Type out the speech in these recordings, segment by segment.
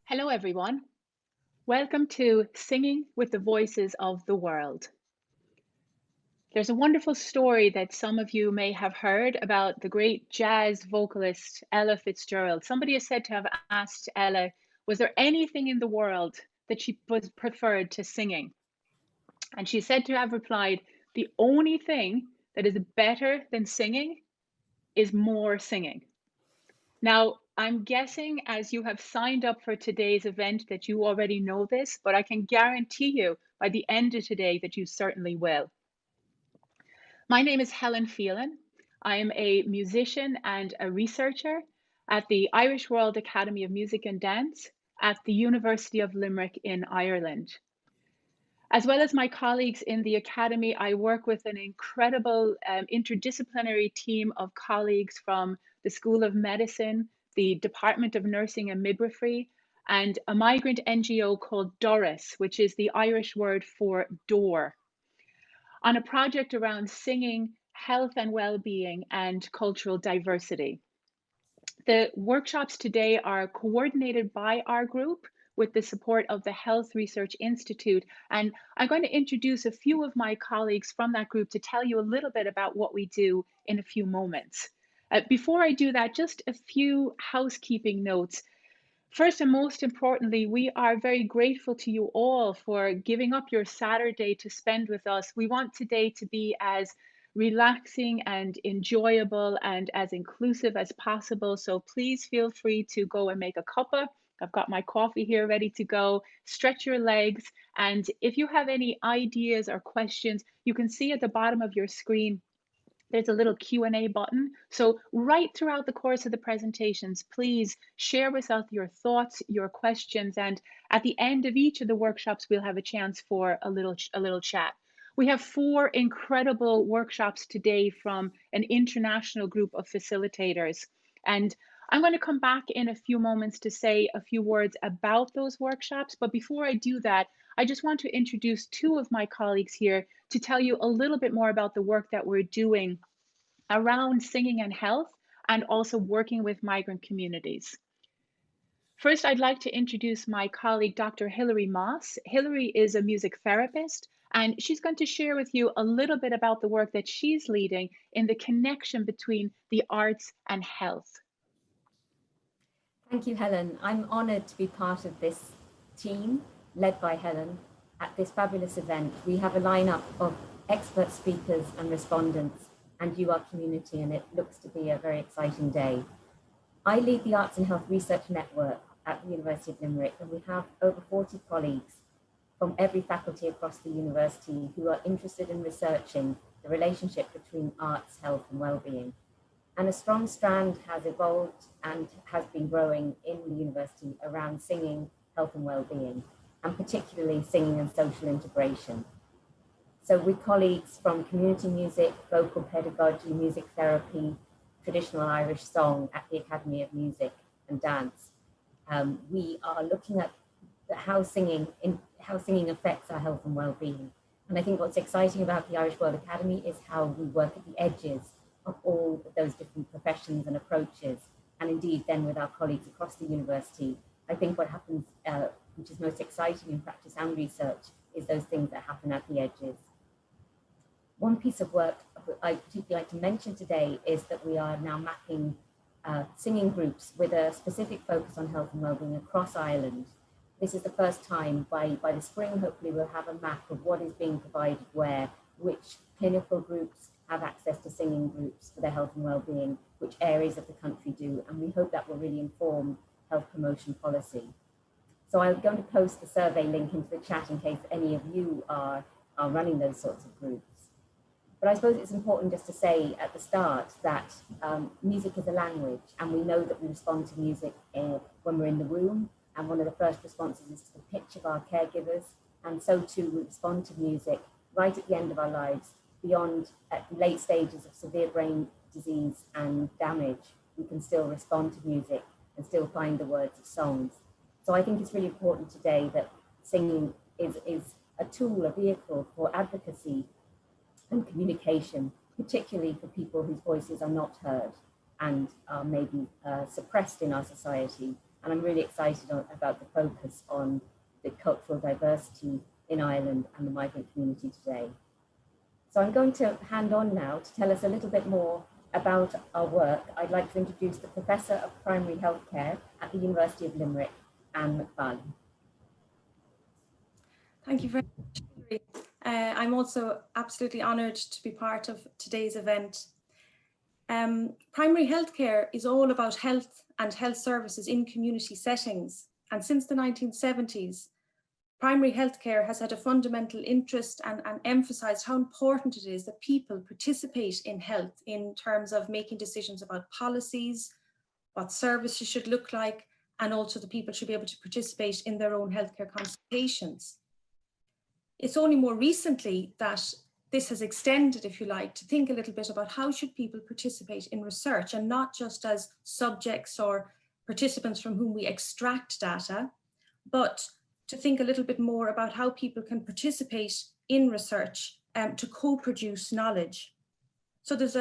Hello, everyone. Welcome to Singing with the Voices of the World. There's a wonderful story that some of you may have heard about the great jazz vocalist Ella Fitzgerald. Somebody is said to have asked Ella, was there anything in the world that she was preferred to singing? And she's said to have replied, the only thing that is better than singing is more singing. Now, I'm guessing as you have signed up for today's event that you already know this, but I can guarantee you by the end of today that you certainly will. My name is Helen Phelan. I am a musician and a researcher at the Irish World Academy of Music and Dance at the University of Limerick in Ireland. As well as my colleagues in the Academy, I work with an incredible interdisciplinary team of colleagues from the School of Medicine, the Department of Nursing and Midwifery, and a migrant NGO called Doris, which is the Irish word for door, on a project around singing, health and well-being, and cultural diversity. The workshops today are coordinated by our group with the support of the Health Research Institute. And I'm going to introduce a few of my colleagues from that group to tell you a little bit about what we do in a few moments. Before I do that, just a few housekeeping notes. First and most importantly, we are very grateful to you all for giving up your Saturday to spend with us. We want today to be as relaxing and enjoyable and as inclusive as possible. So please feel free to go and make a cuppa. I've got my coffee here ready to go. Stretch your legs. And if you have any ideas or questions, you can see at the bottom of your screen there's a little Q&A button. So right throughout the course of the presentations, please share with us your thoughts, your questions, and at the end of each of the workshops, we'll have a chance for a little chat. We have 4 incredible workshops today from an international group of facilitators. And I'm going to come back in a few moments to say a few words about those workshops. But before I do that, I just want to introduce 2 of my colleagues here to tell you a little bit more about the work that we're doing around singing and health and also working with migrant communities. First, I'd like to introduce my colleague, Dr. Hilary Moss. Hilary is a music therapist, and she's going to share with you a little bit about the work that she's leading in the connection between the arts and health. Thank you, Helen. I'm honoured to be part of this team led by Helen at this fabulous event. We have a lineup of expert speakers and respondents, and you, our community, and it looks to be a very exciting day. I lead the Arts and Health Research Network at the University of Limerick, and we have over 40 colleagues from every faculty across the university who are interested in researching the relationship between arts, health, and well-being. And a strong strand has evolved and has been growing in the university around singing, health and well-being, and particularly singing and social integration. So with colleagues from community music, vocal pedagogy, music therapy, traditional Irish song at the Academy of Music and Dance, we are looking at how singing affects our health and well-being. And I think what's exciting about the Irish World Academy is how we work at the edges of all of those different professions and approaches. And indeed, then with our colleagues across the university, I think what happens, which is most exciting in practice and research, is those things that happen at the edges. One piece of work I'd particularly like to mention today is that we are now mapping singing groups with a specific focus on health and wellbeing across Ireland. This is the first time. By the spring, hopefully we'll have a map of what is being provided where, which clinical groups have access to singing groups for their health and well-being, which areas of the country do, and we hope that will really inform health promotion policy. So I'm going to post the survey link into the chat in case any of you are running those sorts of groups. But I suppose it's important just to say at the start that music is a language, and we know that we respond to music when we're in the room, and one of the first responses is to the pitch of our caregivers, and so too we respond to music right at the end of our lives. Beyond at late stages of severe brain disease and damage, we can still respond to music and still find the words of songs. So I think it's really important today that singing is a tool, a vehicle for advocacy and communication, particularly for people whose voices are not heard and are maybe suppressed in our society. And I'm really excited about the focus on the cultural diversity in Ireland and the migrant community today. So I'm going to hand on now to tell us a little bit more about our work. I'd like to introduce the Professor of Primary Healthcare at the University of Limerick, Anne McFarlane. Thank you very much, Hilary. I'm also absolutely honoured to be part of today's event. Primary healthcare is all about health and health services in community settings. And since the 1970s, primary healthcare has had a fundamental interest and emphasised how important it is that people participate in health in terms of making decisions about policies, what services should look like, and also the people should be able to participate in their own healthcare consultations. It's only more recently that this has extended, if you like, to think a little bit about how should people participate in research, and not just as subjects or participants from whom we extract data, but to think a little bit more about how people can participate in research to co-produce knowledge. So there's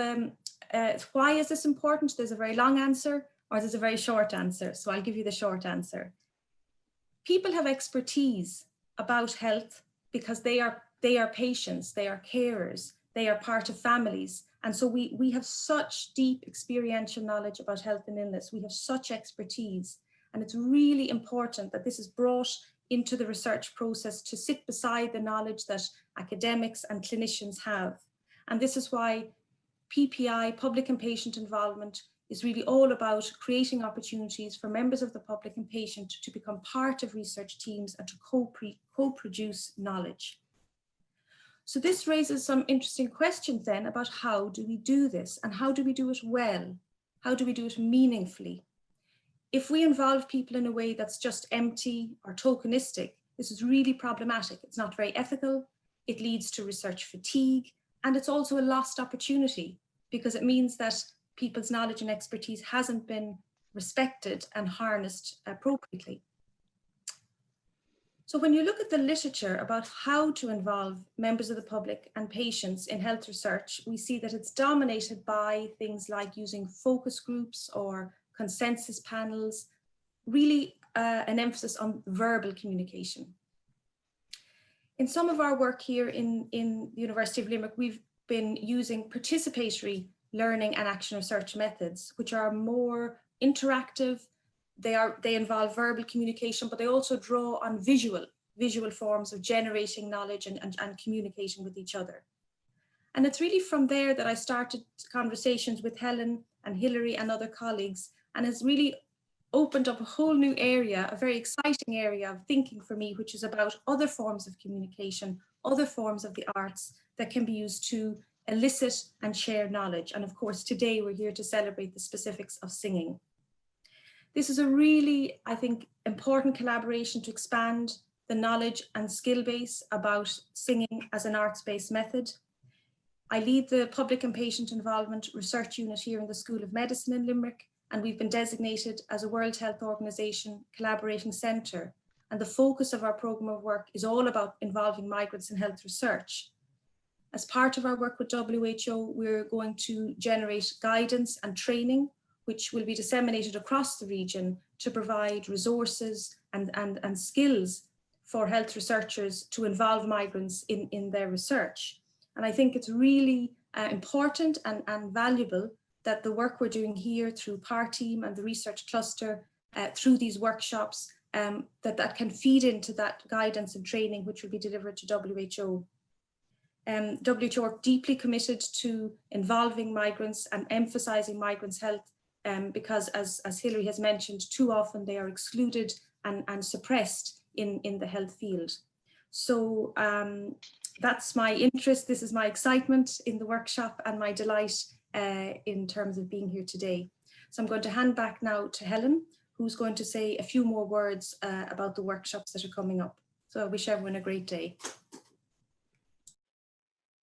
why is this important? There's a very long answer, or there's a very short answer. So I'll give you the short answer. People have expertise about health because they are patients, they are carers, they are part of families. And so we have such deep experiential knowledge about health and illness. We have such expertise. And it's really important that this is brought into the research process to sit beside the knowledge that academics and clinicians have. And this is why PPI, public and patient involvement, is really all about creating opportunities for members of the public and patient to become part of research teams and to co-produce knowledge. So this raises some interesting questions then about how do we do this, and how do we do it well? How do we do it meaningfully? If we involve people in a way that's just empty or tokenistic, this is really problematic. It's not very ethical. It leads to research fatigue, and it's also a lost opportunity because it means that people's knowledge and expertise hasn't been respected and harnessed appropriately. So when you look at the literature about how to involve members of the public and patients in health research, we see that it's dominated by things like using focus groups or consensus panels, really an emphasis on verbal communication. In some of our work here in the University of Limerick, we've been using participatory learning and action research methods, which are more interactive. They involve verbal communication, but they also draw on visual forms of generating knowledge and communicating with each other. And it's really from there that I started conversations with Helen and Hilary and other colleagues, and has really opened up a whole new area, a very exciting area of thinking for me, which is about other forms of communication, other forms of the arts that can be used to elicit and share knowledge. And of course, today we're here to celebrate the specifics of singing. This is a really, I think, important collaboration to expand the knowledge and skill base about singing as an arts-based method. I lead the Public and Patient Involvement Research Unit here in the School of Medicine in Limerick, and we've been designated as a World Health Organization collaborating centre. And the focus of our programme of work is all about involving migrants in health research. As part of our work with WHO, we're going to generate guidance and training, which will be disseminated across the region to provide resources and skills for health researchers to involve migrants in their research. And I think it's really important and valuable that the work we're doing here through PAR Team and the research cluster, through these workshops, that can feed into that guidance and training which will be delivered to WHO. WHO are deeply committed to involving migrants and emphasising migrants' health because, as Hilary has mentioned, too often they are excluded and suppressed in the health field. So that's my interest, this is my excitement in the workshop and my delight in terms of being here today. So I'm going to hand back now to Helen, who's going to say a few more words about the workshops that are coming up. So I wish everyone a great day.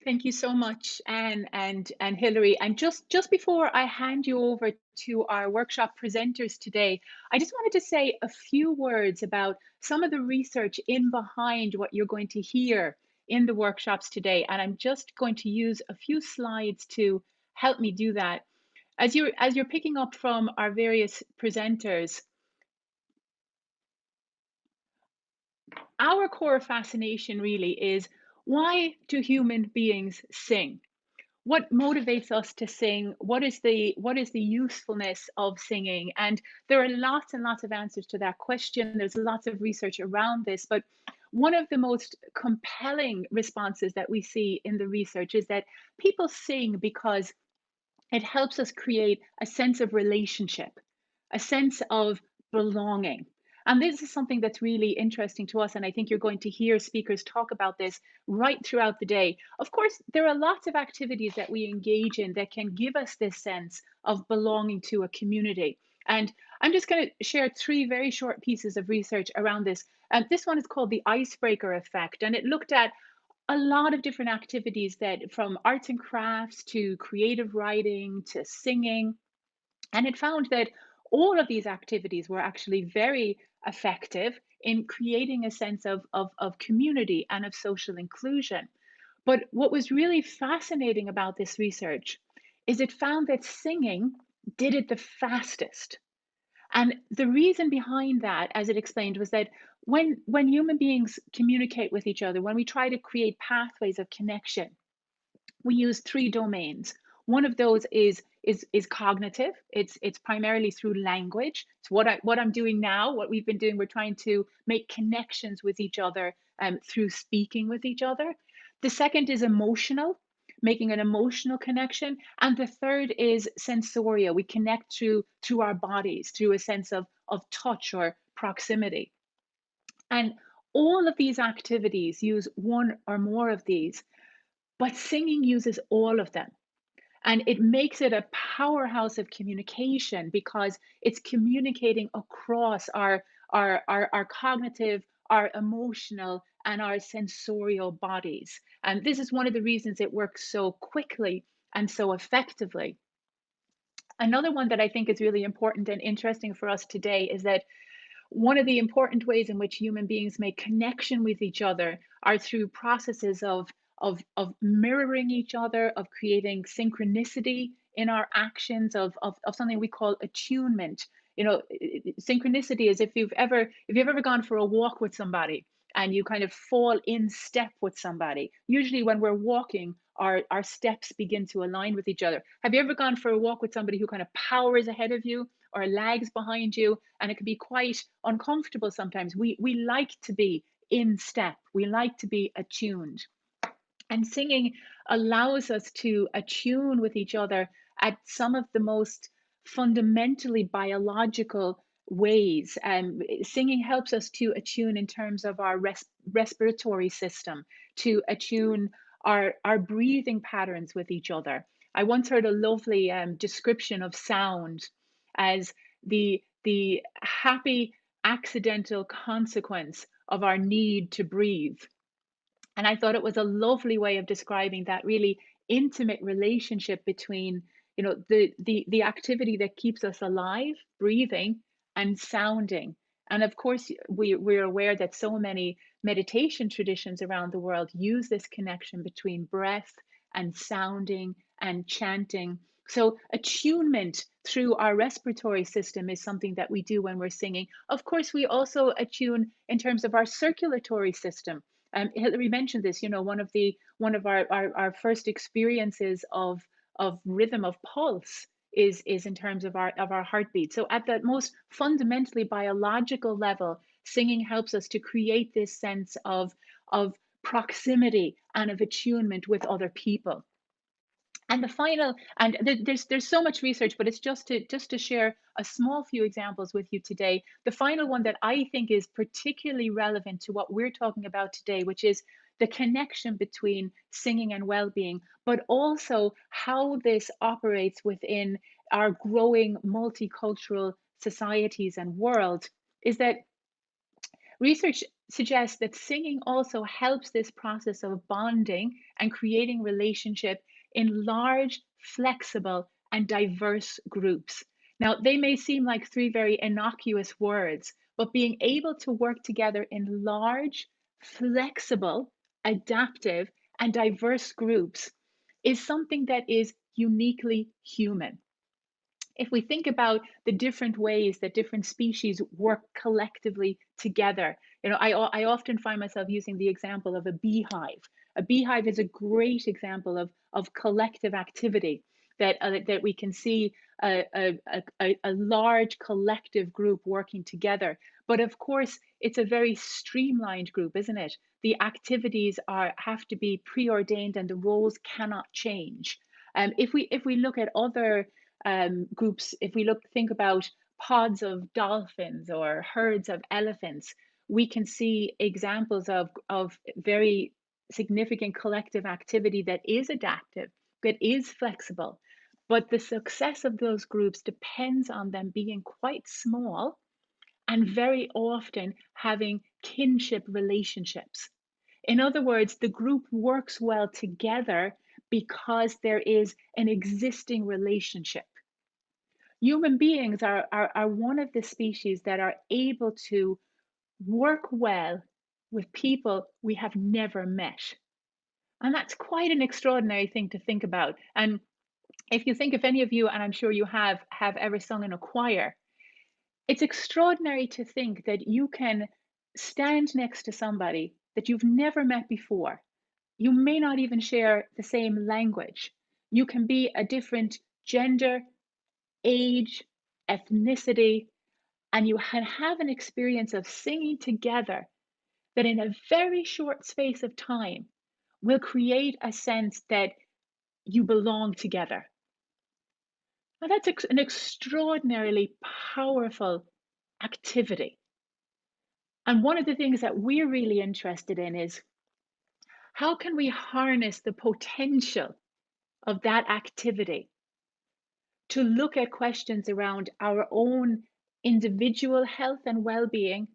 Thank you so much, Anne and Hilary. And just before I hand you over to our workshop presenters today, I just wanted to say a few words about some of the research in behind what you're going to hear in the workshops today. And I'm just going to use a few slides to help me do that. As you're picking up from our various presenters, our core fascination really is, why do human beings sing? What motivates us to sing? What is the usefulness of singing? And there are lots and lots of answers to that question. There's lots of research around this, but one of the most compelling responses that we see in the research is that people sing because it helps us create a sense of relationship, a sense of belonging. And this is something that's really interesting to us. And I think you're going to hear speakers talk about this right throughout the day. Of course, there are lots of activities that we engage in that can give us this sense of belonging to a community. And I'm just going to share three very short pieces of research around this. And this one is called the icebreaker effect. And it looked at a lot of different activities, that from arts and crafts to creative writing to singing. And it found that all of these activities were actually very effective in creating a sense of community and of social inclusion. But what was really fascinating about this research is it found that singing did it the fastest. And the reason behind that, as it explained, was that when human beings communicate with each other, when we try to create pathways of connection, we use three domains. One of those is cognitive. It's primarily through language. It's what I'm doing now, what we've been doing. We're trying to make connections with each other through speaking with each other. The second is emotional, making an emotional connection, and the third is sensorial. We connect through our bodies, through a sense of touch or proximity. And all of these activities use one or more of these, but singing uses all of them. And it makes it a powerhouse of communication because it's communicating across our cognitive, our emotional, and our sensorial bodies. And this is one of the reasons it works so quickly and so effectively. Another one that I think is really important and interesting for us today is that one of the important ways in which human beings make connection with each other are through processes of mirroring each other, of creating synchronicity in our actions, of something we call attunement. Synchronicity is if you've ever gone for a walk with somebody and you kind of fall in step with somebody. Usually when we're walking, our steps begin to align with each other. Have you ever gone for a walk with somebody who kind of powers ahead of you or lags behind you? And it can be quite uncomfortable sometimes. We like to be in step. We like to be attuned. And singing allows us to attune with each other at some of the most fundamentally biological ways. Singing helps us to attune in terms of our respiratory system, to attune our breathing patterns with each other. I once heard a lovely description of sound as the happy accidental consequence of our need to breathe. And I thought it was a lovely way of describing that really intimate relationship between, the activity that keeps us alive, breathing, and sounding. And of course, we're aware that so many meditation traditions around the world use this connection between breath and sounding and chanting. So attunement through our respiratory system is something that we do when we're singing. Of course, we also attune in terms of our circulatory system. Hilary mentioned this. One of our first experiences of rhythm of pulse is in terms of our heartbeat. So at that most fundamentally biological level, singing helps us to create this sense of proximity and of attunement with other people. And the final, and there's so much research, but it's just to share a small few examples with you today. The final one that I think is particularly relevant to what we're talking about today, which is the connection between singing and well-being, but also how this operates within our growing multicultural societies and world, is that research suggests that singing also helps this process of bonding and creating relationship in large, flexible, and diverse groups. Now, they may seem like three very innocuous words, but being able to work together in large, flexible, adaptive, and diverse groups is something that is uniquely human. if we think about the different ways that different species work collectively together, I often find myself using the example of a beehive. A beehive is a great example of collective activity that we can see a large collective group working together. But of course, it's a very streamlined group, isn't it? The activities have to be preordained and the roles cannot change. If we look at other groups, if we think about pods of dolphins or herds of elephants, we can see examples of very significant collective activity that is adaptive, that is flexible. But the success of those groups depends on them being quite small and very often having kinship relationships. In other words, the group works well together because there is an existing relationship. Human beings are one of the species that are able to work well with people we have never met. And that's quite an extraordinary thing to think about. And if you think, if any of you, and I'm sure you have ever sung in a choir, it's extraordinary to think that you can stand next to somebody that you've never met before. You may not even share the same language. You can be a different gender, age, ethnicity, and you can have an experience of singing together that in a very short space of time will create a sense that you belong together. Now, that's an extraordinarily powerful activity. And one of the things that we're really interested in is how can we harness the potential of that activity to look at questions around our own individual health and well-being,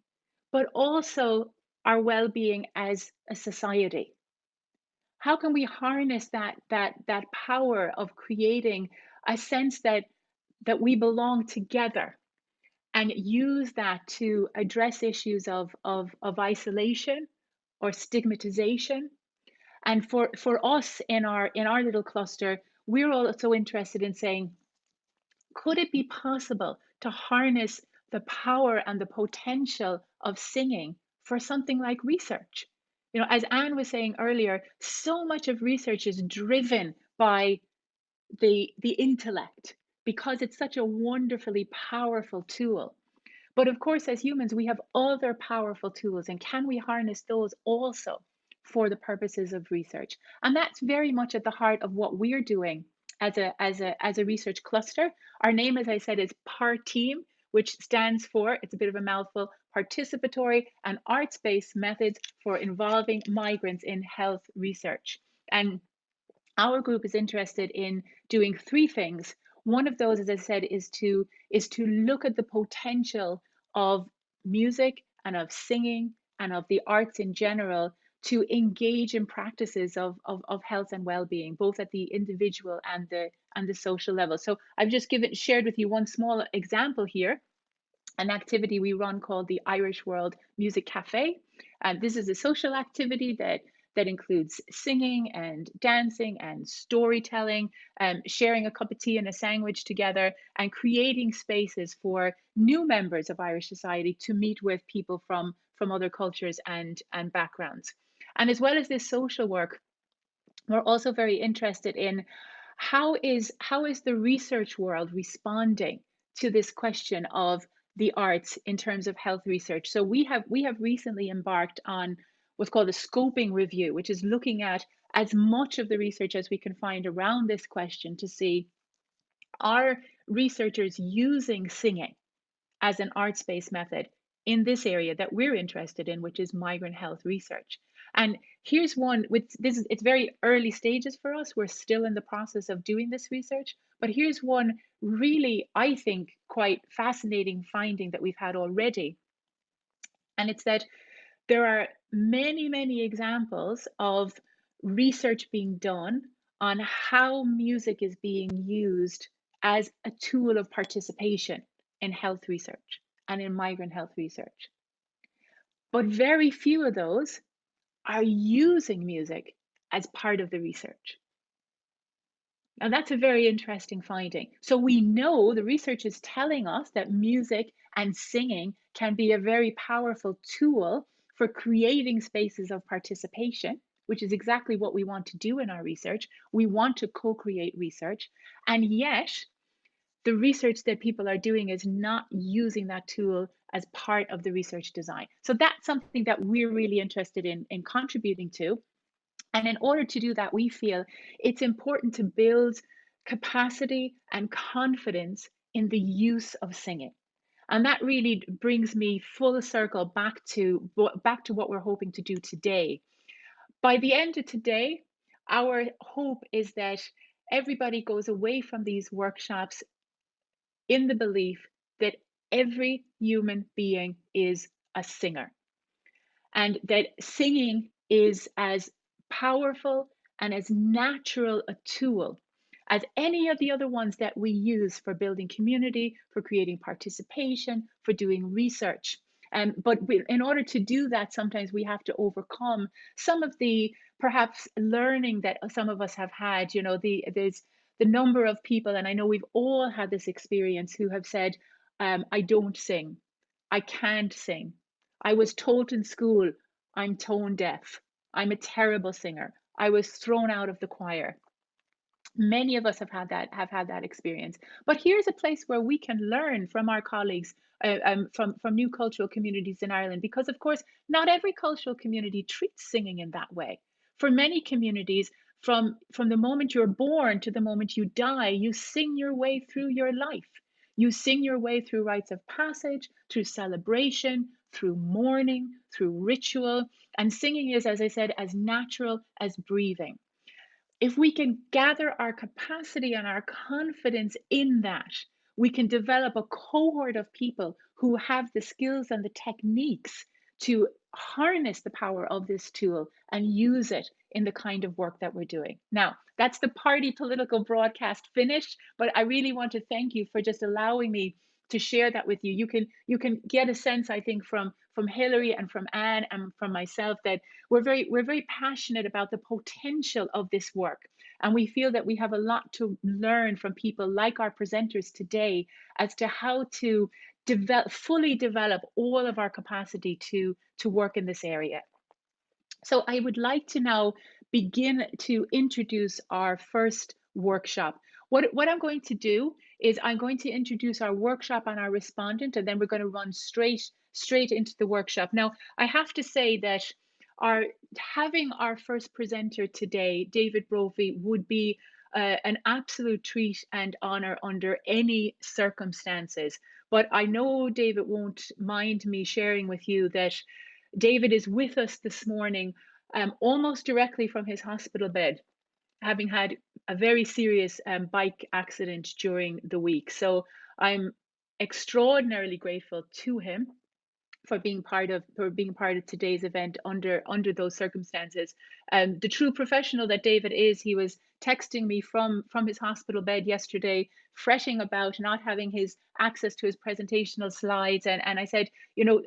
but also our well-being as a society. How can we harness that power of creating a sense that we belong together and use that to address issues of isolation or stigmatization? And for us in our little cluster, we're also interested in saying, could it be possible to harness the power and the potential of singing for something like research? As Anne was saying earlier, so much of research is driven by the intellect because it's such a wonderfully powerful tool. But of course, as humans, we have other powerful tools, and can we harness those also for the purposes of research? And that's very much at the heart of what we're doing as a research cluster. Our name, as I said, is PARTEAM, which stands for, it's a bit of a mouthful, Participatory and Arts-Based Methods for Involving Migrants in Health Research. And our group is interested in doing three things. One of those, as I said, is to look at the potential of music and of singing and of the arts in general to engage in practices of health and well-being, both at the individual and the social level. So I've just shared with you one small example here, an activity we run called the Irish World Music Cafe. This is a social activity that includes singing and dancing and storytelling, sharing a cup of tea and a sandwich together, and creating spaces for new members of Irish society to meet with people from other cultures and backgrounds. And as well as this social work, we're also very interested in how is the research world responding to this question of the arts in terms of health research. So we have recently embarked on what's called a scoping review, which is looking at as much of the research as we can find around this question to see, are researchers using singing as an arts-based method in this area that we're interested in, which is migrant health research. And here's one with this, it's very early stages for us. We're still in the process of doing this research, but here's one really, I think, quite fascinating finding that we've had already. And it's that there are many, many examples of research being done on how music is being used as a tool of participation in health research and in migrant health research. But very few of those are using music as part of the research. Now, that's a very interesting finding. So, we know the research is telling us that music and singing can be a very powerful tool for creating spaces of participation, which is exactly what we want to do in our research. We want to co create research. And yet, the research that people are doing is not using that tool as part of the research design. So, that's something that we're really interested in contributing to. And in order to do that, we feel it's important to build capacity and confidence in the use of singing. And that really brings me full circle back to what we're hoping to do today. By the end of today, our hope is that everybody goes away from these workshops in the belief that every human being is a singer and that singing is as powerful and as natural a tool as any of the other ones that we use for building community, for creating participation, for doing research. In order to do that, sometimes we have to overcome some of the perhaps learning that some of us have had. You know, there's the number of people, and I know we've all had this experience, who have said, I don't sing, I can't sing. I was told in school, I'm tone deaf. I'm a terrible singer. I was thrown out of the choir. Many of us have had that experience. But here's a place where we can learn from our colleagues from new cultural communities in Ireland, because of course not every cultural community treats singing in that way. For many communities, from the moment you're born to the moment you die, you sing your way through your life. You sing your way through rites of passage, through celebration, through mourning, through ritual. And singing is, as I said, as natural as breathing. If we can gather our capacity and our confidence in that, we can develop a cohort of people who have the skills and the techniques to harness the power of this tool and use it in the kind of work that we're doing. Now, that's the party political broadcast finished, but I really want to thank you for just allowing me to share that with you. You can get a sense, I think, from Hilary and from Anne and from myself, that we're very passionate about the potential of this work, and we feel that we have a lot to learn from people like our presenters today as to how to fully develop all of our capacity to work in this area. So I would like to now begin to introduce our first workshop. What I'm going to do is I'm going to introduce our workshop and our respondent, and then we're going to run straight into the workshop. Now, I have to say that our having our first presenter today, David Brophy, would be an absolute treat and honor under any circumstances. But I know David won't mind me sharing with you that David is with us this morning, almost directly from his hospital bed, having had a very serious bike accident during the week. So I'm extraordinarily grateful to him for being part of today's event under those circumstances. The true professional that David is, he was texting me from his hospital bed yesterday, fretting about not having his access to his presentational slides, and I said,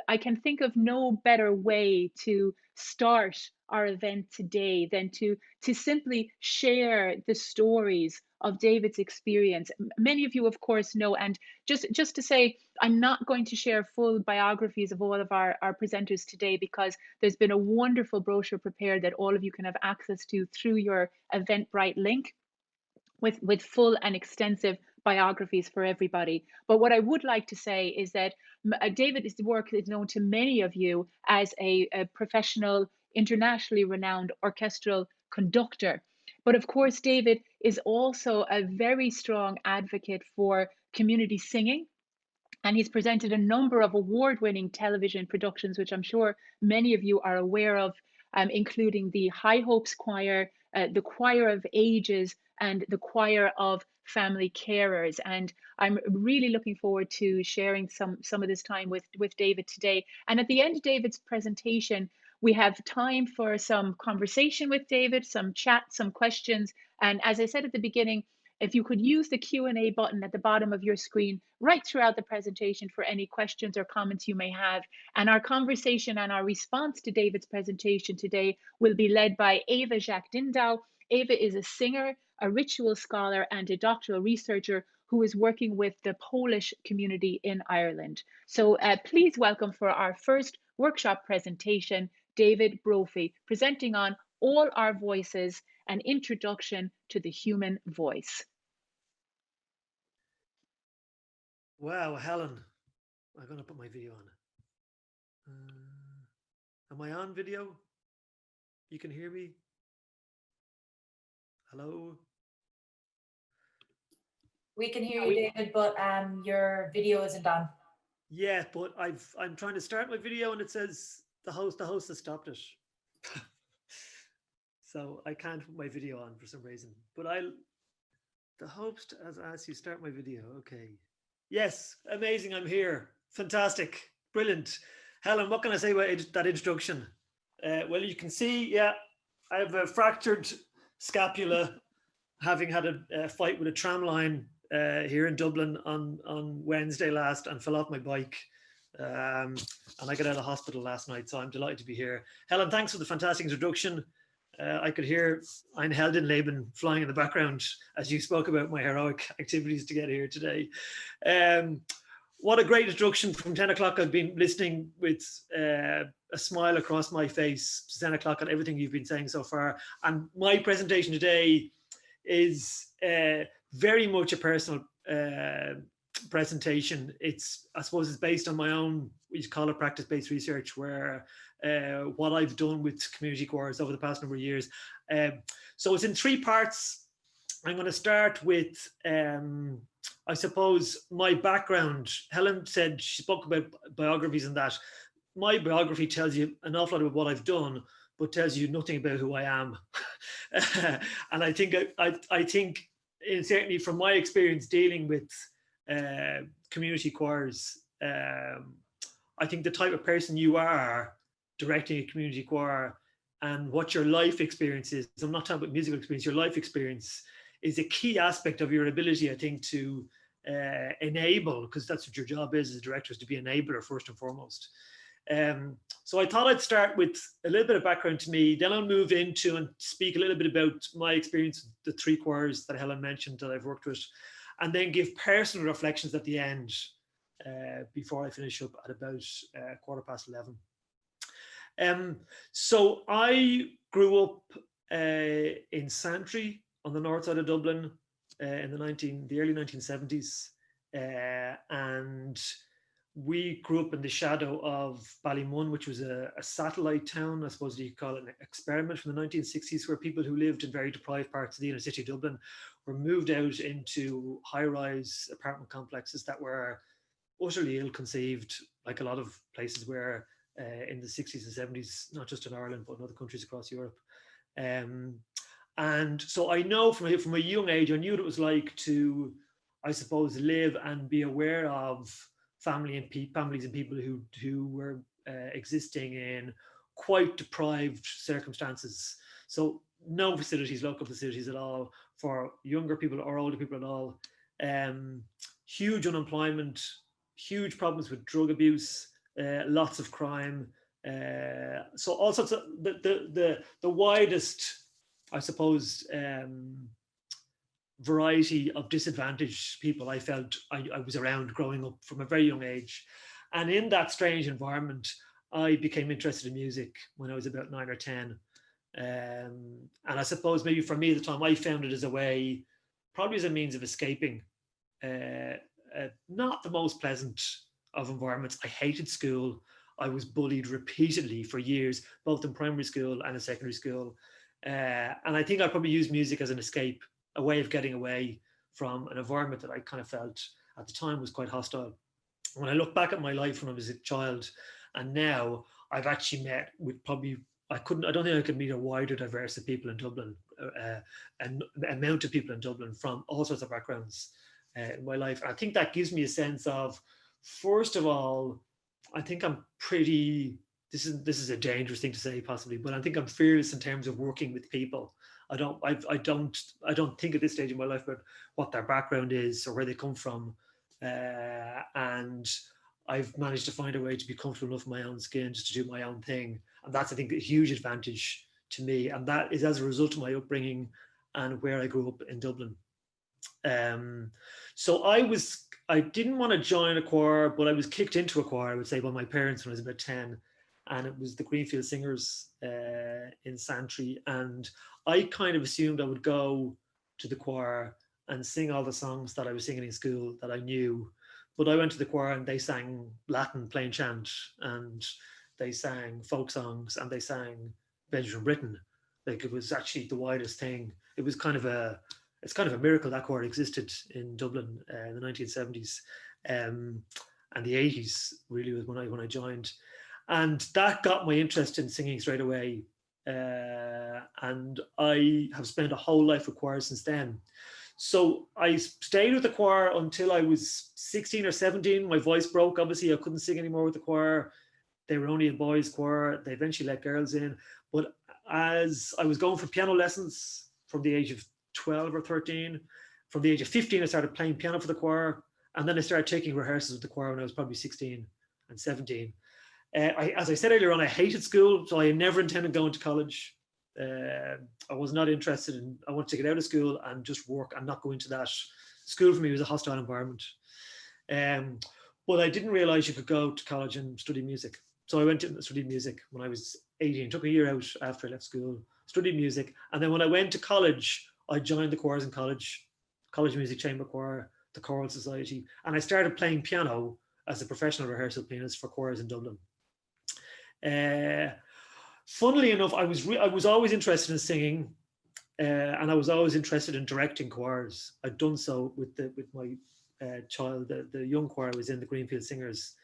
I can think of no better way to start our event today than to simply share the stories of David's experience. Many of you, of course, know, and just to say, I'm not going to share full biographies of all of our presenters today, because there's been a wonderful brochure prepared that all of you can have access to through your Eventbrite link, with full and extensive biographies for everybody. But what I would like to say is that David's work is known to many of you as a professional, internationally renowned orchestral conductor. But of course, David is also a very strong advocate for community singing, and he's presented a number of award-winning television productions, which I'm sure many of you are aware of, including the High Hopes Choir, the Choir of Ages, and the Choir of Family Carers. And I'm really looking forward to sharing some of this time with David today. And at the end of David's presentation, we have time for some conversation with David, some chat, some questions. And as I said at the beginning, if you could use the Q&A button at the bottom of your screen right throughout the presentation for any questions or comments you may have. And our conversation and our response to David's presentation today will be led by Eva Jacques Dindau. Ava is a singer, a ritual scholar, and a doctoral researcher who is working with the Polish community in Ireland. So please welcome for our first workshop presentation, David Brophy, presenting on All Our Voices, an introduction to the human voice. Wow, Helen, I'm going to put my video on. Am I on video? You can hear me? Hello? We can hear you, David, but your video isn't on. Yeah, but I'm trying to start my video and it says the host has stopped it. So I can't put my video on for some reason. But the host has asked you start my video. Okay. Yes, amazing. I'm here. Fantastic. Brilliant. Helen, what can I say about that introduction? Well, you can see, yeah, I have a fractured scapula, having had a fight with a tram line here in Dublin on Wednesday last and fell off my bike. And I got out of hospital last night, so I'm delighted to be here. Helen, thanks for the fantastic introduction. I could hear Ein Heldenleben flying in the background as you spoke about my heroic activities to get here today. What a great introduction. From 10 o'clock, I've been listening with a smile across my face to 10 o'clock on everything you've been saying so far. And my presentation today is very much a personal presentation. I suppose it's based on my own, we call it practice-based research, where what I've done with community choirs over the past number of years. So it's in three parts. I'm going to start with, I suppose, my background. Helen said, she spoke about biographies and that. My biography tells you an awful lot about what I've done, but tells you nothing about who I am. And I think certainly from my experience dealing with community choirs, I think the type of person you are directing a community choir and what your life experience is, I'm not talking about musical experience, your life experience is a key aspect of your ability, I think, to enable, because that's what your job is as a director, is to be an enabler first and foremost. So I thought I'd start with a little bit of background to me, then I'll move into and speak a little bit about my experience with the three choirs that Helen mentioned that I've worked with, and then give personal reflections at the end before I finish up at about 11:15. So I grew up in Santry on the north side of Dublin in the early 1970s, and we grew up in the shadow of Ballymun, which was a satellite town, I suppose you could call it an experiment from the 1960s, where people who lived in very deprived parts of the inner city of Dublin were moved out into high-rise apartment complexes that were utterly ill-conceived, like a lot of places were in the 60s and 70s, not just in Ireland, but in other countries across Europe. And so I know from a young age, I knew what it was like to, I suppose, live and be aware of families and people who were existing in quite deprived circumstances. So no facilities, local facilities at all for younger people or older people at all. Huge unemployment, huge problems with drug abuse, lots of crime. So all sorts of the widest, I suppose, variety of disadvantaged people I felt I was around growing up from a very young age. And in that strange environment, I became interested in music when I was about 9 or 10. And I suppose maybe for me at the time, I found it as a way, probably as a means of escaping. Not the most pleasant of environments. I hated school. I was bullied repeatedly for years, both in primary school and in secondary school. And I think I probably used music as an escape, a way of getting away from an environment that I kind of felt at the time was quite hostile. When I look back at my life when I was a child and now, I've actually met with probably, I don't think I could meet a wider diverse of people in Dublin, and amount of people in Dublin from all sorts of backgrounds in my life. I think that gives me a sense of, first of all, I think I'm pretty, this is a dangerous thing to say possibly, but I think I'm fearless in terms of working with people. I don't think at this stage in my life about what their background is or where they come from. And I've managed to find a way to be comfortable enough in my own skin just to do my own thing. And that's, I think, a huge advantage to me, and that is as a result of my upbringing and where I grew up in Dublin. So I didn't want to join a choir, but I was kicked into a choir, I would say, by my parents when I was about 10, and it was the Greenfield Singers in Santry, and I kind of assumed I would go to the choir and sing all the songs that I was singing in school that I knew. But I went to the choir and they sang Latin plain chant, and they sang folk songs, and they sang Benjamin Britten. Like, it was actually the widest thing. It was kind of it's kind of a miracle that choir existed in Dublin in the 1970s, and the 80s really was when I joined, and that got my interest in singing straight away. And I have spent a whole life with choir since then. So I stayed with the choir until I was 16 or 17. My voice broke. Obviously, I couldn't sing anymore with the choir. They were only a boys' choir. They eventually let girls in. But as I was going for piano lessons from the age of 12 or 13, from the age of 15, I started playing piano for the choir. And then I started taking rehearsals with the choir when I was probably 16 and 17. As I said earlier on, I hated school, so I never intended going to college. I was not interested in, I wanted to get out of school and just work and not go into that. School for me was a hostile environment. But I didn't realize you could go to college and study music. So I went and studied music when I was 18, took a year out after I left school, studied music. And then when I went to college, I joined the choirs in college music chamber choir, the choral society. And I started playing piano as a professional rehearsal pianist for choirs in Dublin. Funnily enough, I was always interested in singing, and I was always interested in directing choirs. I'd done so with my child, the young choir I was in, the Greenfield Singers,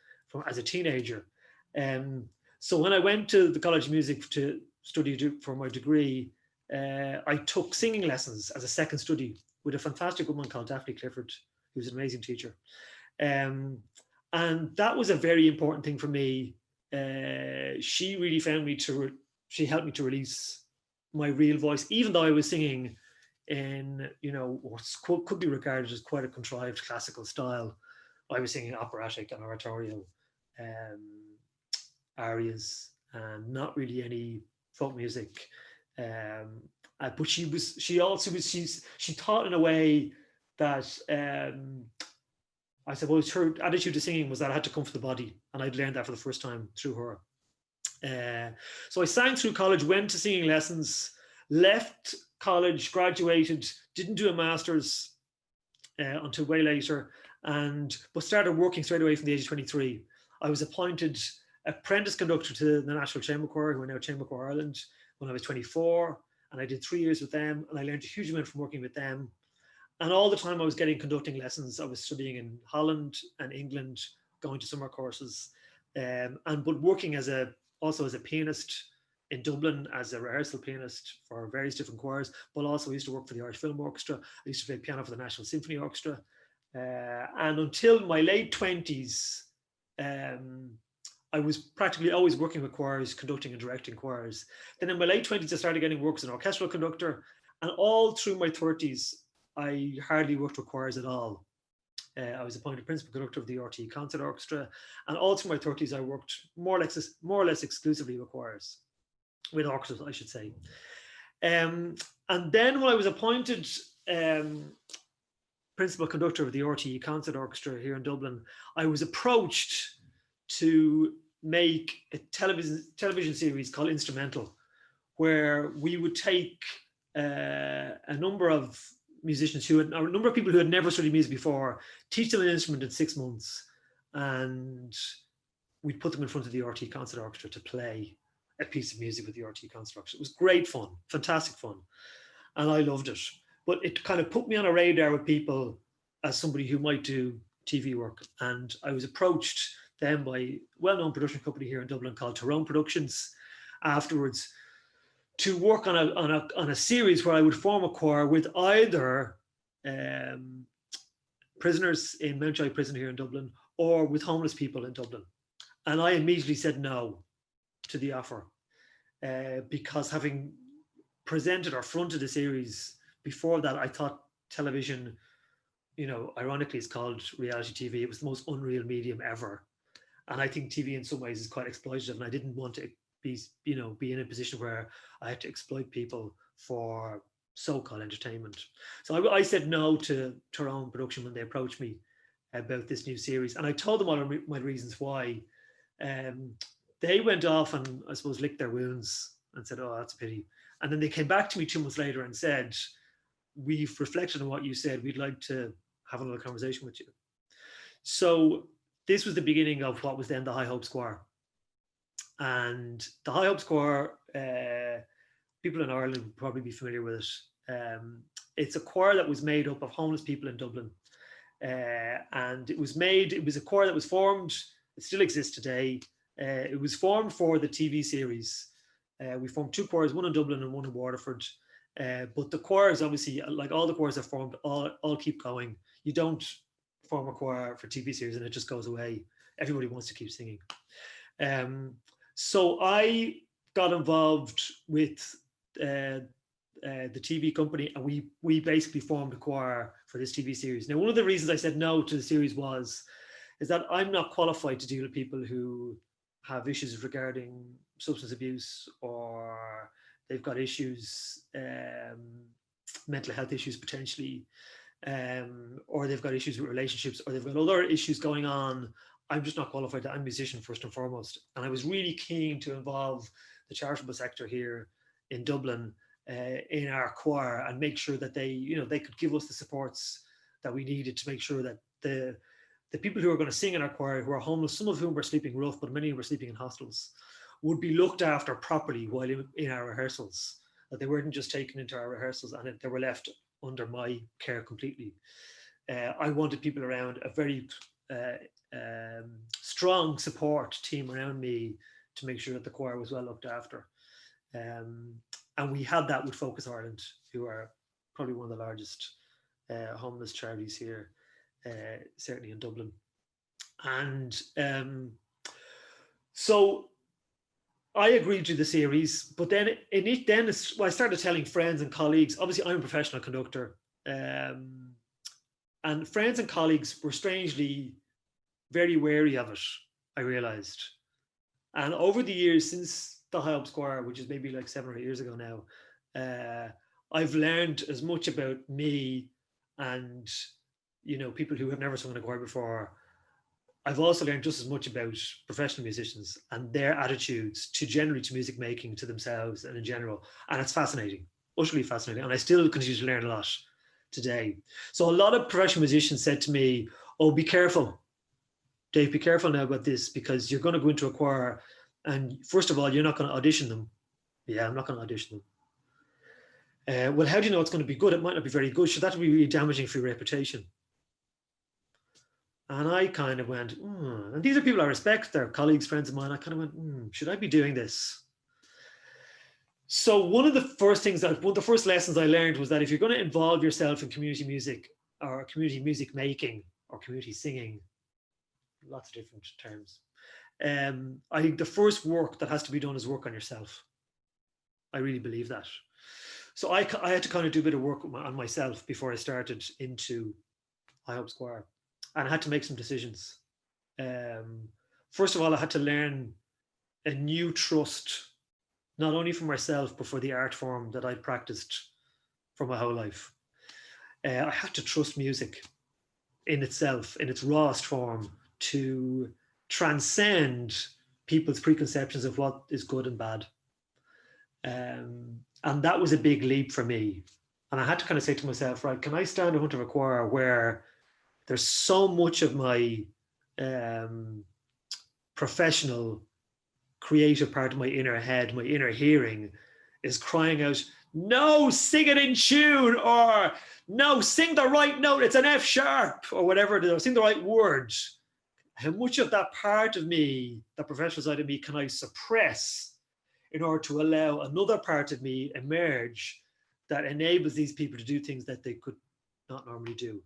as a teenager. So when I went to the College of Music to study for my degree, I took singing lessons as a second study with a fantastic woman called Daphne Clifford, who was an amazing teacher. And that was a very important thing for me. She really she helped me to release my real voice, even though I was singing in, what could be regarded as quite a contrived classical style. I was singing operatic and oratorio arias, and not really any folk music. But she taught in a way that I suppose her attitude to singing was that I had to come for the body, and I'd learned that for the first time through her. So I sang through college, went to singing lessons, left college, graduated, didn't do a master's until way later, but started working straight away from the age of 23. I was appointed apprentice conductor to the National Chamber Choir, who are now Chamber Choir Ireland, when I was 24, and I did 3 years with them, and I learned a huge amount from working with them. And all the time I was getting conducting lessons, I was studying in Holland and England, going to summer courses, but working also as a pianist in Dublin, as a rehearsal pianist for various different choirs, but also I used to work for the Irish Film Orchestra. I used to play piano for the National Symphony Orchestra. And until my late 20s, I was practically always working with choirs, conducting and directing choirs. Then in my late 20s, I started getting work as an orchestral conductor. And all through my 30s, I hardly worked with choirs at all. I was appointed principal conductor of the RTE Concert Orchestra, and all through my 30s, I worked more or less exclusively with choirs, with orchestras, I should say. And then when I was appointed principal conductor of the RTE Concert Orchestra here in Dublin, I was approached to make a television series called Instrumental, where we would take a number of musicians a number of people who had never studied music before, teach them an instrument in 6 months, and we'd put them in front of the RTE Concert Orchestra to play a piece of music with the RTE Concert Orchestra. It was great fun, fantastic fun, and I loved it. But it kind of put me on a radar with people as somebody who might do TV work, and I was approached then by a well-known production company here in Dublin called Tyrone Productions afterwards, to work on a series where I would form a choir with either prisoners in Mountjoy Prison here in Dublin or with homeless people in Dublin. And I immediately said no to the offer because having presented or fronted a series before that, I thought television, ironically, it's called reality TV. It was the most unreal medium ever. And I think TV in some ways is quite exploitative, and I didn't want to be in a position where I had to exploit people for so-called entertainment. So I said no to Tyrone Production when they approached me about this new series, and I told them all my reasons why. They went off and I suppose licked their wounds and said, "Oh, that's a pity." And then they came back to me 2 months later and said, "We've reflected on what you said. We'd like to have another conversation with you." So this was the beginning of what was then the High Hopes Choir. And the High Hopes Choir, people in Ireland would probably be familiar with it. It's a choir that was made up of homeless people in Dublin. And it was a choir that was formed, it still exists today. It was formed for the TV series. We formed 2 choirs, one in Dublin and one in Waterford. But the choirs, obviously, like all the choirs that formed, all keep going. You don't form a choir for TV series and it just goes away. Everybody wants to keep singing. So I got involved with the TV company, and we basically formed a choir for this TV series. Now, one of the reasons I said no to the series is that I'm not qualified to deal with people who have issues regarding substance abuse, or they've got issues, mental health issues potentially, or they've got issues with relationships, or they've got other issues going on. I'm just not qualified. I'm a musician first and foremost. And I was really keen to involve the charitable sector here in Dublin in our choir and make sure that they could give us the supports that we needed to make sure that the people who are going to sing in our choir, who are homeless, some of whom were sleeping rough, but many were sleeping in hostels, would be looked after properly while in our rehearsals, that they weren't just taken into our rehearsals and they were left under my care completely. I wanted people around, a very strong support team around me to make sure that the choir was well looked after. And we had that with Focus Ireland, who are probably one of the largest homeless charities here, certainly in Dublin. And so I agreed to the series, but then I started telling friends and colleagues. Obviously, I'm a professional conductor, and friends and colleagues were strangely very wary of it, I realized. And over the years, since the High Hopes Choir, which is maybe like 7 or 8 years ago now, I've learned as much about me and, people who have never sung in a choir before. I've also learned just as much about professional musicians and their attitudes to music making, to themselves and in general. And it's fascinating, utterly fascinating. And I still continue to learn a lot today. So a lot of professional musicians said to me, "Oh, be careful, Dave, be careful now about this, because you're going to go into a choir and first of all, you're not going to audition them." "Yeah, I'm not going to audition them." "Well, how do you know it's going to be good? It might not be very good. So that would be really damaging for your reputation." And I kind of went, and these are people I respect, they're colleagues, friends of mine. I kind of went, should I be doing this? So one of the first lessons I learned was that if you're going to involve yourself in community music or community music making or community singing, lots of different terms, I think the first work that has to be done is work on yourself. I really believe that. So I had to kind of do a bit of work on myself before I started into High Hopes Choir. And I had to make some decisions. First of all, I had to learn a new trust, not only for myself, but for the art form that I'd practiced for my whole life. I had to trust music in itself, in its rawest form, to transcend people's preconceptions of what is good and bad. And that was a big leap for me. And I had to kind of say to myself, right, can I stand in front of a choir where there's so much of my professional, creative part of my inner head, my inner hearing, is crying out, "No, sing it in tune," or "No, sing the right note, it's an F sharp," or whatever it is, or sing the right word. How much of that part of me, that professional side of me, can I suppress in order to allow another part of me emerge that enables these people to do things that they could not normally do?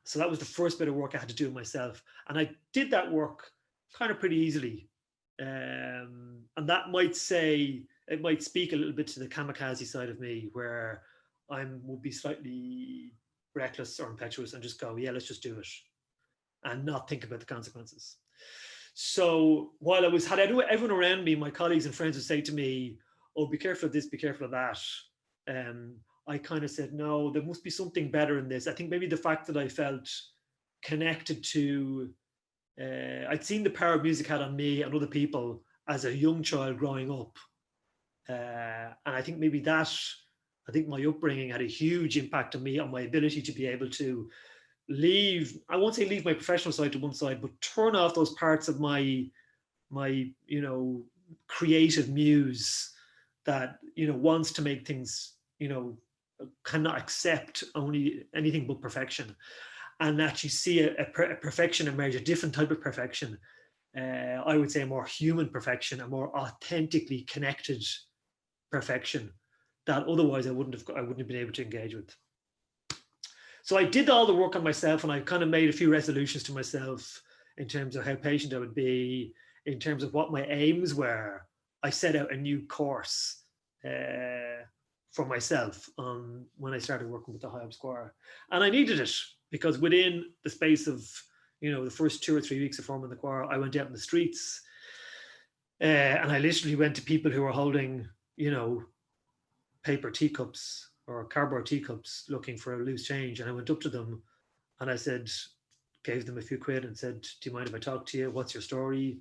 So that was the first bit of work I had to do myself. And I did that work kind of pretty easily. And that might speak a little bit to the kamikaze side of me, where I would be slightly reckless or impetuous and just go, yeah, let's just do it, and not think about the consequences. So while had everyone around me, my colleagues and friends would say to me, "Oh, be careful of this, be careful of that." I kind of said, "No, there must be something better in this." I think maybe the fact that I felt connected to, I'd seen the power music had on me and other people as a young child growing up, and I think maybe I think my upbringing had a huge impact on me, on my ability to be able to I won't say leave my professional side to one side, but turn off those parts of my creative muse that wants to make things, cannot accept only anything but perfection, and actually see a perfection emerge, a different type of perfection. I would say a more human perfection, a more authentically connected perfection that otherwise I wouldn't have been able to engage with. So I did all the work on myself, and I kind of made a few resolutions to myself in terms of how patient I would be, in terms of what my aims were. I set out a new course for myself when I started working with the High Up Square. And I needed it because within the space of, the first 2 or 3 weeks of forming the choir, I went out in the streets and I literally went to people who were holding, paper teacups or cardboard teacups looking for a loose change. And I went up to them and I said, gave them a few quid and said, "Do you mind if I talk to you? What's your story?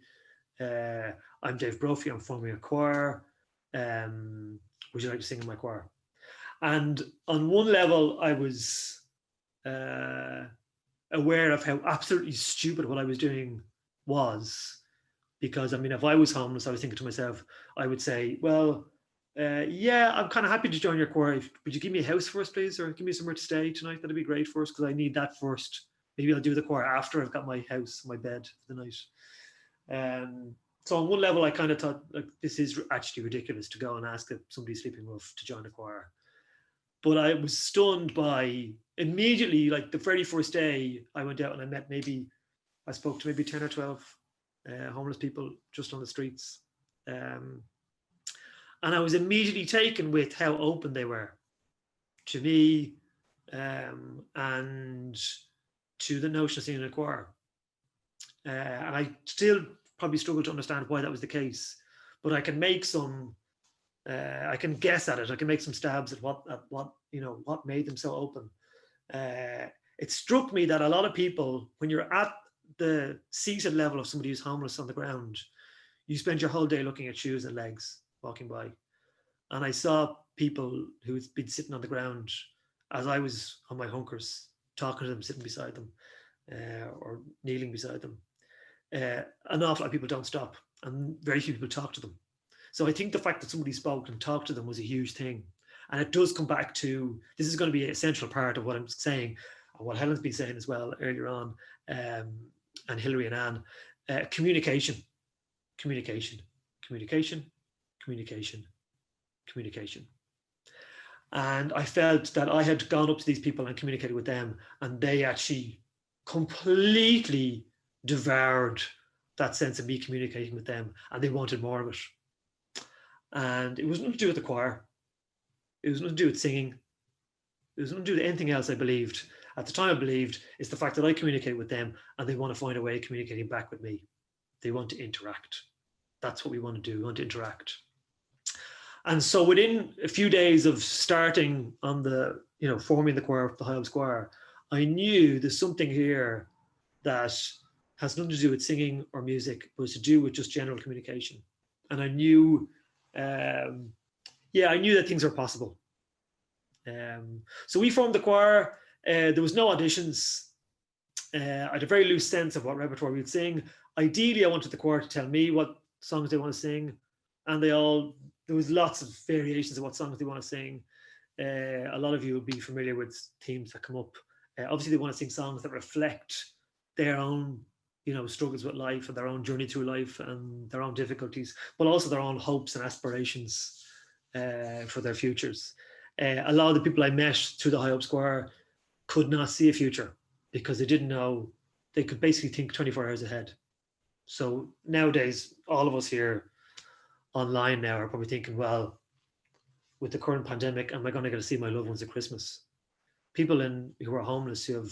I'm Dave Brophy, I'm forming a choir. Would you like to sing in my choir?" And on one level, I was aware of how absolutely stupid what I was doing was. Because, if I was homeless, I was thinking to myself, I would say, "Well, yeah, I'm kind of happy to join your choir. Would you give me a house first, please? Or give me somewhere to stay tonight? That'd be great first, because I need that first. Maybe I'll do the choir after I've got my house, my bed for the night." So on one level, I kind of thought, like, this is actually ridiculous to go and ask somebody sleeping rough to join a choir. But I was stunned by immediately, like the very first day I went out and I spoke to maybe 10 or 12 homeless people just on the streets. And I was immediately taken with how open they were to me and to the notion of singing in a choir. And I still probably struggle to understand why that was the case, but I can make I can guess at it. I can make some stabs at what made them so open. It struck me that a lot of people, when you're at the seated level of somebody who's homeless on the ground, you spend your whole day looking at shoes and legs walking by. And I saw people who had been sitting on the ground as I was on my hunkers, talking to them, sitting beside them or kneeling beside them. An awful lot of people don't stop, and very few people talk to them. So I think the fact that somebody spoke and talked to them was a huge thing. And it does come back to, this is going to be an essential part of what I'm saying, and what Helen's been saying as well earlier on, and Hilary and Anne, communication. And I felt that I had gone up to these people and communicated with them, and they actually completely devoured that sense of me communicating with them, and they wanted more of it. And it was nothing to do with the choir. It was nothing to do with singing. It was nothing to do with anything else I believed. At the time I believed it's the fact that I communicate with them and they want to find a way of communicating back with me. They want to interact. That's what we want to do. We want to interact. And so within a few days of starting on the, forming the choir of the High Up Square, I knew there's something here that has nothing to do with singing or music, but it's to do with just general communication. And I knew, I knew that things are possible. So we formed the choir. There was no auditions. I had a very loose sense of what repertoire we would sing. Ideally, I wanted the choir to tell me what songs they want to sing, and there was lots of variations of what songs they want to sing. A lot of you will be familiar with themes that come up. Obviously, they want to sing songs that reflect their own, struggles with life and their own journey through life and their own difficulties, but also their own hopes and aspirations for their futures. A lot of the people I met through the High Up Square could not see a future because they didn't know. They could basically think 24 hours ahead. So nowadays, all of us here online now are probably thinking, well, with the current pandemic, am I going to get to see my loved ones at Christmas? People who are homeless, who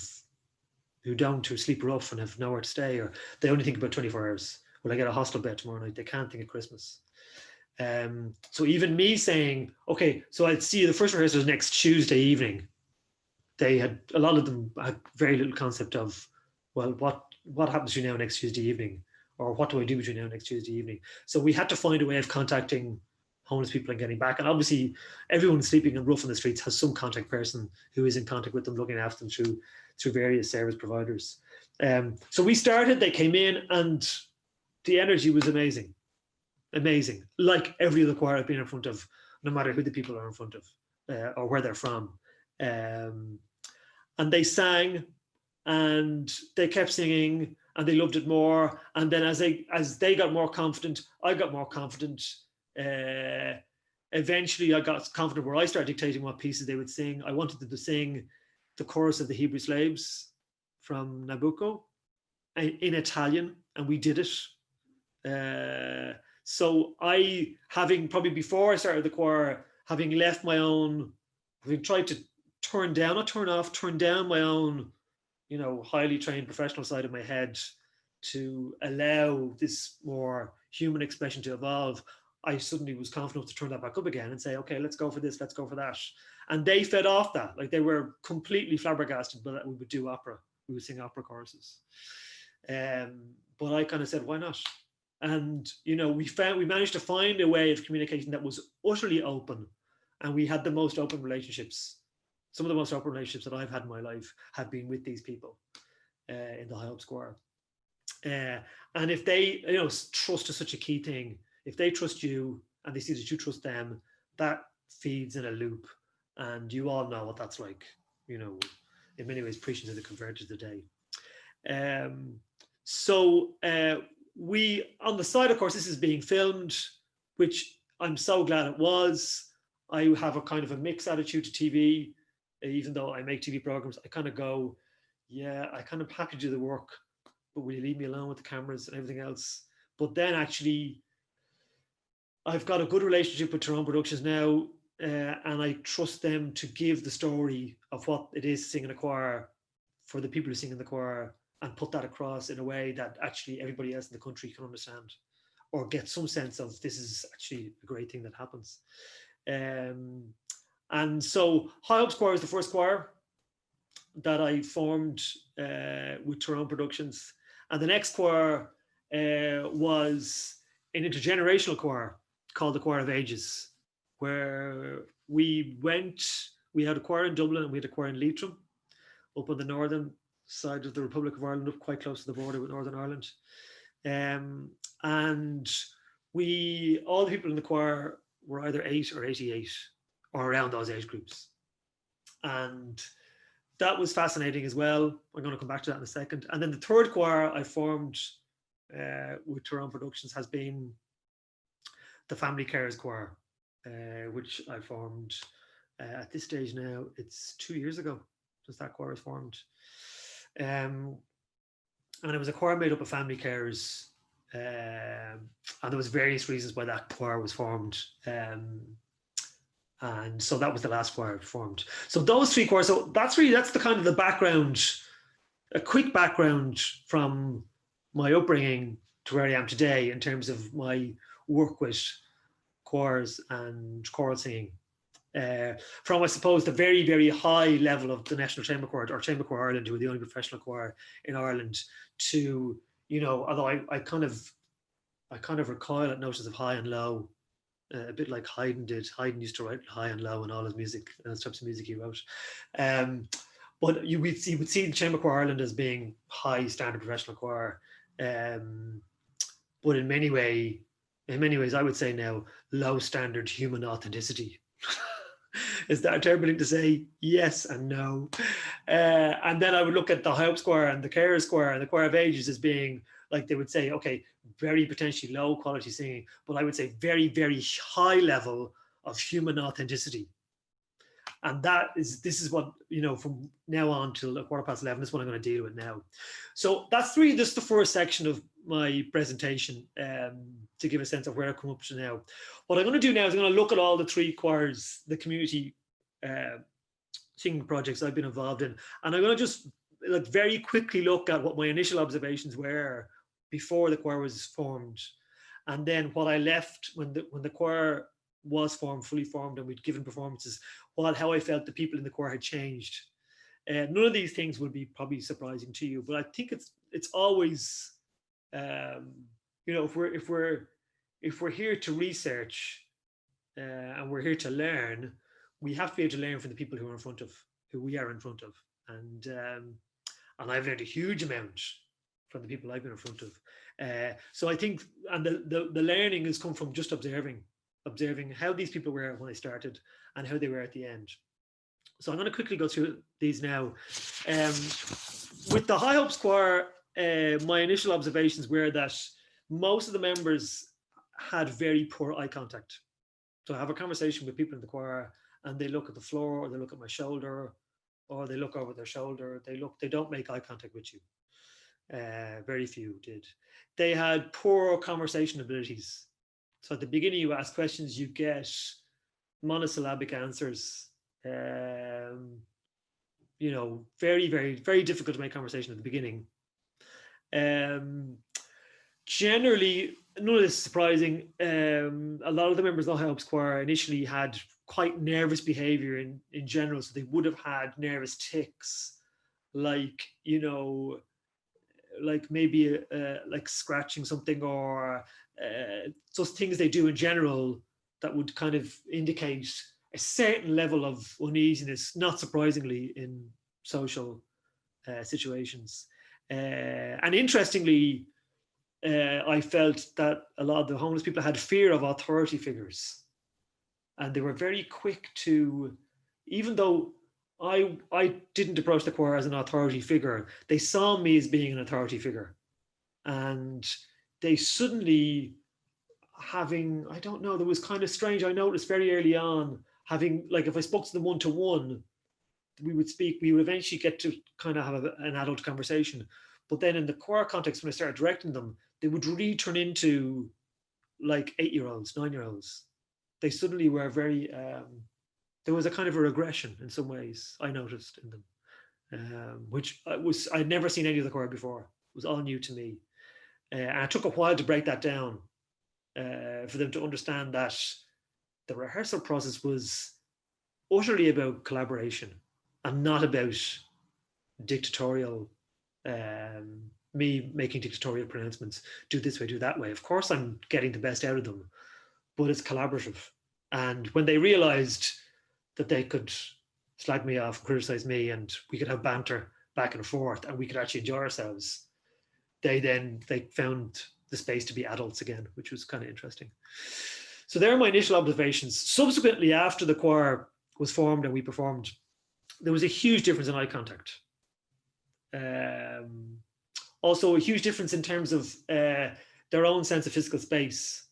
sleep rough and have nowhere to stay, or they only think about 24 hours. will I get a hostel bed tomorrow night? They can't think of Christmas. So even me saying, okay, so I'll see you, the first rehearsal is next Tuesday evening. They had, a lot of them had very little concept of, well, what happens to you now next Tuesday evening? Or what do I do between now and next Tuesday evening? So we had to find a way of contacting homeless people and getting back. And obviously everyone sleeping and rough on the streets has some contact person who is in contact with them, looking after them through various service providers. So we started, they came in, and the energy was amazing. Amazing. Like every other choir I've been in front of, no matter who the people are in front of or where they're from. And they sang and they kept singing and they loved it more. And then as they got more confident, I got more confident. Eventually I got confident where I started dictating what pieces they would sing. I wanted them to sing the chorus of the Hebrew Slaves from Nabucco in Italian, and we did it. So I, having probably before I started the choir, having left my own, having tried to turn down my own, highly trained professional side of my head to allow this more human expression to evolve, I suddenly was confident enough to turn that back up again and say, okay, let's go for this, let's go for that. And they fed off that. Like, they were completely flabbergasted, but we would do opera. We would sing opera choruses. But I kind of said, why not? And, we managed to find a way of communicating that was utterly open. And we had the most open relationships. Some of the most open relationships that I've had in my life have been with these people in the High Hope Choir. And if they, trust is such a key thing. If they trust you and they see that you trust them, that feeds in a loop. And you all know what that's like, in many ways, preaching to the converted today. So we, on the side, of course, this is being filmed, which I'm so glad it was. I have a kind of a mixed attitude to TV. Even though I make TV programs, I kind of go, yeah, I kind of happy to do the work, but will you leave me alone with the cameras and everything else? But then actually, I've got a good relationship with Tyrone Productions now, and I trust them to give the story of what it is to sing in a choir for the people who sing in the choir, and put that across in a way that actually everybody else in the country can understand or get some sense of this is actually a great thing that happens. And so High Hopes Choir is the first choir that I formed with Tyrone Productions. And the next choir was an intergenerational choir called the Choir of Ages, where we had a choir in Dublin and we had a choir in Leitrim, up on the northern side of the Republic of Ireland, up quite close to the border with Northern Ireland. And all the people in the choir were either 8 or 88, or around those age groups. And that was fascinating as well. I'm going to come back to that in a second. And then the third choir I formed with Tyrone Productions has been the Family Carers Choir, which I formed at this stage now. It's 2 years ago since that choir was formed. And it was a choir made up of family carers. And there was various reasons why that choir was formed. And so that was the last choir formed. So those three choirs, so that's the kind of the background, a quick background from my upbringing to where I am today in terms of my work with choirs and choral singing. From, I suppose, the very, very high level of the National Chamber Choir, or Chamber Choir Ireland, who are the only professional choir in Ireland, to, although I kind of recoil at notions of high and low, a bit like Haydn did. Haydn used to write high and low in all his music, those types of music he wrote. But you would see the Chamber Choir Ireland as being high standard professional choir. But in many ways, I would say now, low standard human authenticity. Is that a terrible thing to say? Yes and no. And then I would look at the High Hopes Choir and the Carers Choir and the Choir of Ages as being, like, they would say, okay, very potentially low quality singing, but I would say very, very high level of human authenticity. And this is what, from now on till 11:15, this is what I'm going to deal with now. So that's really just the first section of my presentation, to give a sense of where I've come up to now. What I'm going to do now is I'm going to look at all the three choirs, the community singing projects I've been involved in. And I'm going to just very quickly look at what my initial observations were before the choir was formed. And then what I left when the choir was formed, fully formed, and we'd given performances, how I felt the people in the choir had changed. None of these things would be probably surprising to you, but I think it's always, if we're here to research and we're here to learn, we have to be able to learn from the people who we are in front of, and I've learned a huge amount from the people I've been in front of. So I think, and the learning has come from just observing how these people were when they started and how they were at the end. So I'm going to quickly go through these now. With the High Hopes Choir, my initial observations were that most of the members had very poor eye contact. So I have a conversation with people in the choir and they look at the floor, or they look at my shoulder, or they look over their shoulder. They don't make eye contact with you. Very few did. They had poor conversation abilities. So at the beginning, you ask questions, you get monosyllabic answers. Very, very, very difficult to make conversation at the beginning. Generally, none of this is surprising. A lot of the members of the High Hopes Choir initially had quite nervous behavior in general. So they would have had nervous tics, like maybe like scratching something, or those things they do in general that would kind of indicate a certain level of uneasiness, not surprisingly, in social situations. And interestingly, I felt that a lot of the homeless people had fear of authority figures, and they were very quick to, even though I didn't approach the choir as an authority figure, they saw me as being an authority figure, and they suddenly I don't know, there was kind of strange, I noticed very early on, having, like, if I spoke to them one-to-one, we would eventually get to kind of have an adult conversation. But then in the choir context, when I started directing them, they would really turn into like 8-year-olds, 9-year-olds. They suddenly were very, there was a kind of a regression in some ways, I noticed in them, which I'd never seen any of the choir before. It was all new to me. And it took a while to break that down, for them to understand that the rehearsal process was utterly about collaboration and not about dictatorial, me making dictatorial pronouncements, do this way, do that way. Of course, I'm getting the best out of them, but it's collaborative. And when they realized that they could slag me off, criticize me, and we could have banter back and forth, and we could actually enjoy ourselves, they found the space to be adults again, which was kind of interesting. So there are my initial observations. Subsequently, after the choir was formed and we performed, there was a huge difference in eye contact. Also a huge difference in terms of their own sense of physical space.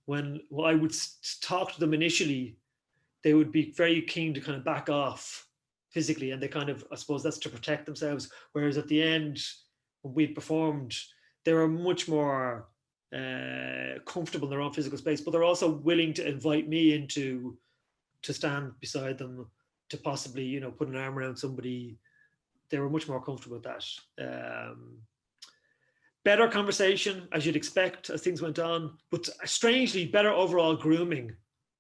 When I would talk to them initially, they would be very keen to kind of back off physically, and they kind of, I suppose that's to protect themselves. Whereas at the end, when we performed, they were much more comfortable in their own physical space, but they're also willing to invite me to stand beside them, to possibly, put an arm around somebody. They were much more comfortable with that. Better conversation, as you'd expect, as things went on, but strangely better overall grooming,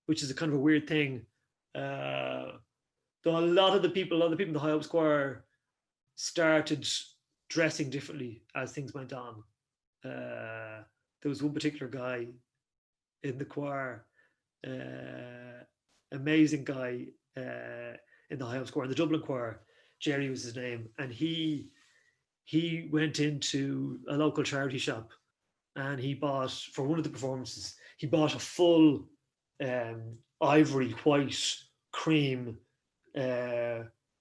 which is a kind of a weird thing. Though a lot of the people in the High Hopes Choir started dressing differently as things went on. There was one particular guy in the choir, amazing guy in the High Hopes Choir, in the Dublin Choir. Jerry was his name, and he went into a local charity shop, and he bought, for one of the performances, he bought a full ivory white cream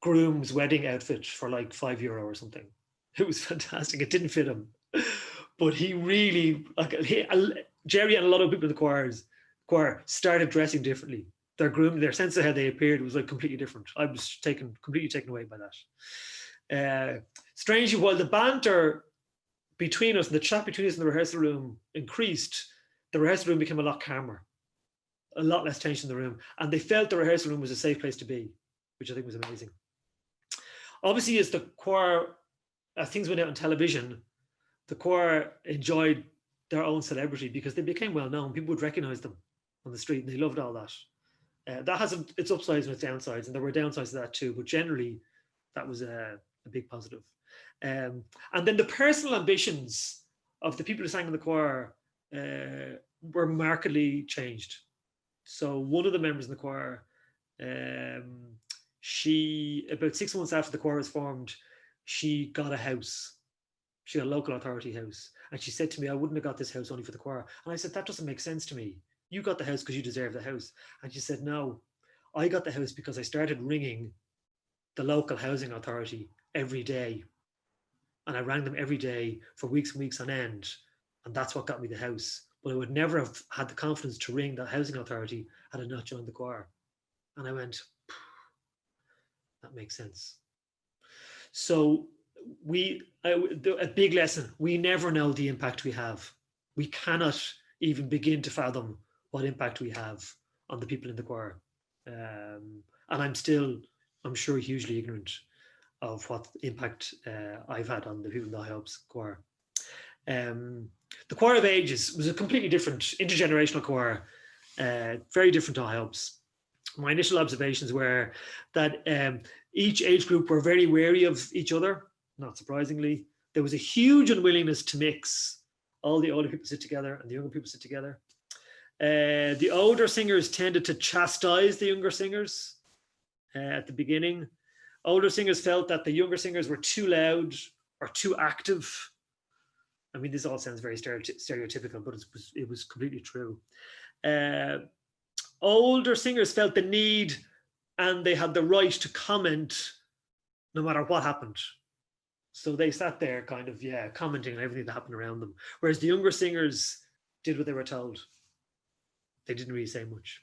groom's wedding outfit for like €5 or something. It was fantastic. It didn't fit him, but he really, Jerry and a lot of people in the choir started dressing differently. Their sense of how they appeared was like completely different. I was completely taken away by that. Strangely, while the banter between us and the chat between us in the rehearsal room increased, the rehearsal room became a lot calmer, a lot less tension in the room, and they felt the rehearsal room was a safe place to be, which I think was amazing. Obviously, as the choir, as things went out on television, the choir enjoyed their own celebrity because they became well known. People would recognize them on the street, and they loved all that. That has its upsides and its downsides, and there were downsides to that too. But generally, that was a big positive. And then the personal ambitions of the people who sang in the choir were markedly changed. So one of the members in the choir, she, about 6 months after the choir was formed, she got a house. She got a local authority house. And she said to me, I wouldn't have got this house only for the choir. And I said, that doesn't make sense to me. You got the house because you deserve the house. And she said, no, I got the house because I started ringing the local housing authority every day. And I rang them every day for weeks and weeks on end. And that's what got me the house. But I would never have had the confidence to ring that housing authority had I not joined the choir. And I went, that makes sense. So a big lesson, we never know the impact we have. We cannot even begin to fathom what impact we have on the people in the choir. And I'm sure, hugely ignorant of what impact I've had on the people in the High Hopes choir. The Choir of Ages was a completely different intergenerational choir, very different to High Hopes. My initial observations were that each age group were very wary of each other, not surprisingly. There was a huge unwillingness to mix. All the older people sit together and the younger people sit together. The older singers tended to chastise the younger singers at the beginning. Older singers felt that the younger singers were too loud or too active. I mean, this all sounds very stereotypical, but it was completely true. Older singers felt the need and they had the right to comment no matter what happened. So they sat there kind of, commenting on everything that happened around them. Whereas the younger singers did what they were told. They didn't really say much.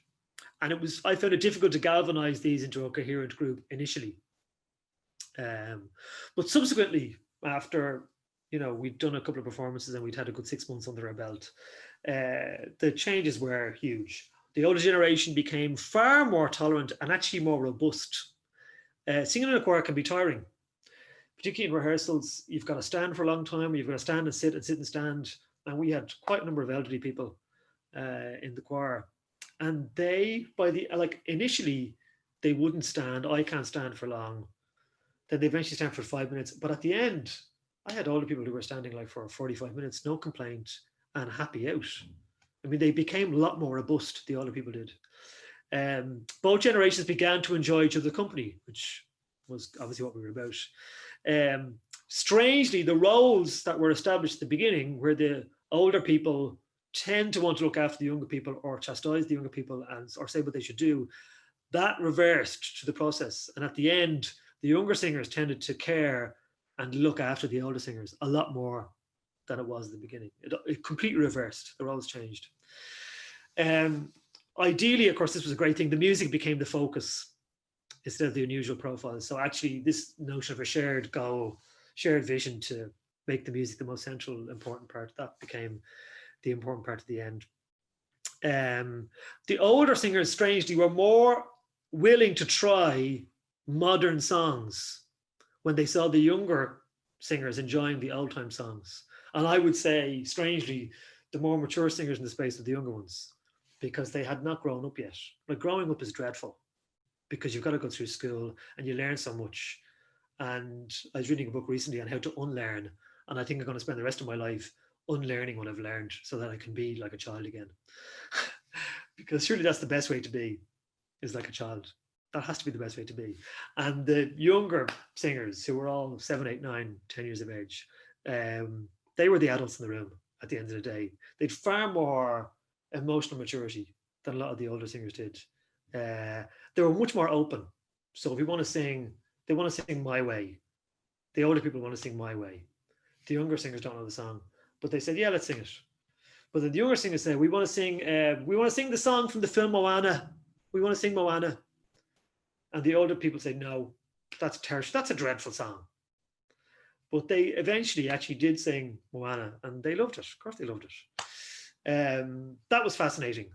And I found it difficult to galvanize these into a coherent group initially. But subsequently, after, we'd done a couple of performances and we'd had a good 6 months under our belt, the changes were huge. The older generation became far more tolerant and actually more robust. Singing in a choir can be tiring, particularly in rehearsals. You've got to stand for a long time, or you've got to stand and sit and stand. And we had quite a number of elderly people in the choir. And initially, they wouldn't stand. I can't stand for long. Then they eventually stand for 5 minutes. But at the end, I had older people who were standing like for 45 minutes, no complaint, and happy out. I mean, they became a lot more robust, the older people did. Both generations began to enjoy each other's company, which was obviously what we were about. Strangely, the roles that were established at the beginning, where the older people tend to want to look after the younger people or chastise the younger people or say what they should do, that reversed to the process. And at the end, the younger singers tended to care and look after the older singers a lot more than it was at the beginning. It completely reversed. The roles changed. Ideally, of course, this was a great thing. The music became the focus instead of the unusual profiles. So actually, this notion of a shared goal, shared vision to make the music the most central, important part, that became the important part at the end. The older singers, strangely, were more willing to try modern songs when they saw the younger singers enjoying the old-time songs. And I would say, strangely, the more mature singers in the space were the younger ones, because they had not grown up yet. Like, growing up is dreadful because you've got to go through school and you learn so much. And I was reading a book recently on how to unlearn. And I think I'm going to spend the rest of my life unlearning what I've learned so that I can be like a child again. Because surely that's the best way to be, is like a child. That has to be the best way to be. And the younger singers, who were all 7, 8, 9, 10 years of age, they were the adults in the room at the end of the day. They'd far more emotional maturity than a lot of the older singers did. They were much more open. So if you want to sing, they want to sing my way. The older people want to sing my way. The younger singers don't know the song, but they said, yeah, let's sing it. But then the younger singers say, we want to sing the song from the film Moana. We want to sing Moana. And the older people say, no, that's terrible. That's a dreadful song. But they eventually actually did sing Moana, and they loved it. Of course they loved it. That was fascinating.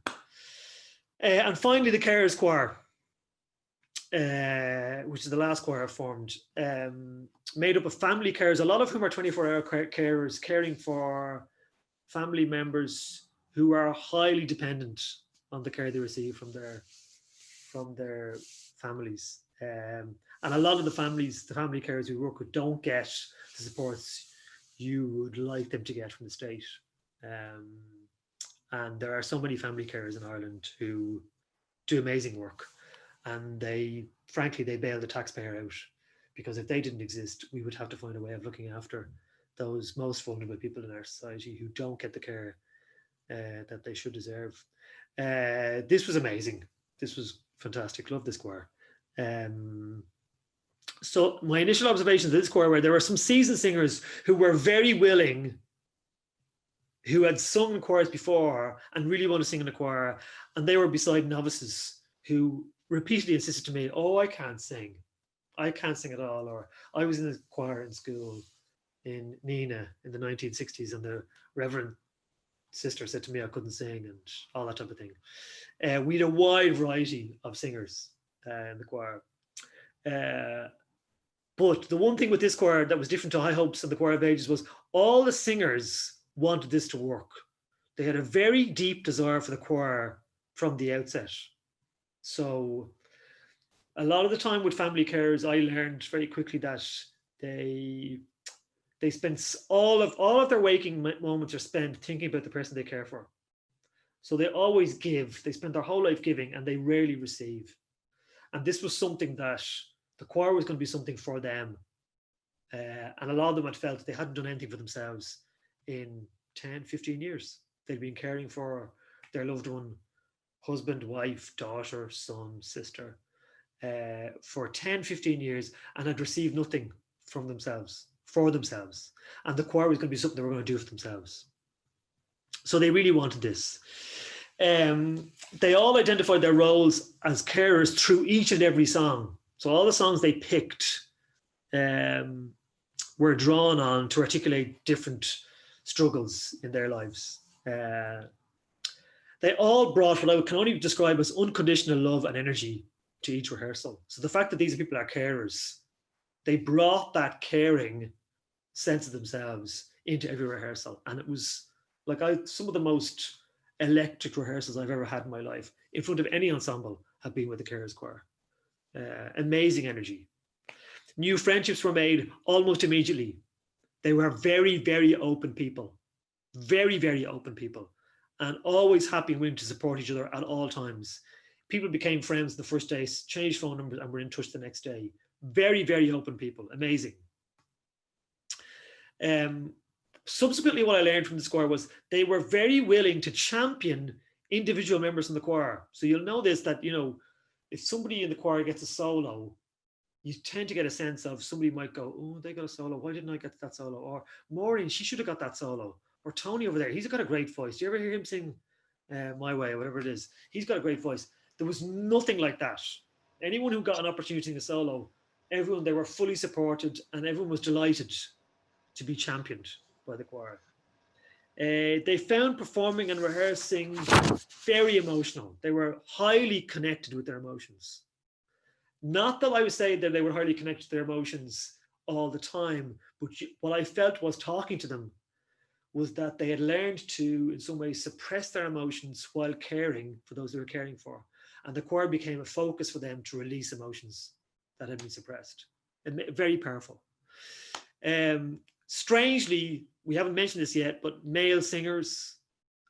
And finally, the Carers Choir. which is the last choir I formed, made up of family carers, a lot of whom are 24-hour carers, caring for family members who are highly dependent on the care they receive from their families. And a lot of the family carers we work with don't get the supports you would like them to get from the state. And there are so many family carers in Ireland who do amazing work, and frankly they bail the taxpayer out, because if they didn't exist, we would have to find a way of looking after those most vulnerable people in our society who don't get the care that they should deserve. This was amazing. This was fantastic. Love this choir. So my initial observations of this choir were there were some seasoned singers who were very willing, who had sung in choirs before and really want to sing in a choir, and they were beside novices who repeatedly insisted to me, oh, I can't sing at all. Or I was in a choir in school in Nina in the 1960s, and the Reverend sister said to me I couldn't sing and all that type of thing. We had a wide variety of singers in the choir. But the one thing with this choir that was different to High Hopes and the Choir of Ages was all the singers wanted this to work. They had a very deep desire for the choir from the outset. So a lot of the time with family carers, I learned very quickly that they spend all of their waking moments are spent thinking about the person they care for. So they always give. They spend their whole life giving, and they rarely receive. And this was something that the choir was going to be something for them. And a lot of them had felt they hadn't done anything for themselves in 10, 15 years. They'd been caring for their loved one, husband, wife, daughter, son, sister, for 10, 15 years, and had received nothing from themselves, for themselves. And the choir was going to be something they were going to do for themselves. So they really wanted this. They all identified their roles as carers through each and every song. So all the songs they picked were drawn on to articulate different struggles in their lives. They all brought what I can only describe as unconditional love and energy to each rehearsal. So the fact that these people are carers, they brought that caring sense of themselves into every rehearsal. And it was like some of the most electric rehearsals I've ever had in my life in front of any ensemble have been with the Carers Choir. Amazing energy. New friendships were made almost immediately. They were very, very open people, very, very open people, and always happy and willing to support each other at all times. People became friends the first day, changed phone numbers, and were in touch the next day. Very, very open people. Amazing. Subsequently, what I learned from the choir was they were very willing to champion individual members in the choir. So you'll know this, that, you know, if somebody in the choir gets a solo, you tend to get a sense of somebody might go, oh, they got a solo. Why didn't I get that solo? Or Maureen, she should have got that solo. Or Tony over there, he's got a great voice. Do you ever hear him sing My Way, or whatever it is? He's got a great voice. There was nothing like that. Anyone who got an opportunity to sing a solo, everyone, they were fully supported, and everyone was delighted to be championed by the choir. They found performing and rehearsing very emotional. They were highly connected with their emotions. Not that I would say that they were highly connected to their emotions all the time, but what I felt was talking to them was that they had learned to, in some ways, suppress their emotions while caring for those they were caring for. And the choir became a focus for them to release emotions that had been suppressed. And very powerful. Strangely, we haven't mentioned this yet, but male singers,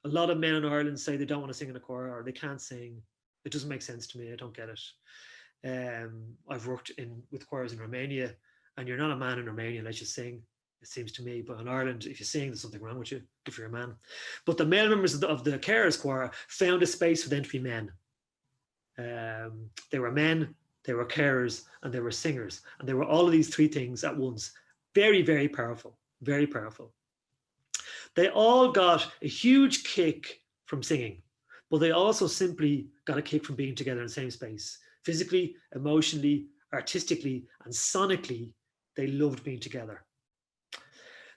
a lot of men in Ireland say they don't want to sing in a choir, or they can't sing. It doesn't make sense to me. I don't get it. I've worked with choirs in Romania, and you're not a man in Romania unless you sing, it seems to me. But in Ireland, if you sing, there's something wrong with you if you're a man. But the male members of the Carers Choir found a space for them to be men. They were men, they were carers, and they were singers. And they were all of these three things at once. Very, very powerful, very powerful. They all got a huge kick from singing, but they also simply got a kick from being together in the same space. Physically, emotionally, artistically, and sonically, they loved being together.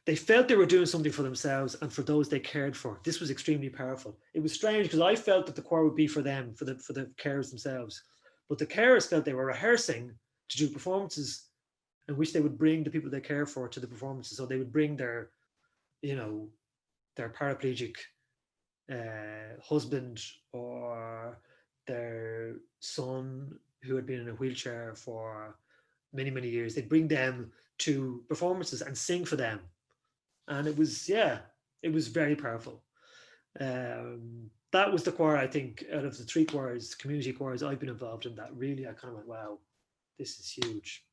They felt they were doing something for themselves and for those they cared for. This was extremely powerful. It was strange because I felt that the choir would be for them, for the carers themselves. but the carers felt they were rehearsing to do performances in which they would bring the people they care for to the performances. So they would bring their, you know, their paraplegic husband or their son who had been in a wheelchair for many, many years. They'd bring them to performances and sing for them. And it was, yeah, it was very powerful. That was the choir, I think, out of the 3 choirs, community choirs I've been involved in, that really I kind of went, wow, this is huge.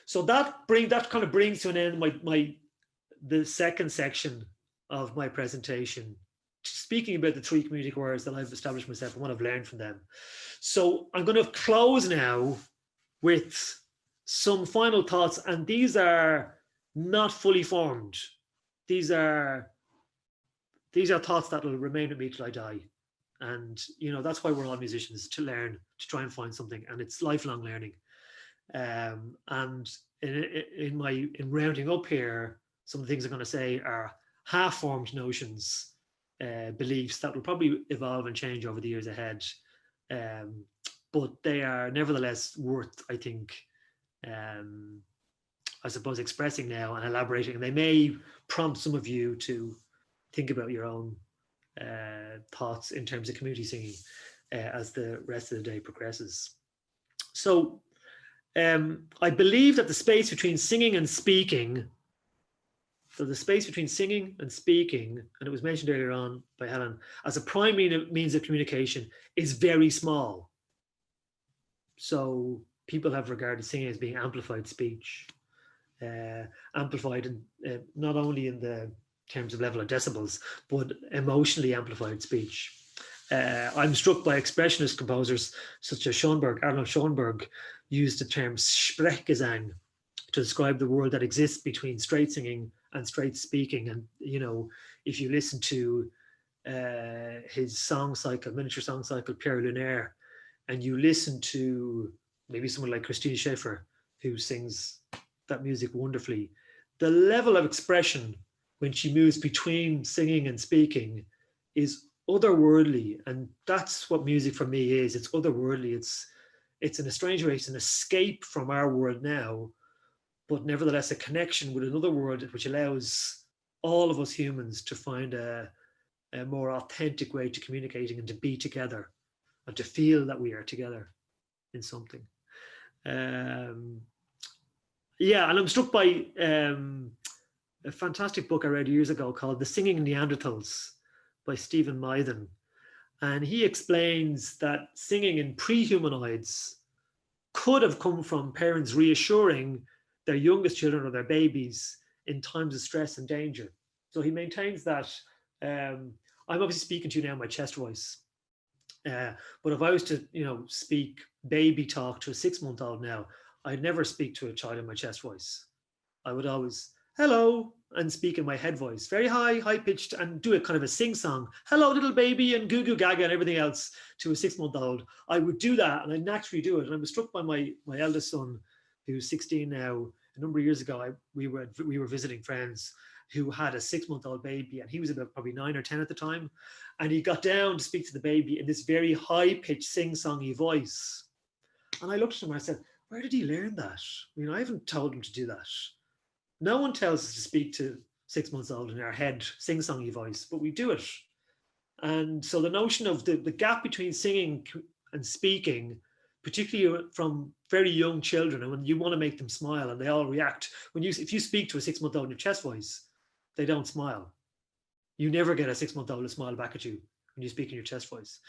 So that kind of brings to an end the second section of my presentation, speaking about the 3 community choirs that I've established myself and what I've learned from them. So I'm going to close now with some final thoughts, and these are not fully formed. These are thoughts that will remain with me till I die. And, you know, that's why we're all musicians, to learn, to try and find something, and it's lifelong learning. And in rounding up here, some of the things I'm going to say are half-formed notions, beliefs that will probably evolve and change over the years ahead. But they are nevertheless worth, I think, I suppose, expressing now and elaborating. And they may prompt some of you to think about your own thoughts in terms of community singing as the rest of the day progresses. So I believe that the space between singing and speaking, and it was mentioned earlier on by Helen, as a primary means of communication is very small. So people have regarded singing as being amplified speech, amplified not only in the terms of level of decibels, but emotionally amplified speech. I'm struck by expressionist composers such as Arnold Schoenberg used the term Sprechgesang to describe the world that exists between straight singing and straight speaking. And, you know, if you listen to his song cycle, miniature song cycle, Pierre Lunaire, and you listen to maybe someone like Christine Schaeffer, who sings that music wonderfully, the level of expression when she moves between singing and speaking is otherworldly. And that's what music for me is. It's otherworldly. It's in a strange way, it's an escape from our world now, but nevertheless a connection with another world which allows all of us humans to find a more authentic way to communicating and to be together and to feel that we are together in something. Yeah, and I'm struck by a fantastic book I read years ago called The Singing Neanderthals by Stephen Mythen. And he explains that singing in pre-humanoids could have come from parents reassuring their youngest children or their babies in times of stress and danger. So he maintains that, I'm obviously speaking to you now in my chest voice, but if I was to, you know, speak baby talk to a 6-month-old now, I'd never speak to a child in my chest voice. I would always, hello, and speak in my head voice, very high pitched, and do a kind of a sing song, hello little baby, and goo goo gaga and everything else to a 6-month-old. I would do that, and I naturally do it. And I was struck by my eldest son, who's 16 now. A number of years ago, we were visiting friends who had a 6-month-old baby, and he was about probably 9 or 10 at the time. And he got down to speak to the baby in this very high pitched sing-songy voice. And I looked at him and I said, where did he learn that? I mean, I haven't told him to do that. No one tells us to speak to 6-months-old in our head, sing-songy voice, but we do it. And so the notion of the gap between singing and speaking, particularly from very young children, and when you want to make them smile and they all react, if you speak to a 6-month-old in your chest voice, they don't smile. You never get a 6-month-old to smile back at you when you speak in your chest voice.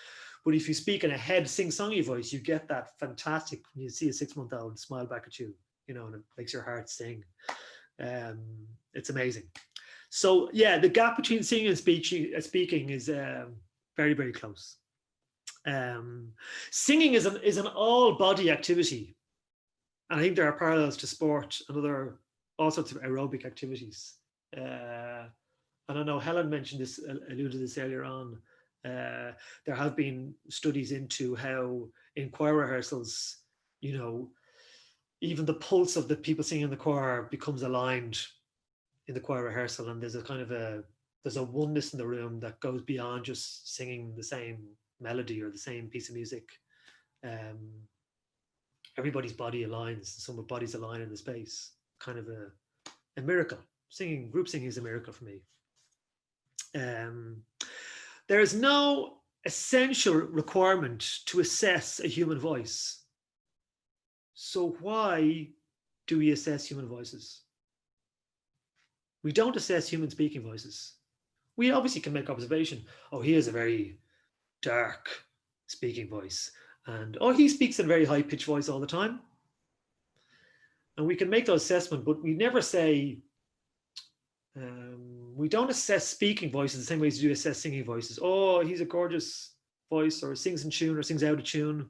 But if you speak in a head sing-songy voice, you get that fantastic, when you see a 6-month-old smile back at you, you know, and it makes your heart sing. It's amazing. So yeah, the gap between singing and speaking is very, very close. Singing is an all-body activity, and I think there are parallels to sport and all sorts of aerobic activities. And I know Helen mentioned this, alluded to this earlier on. There have been studies into how in choir rehearsals, you know, even the pulse of the people singing in the choir becomes aligned in the choir rehearsal, and there's a oneness in the room that goes beyond just singing the same melody or the same piece of music. everybody's body aligns, some of bodies align in the space. Kind of a miracle. Group singing is a miracle for me. There is no essential requirement to assess a human voice. So why do we assess human voices? We don't assess human speaking voices. We obviously can make observation. Oh, he has a very dark speaking voice. And oh, he speaks in a very high-pitched voice all the time. And we can make those assessments, but we never say, we don't assess speaking voices the same way as you do assess singing voices. Oh, he's a gorgeous voice, or sings in tune or sings out of tune.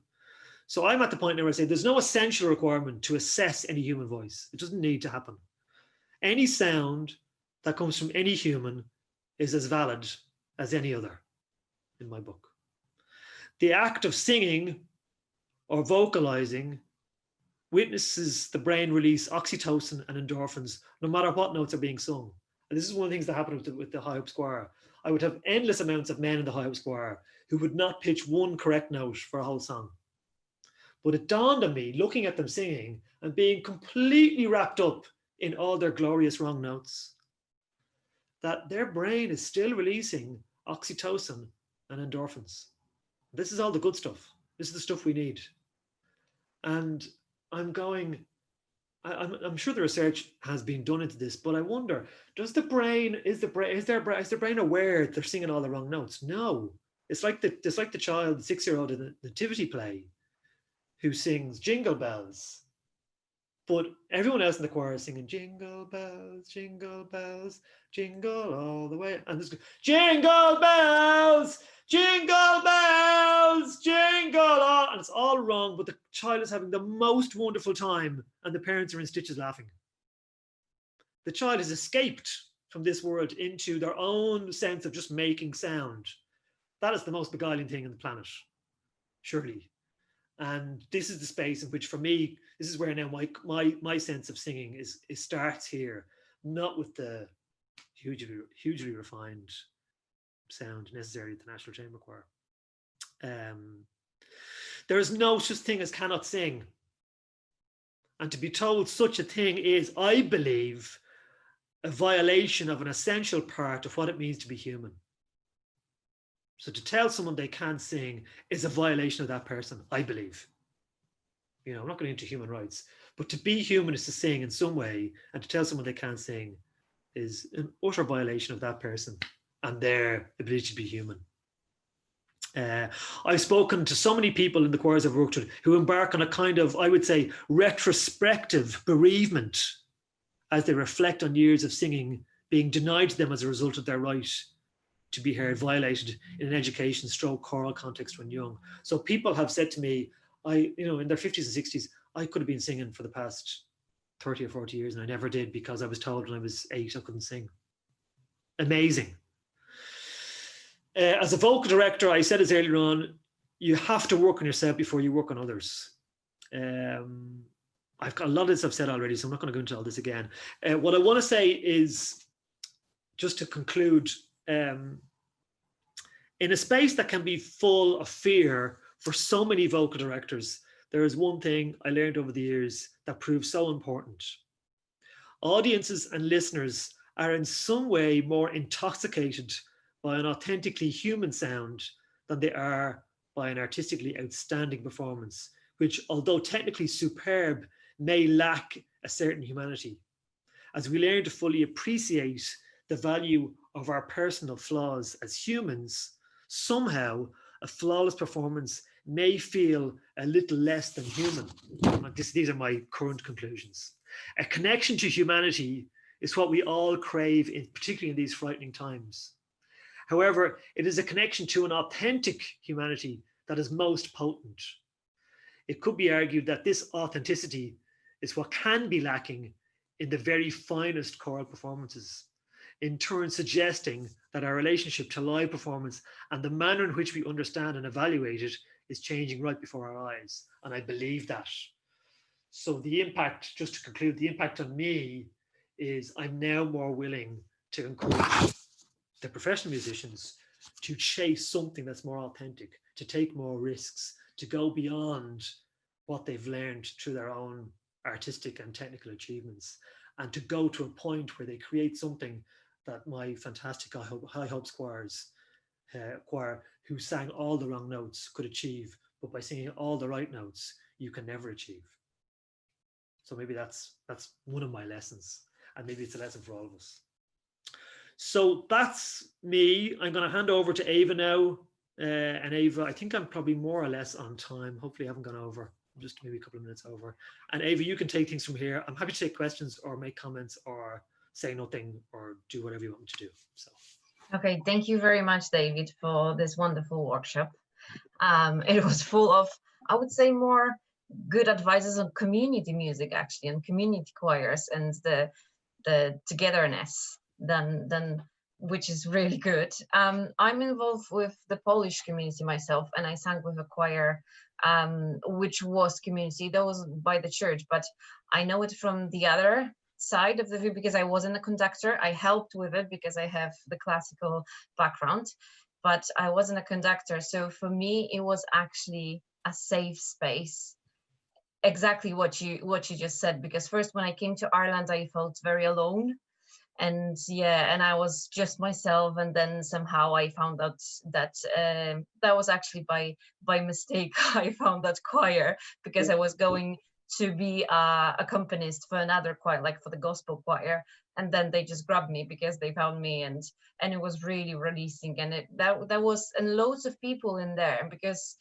So I'm at the point now where I say there's no essential requirement to assess any human voice. It doesn't need to happen. Any sound that comes from any human is as valid as any other in my book. The act of singing or vocalizing witnesses the brain release oxytocin and endorphins, no matter what notes are being sung. And this is one of the things that happened with the High Up Squire. I would have endless amounts of men in the High Up Squire who would not pitch one correct note for a whole song. But it dawned on me, looking at them singing and being completely wrapped up in all their glorious wrong notes, that their brain is still releasing oxytocin and endorphins. This is all the good stuff. This is the stuff we need. And I'm sure the research has been done into this, but I wonder, is their brain aware they're singing all the wrong notes? No. It's like the child, the 6-year-old in the nativity play, who sings Jingle Bells, but everyone else in the choir is singing Jingle Bells, Jingle Bells, Jingle all the way. And this goes, Jingle Bells, Jingle Bells, Jingle all. And it's all wrong, but the child is having the most wonderful time and the parents are in stitches laughing. The child has escaped from this world into their own sense of just making sound. That is the most beguiling thing on the planet, surely. And this is the space in which, for me, this is where now my sense of singing starts here, not with the hugely refined sound necessary at the National Chamber Choir. There is no such thing as cannot sing. And to be told such a thing is, I believe, a violation of an essential part of what it means to be human. So to tell someone they can't sing is a violation of that person, I believe. You know, I'm not going into human rights, but to be human is to sing in some way, and to tell someone they can't sing is an utter violation of that person and their ability to be human. I've spoken to so many people in the choirs I've worked with who embark on a kind of, I would say, retrospective bereavement as they reflect on years of singing being denied to them as a result of their right to be heard, violated in an education choral context when young. So people have said to me, in their 50s and 60s, I could have been singing for the past 30 or 40 years and I never did because I was told when I was 8 I couldn't sing. Amazing. As a vocal director, I said this earlier on, you have to work on yourself before you work on others. I've got a lot of this I've said already, so I'm not going to go into all this again. What I want to say is, just to conclude, in a space that can be full of fear for so many vocal directors, there is one thing I learned over the years that proves so important. Audiences and listeners are in some way more intoxicated by an authentically human sound than they are by an artistically outstanding performance, which, although technically superb, may lack a certain humanity. As we learn to fully appreciate the value of our personal flaws as humans, somehow a flawless performance may feel a little less than human. These are my current conclusions. A connection to humanity is what we all crave, particularly in these frightening times. However, it is a connection to an authentic humanity that is most potent. It could be argued that this authenticity is what can be lacking in the very finest choral performances, in turn suggesting that our relationship to live performance and the manner in which we understand and evaluate it is changing right before our eyes. And I believe that. So the impact, just to conclude, the impact on me is I'm now more willing to encourage the professional musicians to chase something that's more authentic, to take more risks, to go beyond what they've learned through their own artistic and technical achievements, and to go to a point where they create something that my fantastic High Hopes choir, who sang all the wrong notes, could achieve. But by singing all the right notes, you can never achieve. So maybe that's one of my lessons, and maybe it's a lesson for all of us. So that's me. I'm going to hand over to Ava now. And Ava, I think I'm probably more or less on time. Hopefully I haven't gone over, just maybe a couple of minutes over. And Ava, you can take things from here. I'm happy to take questions or make comments or say nothing or do whatever you want me to do. So. Okay, thank you very much, David, for this wonderful workshop. It was full of, I would say, more good advices on community music, actually, and community choirs and the togetherness than which is really good. I'm involved with the Polish community myself, and I sang with a choir which was community, that was by the church, but I know it from the other side of the view because I wasn't a conductor. I helped with it because I have the classical background, but I wasn't a conductor. So for me, it was actually a safe space. Exactly what you just said, because first when I came to Ireland, I felt very alone. And yeah, and I was just myself, and then somehow I found out that that was actually by mistake. I found that choir because I was going to be a accompanist for another choir, like for the gospel choir, and then they just grabbed me because they found me, and it was really releasing, and that was, and loads of people in there, because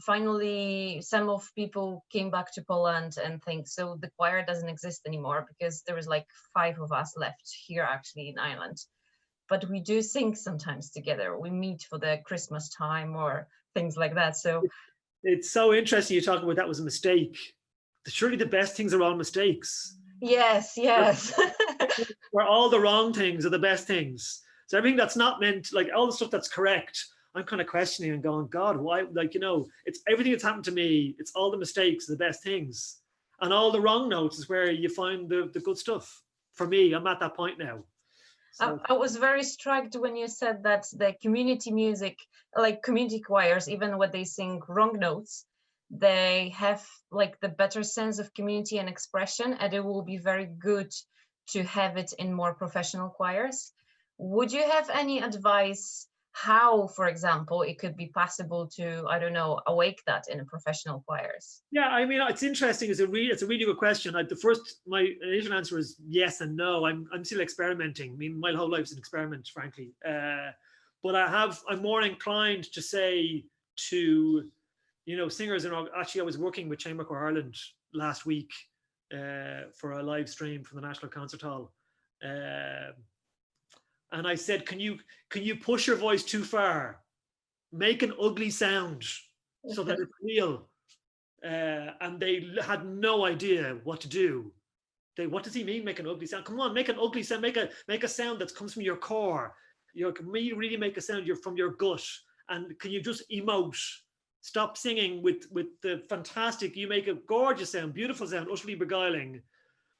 finally some of people came back to Poland and think, so the choir doesn't exist anymore, because there was like 5 of us left here actually in Ireland, but we do sing sometimes together. We meet for the Christmas time or things like that. So it's so interesting you talk about that was a mistake. Surely the best things are all mistakes. Yes. Where all the wrong things are the best things. So everything that's not meant, like all the stuff that's correct, I'm kind of questioning and going, God, why? Like, you know, it's everything that's happened to me. It's all the mistakes, the best things, and all the wrong notes is where you find the good stuff. For me, I'm at that point now. So. I was very struck when you said that the community music, like community choirs, even when they sing wrong notes, they have like the better sense of community and expression, and it will be very good to have it in more professional choirs. Would you have any advice how, for example, it could be possible to, I don't know, awake that in professional choirs? Yeah, I mean, it's interesting. It's a really good question. My initial answer is yes and no. I'm still experimenting. I mean, my whole life's an experiment, frankly. But I'm more inclined to say to, you know, singers, and actually I was working with Chamber Choir Ireland last week for a live stream from the National Concert Hall. And I said, can you push your voice too far? Make an ugly sound so that it's real. And they had no idea what to do. What does he mean, make an ugly sound? Come on, make an ugly sound. Make a sound that comes from your core. Can you really make a sound from your gut? And can you just emote? Stop singing with the fantastic, you make a gorgeous sound, beautiful sound, utterly beguiling,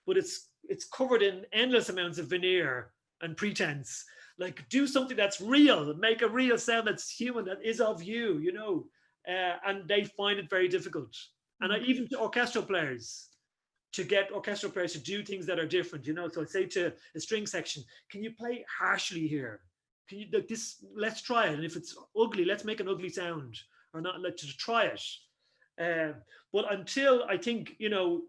but it's covered in endless amounts of veneer and pretense. Like, do something that's real, make a real sound that's human, that is of you, you know. And they find it very difficult. And even to orchestral players, to get orchestral players to do things that are different, you know. So I say to a string section, can you play harshly here? Can you like this? Let's try it. And if it's ugly, let's make an ugly sound, or not. Let's just try it. But until, I think, you know,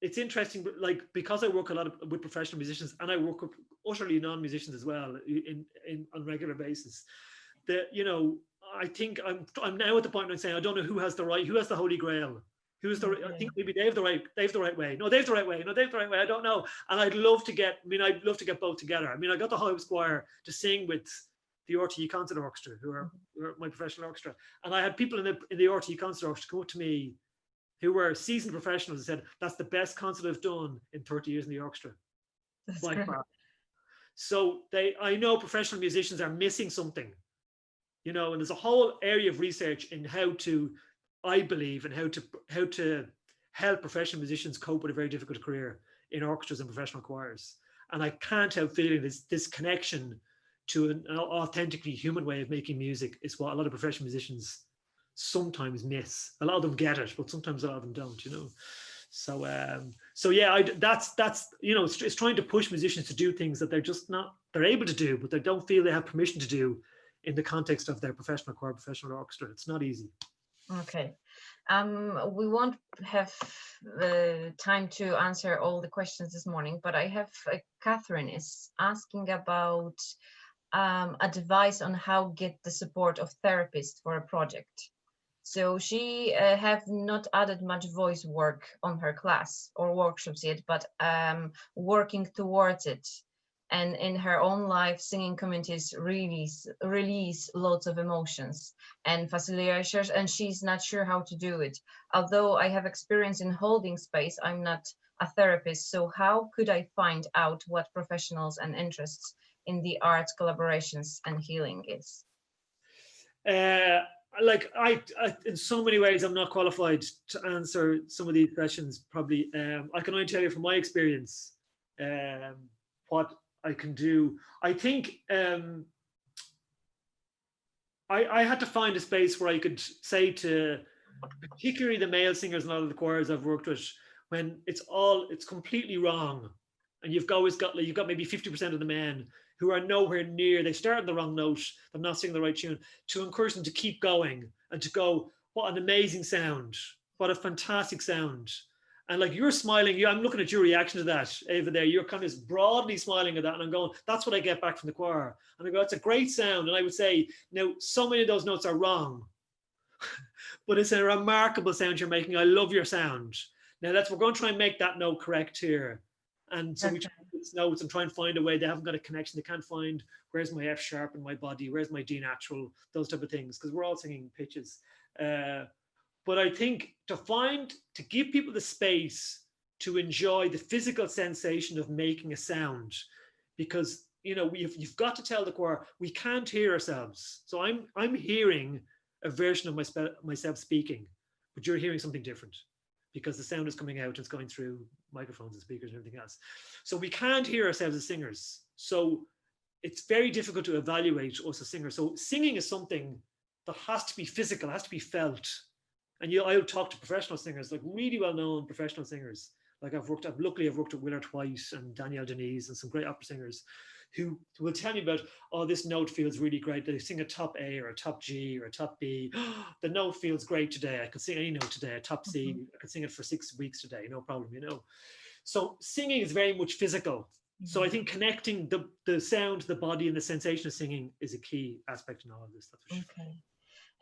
it's interesting, like, because I work a lot with professional musicians, and I work with utterly non-musicians as well on a regular basis, that, you know, I think I'm now at the point where I'm saying I don't know who has the Holy Grail. I think maybe they have the right way. No, they have the right way. No, they have the right way. I don't know. And I'd love to get both together. I mean, I got the High Hopes Choir to sing with the RTE Concert Orchestra, who are my professional orchestra. And I had people in the RTE Concert Orchestra come up to me who were seasoned professionals and said, that's the best concert I've done in 30 years in the orchestra. By far. So I know professional musicians are missing something, you know, and there's a whole area of research in how to, I believe, and how to help professional musicians cope with a very difficult career in orchestras and professional choirs. And I can't help feeling this connection to an authentically human way of making music is what a lot of professional musicians sometimes miss. A lot of them get it, but sometimes a lot of them don't, you know. So so yeah, that's you know, it's trying to push musicians to do things that they're just not, they're able to do, but they don't feel they have permission to do in the context of their professional choir, professional orchestra. It's not easy. Okay. We won't have time to answer all the questions this morning, but I have Catherine is asking about advice on how get the support of therapists for a project. So she have not added much voice work on her class or workshops yet, but working towards it. And in her own life, singing communities release lots of emotions and facilitators, and she's not sure how to do it. Although I have experience in holding space, I'm not a therapist. So how could I find out what professionals and interests in the arts, collaborations, and healing is? Like I in so many ways, I'm not qualified to answer some of these questions. Probably, I can only tell you from my experience what I can do. I think I had to find a space where I could say to, particularly the male singers in a lot of the choirs I've worked with, when it's completely wrong, and you've got maybe 50% of the men who are nowhere near, they started the wrong note, they're not singing the right tune, to encourage them to keep going and to go, what an amazing sound, what a fantastic sound. And like, you're smiling, I'm looking at your reaction to that, Ava, there, you're kind of broadly smiling at that, and I'm going, that's what I get back from the choir. And I go, it's a great sound. And I would say, now, so many of those notes are wrong, but it's a remarkable sound you're making. I love your sound. Now we're going to try and make that note correct here. And so we try to put notes and try and find a way. They haven't got a connection. They can't find, where's my F sharp in my body? Where's my D natural? Those type of things, because we're all singing pitches. But I think to give people the space to enjoy the physical sensation of making a sound, because you know you've got to tell the choir we can't hear ourselves. So I'm hearing a version of myself speaking, but you're hearing something different, because the sound is coming out and it's going through microphones and speakers and everything else. So we can't hear ourselves as singers. So it's very difficult to evaluate us as singers. So singing is something that has to be physical, has to be felt. And I'll talk to professional singers, like really well-known professional singers. Like luckily I've worked with Willard White and Danielle Denise and some great opera singers who will tell me about, oh, this note feels really great. They sing a top A or a top G or a top B. The note feels great today. I could sing any note today, a top C. I could sing it for 6 weeks today, no problem, you know. So singing is very much physical. So I think connecting the sound, the body, and the sensation of singing is a key aspect in all of this. That's for sure. Okay.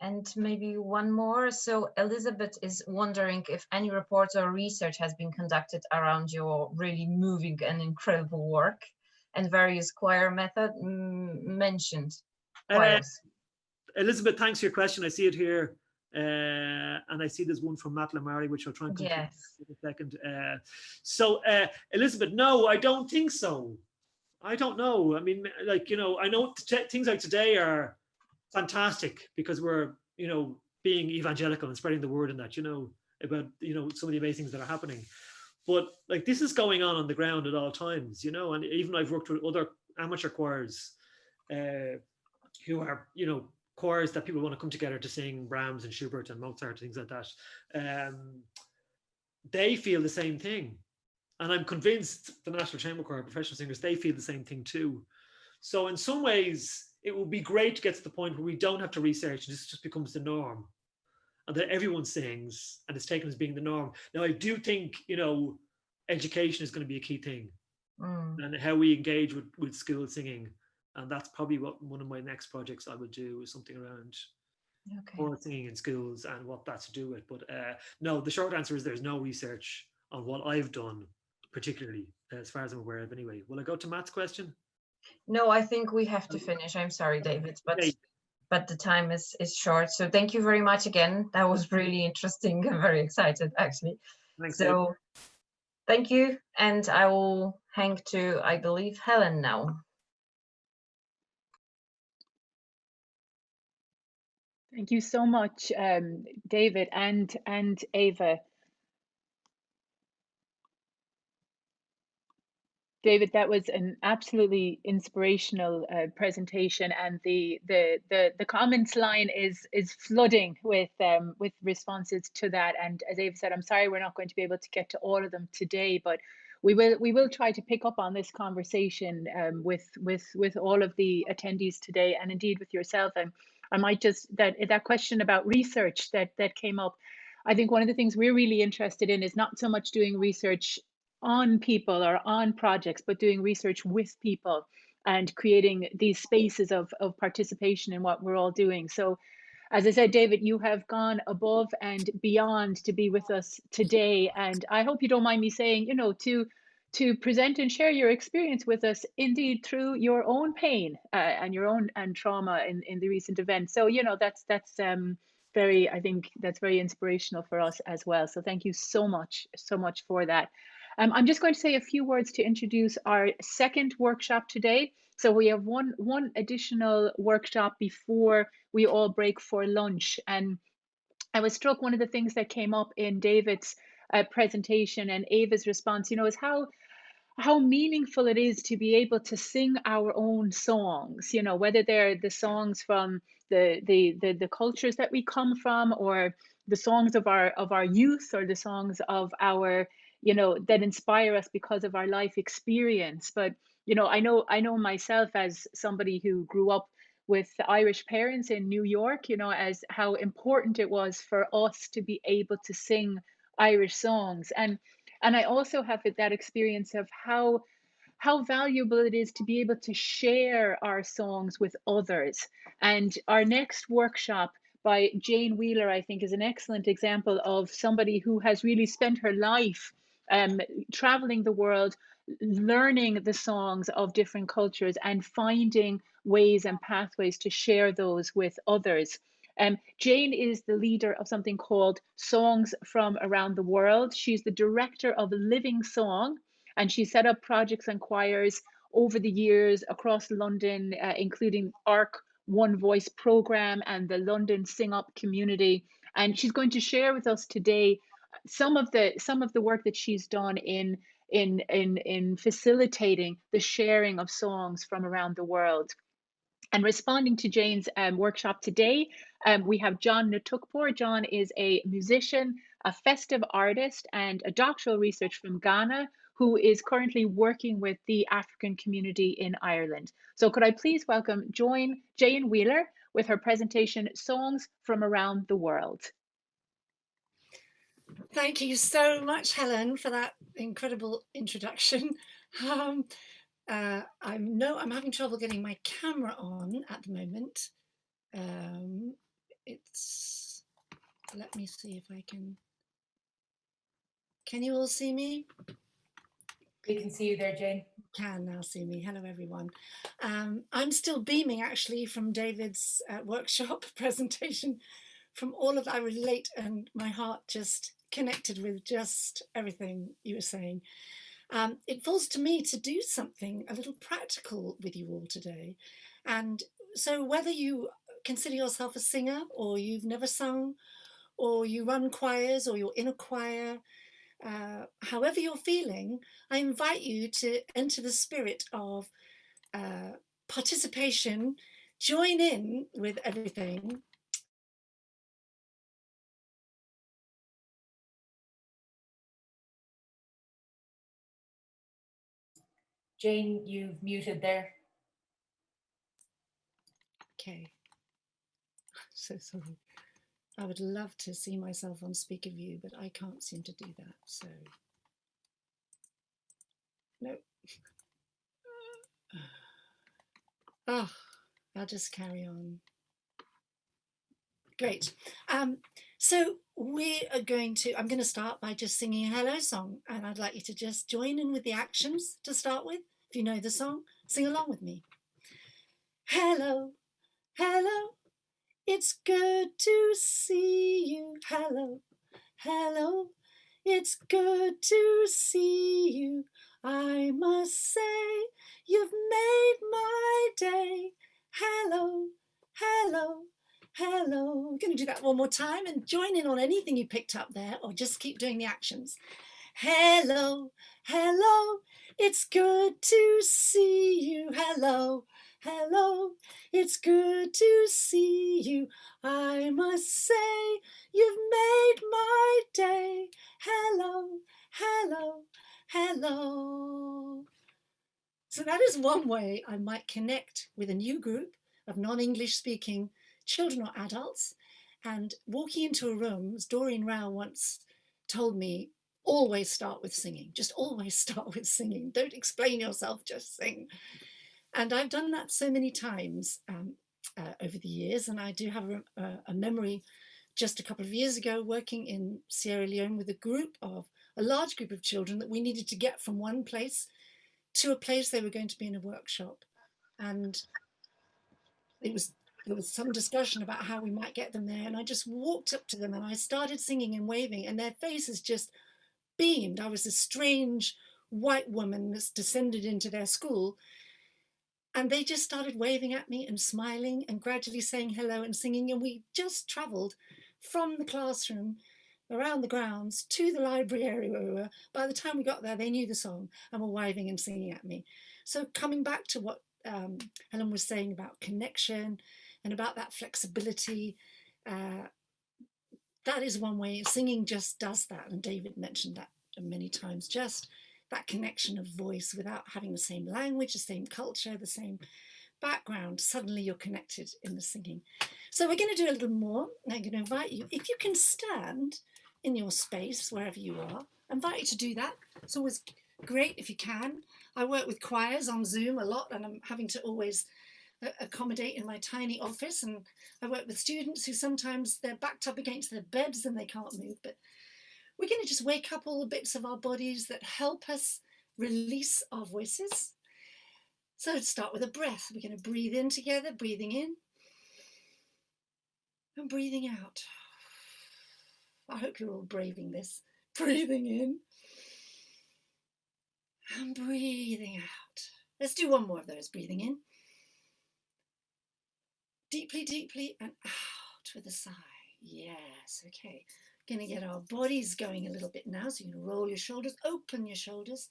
And maybe one more. So Elizabeth is wondering if any reports or research has been conducted around your really moving and incredible work and various choir methods mentioned. Elizabeth, thanks for your question. I see it here. And I see there's one from Matt Lamari, which I'll try and come to in a second. So Elizabeth, no, I don't think so. I don't know. I mean, like, you know, I know things like today are fantastic because we're, you know, being evangelical and spreading the word and that, you know, about, you know, some of the amazing things that are happening. But like, this is going on the ground at all times, you know, and even I've worked with other amateur choirs who are, you know, choirs that people want to come together to sing Brahms and Schubert and Mozart, things like that. They feel the same thing. And I'm convinced the National Chamber Choir, professional singers, they feel the same thing too. So in some ways, it would be great to get to the point where we don't have to research, and this just becomes the norm, and that everyone sings and it's taken as being the norm. Now, I do think, you know, education is going to be a key thing, and how we engage with school singing. And that's probably what one of my next projects I would do, is something around choral singing in schools and what that's to do with. But no, the short answer is there's no research on what I've done, particularly, as far as I'm aware of anyway. Will I go to Matt's question? No, I think we have to finish. I'm sorry, David, but the time is short. So thank you very much again. That was really interesting. I'm very excited, actually. Thanks, so Dave. Thank you. And I will hang to, I believe, Helen now. Thank you so much, David and Ava. David, that was an absolutely inspirational presentation, and the comments line is flooding with responses to that. And as Ava said, I'm sorry we're not going to be able to get to all of them today, but we will try to pick up on this conversation with all of the attendees today, and indeed with yourself. And I might just that question about research that came up. I think one of the things we're really interested in is not so much doing research on people or on projects, but doing research with people and creating these spaces of participation in what we're all doing. So, as I said, David, you have gone above and beyond to be with us today. And I hope you don't mind me saying, to present and share your experience with us, indeed through your own pain and your own and trauma in the recent event. So, that's very, I think that's very inspirational for us as well. So thank you so much for that. I'm just going to say a few words to introduce our second workshop today. So we have one additional workshop before we all break for lunch. And I was struck, one of the things that came up in David's presentation and Ava's response, is how meaningful it is to be able to sing our own songs, whether they're the songs from the cultures that we come from, or the songs of our youth, or the songs of our, that inspire us because of our life experience. But I know myself, as somebody who grew up with Irish parents in New York, as how important it was for us to be able to sing Irish songs. And I also have that experience of how valuable it is to be able to share our songs with others. And our next workshop by Jane Wheeler, I think, is an excellent example of somebody who has really spent her life traveling the world, learning the songs of different cultures and finding ways and pathways to share those with others. Jane is the leader of something called Songs from Around the World. She's the director of Living Song, and she set up projects and choirs over the years across London, including ARC One Voice program and the London Sing Up community. And she's going to share with us today some of the work that she's done in facilitating the sharing of songs from around the world. And responding to Jane's workshop today, we have John Nutukpor. John is a musician, a festive artist, and a doctoral researcher from Ghana, who is currently working with the African community in Ireland. So could I please welcome Jane Wheeler with her presentation, Songs from Around the World. Thank you so much, Helen, for that incredible introduction. I'm having trouble getting my camera on at the moment. Let me see if I can you all see me? We can see you there, Jane. Can now see me. Hello, everyone. I'm still beaming actually from David's workshop presentation. From all of I relate, and my heart just connected with just everything you were saying. It falls to me to do something a little practical with you all today. And so whether you consider yourself a singer, or you've never sung, or you run choirs, or you're in a choir, however you're feeling, I invite you to enter the spirit of participation, join in with everything. Jane, you've muted there. Okay. So sorry. I would love to see myself on speaker view, but I can't seem to do that. So, no. Oh, I'll just carry on. Great. So we are I'm going to start by just singing a hello song, and I'd like you to just join in with the actions to start with. If you know the song, sing along with me. Hello, hello, it's good to see you. Hello, hello, it's good to see you. I must say, you've made my day. Hello, hello, hello. We're going to do that one more time and join in on anything you picked up there, or just keep doing the actions. Hello, hello, it's good to see you. Hello, hello, it's good to see you. I must say, you've made my day. Hello, hello, hello. So that is one way I might connect with a new group of non-English speaking children or adults. And walking into a room, as Doreen Rao once told me, always start with singing. Just always start with singing. Don't explain yourself, just sing. And I've done that so many times over the years. And I do have a memory just a couple of years ago working in Sierra Leone with a large group of children that we needed to get from one place to a place they were going to be in a workshop. And there was some discussion about how we might get them there. And I just walked up to them and I started singing and waving, and their faces just beamed. I was a strange white woman that's descended into their school. And they just started waving at me and smiling and gradually saying hello and singing. And we just traveled from the classroom around the grounds to the library area where we were. By the time we got there, they knew the song and were waving and singing at me. So coming back to what Helen was saying about connection and about that flexibility, that is one way. Singing just does that. And David mentioned that many times, just that connection of voice without having the same language, the same culture, the same background. Suddenly you're connected in the singing. So we're going to do a little more. I'm going to invite you, if you can stand in your space, wherever you are, I invite you to do that. It's always great if you can. I work with choirs on Zoom a lot, and I'm having to always accommodate in my tiny office. And I work with students who sometimes they're backed up against their beds and they can't move. But we're going to just wake up all the bits of our bodies that help us release our voices. So let's start with a breath. We're going to breathe in together, breathing in and breathing out. I hope you're all braving this. Breathing in and breathing out. Let's do one more of those. Breathing in. Deeply, deeply, and out with a sigh. Yes, okay. Going to get our bodies going a little bit now. So you're going to roll your shoulders, open your shoulders,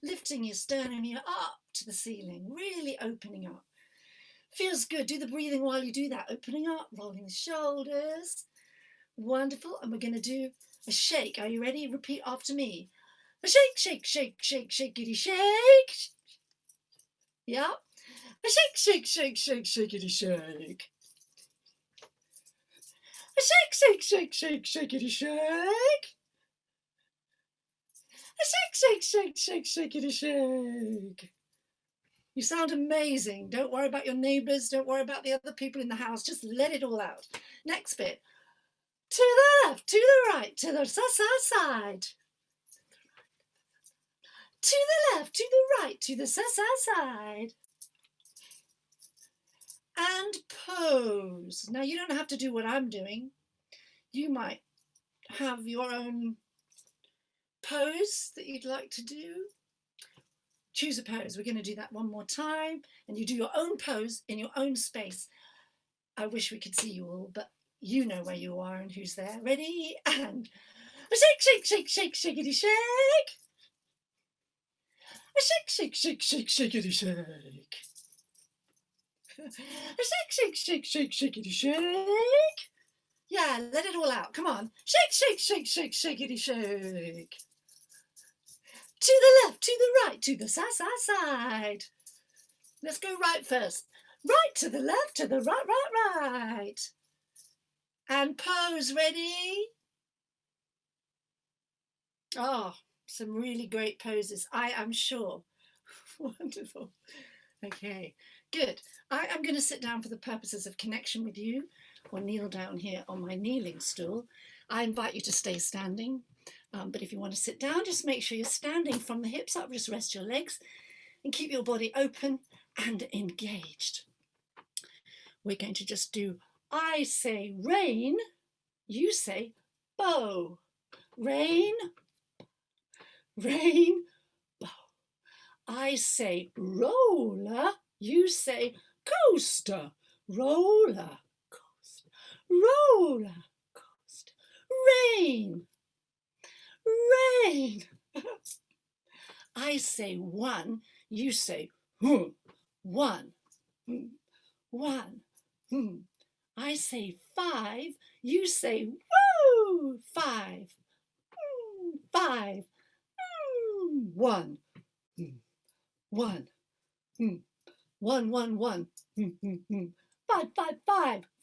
lifting your sternum here up to the ceiling, really opening up. Feels good. Do the breathing while you do that. Opening up, rolling the shoulders. Wonderful. And we're going to do a shake. Are you ready? Repeat after me. A shake, shake, shake, shake, shakey, shake. Yeah. A shake, shake, shake, shake, shakey, shake. A shake, shake, shake, shake, shakey, shake. A shake, shake, shake, shake, shakey, shake. You sound amazing. Don't worry about your neighbours. Don't worry about the other people in the house. Just let it all out. Next bit. To the left, to the right, to the side. To the left, to the right, to the side. And pose. Now you don't have to do what I'm doing. You might have your own pose that you'd like to do. Choose a pose. We're going to do that one more time. And you do your own pose in your own space. I wish we could see you all, but you know where you are and who's there. Ready? And a shake, shake, shake, shake, shakey, shake. A shake, shake, shake, shake, shakey, shake. A shake, shake, shake, shake, shakey, shake. Yeah, let it all out. Come on. Shake, shake, shake, shake, shakey, shake. To the left, to the right, to the side. Let's go right first. Right to the left, to the right. And pose, ready? Oh, some really great poses, I am sure. Wonderful. Okay, good. I am going to sit down for the purposes of connection with you, or kneel down here on my kneeling stool. I invite you to stay standing, but if you want to sit down, just make sure you're standing from the hips up. Just rest your legs and keep your body open and engaged. We're going to just do, I say rain, you say bow. Rain, rain, bow. I say roller, you say coaster. Roller, coaster, roller, coaster. Rain, rain, I say one, you say one. One. I say five, you say woo. Five. Five. One. One. One. Five.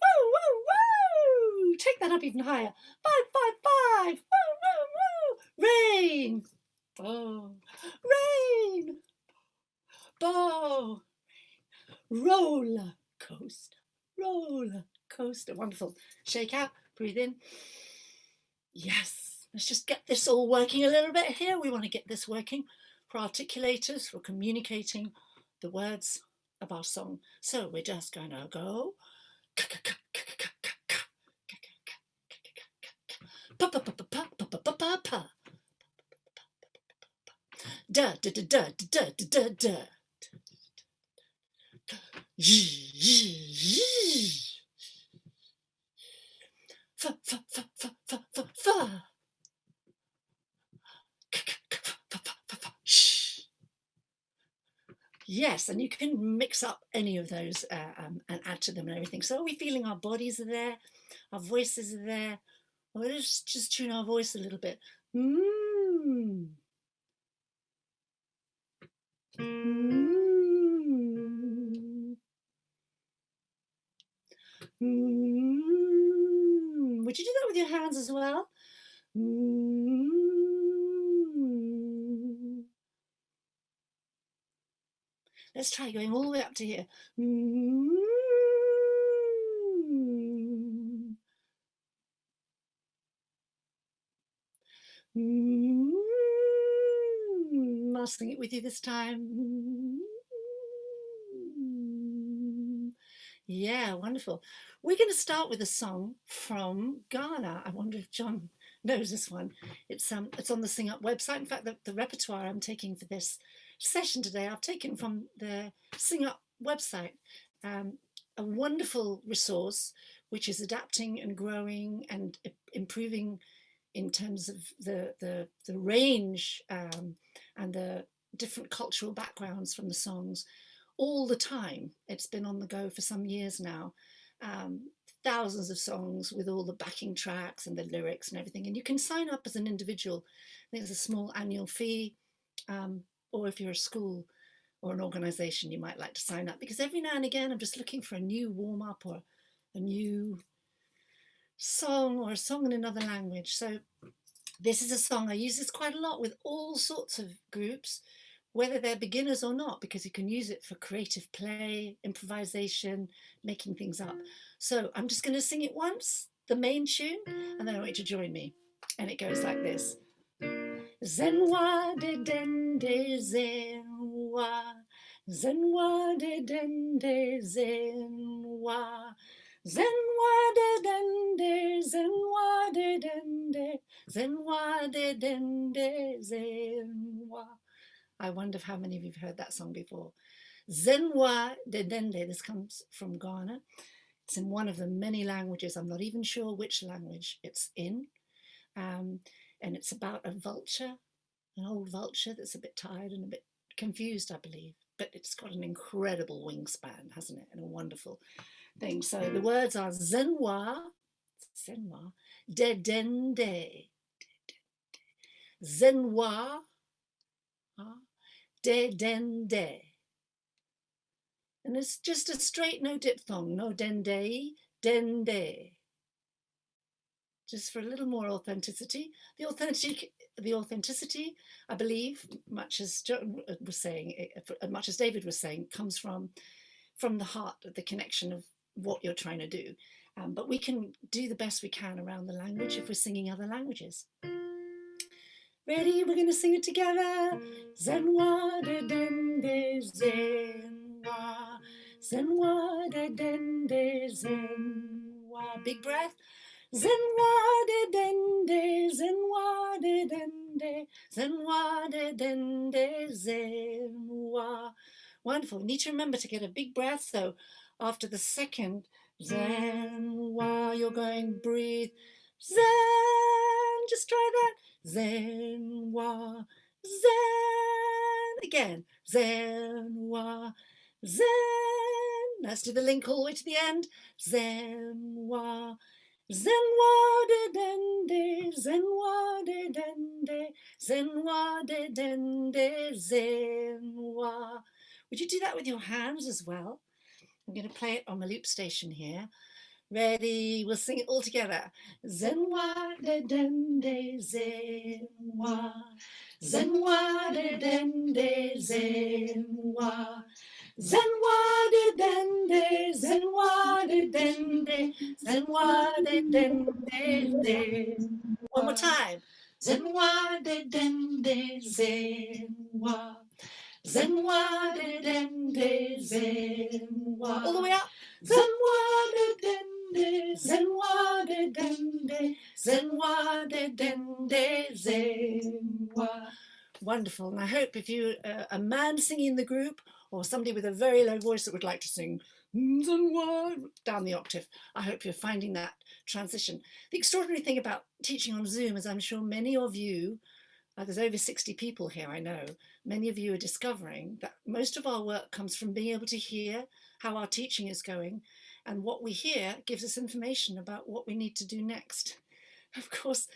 Woo, woo, woo. Take that up even higher. Five. Woo. Rain. Oh. Rain. Bow. Roller coaster. Roller coaster. Wonderful. Shake out. Breathe in. Yes. Let's just get this all working a little bit here. We want to get this working for articulators, for communicating the words of our song. So we're just going to go. Da da da da da da da. Yes, and you can mix up any of those and add to them and everything. So are we feeling our bodies are there, our voices are there? Well, let's just tune our voice a little bit. Would you do that with your hands as well? Let's try going all the way up to here. I'll sing it with you this time. Yeah, wonderful. We're going to start with a song from Ghana. I wonder if John knows this one. It's on the Sing Up website. In fact, the repertoire I'm taking for this session today, I've taken from the Sing Up website. A wonderful resource which is adapting and growing and improving in terms of the range and the different cultural backgrounds from the songs all the time. It's been on the go for some years now. Thousands of songs with all the backing tracks and the lyrics and everything. And you can sign up as an individual. There's a small annual fee, or if you're a school or an organization, you might like to sign up, because every now and again, I'm just looking for a new warm up or a new song or a song in another language. So this is a song, I use this quite a lot with all sorts of groups, whether they're beginners or not, because you can use it for creative play, improvisation, making things up. So I'm just going to sing it once, the main tune, and then I want you to join me. And it goes like this. Zenwa de dende zenwa, zenwa de dende zenwa, zenwa de dende, zenwa de dende, zenwa de dende zenwa. I wonder how many of you have heard that song before. Zenwa de dende, this comes from Ghana. It's in one of the many languages. I'm not even sure which language it's in. And it's about a vulture, an old vulture that's a bit tired and a bit confused, I believe. But it's got an incredible wingspan, hasn't it? And a wonderful thing. So the words are Zenwa, de dende, Zenwa, de dende. And it's just a straight no diphthong, no dende, dende. Just for a little more authenticity. The authenticity, I believe, much as John was saying, much as David was saying, comes from the heart, the connection of what you're trying to do. But we can do the best we can around the language if we're singing other languages. Ready? We're going to sing it together. Zenwa de dende zenwa, zenwa de dende zenwa. Big breath. Zenwa de dende, zenwa de dende, zenwa de dende, zenwa. Wonderful. Need to remember to get a big breath. So after the second zenwa, you're going breathe. Zen. Just try that. Zenwa, Zen. Again. Zen, wa, zen. Let's do the link all the way to the end. Zen, wa, zen, wa, de, den, de, zen, wa, de, den, de, zen, wa, de, den, de, zen, wa. Would you do that with your hands as well? I'm going to play it on my loop station here. Ready? We'll sing it all together. Zenwa de den de zenwa. Zenwa de den de zenwa. Zenwa de den de zenwa de den de zenwa de den de zen. One more time. Zenwa de den de zenwa. Zenwa de den de zenwa. All the way up. Zenwa de den de zenwa de den de zenwa de den de zenwa. Wonderful. And I hope if you're a man singing in the group or somebody with a very low voice that would like to sing zenwa down the octave, I hope you're finding that transition. The extraordinary thing about teaching on Zoom is I'm sure many of you, there's over 60 people here, I know, many of you are discovering that most of our work comes from being able to hear how our teaching is going, and what we hear gives us information about what we need to do next. Of course,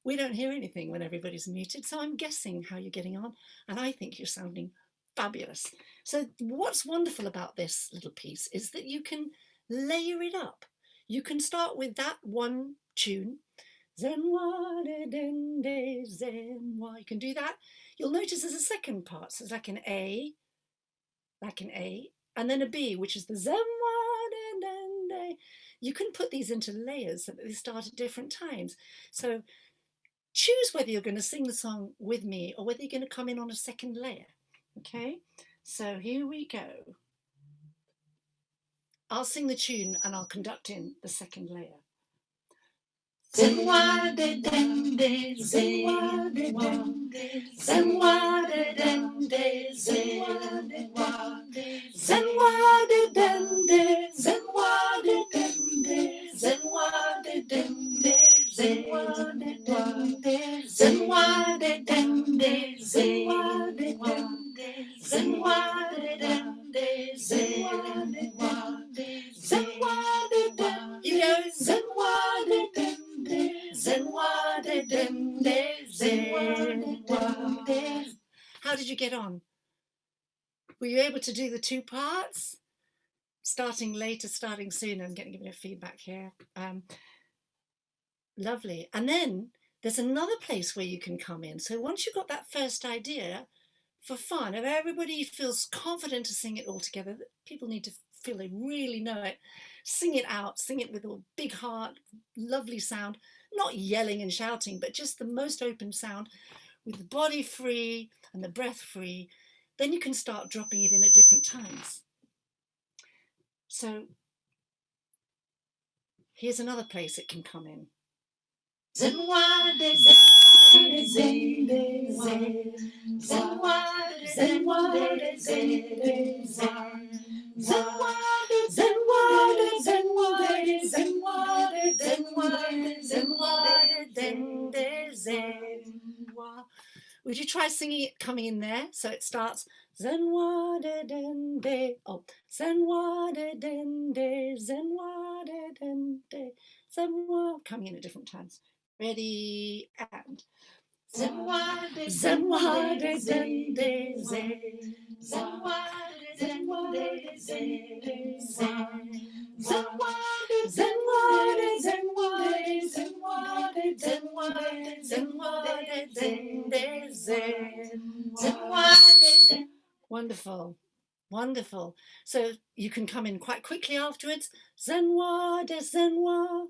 we don't hear anything when everybody's muted, so I'm guessing how you're getting on, and I think you're sounding fabulous. So what's wonderful about this little piece is that you can layer it up. You can start with that one tune, Zenwa de den de zenwa. You can do that. You'll notice there's a second part, so it's like an A, and then a B, which is the zenwa de den de. You can put these into layers so that they start at different times. So choose whether you're going to sing the song with me or whether you're going to come in on a second layer. Okay, so here we go. I'll sing the tune and I'll conduct in the second layer. Zenwa de den de zenwa de den de zenwa de den de zenwa de zenwa de den de zenwa de den de zenwa de den de zenwa de den de zenwa de den de zenwa de den de zenwa de den de zenwa de den zenwa de den. You go zenwa de den. Zenwa de den de zenwa de. How did you get on? Were you able to do the two parts? Starting later, starting sooner? I'm getting a bit of feedback here. Lovely. And then there's another place where you can come in. So once you've got that first idea, for fun, if everybody feels confident to sing it all together, people need to feel they really know it. Sing it out, sing it with a big heart, lovely sound, not yelling and shouting, but just the most open sound with the body free and the breath free. Then you can start dropping it in at different times. So here's another place it can come in. Zenwa de zen de zen, zenwa de zenwa de zen de zen, zenwa de zenwa de zenwa de zenwa de zenwa de den de zenwa. Would you try singing it coming in there? So it starts zenwa de den de, oh, zenwa de den de, zenwa de den de, zenwa, coming in at different times. Ready, and zenwa de den de zen, zenwa de zen de zen, zenwa de zenwa de zenwa de zenwa de zen de zen, zenwa de zen. Wonderful, wonderful. So you can come in quite quickly afterwards. Zenwa de zenwa.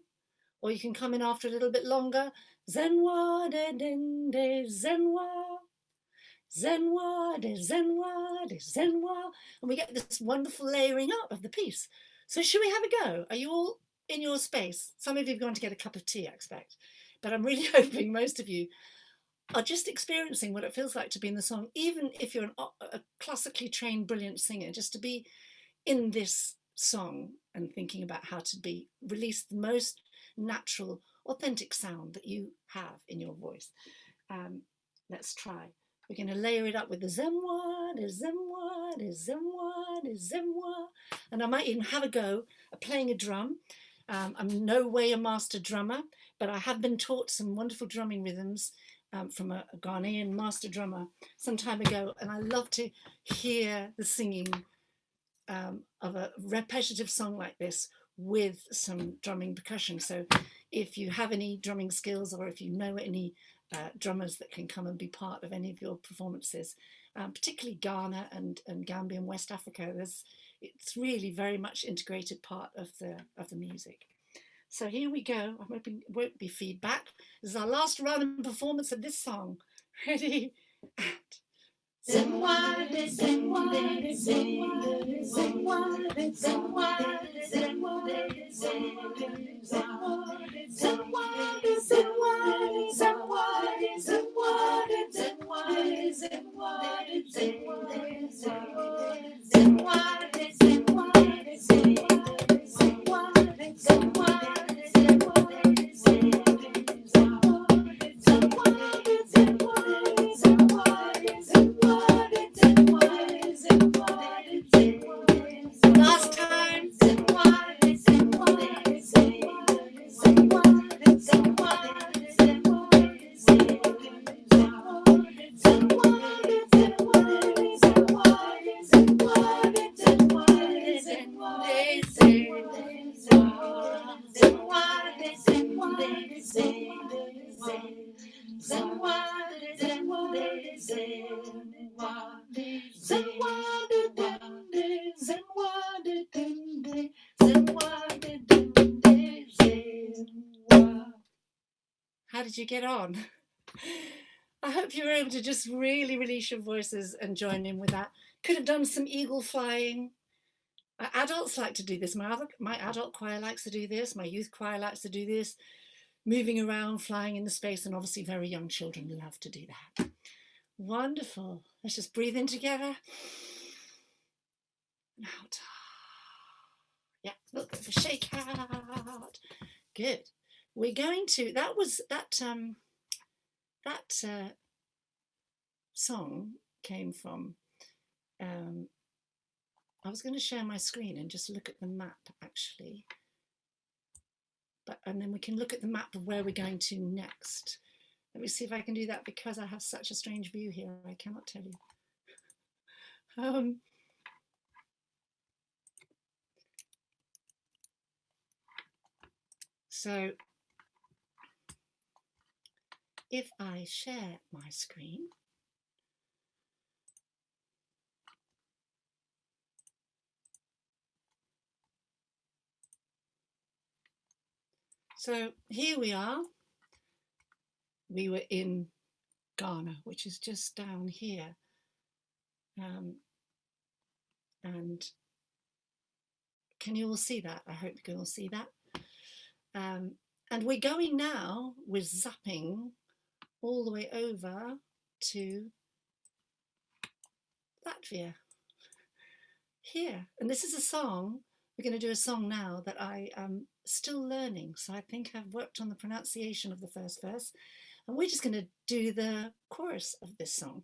Or you can come in after a little bit longer. Zenwa de den de zenwa. Zenwa de zenwa de zenwa. And we get this wonderful layering up of the piece. So should we have a go? Are you all in your space? Some of you have gone to get a cup of tea, I expect. But I'm really hoping most of you are just experiencing what it feels like to be in the song, even if you're a classically trained, brilliant singer, just to be in this song and thinking about how to release the most natural, authentic sound that you have in your voice. Let's try. We're going to layer it up with the zemwa, the zemwa, the zemwa, the zemwa. And I might even have a go at playing a drum. I'm no way a master drummer, but I have been taught some wonderful drumming rhythms from a Ghanaian master drummer some time ago. And I love to hear the singing of a repetitive song like this with some drumming percussion. So if you have any drumming skills, or if you know any drummers that can come and be part of any of your performances, particularly Ghana and Gambia and West Africa, it's really very much integrated part of the music. So here we go. I'm hoping it won't be feedback. This is our last run performance of this song. Ready? Last time. How did you get on? I hope you were able to just really release your voices and join in with that. Could have done some eagle flying. Adults like to do this. My adult choir likes to do this. My youth choir likes to do this. Moving around, flying in the space, and obviously very young children love to do that. Wonderful. Let's just breathe in together. And out. Yeah, look at the shake out. Good. We're going to, that song came from, I was going to share my screen and just look at the map actually. And then we can look at the map of where we're going to next. Let me see if I can do that, because I have such a strange view here. I cannot tell you. So if I share my screen, so here we are. We were in Ghana, which is just down here. And can you all see that? I hope you can all see that. And we're going now, we're zapping all the way over to Latvia here. And this is a song, we're going to do a song now that I am still learning. So I think I've worked on the pronunciation of the first verse, and we're just going to do the chorus of this song.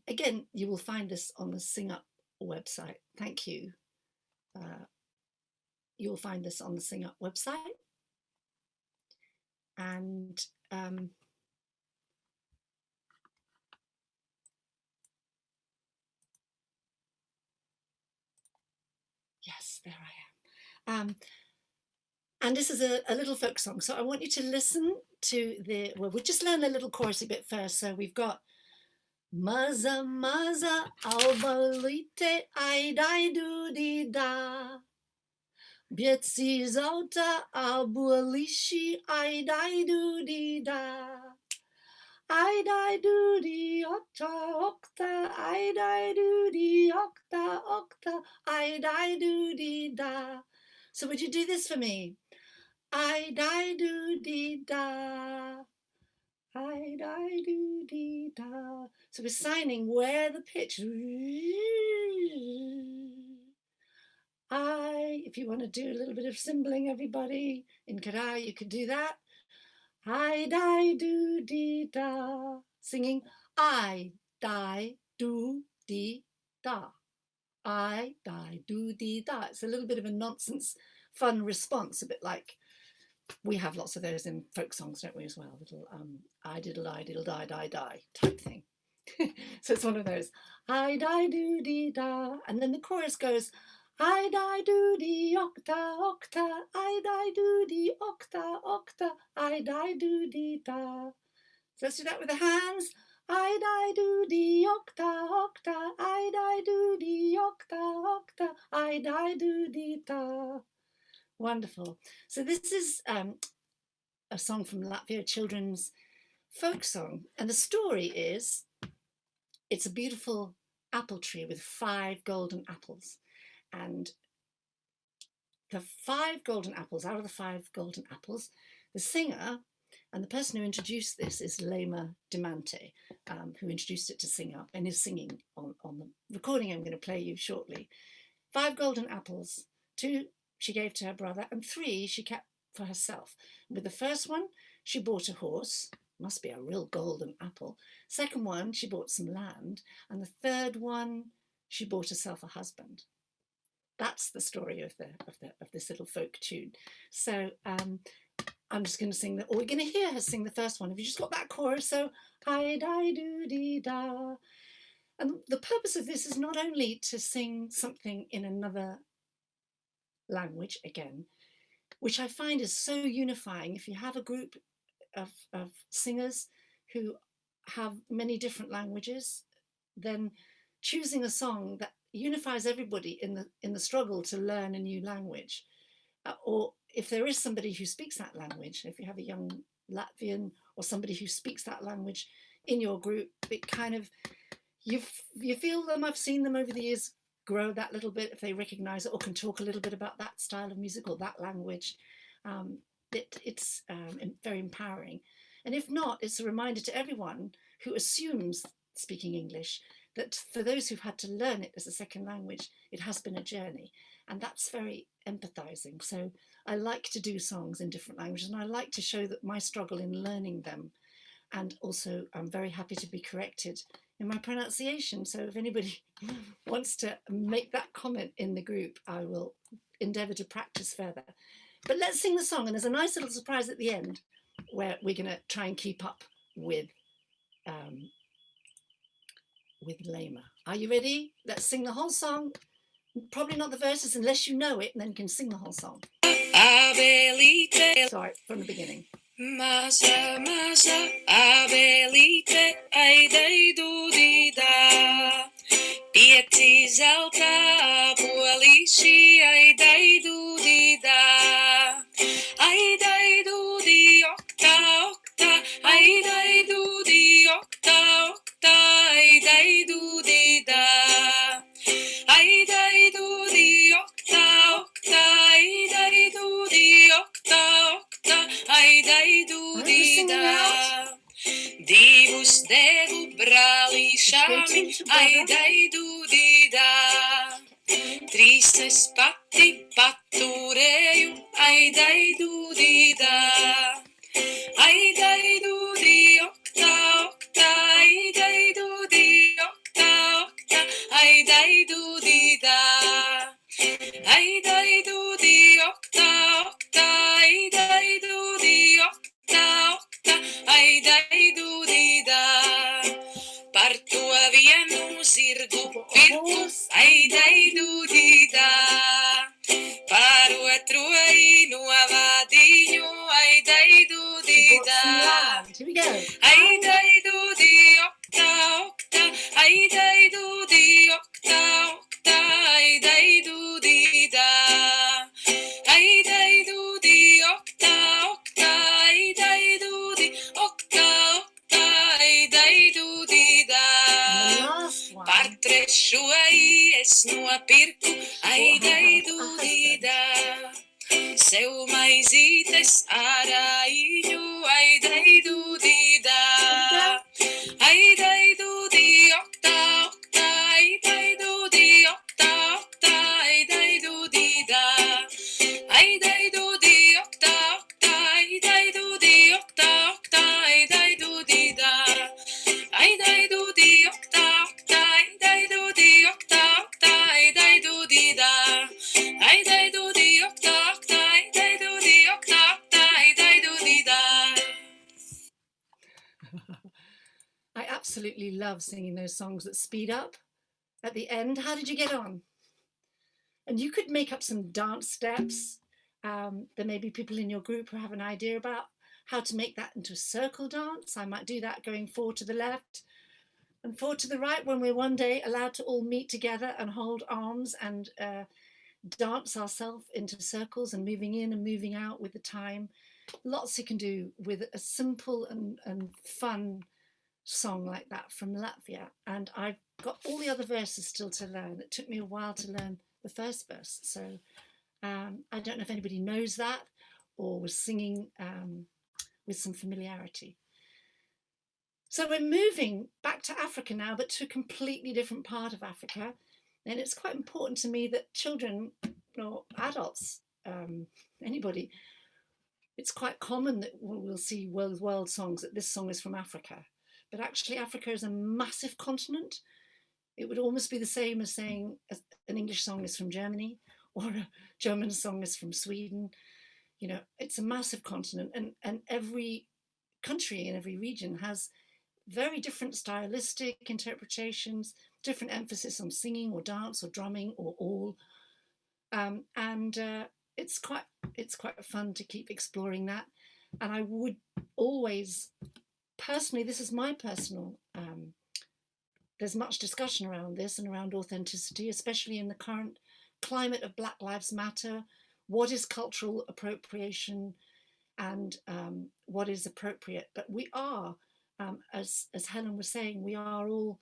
Again, you will find this on the Sing Up website. Thank you. You'll find this on the Sing Up website. And yes, there I am. And this is a little folk song. So I want you to listen to well, we'll just learn the little chorus a bit first. So we've got Maza maza albalite aidai do di da. Bietsi zauta abualishi aidai do di da. Aidai do di okta aidai do di okta aidai do di da. So would you do this for me? Aidai do di da. Aidai do di da. So we're signing where the pitch. If you want to do a little bit of cymbling, everybody, in Kara, you could do that. Aidai do di da. singing I, die, do, dee, da. I, die, do, dee, da. It's a little bit of a nonsense, fun response, a bit like we have lots of those in folk songs, don't we, as well? Little I diddle die, die type thing. So it's one of those I, die, do, dee, da. And then the chorus goes I, die, do, dee, octa, octa. I, die, do, dee, octa, octa. I, die, do, dee, da. So let's do that with the hands. I, die, do, dee, octa, octa. I, die, do, dee, octa, octa. I, die, do, dee, da. Wonderful. So this is a song from Latvia, a children's folk song. And the story is, it's a beautiful apple tree with 5 golden apples. And the 5 golden apples, out of the 5 golden apples, the singer and the person who introduced this is Lema Demante, who introduced it to Sing Up and is singing on the recording I'm going to play you shortly. 5 golden apples, 2 she gave to her brother and 3 she kept for herself. With the first one, she bought a horse, must be a real golden apple. Second one, she bought some land. And the third one, she bought herself a husband. That's the story of this little folk tune. So I'm just going to sing or we're going to hear her sing the first one. Have you just got that chorus? So I, die, do, dee, da. And the purpose of this is not only to sing something in another language again, which I find is so unifying. If you have a group of singers who have many different languages, then choosing a song that unifies everybody in the struggle to learn a new language, or if there is somebody who speaks that language, if you have a young Latvian or somebody who speaks that language in your group, it kind of, you feel them, I've seen them over the years grow that little bit if they recognize it or can talk a little bit about that style of music or that language. It's very empowering. And if not, it's a reminder to everyone who assumes speaking English that for those who've had to learn it as a second language, it has been a journey. And that's very empathizing. So I like to do songs in different languages, and I like to show that my struggle in learning them. And also I'm very happy to be corrected in my pronunciation. So if anybody wants to make that comment in the group, I will endeavor to practice further. But let's sing the song, and there's a nice little surprise at the end where we're going to try and keep up with Lema. Are you ready? Let's sing the whole song. Probably not the verses unless you know it, and then you can sing the whole song. Sorry, from the beginning. Maza, maza, abelite, aidai dudida. Pieti zelta, pualishi, aidai dudida. Aidai dudi, octa, octa, aidai dudi, octa, octa, aidai dudida. Aidai dudi, octa, octa, aidai dudi, octa, octa, aidai dudida. Divus devu brālīšām, aidai dudida. 3 es pati paturēju, aidai dudida. Aidai dudi, octa, octa, aidai dudi, octa, octa, aidai dudida. Aidai dudi, octa, octa, aidai dudi, octa, octa, aidai dudida. Par to vienu zirgu pirku, aidai dudida. Par otru novadiņu, aidai dudida. Here we go. Aidai dudi, octa, octa, aidai dudi, octa, octa, aidai dudida. Aidai dudi, octa, octa, aidai dudi, octa, octa, aidai dudida. And the last one. Par trešo es nopirku, aidai dudida. Sev maizītes ārājiņu, aidai dudida. Aidai dudi, octa, octa, aidai dudi, octa, octa, aidai dudida. Aidai dudi, octa, octa, aidai dudi, octa, octa, aidai dudida. absolutely love singing those songs that speed up at the end. How did you get on? And you could make up some dance steps. There may be people in your group who have an idea about how to make that into a circle dance. I might do that going 4 to the left and 4 to the right when we're one day allowed to all meet together and hold arms and dance ourselves into circles and moving in and moving out with the time. Lots you can do with a simple and fun song like that from Latvia. And I've got all the other verses still to learn. It took me a while to learn the first verse. So I don't know if anybody knows that or was singing with some familiarity. So we're moving back to Africa now, but to a completely different part of Africa. And it's quite important to me that children or adults, anybody, it's quite common that we'll see world songs that this song is from Africa. But actually Africa is a massive continent. It would almost be the same as saying an English song is from Germany or a German song is from Sweden. You know, it's a massive continent, and every country in every region has very different stylistic interpretations, different emphasis on singing or dance or drumming or all. It's quite fun to keep exploring that. And I would always, personally, this is my personal, there's much discussion around this and around authenticity, especially in the current climate of Black Lives Matter. What is cultural appropriation and what is appropriate? But we are, as Helen was saying, we are all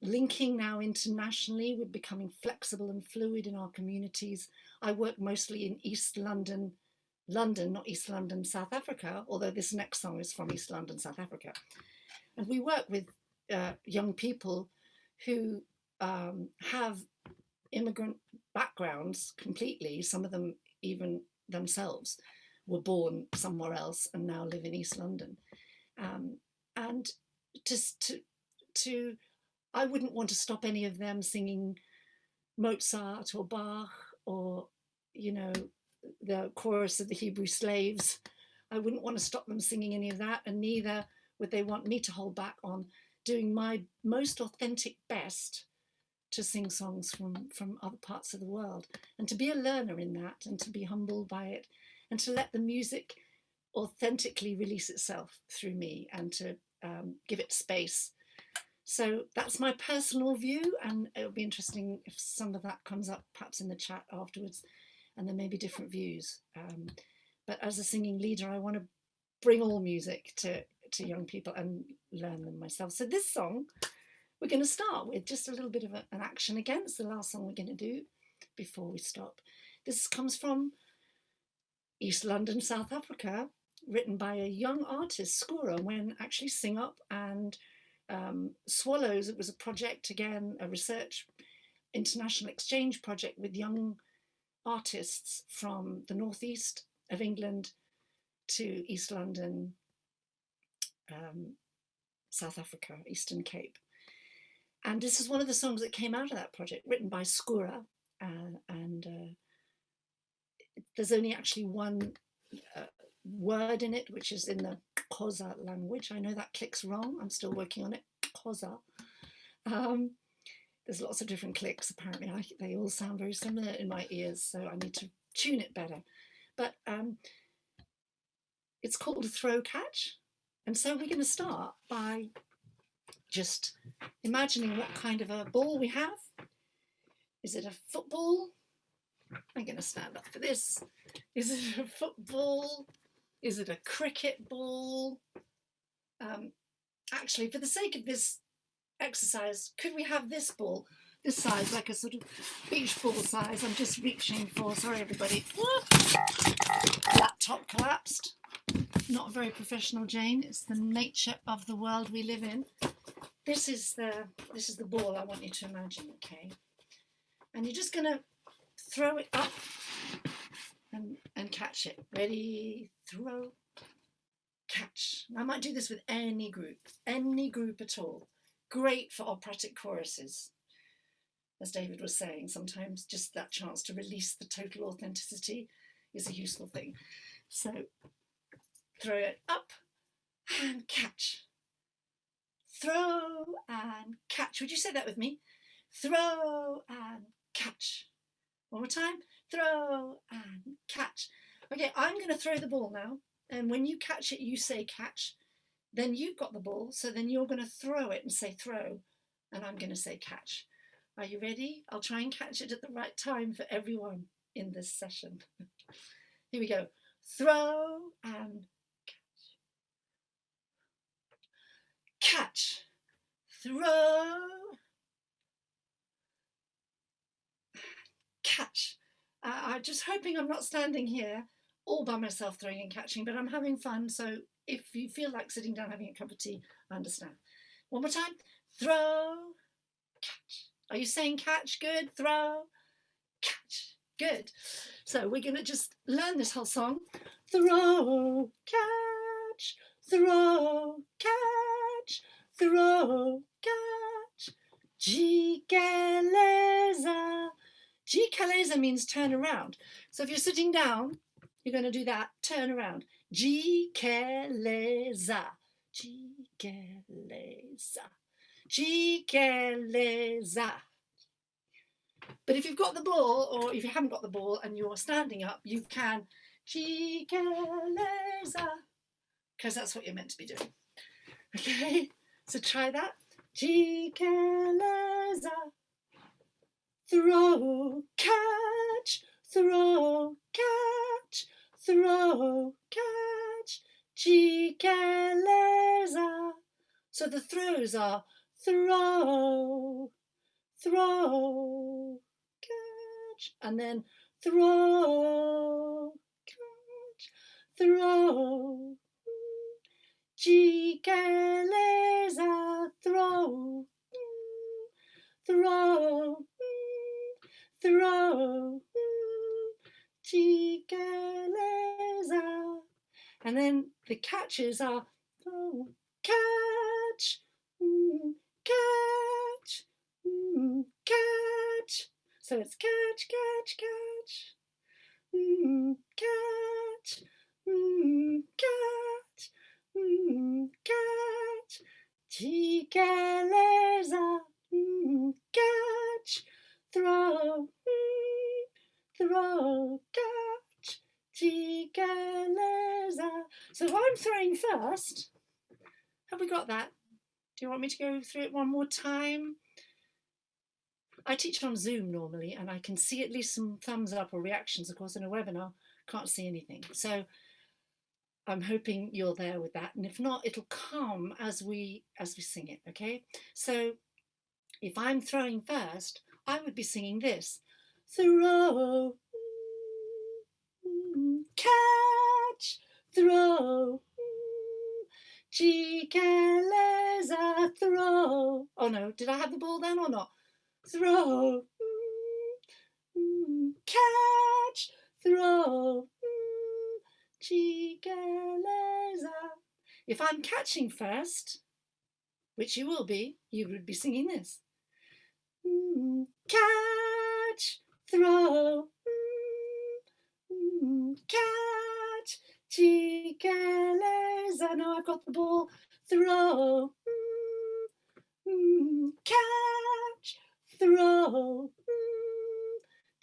linking now internationally. We're becoming flexible and fluid in our communities. I work mostly in East London, not East London, South Africa, although this next song is from East London, South Africa. And we work with young people who have immigrant backgrounds completely. Some of them even themselves were born somewhere else and now live in East London. And just to I wouldn't want to stop any of them singing Mozart or Bach or, you know, the chorus of the Hebrew slaves. I wouldn't want to stop them singing any of that, and neither would they want me to hold back on doing my most authentic best to sing songs from other parts of the world, and to be a learner in that, and to be humbled by it, and to let the music authentically release itself through me, and to give it space. So that's my personal view, and it'll be interesting if some of that comes up perhaps in the chat afterwards, and there may be different views. But as a singing leader, I want to bring all music to young people and learn them myself. So this song, we're going to start with just a little bit of an action again. It's the last song we're going to do before we stop. This comes from East London, South Africa, written by a young artist, Skura, when actually Sing Up and Swallows. It was a project, again, a research international exchange project with young artists from the northeast of England to East London, South Africa, Eastern Cape. And this is one of the songs that came out of that project, written by Skura. There's only actually one word in it, which is in the Xhosa language. I know that clicks wrong. I'm still working on it. Xhosa. There's lots of different clicks. Apparently, they all sound very similar in my ears, so I need to tune it better. But it's called a throw catch. And so we're going to start by just imagining what kind of a ball we have. Is it a football? I'm going to stand up for this. Is it a football? Is it a cricket ball? Actually, for the sake of this exercise, could we have this ball, this size, like a sort of beach ball size? I'm just reaching for, sorry everybody, laptop collapsed. Not very professional, Jane. It's the nature of the world we live in. This is the ball I want you to imagine, okay? And you're just going to throw it up and catch it. Ready, throw, catch. I might do this with any group at all. Great for operatic choruses. As David was saying, sometimes just that chance to release the total authenticity is a useful thing. So throw it up and catch. throw and catch. Would you say that with me? Throw and catch. One more time. Throw and catch. Okay, I'm going to throw the ball now. And when you catch it, you say catch. Then you've got the ball. So then you're going to throw it and say throw. And I'm going to say catch. Are you ready? I'll try and catch it at the right time for everyone in this session. Here we go. Throw and catch. Throw. Catch. I'm just hoping I'm not standing here all by myself throwing and catching, but I'm having fun. So if you feel like sitting down having a cup of tea, I understand. One more time. Throw, catch. Are you saying catch? Good. Throw, catch. Good. So we're going to just learn this whole song. Throw, catch, throw, catch, throw, catch. Jikeleza. Jikeleza means turn around. So if you're sitting down, you're going to do that. Turn around. Jikeleza. Jikeleza. Jikeleza. But if you've got the ball, or if you haven't got the ball and you're standing up, you can Jikeleza, because that's what you're meant to be doing. Okay, so try that. Jikeleza. Throw, catch, throw, catch, throw, catch. Jikeleza. So the throws are throw, throw, catch, and then throw, catch, throw. Jikeleza, throw, throw, throw. Jikeleza. And then the catches are throw, catch, catch, catch. So it's catch, catch, catch, catch, catch, catch. Jikeleza, catch, throw, throw, catch. Jikeleza. So I'm throwing first. Have we got that? Do you want me to go through it one more time? I teach on Zoom normally, and I can see at least some thumbs up or reactions. Of course, in a webinar, can't see anything. So I'm hoping you're there with that. And if not, it'll come as we sing it, okay? So if I'm throwing first, I would be singing this. Throw, catch, throw, Jikeleza, throw. Oh no, did I have the ball then or not? Throw, catch, throw, Jikeleza. If I'm catching first, which you will be, you would be singing this. Catch, throw, catch, Jikeleza. Now I've got the ball. Throw, catch, throw,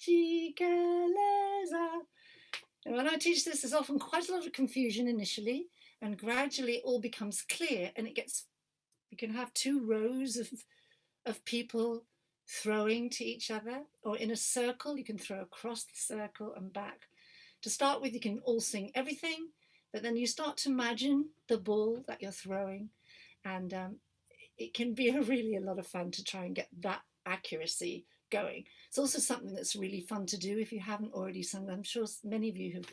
Jikeleza. And when I teach this, there's often quite a lot of confusion initially, and gradually it all becomes clear, and you can have two rows of people throwing to each other, or in a circle, you can throw across the circle and back. To start with, you can all sing everything, but then you start to imagine the ball that you're throwing, and it can be really a lot of fun to try and get that accuracy going. It's also something that's really fun to do if you haven't already sung. I'm sure many of you have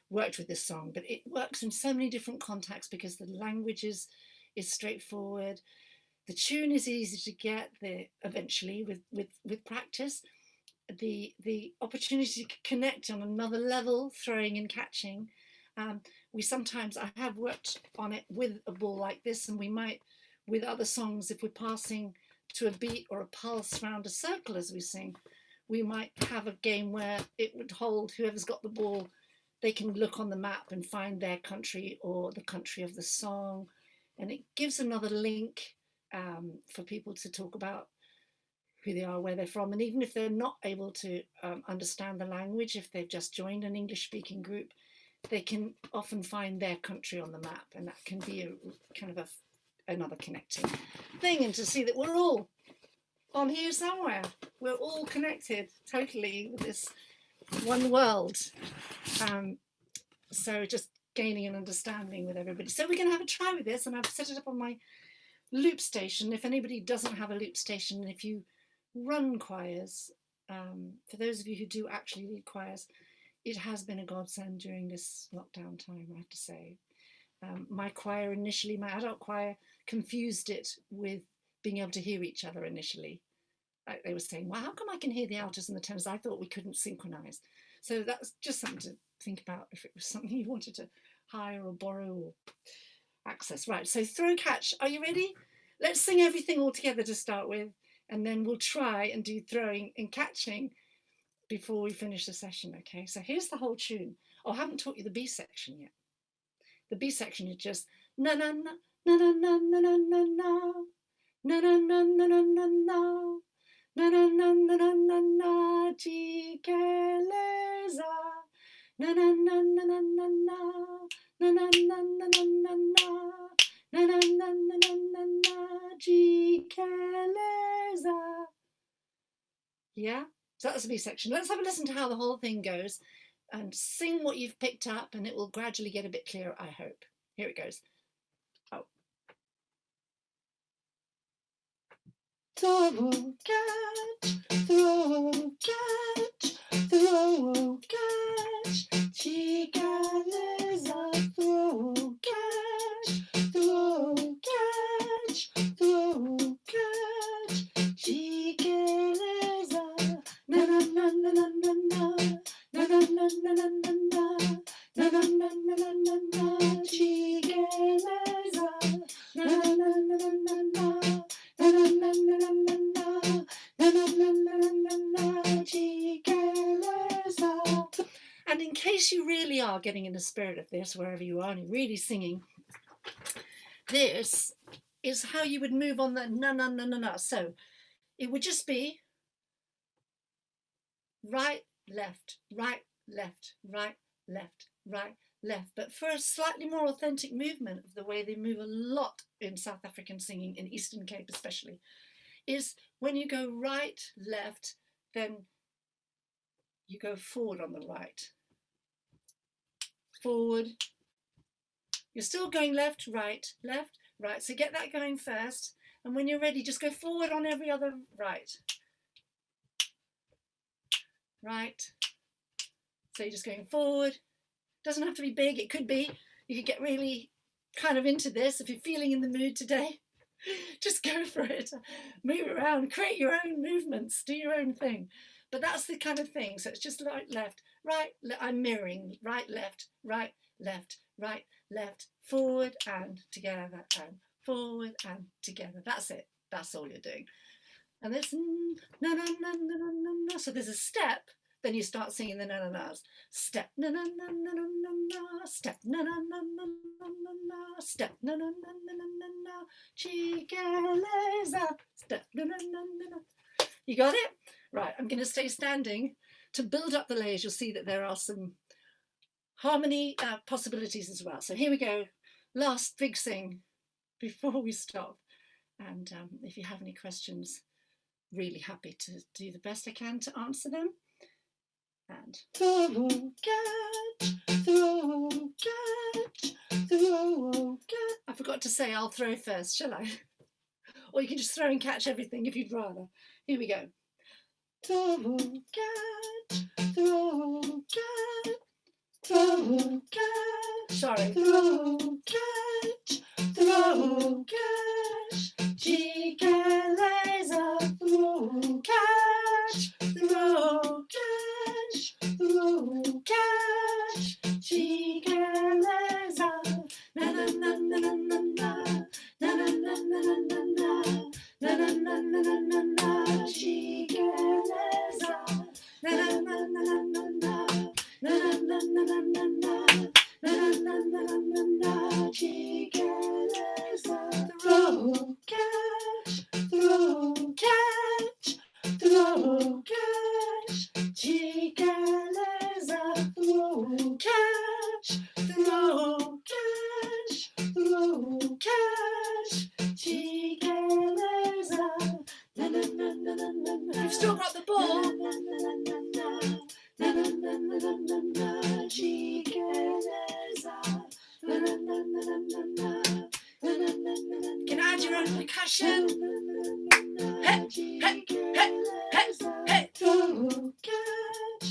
worked with this song, but it works in so many different contexts because the language is straightforward. The tune is easy to get eventually with practice. The opportunity to connect on another level, throwing and catching. I have worked on it with a ball like this, and we might, with other songs, if we're passing to a beat or a pulse around a circle as we sing, we might have a game where it would hold whoever's got the ball, they can look on the map and find their country or the country of the song, and it gives another link for people to talk about who they are, where they're from, and even if they're not able to understand the language, if they've just joined an English-speaking group, they can often find their country on the map, and that can be a kind of another connecting thing, and to see that we're all on here somewhere, we're all connected totally with this one world. So just gaining an understanding with everybody. So we're going to have a try with this, and I've set it up on my loop station. If anybody doesn't have a loop station, if you run choirs, for those of you who do actually lead choirs, it has been a godsend during this lockdown time, I have to say. My choir initially, my adult choir, confused it with being able to hear each other initially. They were saying, well, how come I can hear the altos and the tenors? I thought we couldn't synchronize. So that's just something to think about if it was something you wanted to hire or borrow or access. Right, so throw catch, are you ready? Let's sing everything all together to start with, and then we'll try and do throwing and catching before we finish the session, okay? So here's the whole tune. Oh, I haven't taught you the B section yet. The B section is just na na na na na na na na na na na na na na na na na. Na na na na na na na jikeleza. Na na na na na na na na na na na na na na na na na na na jikeleza. Yeah, so that's the B section. Let's have a listen to how the whole thing goes and sing what you've picked up, and it will gradually get a bit clearer, I hope. Here it goes. Throw catch, throw catch, throw catch, jikeleza, throw catch, throw catch, throw catch, jikeleza, na na na na na na na na na na na na na na na na na na jikeleza, na na na na na na. And in case you really are getting in the spirit of this, wherever you are, and you're really singing, this is how you would move on the na na na na na. So it would just be right, left, right, left, right, left, right, left, but for a slightly more authentic movement of the way they move a lot in South African singing, in Eastern Cape especially, is when you go right, left, then you go forward on the right. Forward. You're still going left, right, right. So get that going first. And when you're ready, just go forward on every other right. Right. So you're just going forward. Doesn't have to be big, it could be. You could get really kind of into this if you're feeling in the mood today. Just go for it. Move around, create your own movements, do your own thing. But that's the kind of thing. So it's just right, left, right. I'm mirroring right, left, right, forward and together and forward and together. That's it. That's all you're doing. And this na na na na na na. So there's a step. Then you start singing the na-na-nas. Step, na-na-na-na-na-na-na, step, na-na-na-na-na-na-na, step, na-na-na-na-na-na-na, jikeleza, step, na-na-na-na-na. You got it? Right, I'm going to stay standing. To build up the layers, you'll see that there are some harmony possibilities as well. So here we go. Last big sing before we stop. And if you have any questions, really happy to do the best I can to answer them. And throw catch, throw catch, throw catch. I forgot to say I'll throw first, shall I? Or you can just throw and catch everything if you'd rather. Here we go. Throw catch, throw catch, throw catch. Sorry. Throw catch, throw catch. Jikeleza, throw catch, throw catch, throw catch. Jikeleza, na na na na na na na na na na na na na na na na na na. Jikeleza, na na na na na na na na na na na na na. Na na na na na na, jikeleza, throw catch. percussion. Hey, hey, hey, hey, hey. Throw, catch,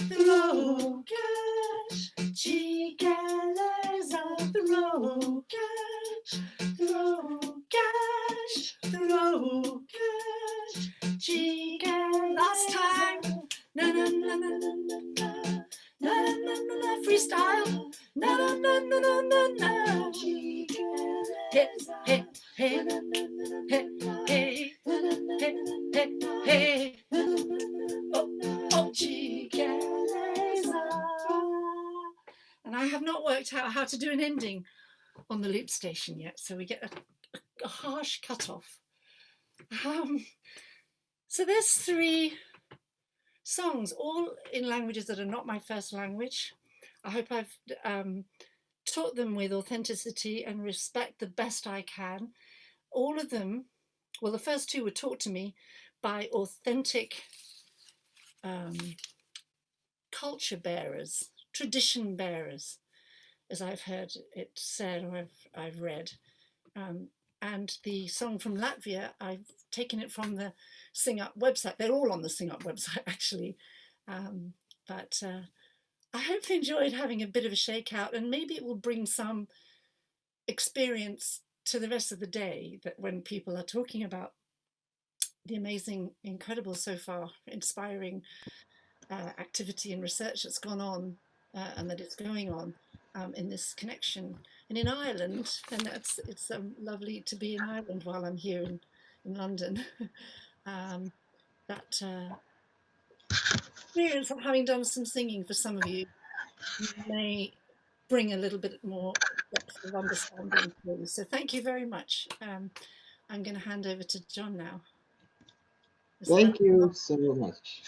throw, catch. Chiqueleza, throw, catch, throw, catch. Chiquel. Last time. Na na na na na na na. Na na na na freestyle. Na na na na na na na. Hey, hey, hey, hey, hey, hey, hey, hey. Oh, oh, Chiqueleza. And I have not worked out how to do an ending on the loop station yet, so we get a harsh cutoff. So there's 3 songs, all in languages that are not my first language. I hope I've taught them with authenticity and respect the best I can. All of them, well, the first 2 were taught to me by authentic culture bearers, tradition bearers, as I've heard it said or I've read. And the song from Latvia, I've taken it from the Sing Up website. They're all on the Sing Up website, actually. But I hope you enjoyed having a bit of a shakeout, and maybe it will bring some experience to the rest of the day, that when people are talking about the amazing, incredible, so far inspiring activity and research that's gone on and that it's going on in this connection. And in Ireland, and it's lovely to be in Ireland while I'm here in London, that experience of having done some singing for some of you may bring a little bit more depth of understanding through. So thank you very much. I'm going to hand over to John now. Thank you so much.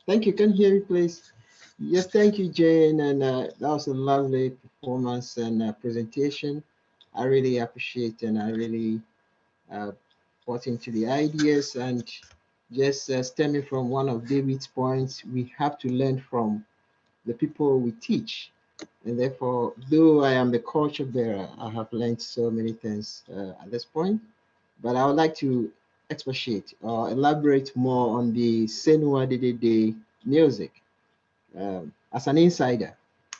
Thank you. Can you hear me, please? Yes, thank you, Jane. And that was a lovely performance and presentation. I really appreciate, and I really bought into the ideas. And just stemming from one of David's points, we have to learn from the people we teach. And therefore, though I am the culture bearer, I have learned so many things at this point. But I would like to expatiate or elaborate more on the Senua Dede music as an insider.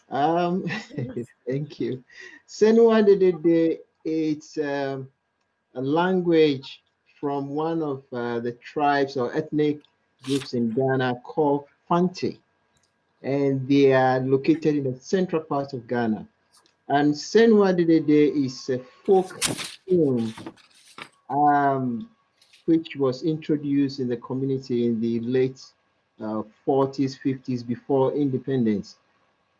Thank you. Senua Dede, it's a language from one of the tribes or ethnic groups in Ghana called Fanti, and they are located in the central part of Ghana. And Senua Dede is a folk tune which was introduced in the community in the late 40s, 50s, before independence.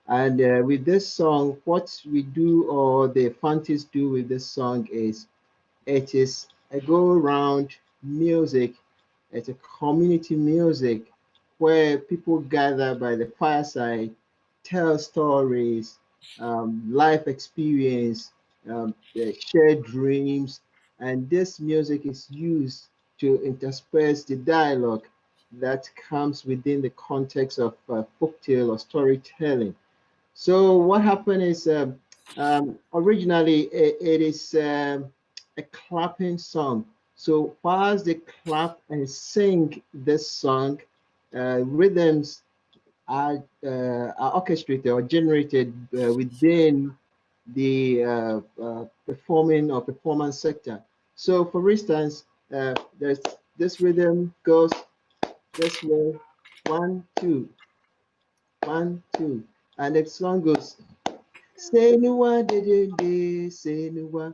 And with this song, what we do, or the Fantis do with this song, is it is a go-around music. It's a community music where people gather by the fireside, tell stories, life experience, share dreams, and this music is used to intersperse the dialogue that comes within the context of folktale or storytelling. So what happened is originally it is a clapping song. So whilst they clap and sing this song, rhythms are orchestrated or generated within the performing or performance sector. So for instance, there's this rhythm goes this way, 1, 2, 1, 2, and the song goes Senua Dede Senua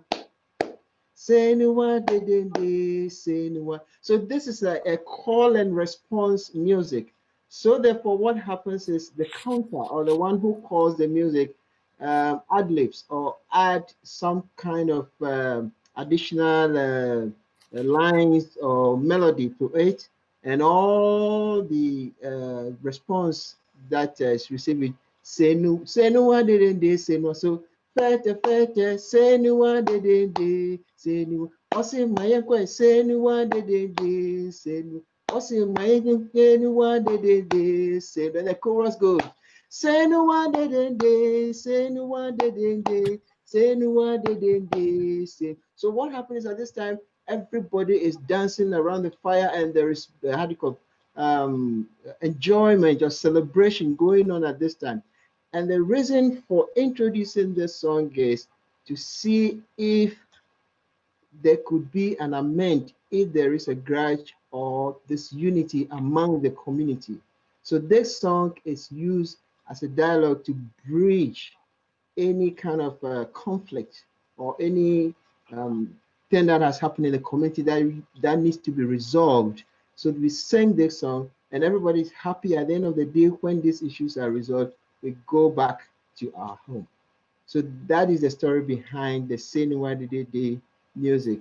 Senua Dede Senua. So this is a call and response music. So therefore, what happens is the counter, or the one who calls the music, ad-libs or add some kind of additional lines or melody to it, and all the response that is received, senua dede senua. So fete fete senua dede senua. Osi mayekwe senua dede senua. Osi mayekwe senua dede senua. And the chorus goes. Senua dede, senua dede, Senua de de de se. So what happens at this time? Everybody is dancing around the fire, and there is how do you call enjoyment or celebration going on at this time. And the reason for introducing this song is to see if there could be an amend if there is a grudge or disunity among the community. So this song is used as a dialogue to bridge any kind of conflict or any thing that has happened in the community that needs to be resolved. So we sing this song, and everybody's happy at the end of the day. When these issues are resolved, we go back to our home. So that is the story behind the Senua Dede music.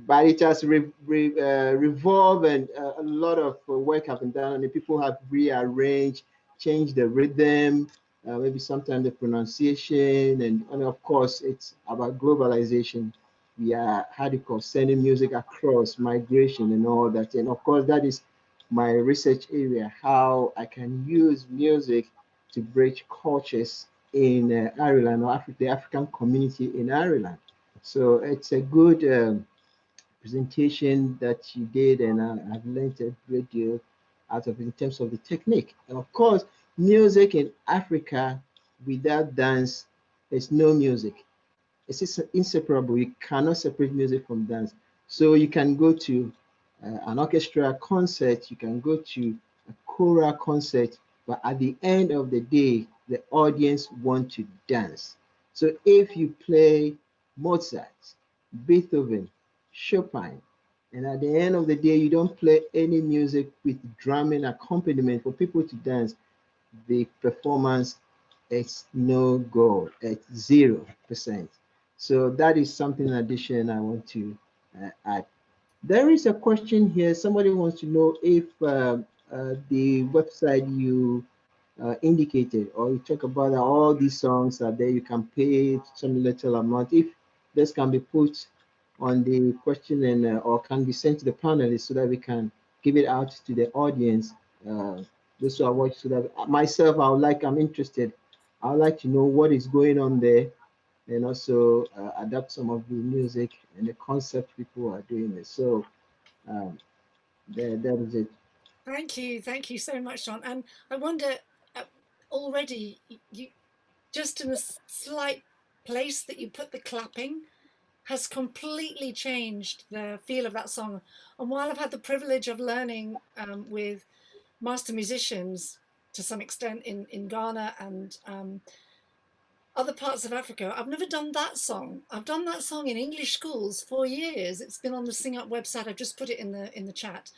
But it has revolved, and a lot of work has been done, and the people have rearranged, changed the rhythm, maybe sometimes the pronunciation, and of course it's about globalization. We are, how do you call, sending music across migration and all that. And of course that is my research area, how I can use music to bridge cultures in Ireland, or the African community in Ireland. So it's a good presentation that you did, and I've learned a great deal out of it in terms of the technique. And of course, music in Africa without dance is no music. It's inseparable. You cannot separate music from dance. So you can go to an orchestra concert, you can go to a choral concert, but at the end of the day, the audience want to dance. So if you play Mozart, Beethoven, Chopin, and at the end of the day, you don't play any music with drumming accompaniment for people to dance, the performance is no go, it's 0%. So that is something in addition I want to add. There is a question here. Somebody wants to know if the website you indicated, or you talk about all these songs are there, you can pay some little amount. If this can be put on the question and or can be sent to the panelists so that we can give it out to the audience. Those who are watching, so that myself, I'm interested. I would like to know what is going on there, and also adapt some of the music and the concept people are doing it. So that is it. Thank you so much, John. And I wonder, already, you just in the slight place that you put the clapping has completely changed the feel of that song. And while I've had the privilege of learning with master musicians to some extent in Ghana and other parts of Africa, I've never done that song. I've done that song in English schools for years. It's been on the Sing Up website. I've just put it in the chat.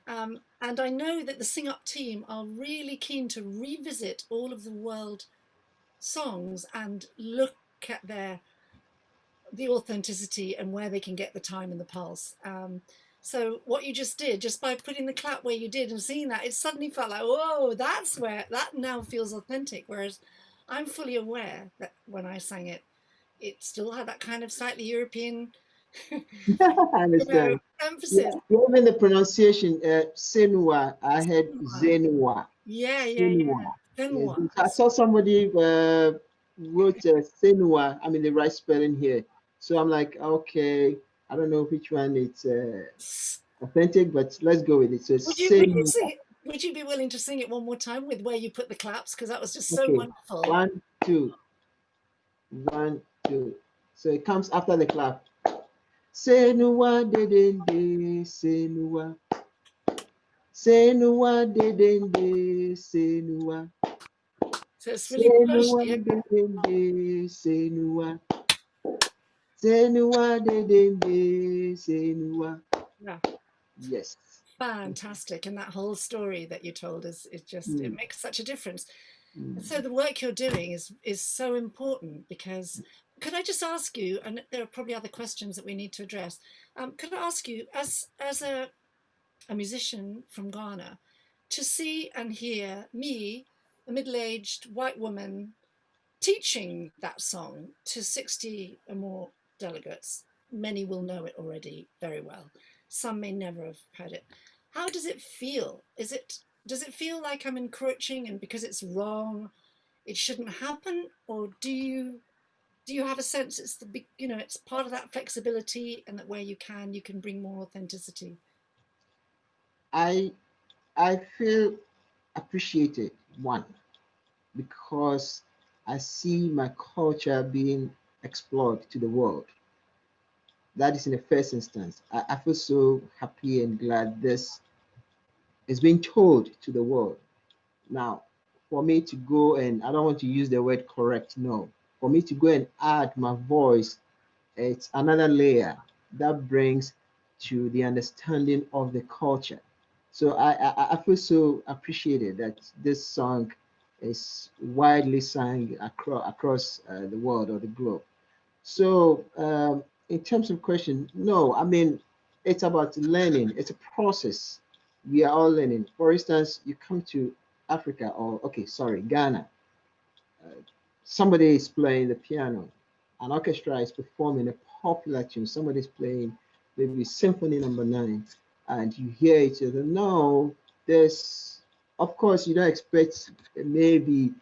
And I know that the Sing Up team are really keen to revisit all of the world songs and look at the authenticity and where they can get the time and the pulse. So what you just did, just by putting the clap where you did and seeing that, it suddenly felt like, whoa, that's where that now feels authentic. Whereas I'm fully aware that when I sang it, it still had that kind of slightly European I understand. emphasis. Yeah, even the pronunciation, Senua, I had Zenua. Yeah. Yes, I saw somebody wrote Senua, I mean the right spelling here. So I'm like, okay, I don't know which one it's authentic, but let's go with it. So would you be willing to sing it one more time with where you put the claps? Because that was just so okay. wonderful. 1, 2. 1, 2. So it comes after the clap. Senua de senua. Senua de senua. So it's really pushy. Senua. Senua de senua. Yeah. Yes. Fantastic. And that whole story that you told is just it makes such a difference. So the work you're doing is so important, because could I just ask you, and there are probably other questions that we need to address, could I ask you, as a musician from Ghana, to see and hear me, a middle-aged white woman, teaching that song to 60 or more delegates? Many will know it already very well. Some may never have heard it. How does it feel? Does it feel like I'm encroaching and because it's wrong, it shouldn't happen? Or do you do you have a sense it's the big, it's part of that flexibility, and that where you can bring more authenticity? I feel appreciated, one, because I see my culture being explored to the world. That is in the first instance. I feel so happy and glad this is being told to the world. Now, for me to go and, I don't want to use the word correct, no. For me to go and add my voice, it's another layer that brings to the understanding of the culture. So I feel so appreciated that this song is widely sung across the world or the globe. So in terms of question, no, I mean, it's about learning. It's a process. We are all learning. For instance, you come to Africa or, okay, sorry, Ghana. Somebody is playing the piano. An orchestra is performing a popular tune. Somebody is playing maybe Symphony Number 9, and you hear each other. No, there's, of course, you don't expect maybe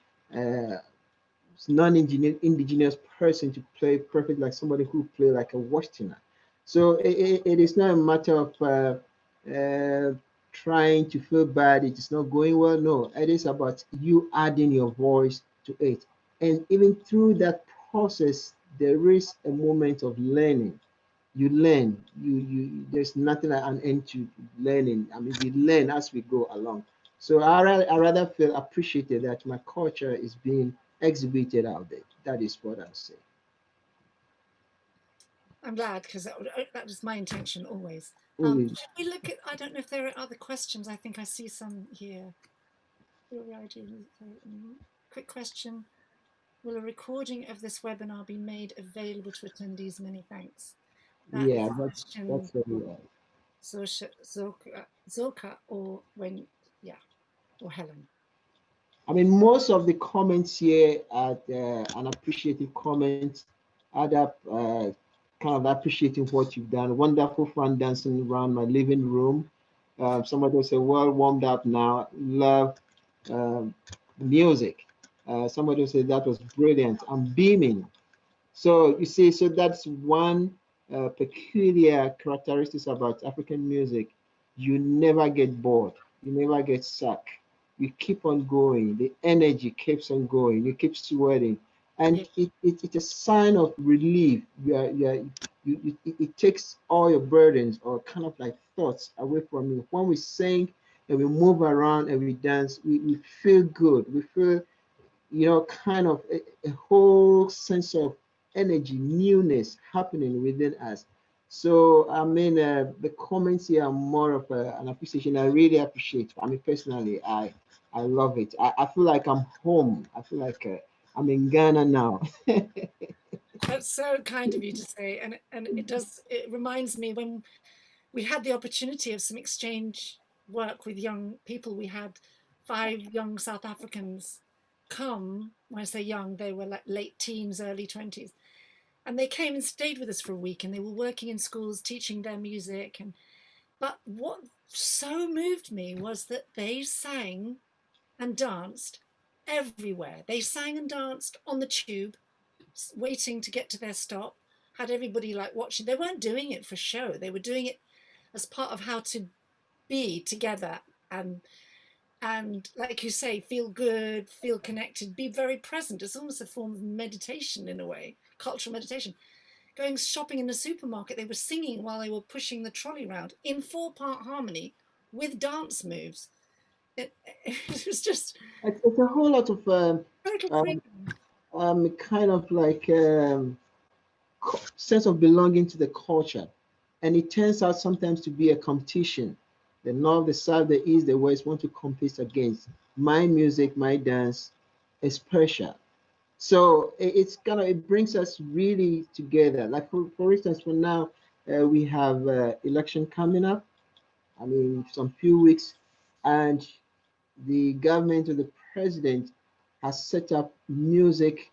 non-indigenous person to play perfect like somebody who play like a Westerner. So it is not a matter of trying to feel bad. It is not going well. No, it is about you adding your voice to it. And even through that process, there is a moment of learning. You learn. There's nothing like an end to learning. I mean, we learn as we go along. So I rather feel appreciated that my culture is being exhibited out there. That is what I'll say. I'm glad, because that was my intention always. Only. Should we look at, I don't know if there are other questions. I think I see some here. Quick question. Will a recording of this webinar be made available to attendees? Many thanks. Yeah, that's very right. Zoka or or Helen. I mean, most of the comments here are an appreciative comment, add up kind of appreciating what you've done. Wonderful fun dancing around my living room. Somebody will say, well warmed up now. Love the music. Somebody will say that was brilliant. I'm beaming. So you see, so that's one peculiar characteristics about African music. You never get bored. You never get stuck. You keep on going. The energy keeps on going. You keep sweating, and it's a sign of relief. It takes all your burdens or kind of like thoughts away from you. When we sing and we move around and we dance, we feel good. We feel, kind of a whole sense of energy, newness happening within us. So, I mean, the comments here are more of an appreciation. I really appreciate. I mean, personally, I love it. I feel like I'm home. I feel like I'm in Ghana now. That's so kind of you to say, and it reminds me when we had the opportunity of some exchange work with young people. We had 5 young South Africans come. When I say young, they were like late teens, early 20s, and they came and stayed with us for a week, and they were working in schools teaching their music. But what so moved me was that they sang and danced everywhere. They sang and danced on the tube, waiting to get to their stop, had everybody like watching. They weren't doing it for show. They were doing it as part of how to be together and like you say, feel good, feel connected, be very present. It's almost a form of meditation in a way, cultural meditation. Going shopping in the supermarket, they were singing while they were pushing the trolley around in 4-part harmony with dance moves. It was just... It's a whole lot of kind of like sense of belonging to the culture. And it turns out sometimes to be a competition. The North, the South, the East, the West want to compete against. My music, my dance is special. So it brings us really together. Like for instance, for now, we have election coming up. I mean, some few weeks, and the government or the president has set up music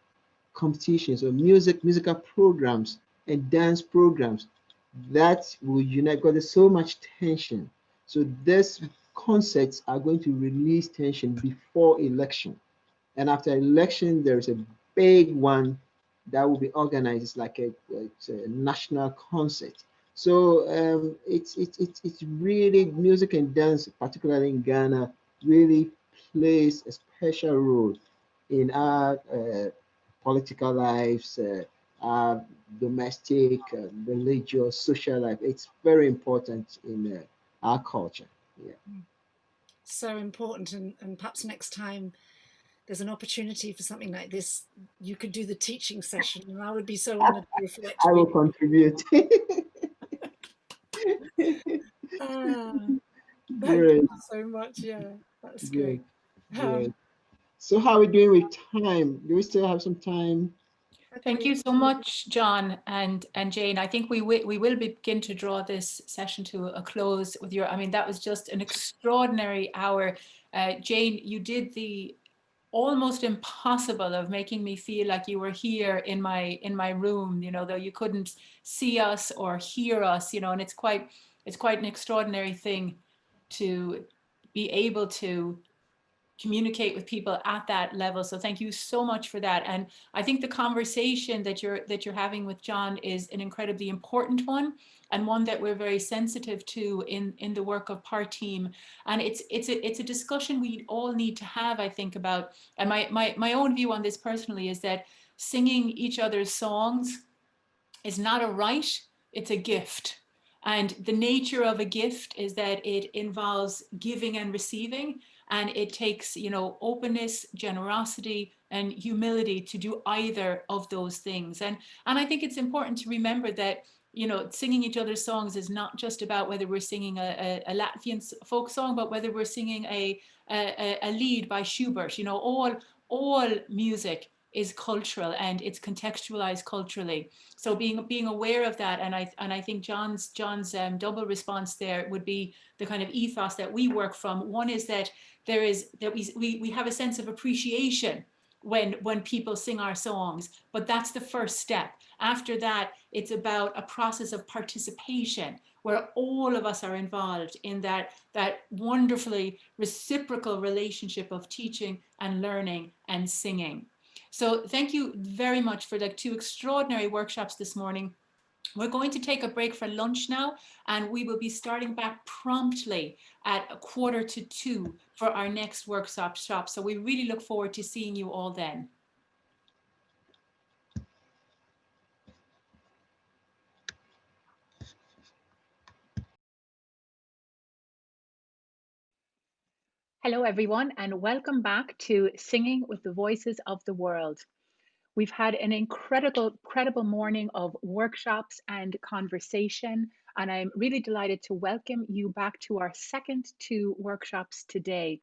competitions or musical programs and dance programs that will unite, because there's so much tension. So these concerts are going to release tension before election. And after election, there's a big one that will be organized. It's like it's a national concert. So it's really music and dance, particularly in Ghana, really plays a special role in our political lives, our domestic, religious, social life. It's very important in our culture. Yeah. So important, and perhaps next time there's an opportunity for something like this, you could do the teaching session, and I would be so honored to reflect. I will contribute. Thank Great, you so much. Yeah, that's great, great. great. So how are we doing with time? Do we still have some time? Thank you so much, John and Jane. I think we will begin to draw this session to a close with your, I mean, that was just an extraordinary hour. Jane, you did the almost impossible of making me feel like you were here in my room, you know, though you couldn't see us or hear us, you know, and it's quite an extraordinary thing to be able to communicate with people at that level. So thank you so much for that. And I think the conversation that you're having with John is an incredibly important one, and one that we're very sensitive to in the work of Parteam. And it's a discussion we all need to have, I think, about. And my own view on this personally is that singing each other's songs is not a right, it's a gift. And the nature of a gift is that it involves giving and receiving, and it takes, you know, openness, generosity, and humility to do either of those things. And I think it's important to remember that, you know, singing each other's songs is not just about whether we're singing a Latvian folk song, but whether we're singing a lied by Schubert. You know, all music is cultural, and it's contextualized culturally. So being aware of that, and I think John's double response there would be the kind of ethos that we work from. One is that we have a sense of appreciation when people sing our songs, but that's the first step. After that, it's about a process of participation where all of us are involved in that wonderfully reciprocal relationship of teaching and learning and singing. So thank you very much for the two extraordinary workshops this morning. We're going to take a break for lunch now, and we will be starting back promptly at 1:45 for our next workshop. So we really look forward to seeing you all then. Hello, everyone, and welcome back to Singing with the Voices of the World. We've had an incredible morning of workshops and conversation, and I'm really delighted to welcome you back to our second two workshops today.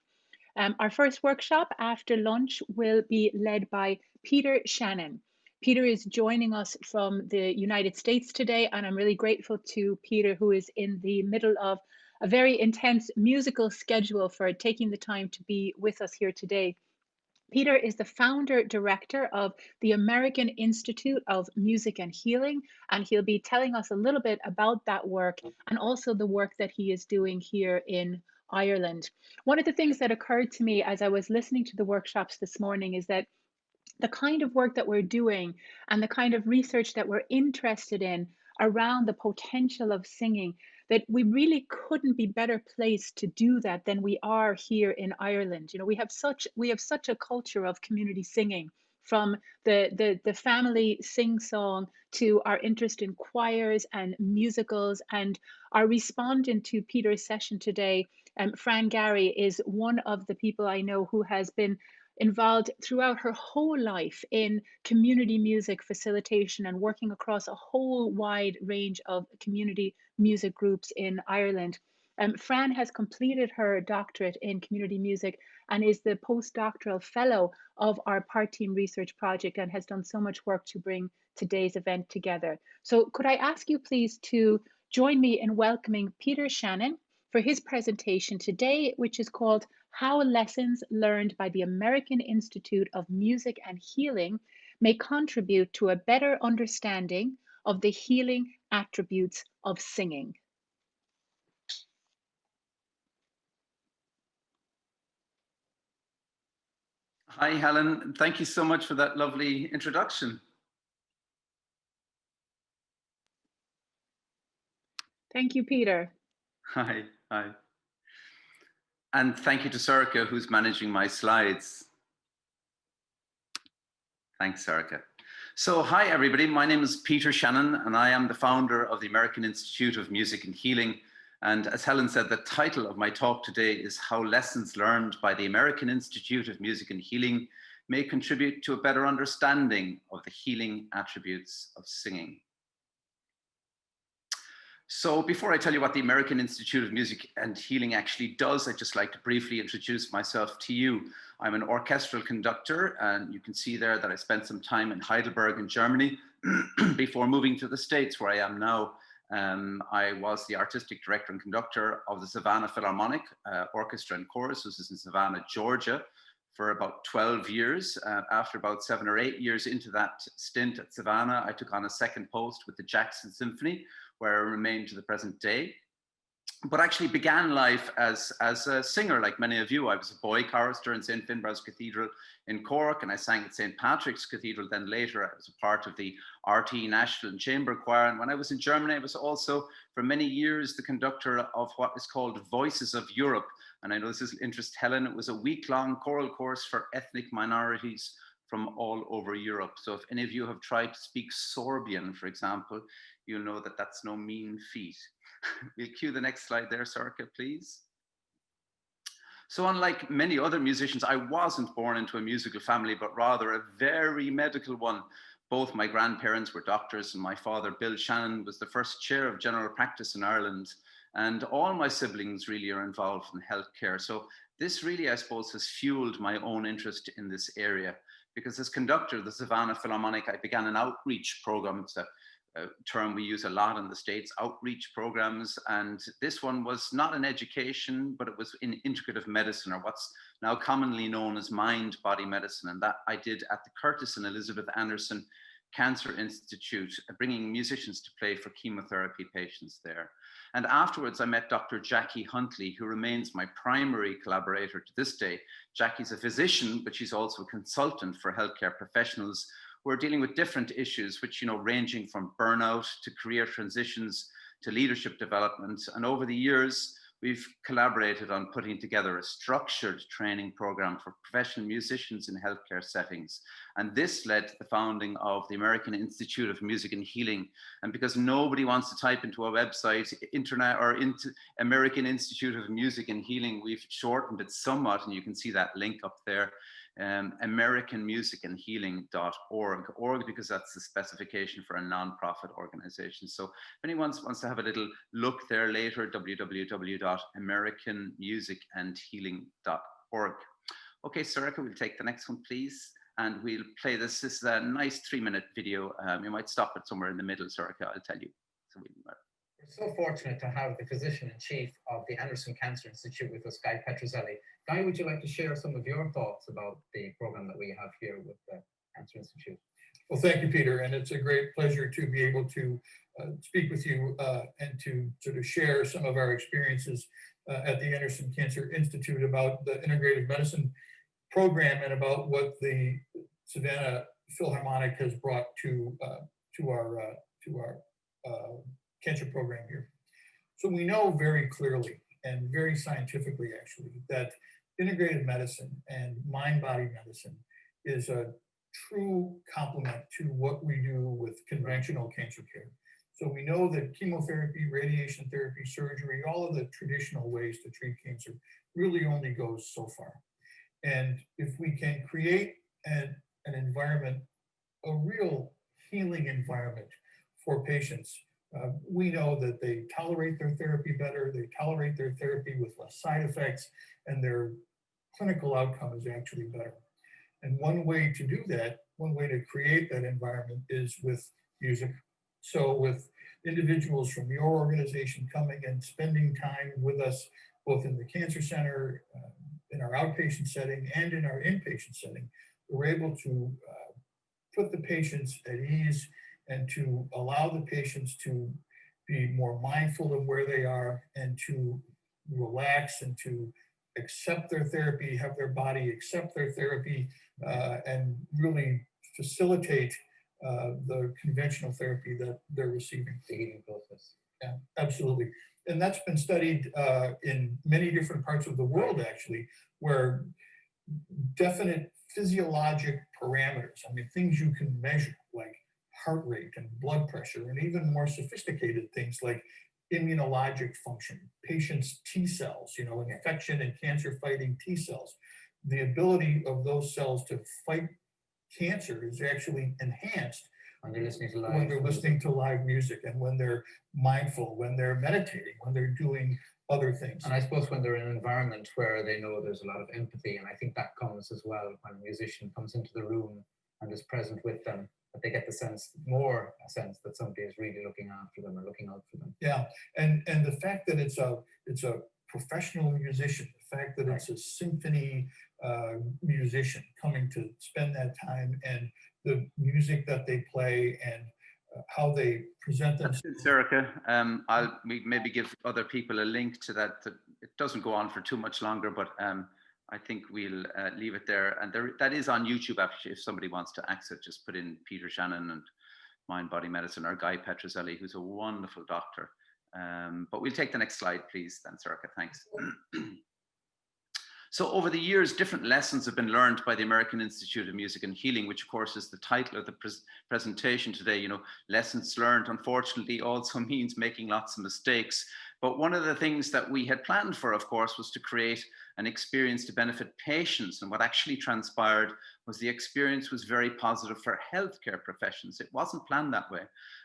Our first workshop after lunch will be led by Peter Shannon. Peter is joining us from the United States today, and I'm really grateful to Peter, who is in the middle of a very intense musical schedule, for taking the time to be with us here today. Peter is the founder director of the American Institute of Music and Healing, and he'll be telling us a little bit about that work and also the work that he is doing here in Ireland. One of the things that occurred to me as I was listening to the workshops this morning is that the kind of work that we're doing and the kind of research that we're interested in around the potential of singing, that we really couldn't be better placed to do that than we are here in Ireland. You know, we have such a culture of community singing, from the family sing song to our interest in choirs and musicals. And our respondent to Peter's session today, Fran Gary, is one of the people I know who has been involved throughout her whole life in community music facilitation and working across a whole wide range of community music groups in Ireland. Fran has completed her doctorate in community music and is the postdoctoral fellow of our Parteam Research Project, and has done so much work to bring today's event together. So could I ask you please to join me in welcoming Peter Shannon for his presentation today, which is called How Lessons Learned by the American Institute of Music and Healing May Contribute to a Better Understanding of the Healing Attributes of Singing. Hi, Helen. Thank you so much for that lovely introduction. Thank you, Peter. Hi. And thank you to Sorcha, who's managing my slides. Thanks, Sorcha. So hi, everybody. My name is Peter Shannon, and I am the founder of the American Institute of Music and Healing. And as Helen said, the title of my talk today is How Lessons Learned by the American Institute of Music and Healing May Contribute to a Better Understanding of the Healing Attributes of Singing. So before I tell you what the American Institute of Music and Healing actually does, I'd just like to briefly introduce myself to you. I'm an orchestral conductor, and you can see there that I spent some time in Heidelberg in Germany before moving to the States, where I am now. I was the artistic director and conductor of the Savannah Philharmonic Orchestra and Chorus. This is in Savannah, Georgia, for about 12 years. After about 7 or 8 years into that stint at Savannah, I took on a second post with the Jackson Symphony, where I remain to the present day, but actually began life as a singer, like many of you. I was a boy chorister in St. Finbarr's Cathedral in Cork, and I sang at St. Patrick's Cathedral. Then later, I was a part of the RT National and Chamber Choir. And when I was in Germany, I was also, for many years, the conductor of what is called Voices of Europe. And I know this is interest Helen. It was a week-long choral course for ethnic minorities from all over Europe. So if any of you have tried to speak Sorbian, for example, you'll know that that's no mean feat. We'll cue the next slide there, Sorcha, please. So unlike many other musicians, I wasn't born into a musical family, but rather a very medical one. Both my grandparents were doctors, and my father, Bill Shannon, was the first chair of general practice in Ireland. And all my siblings really are involved in healthcare. So this really, I suppose, has fueled my own interest in this area. Because as conductor of the Savannah Philharmonic, I began an outreach program. It's a term we use a lot in the States, outreach programs. And this one was not in education, but it was in integrative medicine, or what's now commonly known as mind-body medicine. And that I did at the Curtis and Elizabeth Anderson Cancer Institute, bringing musicians to play for chemotherapy patients there. And afterwards, I met Dr. Jackie Huntley, who remains my primary collaborator to this day. Jackie's a physician, but she's also a consultant for healthcare professionals who are dealing with different issues, which, ranging from burnout to career transitions to leadership development. And over the years, we've collaborated on putting together a structured training program for professional musicians in healthcare settings. And this led to the founding of the American Institute of Music and Healing. And because nobody wants to type into a website, internet, or into American Institute of Music and Healing, we've shortened it somewhat, and you can see that link up there. AmericanMusicandHealing.org, because that's the specification for a nonprofit organization. So if anyone wants to have a little look there later, www.AmericanMusicandHealing.org. Okay, Sorcha, we'll take the next one, please. And we'll play this. This is a nice 3-minute video. You might stop it somewhere in the middle, Sorcha, I'll tell you. So we're so fortunate to have the physician-in-chief of the Anderson Cancer Institute with us, Guy Petrozelli. Guy, would you like to share some of your thoughts about the program that we have here with the Cancer Institute? Well, thank you, Peter, and it's a great pleasure to be able to speak with you and to sort of share some of our experiences at the Anderson Cancer Institute about the integrative medicine program and about what the Savannah Philharmonic has brought to our cancer program here. So we know very clearly and very scientifically, actually, that integrative medicine and mind-body medicine is a true complement to what we do with conventional cancer care. So we know that chemotherapy, radiation therapy, surgery, all of the traditional ways to treat cancer really only goes so far. And if we can create an environment, a real healing environment for patients, we know that they tolerate their therapy better, they tolerate their therapy with less side effects, and their clinical outcome is actually better. And one way to do that, one way to create that environment is with music. So with individuals from your organization coming and spending time with us, both in the cancer center, in our outpatient setting, and in our inpatient setting, we're able to put the patients at ease and to allow the patients to be more mindful of where they are and to relax and to accept their therapy, have their body accept their therapy, and really facilitate the conventional therapy that they're receiving. The healing process. Yeah, absolutely. And that's been studied in many different parts of the world, actually, where definite physiologic parameters, I mean, things you can measure, like heart rate and blood pressure, and even more sophisticated things like immunologic function, patients' T cells, you know, infection and cancer fighting T cells. The ability of those cells to fight cancer is actually enhanced when they're listening to live music and when they're mindful, when they're meditating, when they're doing other things. And I suppose when they're in an environment where they know there's a lot of empathy, and I think that comes as well when a musician comes into the room and is present with them, that they get the sense, more a sense that somebody is really looking after them or looking out for them. Yeah, and the fact that it's a professional musician, the fact that it's a symphony musician coming to spend that time, and the music that they play and how they present themselves. Erica, I'll maybe give other people a link to that. It doesn't go on for too much longer, but I think we'll leave it there. And that is on YouTube, actually, if somebody wants to access it, just put in Peter Shannon and Mind Body Medicine, or Guy Petrozelli, who's a wonderful doctor. But we'll take the next slide, please, then, Erica, thanks. So over the years, different lessons have been learned by the American Institute of Music and Healing, which of course is the title of the presentation today. You know, lessons learned, unfortunately, also means making lots of mistakes. But one of the things that we had planned for, of course, was to create an experience to benefit patients. And what actually transpired was the experience was very positive for healthcare professions. It wasn't planned that way.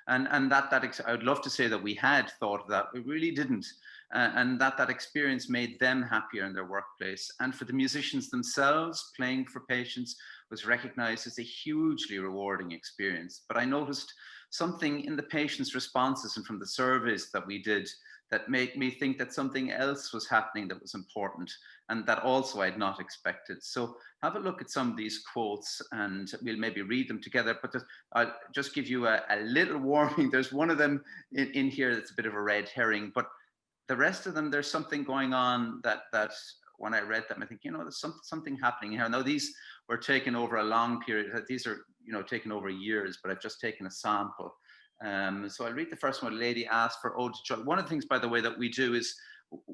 And I would love to say that we had thought of that. We really didn't. And that experience made them happier in their workplace. And for the musicians themselves, playing for patients was recognized as a hugely rewarding experience. But I noticed something in the patients' responses and from the surveys that we did that made me think that something else was happening that was important, and that also I'd not expected. So have a look at some of these quotes, and we'll maybe read them together, but I'll just give you a little warning. There's one of them in here that's a bit of a red herring, but the rest of them, there's something going on that when I read them, I think, you know, there's something happening here. Now, these were taken over a long period. These are, you know, taken over years, but I've just taken a sample. So I'll read the first one. A lady asked for Ode to Joy. One of the things, by the way, that we do is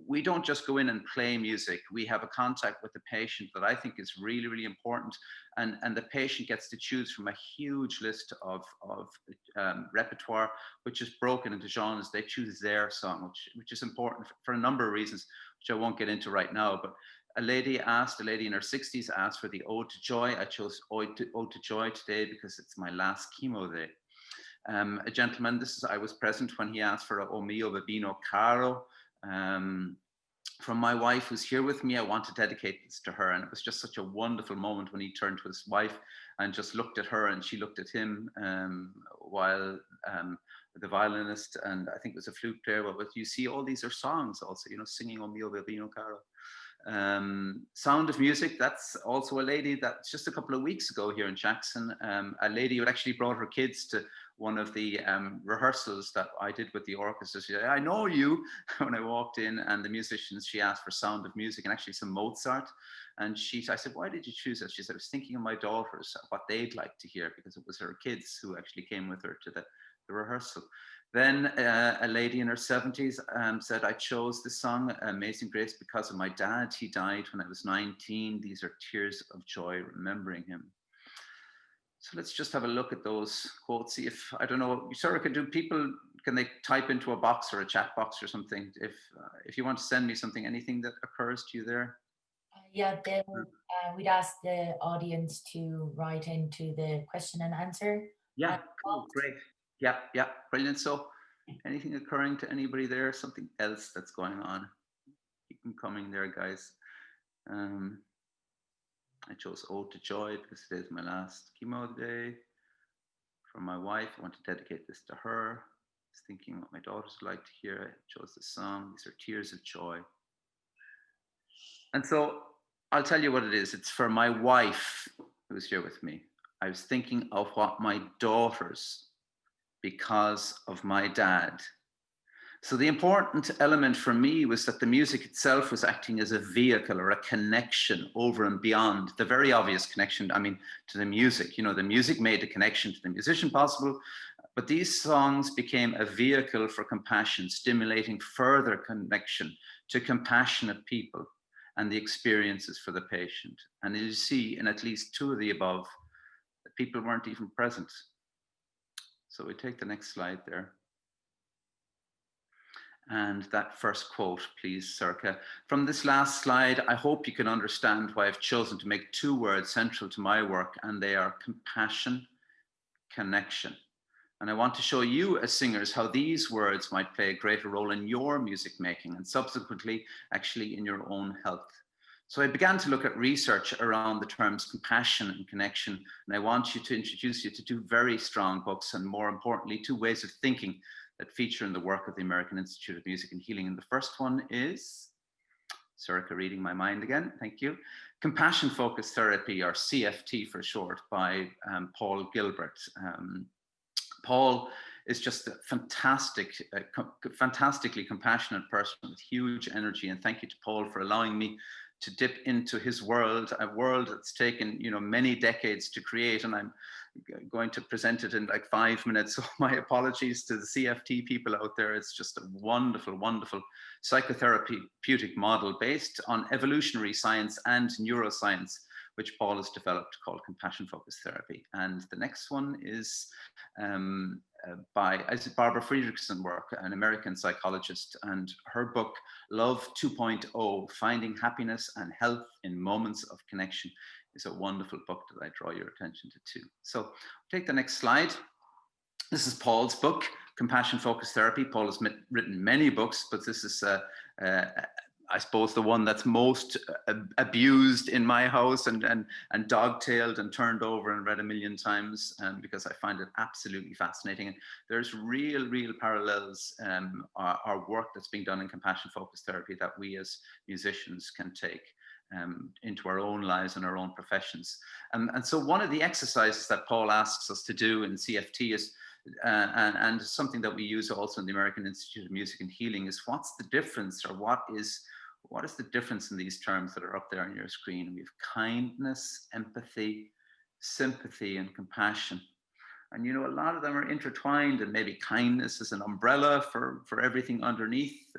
we don't just go in and play music. We have a contact with the patient that I think is really, really important. And the patient gets to choose from a huge list of repertoire, which is broken into genres. They choose their song, which is important for a number of reasons, which I won't get into right now. But a lady in her 60s asked for the Ode to Joy. I chose Ode to Joy today because it's my last chemo day. A gentleman, I was present when he asked for O Mio Babino Caro. From my wife who's here with me, I want to dedicate this to her. And it was just such a wonderful moment when he turned to his wife and just looked at her, and she looked at him while the violinist, and I think it was a flute player, but you see all these are songs also, you know, singing O Mio Babino Caro. Sound of Music, that's also a lady that's just a couple of weeks ago here in Jackson, a lady who had actually brought her kids to one of the rehearsals that I did with the orchestra. She said, I know you, when I walked in, and the musicians, she asked for Sound of Music and actually some Mozart. And I said, why did you choose that? She said, I was thinking of my daughters, what they'd like to hear, because it was her kids who actually came with her to the rehearsal. Then a lady in her 70s said, I chose this song, Amazing Grace, because of my dad. He died when I was 19. These are tears of joy remembering him. So let's just have a look at those quotes. See if, I don't know, Sarah, can they type into a box or a chat box or something? If you want to send me something, anything that occurs to you there? Yeah, we'd ask the audience to write into the question and answer. Yeah, cool, great. Yeah, brilliant. So anything occurring to anybody there? Something else that's going on? Keep them coming there, guys. I chose Ode to Joy because today is my last chemo day. For my wife, I want to dedicate this to her. I was thinking what my daughters would like to hear. I chose the song. These are tears of joy. And so I'll tell you what it is. It's for my wife who's here with me. I was thinking of what my daughters, because of my dad. So the important element for me was that the music itself was acting as a vehicle or a connection over and beyond the very obvious connection, to the music. You know, the music made the connection to the musician possible, But these songs became a vehicle for compassion, stimulating further connection to compassionate people and the experiences for the patient. And as you see in at least two of the above, the people weren't even present. So we take the next slide there. And that first quote, please, Circa. From this last slide, I hope you can understand why I've chosen to make two words central to my work, and they are compassion, connection. And I want to show you as singers how these words might play a greater role in your music making and subsequently actually in your own health. So I began to look at research around the terms compassion and connection, and I want you to introduce you to two very strong books, and more importantly, two ways of thinking that feature in the work of the American Institute of Music and Healing. And the first one is, Circa reading my mind again, thank you, Compassion Focused Therapy, or CFT for short, by Paul Gilbert. Paul is just a fantastically compassionate person with huge energy, and thank you to Paul for allowing me to dip into his world, a world that's taken, you know, many decades to create, and I'm going to present it in like 5 minutes. So my apologies to the CFT people out there. It's just a wonderful, wonderful psychotherapeutic model based on evolutionary science and neuroscience, which Paul has developed, called compassion focused therapy. And the next one is by Barbara Fredrickson work, an American psychologist, and her book, Love 2.0, Finding Happiness and Health in Moments of Connection, is a wonderful book that I draw your attention to too. So take the next slide. This is Paul's book, Compassion Focused Therapy. Paul has written many books, but this is I suppose the one that's most abused in my house and dog-tailed and turned over and read a million times, because I find it absolutely fascinating. And there's real parallels, our work that's being done in compassion-focused therapy that we as musicians can take into our own lives and our own professions. And so one of the exercises that Paul asks us to do in CFT is, and something that we use also in the American Institute of Music and Healing, is what's the difference, or what is the difference in these terms that are up there on your screen? We have kindness, empathy, sympathy, and compassion. And you know, a lot of them are intertwined, and maybe kindness is an umbrella for everything underneath.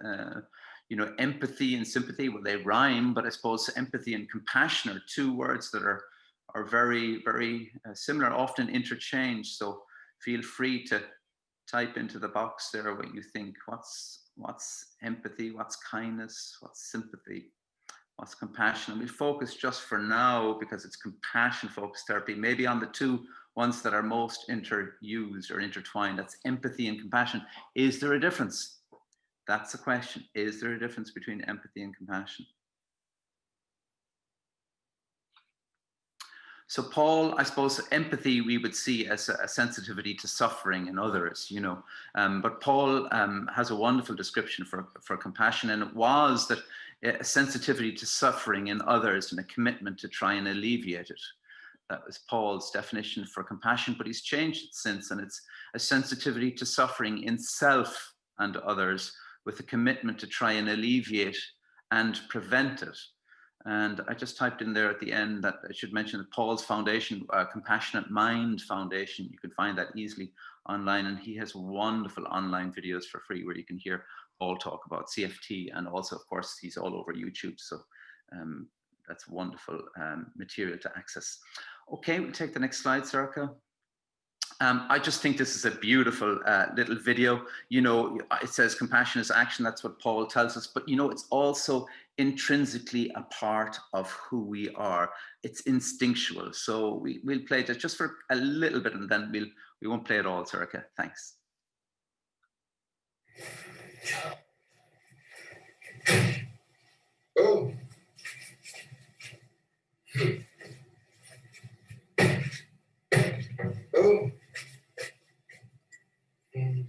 You know, empathy and sympathy, well, they rhyme, but I suppose empathy and compassion are two words that are very similar, often interchanged. So feel free to type into the box there what you think. What's empathy? What's kindness? What's sympathy? What's compassion? And we'll focus just for now, because it's compassion-focused therapy, maybe on the two ones that are most interused or intertwined. That's empathy and compassion. Is there a difference? That's the question. Is there a difference between empathy and compassion? So Paul, I suppose empathy we would see as a sensitivity to suffering in others, you know, but Paul has a wonderful description for compassion, and it was that a sensitivity to suffering in others and a commitment to try and alleviate it. That was Paul's definition for compassion, but he's changed it since, and it's a sensitivity to suffering in self and others with a commitment to try and alleviate and prevent it. And I just typed in there at the end that I should mention that Paul's foundation, Compassionate Mind Foundation, you can find that easily online, and he has wonderful online videos for free where you can hear Paul talk about CFT, and also, of course, he's all over YouTube, so that's wonderful material to access. Okay, we'll take the next slide, Circa. I just think this is a beautiful little video. You know, it says compassion is action. That's what Paul tells us. But, you know, it's also intrinsically a part of who we are. It's instinctual. So we'll play it just for a little bit, and then we won't play it all, Circa. Thanks. Oh. Oh. And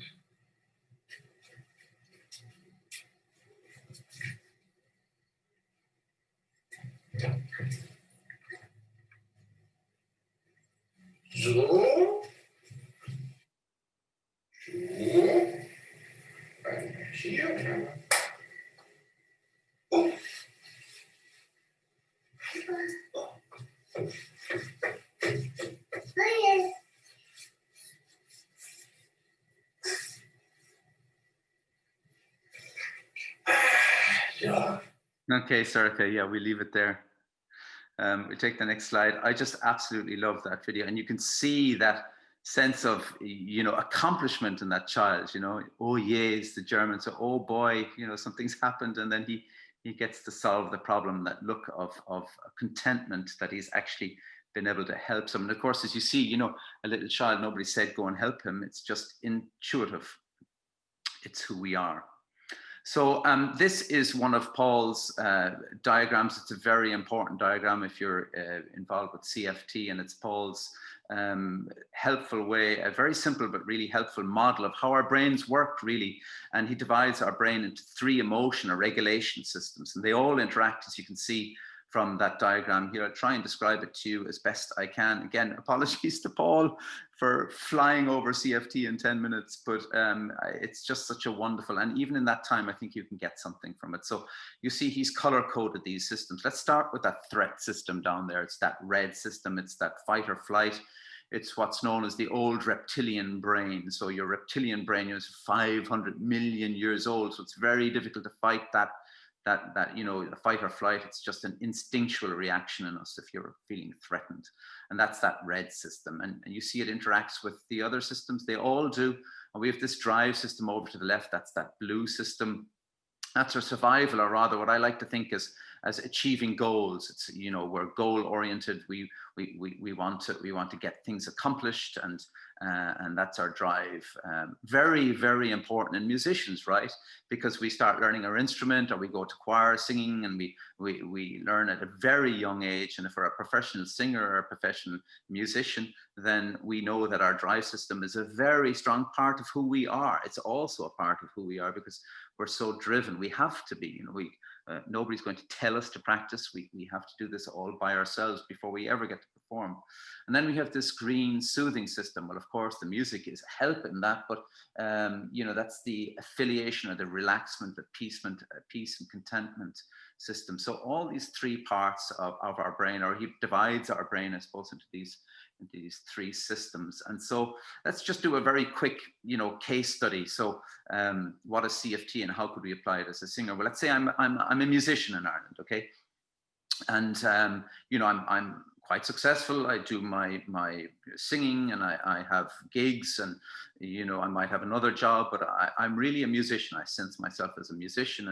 so, here. Oh. Sarika. Okay, Sarika, yeah, we leave it there. We take the next slide. I just absolutely love that video. And you can see that sense of, you know, accomplishment in that child, you know, oh yes, the German, so oh boy, you know, something's happened, and then he gets to solve the problem, that look of contentment that he's actually been able to help someone. Of course, as you see, you know, a little child, nobody said go and help him. It's just intuitive. It's who we are. So this is one of Paul's diagrams. It's a very important diagram if you're involved with CFT, and it's Paul's helpful way, a very simple but really helpful model of how our brains work, really. And he divides our brain into 3 emotion or regulation systems, and they all interact, as you can see from that diagram here. I'll try and describe it to you as best I can. Again, apologies to Paul for flying over CFT in 10 minutes, but it's just such a wonderful, and even in that time, I think you can get something from it. So you see he's color coded these systems. Let's start with that threat system down there. It's that red system. It's that fight or flight. It's what's known as the old reptilian brain. So your reptilian brain is 500 million years old. So it's very difficult to fight that, you know, the fight or flight. It's just an instinctual reaction in us if you're feeling threatened. And that's that red system. And you see it interacts with the other systems. They all do. And we have this drive system over to the left. That's that blue system. That's our survival, or rather what I like to think as achieving goals. It's, you know, we're goal oriented. We want to get things accomplished, and that's our drive. Very, very important in musicians, right? Because we start learning our instrument, or we go to choir singing, and we learn at a very young age. And if we're a professional singer or a professional musician, then we know that our drive system is a very strong part of who we are. It's also a part of who we are because we're so driven. We have to be, you know, nobody's going to tell us to practice. We have to do this all by ourselves before we ever get to perform. And then we have this green soothing system. Well, of course, the music is helping that, but you know, that's the affiliation or the relaxment, the peace and contentment system. So all these 3 parts of our brain, or he divides our brain, I suppose, into these 3 systems. And so let's just do a very quick, you know, case study. So what is CFT and how could we apply it as a singer? Well, let's say I'm a musician in Ireland, okay? And you know, I'm quite successful. I do my singing, and I have gigs, and you know, I might have another job, but I'm really a musician. I sense myself as a musician,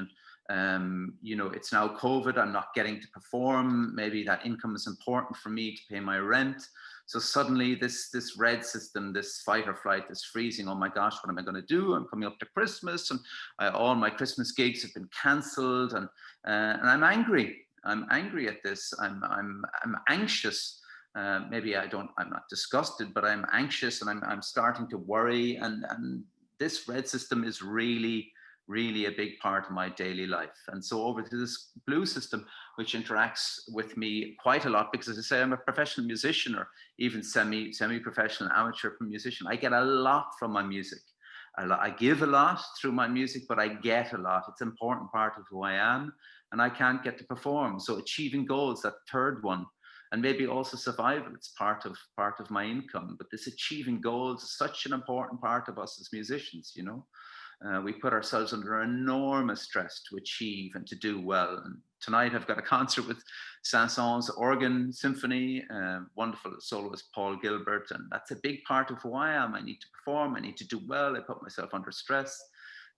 and you know, it's now COVID. I'm not getting to perform. Maybe that income is important for me to pay my rent. So suddenly this red system, this fight or flight, this freezing, oh my gosh, what am I going to do? I'm coming up to Christmas, and all my Christmas gigs have been cancelled, and I'm angry. I'm angry at this. I'm anxious. Maybe I'm not disgusted, but I'm anxious, and I'm starting to worry. And this red system is really, really a big part of my daily life. And so over to this blue system, which interacts with me quite a lot, because as I say, I'm a professional musician, or even semi-professional amateur musician. I get a lot from my music. I give a lot through my music, but I get a lot. It's an important part of who I am, and I can't get to perform. So achieving goals, that third one, and maybe also survival, it's part of my income. But this achieving goals is such an important part of us as musicians, you know. We put ourselves under enormous stress to achieve and to do well. And tonight I've got a concert with Saint-Saëns Organ Symphony, wonderful soloist Paul Gilbert, and that's a big part of who I am. I need to perform, I need to do well, I put myself under stress.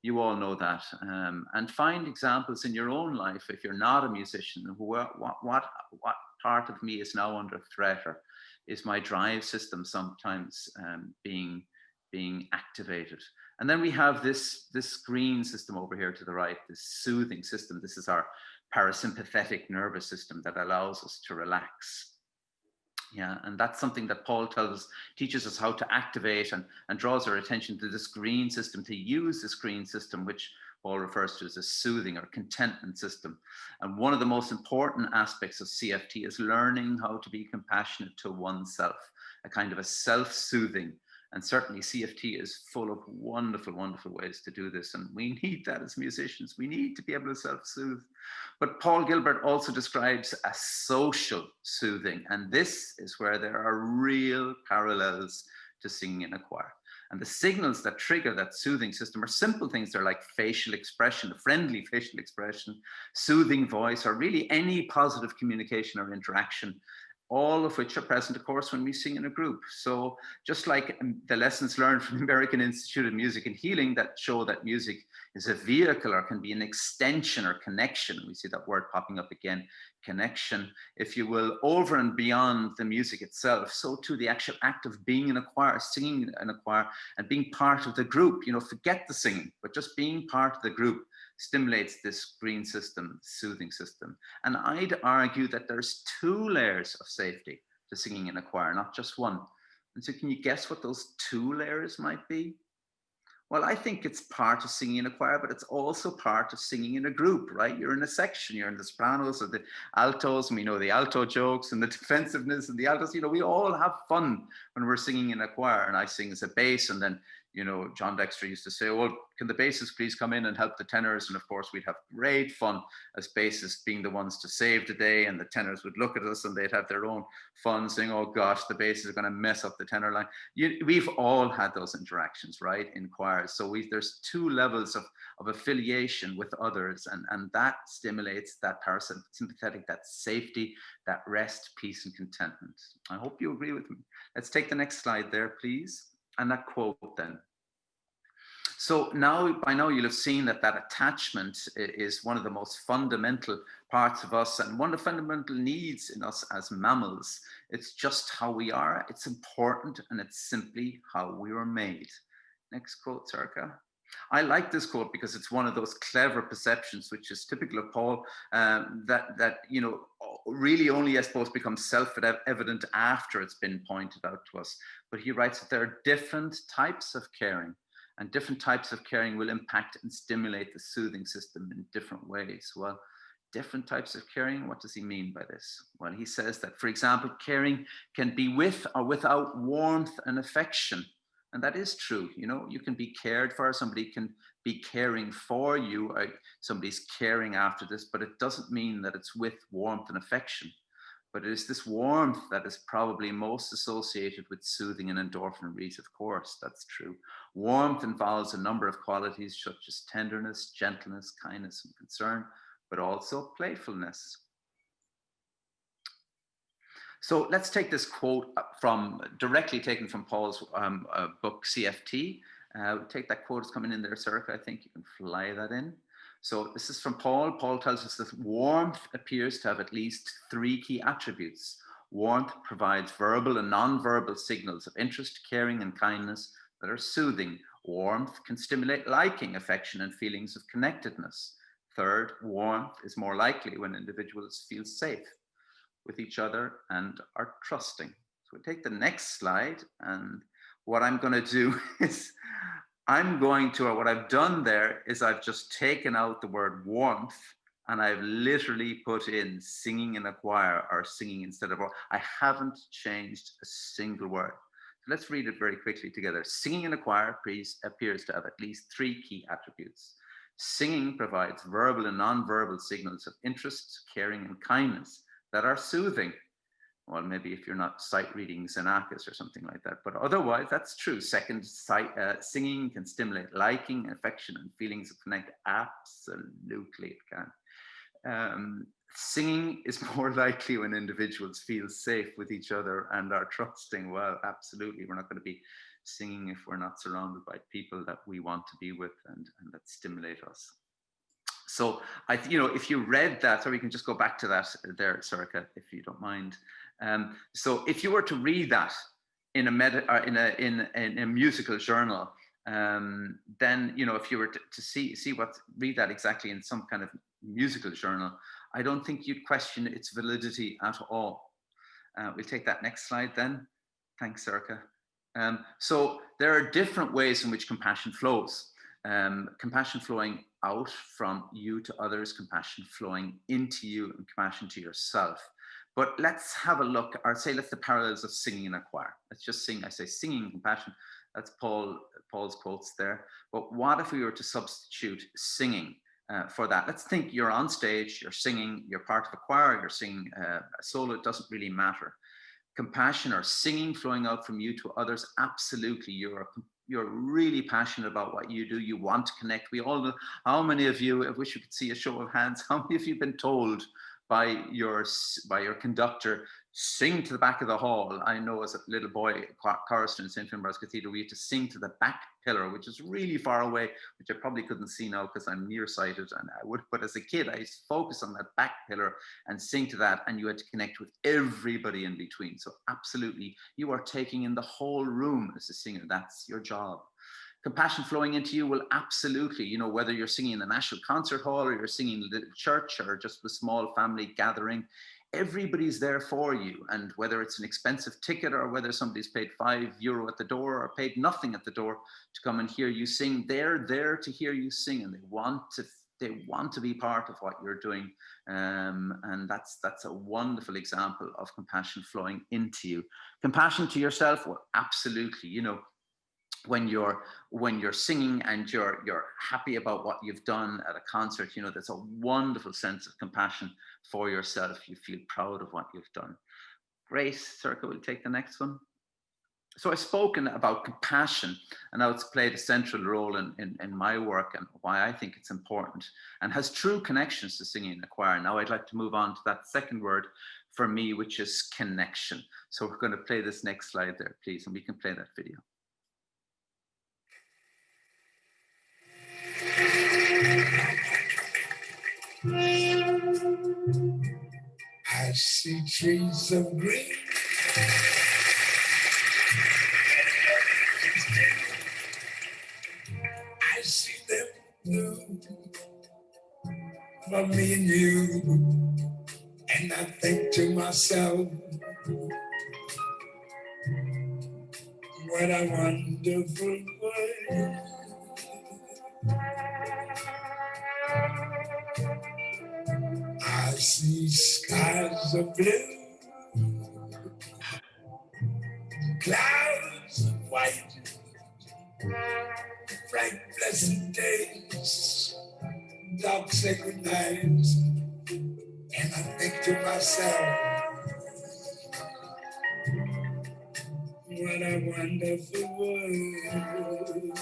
You all know that. And find examples in your own life, if you're not a musician, what part of me is now under threat, or is my drive system sometimes being activated. And then we have this green system over here to the right, this soothing system. This is our parasympathetic nervous system that allows us to relax. Yeah, and that's something that Paul teaches us how to activate, and draws our attention to this green system, to use this green system, which Paul refers to as a soothing or contentment system. And one of the most important aspects of CFT is learning how to be compassionate to oneself, a kind of a self-soothing. And certainly CFT is full of wonderful, wonderful ways to do this. And we need that as musicians. We need to be able to self-soothe. But Paul Gilbert also describes a social soothing. And this is where there are real parallels to singing in a choir. And the signals that trigger that soothing system are simple things. They're like facial expression, a friendly facial expression, soothing voice, or really any positive communication or interaction, all of which are present, of course, when we sing in a group. So just like the lessons learned from the American Institute of Music and Healing that show that music is a vehicle or can be an extension or connection. We see that word popping up again, connection, if you will, over and beyond the music itself. So too, the actual act of being in a choir, singing in a choir and being part of the group, you know, forget the singing, but just being part of the group stimulates this green system, soothing system. And I'd argue that there's 2 layers of safety to singing in a choir, not just one. And so can you guess what those 2 layers might be? Well, I think it's part of singing in a choir, but it's also part of singing in a group, right? You're in a section, you're in the sopranos or the altos, and we know the alto jokes and the defensiveness and the altos. You know, we all have fun when we're singing in a choir, and I sing as a bass, and then, you know, John Dexter used to say, well, can the basses please come in and help the tenors? And of course, we'd have great fun as bassists being the ones to save the day, and the tenors would look at us and they'd have their own fun saying, oh gosh, the basses are going to mess up the tenor line. We've all had those interactions, right, in choirs. So there's 2 levels of affiliation with others, and that stimulates that parasympathetic, that safety, that rest, peace, and contentment. I hope you agree with me. Let's take the next slide there, please. And that quote then. So by now you'll have seen that attachment is one of the most fundamental parts of us and one of the fundamental needs in us as mammals. It's just how we are. It's important, and it's simply how we were made. Next quote, Sarka. I like this quote because it's one of those clever perceptions, which is typical of Paul, that you know, really only, I suppose, becomes self-evident after it's been pointed out to us. But he writes that there are different types of caring, and different types of caring will impact and stimulate the soothing system in different ways. Well, different types of caring, what does he mean by this? Well, he says that, for example, caring can be with or without warmth and affection. And that is true. You know, you can be cared for, somebody can be caring for you, or somebody's caring after this, but it doesn't mean that it's with warmth and affection. But it is this warmth that is probably most associated with soothing and endorphin release, of course, that's true. Warmth involves a number of qualities such as tenderness, gentleness, kindness, and concern, but also playfulness. So let's take this quote directly taken from Paul's book, CFT. Take that quote, it's coming in there, Sarka. I think you can fly that in. So this is from Paul. Paul tells us that warmth appears to have at least 3 key attributes. Warmth provides verbal and non-verbal signals of interest, caring, and kindness that are soothing. Warmth can stimulate liking, affection, and feelings of connectedness. Third, warmth is more likely when individuals feel safe with each other and are trusting. So we take the next slide, and what I'm going to do is what I've done there is I've just taken out the word warmth and I've literally put in singing in a choir, or singing instead of, I haven't changed a single word. So let's read it very quickly together. Singing in a choir appears to have at least 3 key attributes. Singing provides verbal and non-verbal signals of interest, caring, and kindness that are soothing. Well, maybe if you're not sight reading Xenakis or something like that, but otherwise that's true. Second, singing can stimulate liking, affection, and feelings of connect. Absolutely it can. Singing is more likely when individuals feel safe with each other and are trusting. Well, absolutely. We're not going to be singing if we're not surrounded by people that we want to be with and that stimulate us. So if you read that, or we can just go back to that there, Sarka, if you don't mind. So if you were to read that in a musical journal, then if you were to read that exactly in some kind of musical journal, I don't think you'd question its validity at all. We'll take that next slide then. Thanks, Sarka. So there are different ways in which compassion flows. Compassion flowing out from you to others, compassion flowing into you, and compassion to yourself. But let's have a look, or say, let's the parallels of singing in a choir. Let's just sing. I say singing, compassion. That's Paul's quotes there. But what if we were to substitute singing for that? Let's think you're on stage, you're singing, you're part of a choir, you're singing a solo. It doesn't really matter. Compassion or singing flowing out from you to others, absolutely. You're really passionate about what you do. You want to connect. We all know. How many of you, I wish you could see a show of hands, how many of you have been told by your conductor, sing to the back of the hall? I know as a little boy at Corriston, St. Finbarr's Cathedral, we had to sing to the back pillar, which is really far away, which I probably couldn't see now because I'm nearsighted, and I would, but as a kid, I used to focus on that back pillar and sing to that, and you had to connect with everybody in between. So absolutely, you are taking in the whole room as a singer. That's your job. Compassion flowing into you will absolutely, you know, whether you're singing in the National Concert Hall or you're singing in a little church or just a small family gathering, everybody's there for you. And whether it's an expensive ticket or whether somebody's paid €5 at the door or paid nothing at the door to come and hear you sing, they're there to hear you sing, and they want to be part of what you're doing. And that's a wonderful example of compassion flowing into you. Compassion to yourself, well, absolutely, you know, when you're singing and you're happy about what you've done at a concert, you know, there's a wonderful sense of compassion for yourself. You feel proud of what you've done. Great. Circa will take the next one. So I've spoken about compassion and how it's played a central role in my work and why I think it's important and has true connections to singing in a choir. Now I'd like to move on to that second word for me, which is connection. So we're going to play this next slide there, please, and we can play that video. I see trees of green. I see them blue for me and you. And I think to myself, what a wonderful world. I see skies of blue, clouds of white, bright blessed days, dark sacred nights, and I think to myself, what a wonderful world.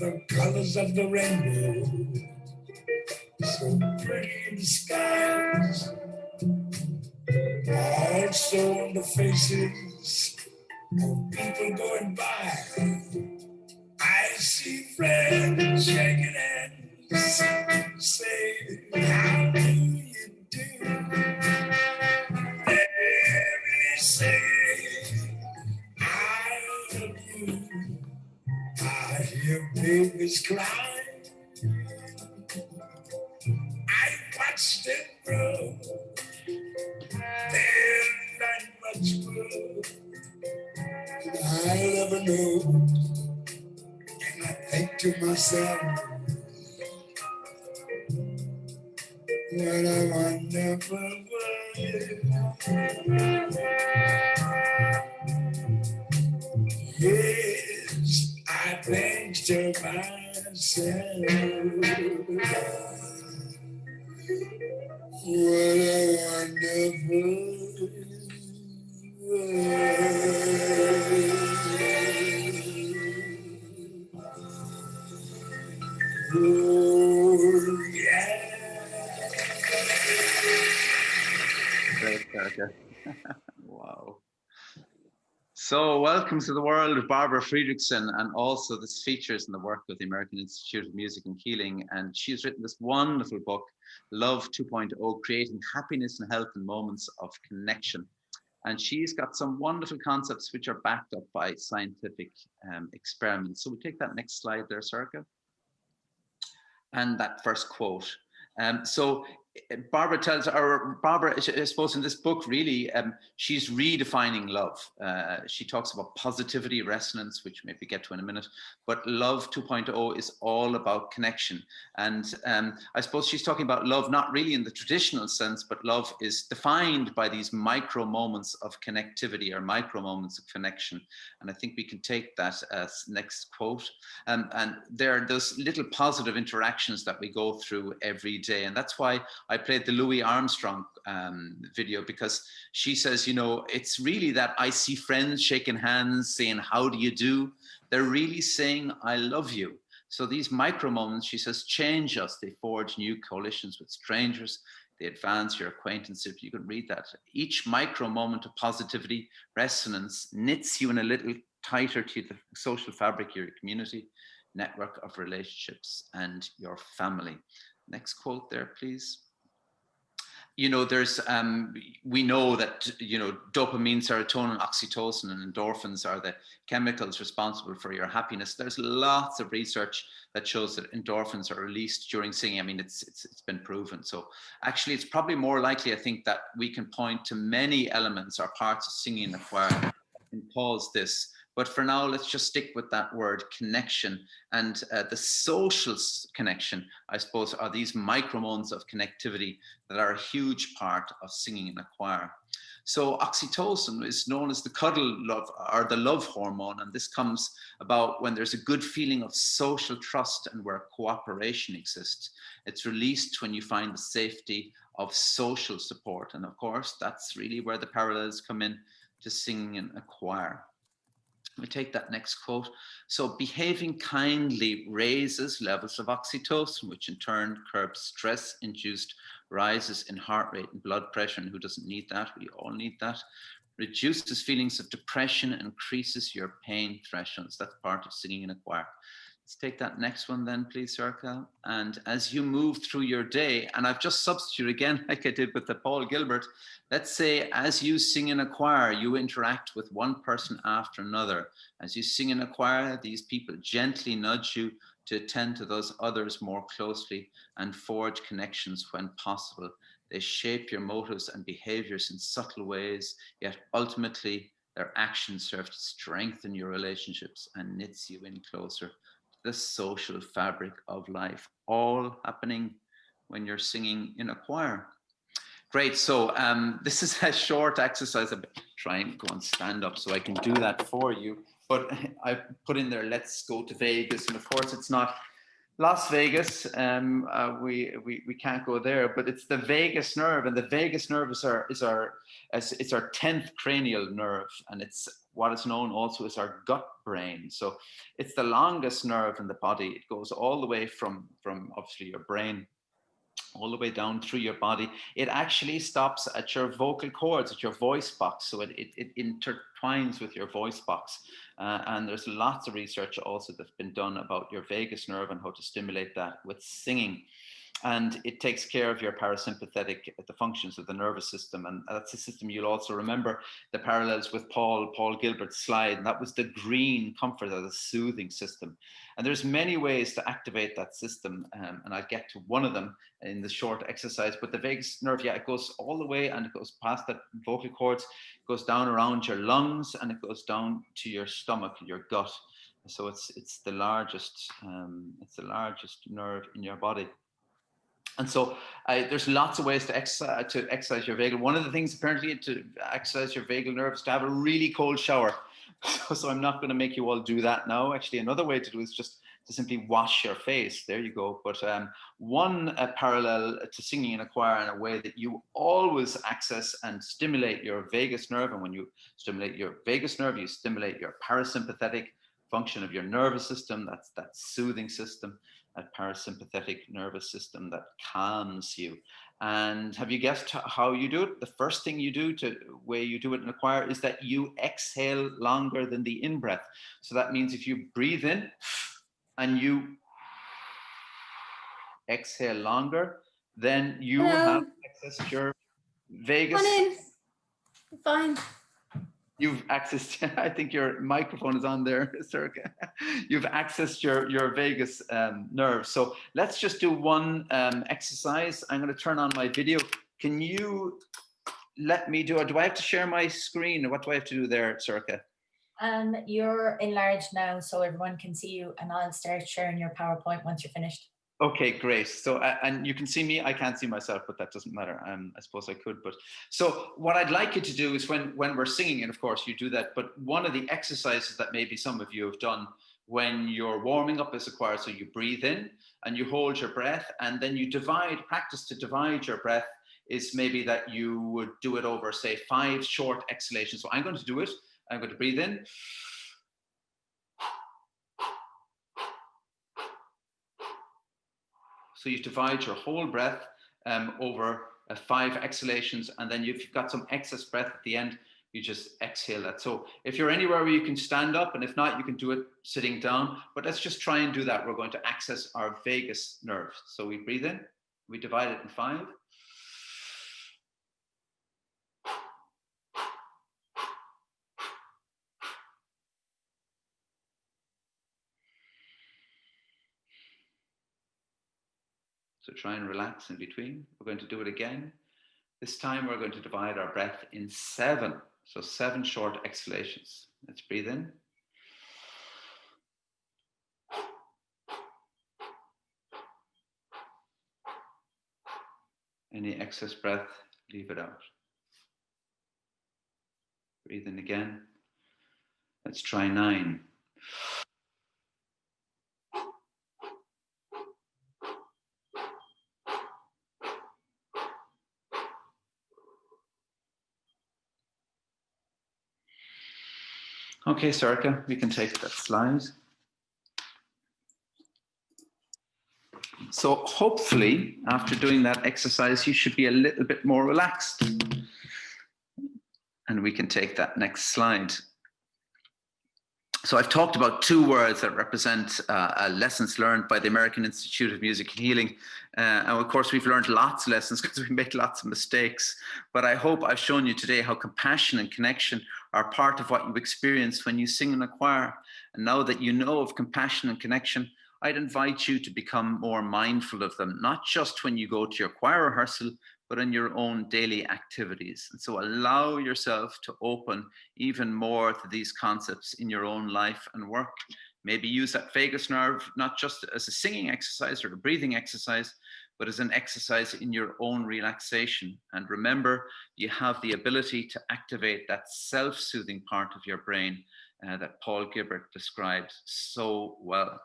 The colors of the rainbow, so pretty in the skies, also on the faces of people going by. I see friends shaking hands, saying, how do you do? They say, I love you. I hear babies cry. I watch them grow. They're not much more. I'll ever know. And I think to myself, what a wonderful world. Yes, I think to myself, what a wonderful world. Yeah. Great, Circa. Wow. So welcome to the world of Barbara Fredrickson, and also this features in the work of the American Institute of Music and Healing. And she's written this wonderful book, Love 2.0, Creating Happiness and Health in Moments of Connection. And she's got some wonderful concepts which are backed up by scientific experiments. So we'll take that next slide there, Circa. And that first quote. So Barbara I suppose in this book, really, she's redefining love. She talks about positivity, resonance, which maybe get to in a minute, but Love 2.0 is all about connection. And I suppose she's talking about love, not really in the traditional sense, but love is defined by these micro moments of connectivity or micro moments of connection. And I think we can take that as next quote. And there are those little positive interactions that we go through every day. And that's why I played the Louis Armstrong video, because she says, you know, it's really that I see friends shaking hands, saying, how do you do? They're really saying, I love you. So these micro moments, she says, change us. They forge new coalitions with strangers. They advance your acquaintanceship. You can read that. Each micro moment of positivity, resonance, knits you in a little tighter to the social fabric of your community, network of relationships, and your family. Next quote there, please. You know, there's, we know that, you know, dopamine, serotonin, oxytocin, and endorphins are the chemicals responsible for your happiness. There's lots of research that shows that endorphins are released during singing. I mean, it's been proven. So actually, it's probably more likely, I think, that we can point to many elements or parts of singing in the choir that can cause this. But for now, let's just stick with that word connection. And the social connection, I suppose, are these micro moments of connectivity that are a huge part of singing in a choir. So oxytocin is known as the cuddle love or the love hormone. And this comes about when there's a good feeling of social trust and where cooperation exists. It's released when you find the safety of social support. And of course, that's really where the parallels come in to singing in a choir. We take that next quote. So behaving kindly raises levels of oxytocin, which in turn curbs stress-induced rises in heart rate and blood pressure. And who doesn't need that? We all need that. Reduces feelings of depression, increases your pain thresholds. That's part of singing in a choir. Let's take that next one then, please, Serka. And as you move through your day, and I've just substituted again, like I did with the Paul Gilbert, let's say as you sing in a choir, you interact with one person after another. As you sing in a choir, these people gently nudge you to attend to those others more closely and forge connections when possible. They shape your motives and behaviors in subtle ways, yet ultimately their actions serve to strengthen your relationships and knits you in closer. The social fabric of life, all happening when you're singing in a choir. Great, so this is a short exercise. I'm trying to go and stand up so I can do that for you. But I put in there, let's go to Vegas. And of course, it's not Las Vegas. We can't go there, but it's the vagus nerve. And the vagus nerve is our 10th cranial nerve. And it's what is known also as our gut brain. So it's the longest nerve in the body. It goes all the way from obviously your brain all the way down through your body. It actually stops at your vocal cords, at your voice box. So it intertwines with your voice box. And there's lots of research also that's been done about your vagus nerve and how to stimulate that with singing. And it takes care of your parasympathetic, the functions of the nervous system. And that's a system you'll also remember the parallels with Paul Gilbert's slide. And that was the green comfort, or the soothing system. And there's many ways to activate that system. And I'll get to one of them in the short exercise. But the vagus nerve, yeah, it goes all the way and it goes past the vocal cords, it goes down around your lungs, and it goes down to your stomach, your gut. So it's the largest nerve in your body. And so there's lots of ways to exercise your vagal. One of the things apparently to exercise your vagal nerve is to have a really cold shower. So I'm not going to make you all do that now. Actually, another way to do it is just to simply wash your face. There you go. But one parallel to singing in a choir in a way that you always access and stimulate your vagus nerve. And when you stimulate your vagus nerve, you stimulate your parasympathetic function of your nervous system. That's that soothing system. That parasympathetic nervous system that calms you. And have you guessed how you do it? The first thing you do way you do it in a choir is that you exhale longer than the in-breath. So that means if you breathe in and you exhale longer, then you have access to your vagus. Come on in. Fine. You've accessed, I think your microphone is on there, Sorcha. You've accessed your vagus nerve. So let's just do one exercise. I'm going to turn on my video. Can you let me do it? Do I have to share my screen? What do I have to do there, Sorcha? You're enlarged now, so everyone can see you, and I'll start sharing your PowerPoint once you're finished. Okay, great. So, and you can see me, I can't see myself, but that doesn't matter. I suppose I could, but so what I'd like you to do is when we're singing, and of course you do that, but one of the exercises that maybe some of you have done when you're warming up as a choir, so you breathe in and you hold your breath, and then you practice to divide your breath, is maybe that you would do it over, say, 5 short exhalations. So I'm going to do it. I'm going to breathe in. So you divide your whole breath over 5 exhalations, and then if you've got some excess breath at the end, you just exhale that. So if you're anywhere where you can stand up, and if not, you can do it sitting down, but let's just try and do that. We're going to access our vagus nerve. So we breathe in, we divide it in 5. So try and relax in between. We're going to do it again. This time we're going to divide our breath in 7. So 7 short exhalations. Let's breathe in. Any excess breath, leave it out. Breathe in again. Let's try 9. Okay, Sorcha, we can take that slide. So hopefully, after doing that exercise, you should be a little bit more relaxed. And we can take that next slide. So I've talked about 2 words that represent lessons learned by the American Institute of Music and Healing. And of course, we've learned lots of lessons because we make lots of mistakes. But I hope I've shown you today how compassion and connection are part of what you experience when you sing in a choir. And now that you know of compassion and connection, I'd invite you to become more mindful of them, not just when you go to your choir rehearsal, but in your own daily activities. And so allow yourself to open even more to these concepts in your own life and work. Maybe use that vagus nerve, not just as a singing exercise or a breathing exercise, but as an exercise in your own relaxation. And remember, you have the ability to activate that self-soothing part of your brain that Paul Gilbert described so well.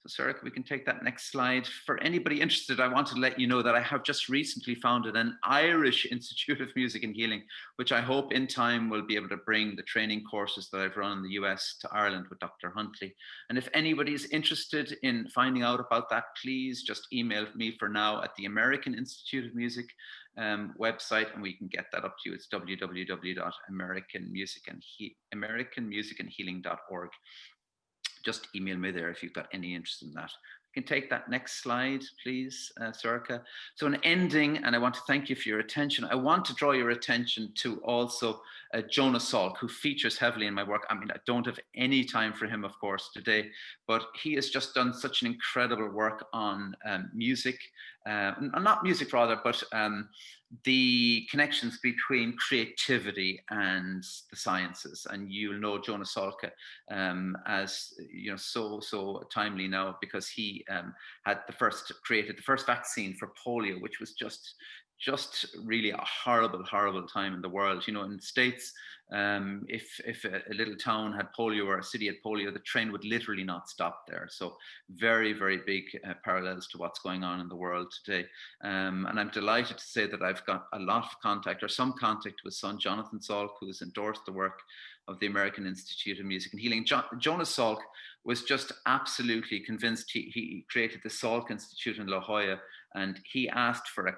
So Sorcha, we can take that next slide. For anybody interested, I want to let you know that I have just recently founded an Irish Institute of Music and Healing, which I hope in time will be able to bring the training courses that I've run in the US to Ireland with Dr. Huntley. And if anybody is interested in finding out about that, please just email me for now at the American Institute of Music website, and we can get that up to you. It's www.americanmusicandhealing.org. Just email me there if you've got any interest in that. You can take that next slide, please, Sorcha. So in ending, and I want to thank you for your attention, I want to draw your attention to also Jonas Salk, who features heavily in my work. I mean, I don't have any time for him, of course, today, but he has just done such an incredible work on music, not music rather, but the connections between creativity and the sciences. And you'll know Jonas Salk as, you know, so timely now, because he had created the first vaccine for polio, which was just really a horrible time in the world. You know, in the States, if a little town had polio or a city had polio, the train would literally not stop there. So very big parallels to what's going on in the world today. And I'm delighted to say that I've got a lot of contact, or some contact, with son Jonathan Salk, who has endorsed the work of the American Institute of Music and Healing. Jonas Salk was just absolutely convinced. He created the Salk Institute in La Jolla, and he asked for it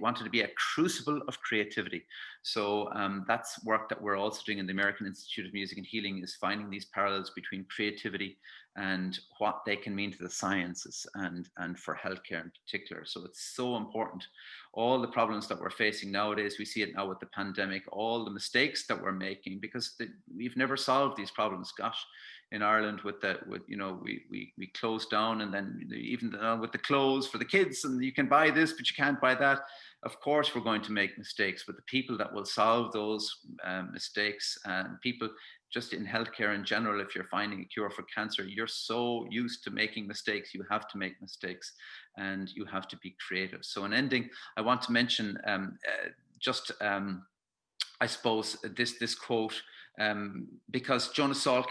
wanted to be a crucible of creativity. So that's work that we're also doing in the American Institute of Music and Healing, is finding these parallels between creativity and what they can mean to the sciences and for healthcare in particular. So it's so important. all the problems that we're facing nowadays. We see it now with the pandemic, all the mistakes that we're making because we've never solved these problems. Gosh, in Ireland with we closed down, and then even with the clothes for the kids, and you can buy this but you can't buy that. Of course we're going to make mistakes, but the people that will solve those mistakes, and people just in healthcare in general, if you're finding a cure for cancer, you're so used to making mistakes, you have to make mistakes and you have to be creative. So in ending, I want to mention I suppose this quote, because Jonas Salk,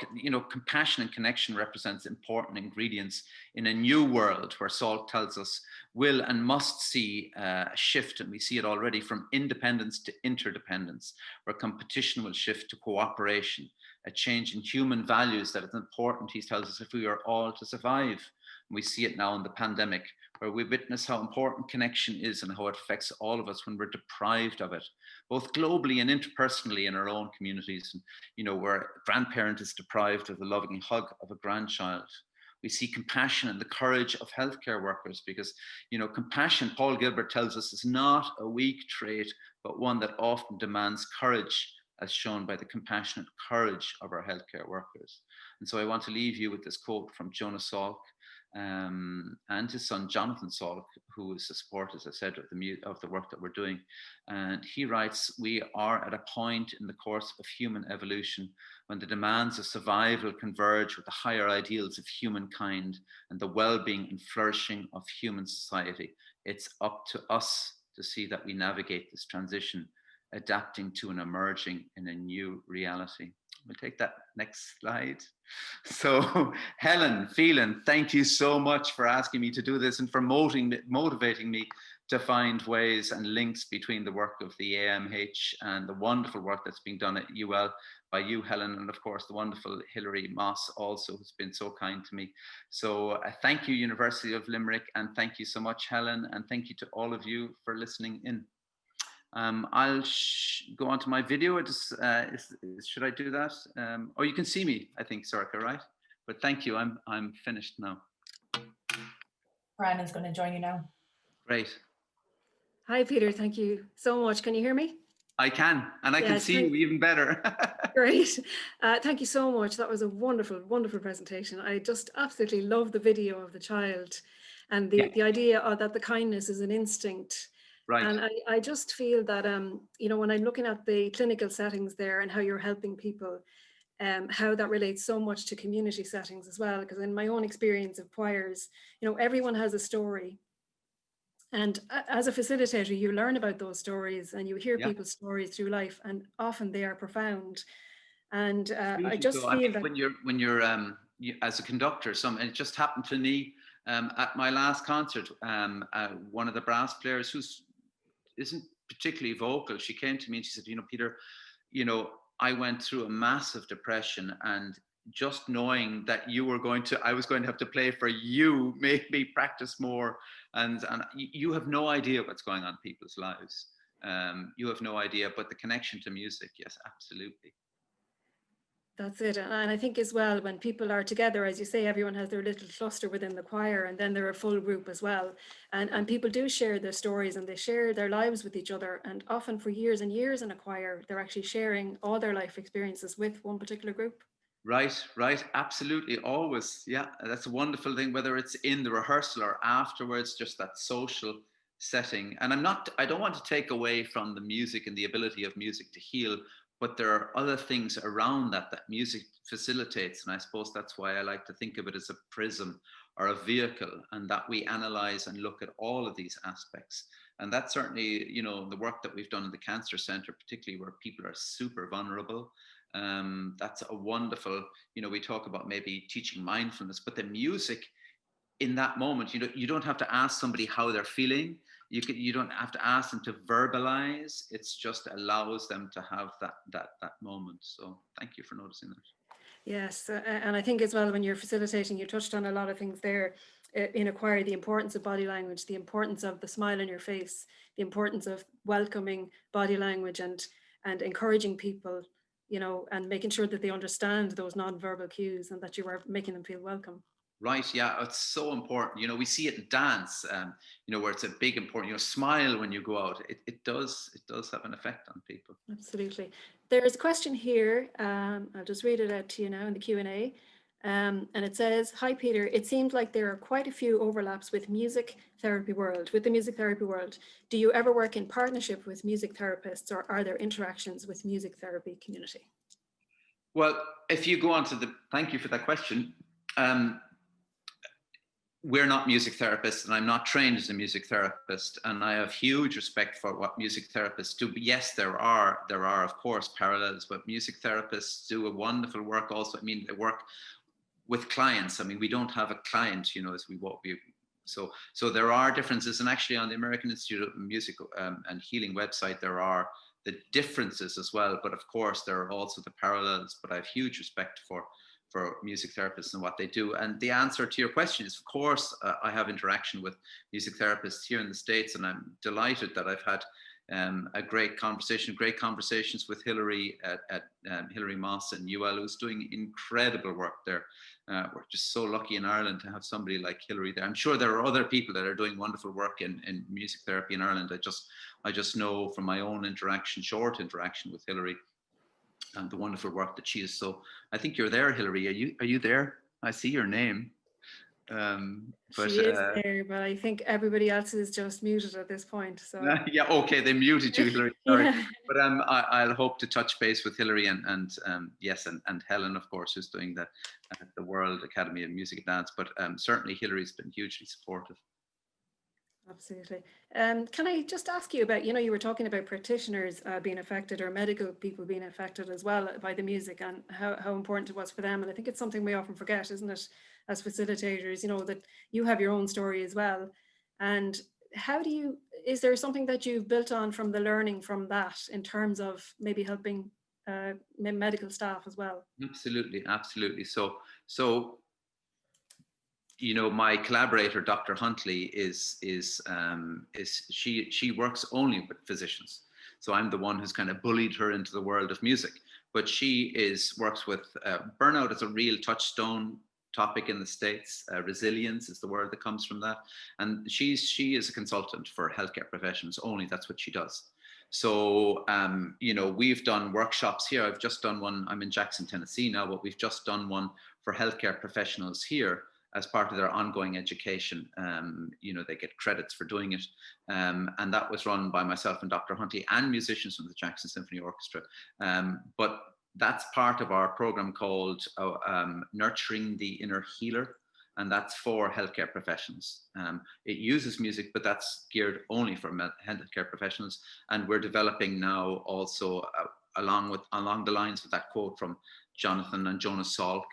compassion and connection represents important ingredients in a new world where Salk tells us will and must see a shift, and we see it already, from independence to interdependence, where competition will shift to cooperation, a change in human values that is important, he tells us, if we are all to survive. And we see it now in the pandemic, where we witness how important connection is and how it affects all of us when we're deprived of it, both globally and interpersonally in our own communities. And, where a grandparent is deprived of the loving hug of a grandchild. We see compassion and the courage of healthcare workers because, compassion, Paul Gilbert tells us, is not a weak trait, but one that often demands courage, as shown by the compassionate courage of our healthcare workers. And so I want to leave you with this quote from Jonas Salk, and his son Jonathan Salk, who is the support, as I said, of the work that we're doing. And he writes, "We are at a point in the course of human evolution when the demands of survival converge with the higher ideals of humankind and the well-being and flourishing of human society. It's up to us to see that we navigate this transition, adapting to and emerging in a new reality." We'll take that next slide. So Helen Phelan, thank you so much for asking me to do this and for motivating me to find ways and links between the work of the AMH and the wonderful work that's being done at UL by you, Helen, and of course the wonderful Hilary Moss also, who's been so kind to me. So thank you, University of Limerick, and thank you so much, Helen, and thank you to all of you for listening in. I'll go on to my video. Should I do that? Oh, you can see me, I think, Sorcha, right? But thank you. I'm finished now. Brandon's going to join you now. Great. Hi, Peter. Thank you so much. Can you hear me? I can, and I can see you even better. Great. Thank you so much. That was a wonderful, wonderful presentation. I just absolutely love the video of the child and the idea that the kindness is an instinct. Right. And I just feel that, when I'm looking at the clinical settings there and how you're helping people, how that relates so much to community settings as well, because in my own experience of choirs, everyone has a story. And as a facilitator, you learn about those stories and you hear people's stories through life, and often they are profound. And I just feel that when you're as a conductor, it just happened to me at my last concert. One of the brass players who isn't particularly vocal, she came to me and she said, Peter, I went through a massive depression, and just knowing that I was going to have to play for you made me practice more. And you have no idea what's going on in people's lives. You have no idea, but the connection to music, yes, absolutely. That's it. And I think as well, when people are together, as you say, everyone has their little cluster within the choir, and then they're a full group as well. And people do share their stories and they share their lives with each other. And often for years and years in a choir, they're actually sharing all their life experiences with one particular group. Right, absolutely, always. Yeah, that's a wonderful thing, whether it's in the rehearsal or afterwards, just that social setting. And I don't want to take away from the music and the ability of music to heal, but there are other things around that music facilitates. And I suppose that's why I like to think of it as a prism or a vehicle, and that we analyze and look at all of these aspects. And that's certainly, the work that we've done in the Cancer Centre, particularly where people are super vulnerable. That's a wonderful, we talk about maybe teaching mindfulness, but the music in that moment, you don't have to ask somebody how they're feeling. You don't have to ask them to verbalize. It's just allows them to have that moment. So thank you for noticing that. Yes, and I think as well, when you're facilitating, you touched on a lot of things there in a choir, the importance of body language, the importance of the smile on your face, the importance of welcoming body language and encouraging people, and making sure that they understand those non-verbal cues and that you are making them feel welcome. Right, yeah, it's so important. We see it in dance, where it's a big important, smile when you go out. It does have an effect on people. Absolutely. There's a question here. I'll just read it out to you now in the Q&A. And it says, "Hi Peter, it seems like there are quite a few overlaps with the music therapy world. Do you ever work in partnership with music therapists, or are there interactions with music therapy community?" Well, if you go on to thank you for that question. We're not music therapists, and I'm not trained as a music therapist, and I have huge respect for what music therapists do. But yes, there are of course parallels, but music therapists do a wonderful work also. I mean, they work with clients. I mean, we don't have a client, so there are differences. And actually on the American Institute of Music and Healing website, there are the differences as well. But of course, there are also the parallels, but I have huge respect for music therapists and what they do. And the answer to your question is, of course, I have interaction with music therapists here in the States, and I'm delighted that I've had great conversations with Hilary at Hilary Moss and UL, who's doing incredible work there. We're just so lucky in Ireland to have somebody like Hilary there. I'm sure there are other people that are doing wonderful work in music therapy in Ireland. I just know from my own short interaction with Hilary, and the wonderful work that she is. So I think you're there, Hilary. Are you there? I see your name. But she is there, but I think everybody else is just muted at this point. So yeah, okay, they muted you, Hilary. Sorry, yeah. But I'll hope to touch base with Hilary and yes, and Helen, of course, who's doing the World Academy of Music and Dance. But certainly Hilary's been hugely supportive. Absolutely. Can I just ask you about, you were talking about practitioners being affected, or medical people being affected as well by the music, and how important it was for them. And I think it's something we often forget, isn't it, as facilitators, that you have your own story as well. And is there something that you've built on from the learning from that in terms of maybe helping medical staff as well? Absolutely. So my collaborator, Dr. Huntley, she works only with physicians. So I'm the one who's kind of bullied her into the world of music. But she works with burnout is a real touchstone topic in the States. Resilience is the word that comes from that. And she is a consultant for healthcare professionals only. That's what she does. So, we've done workshops here. I've just done one. I'm in Jackson, Tennessee now, but we've just done one for healthcare professionals here as part of their ongoing education. They get credits for doing it. And that was run by myself and Dr. Huntley and musicians from the Jackson Symphony Orchestra. But that's part of our program called Nurturing the Inner Healer. And that's for healthcare professionals. It uses music, but that's geared only for healthcare professionals. And we're developing now also along the lines of that quote from Jonathan and Jonas Salk,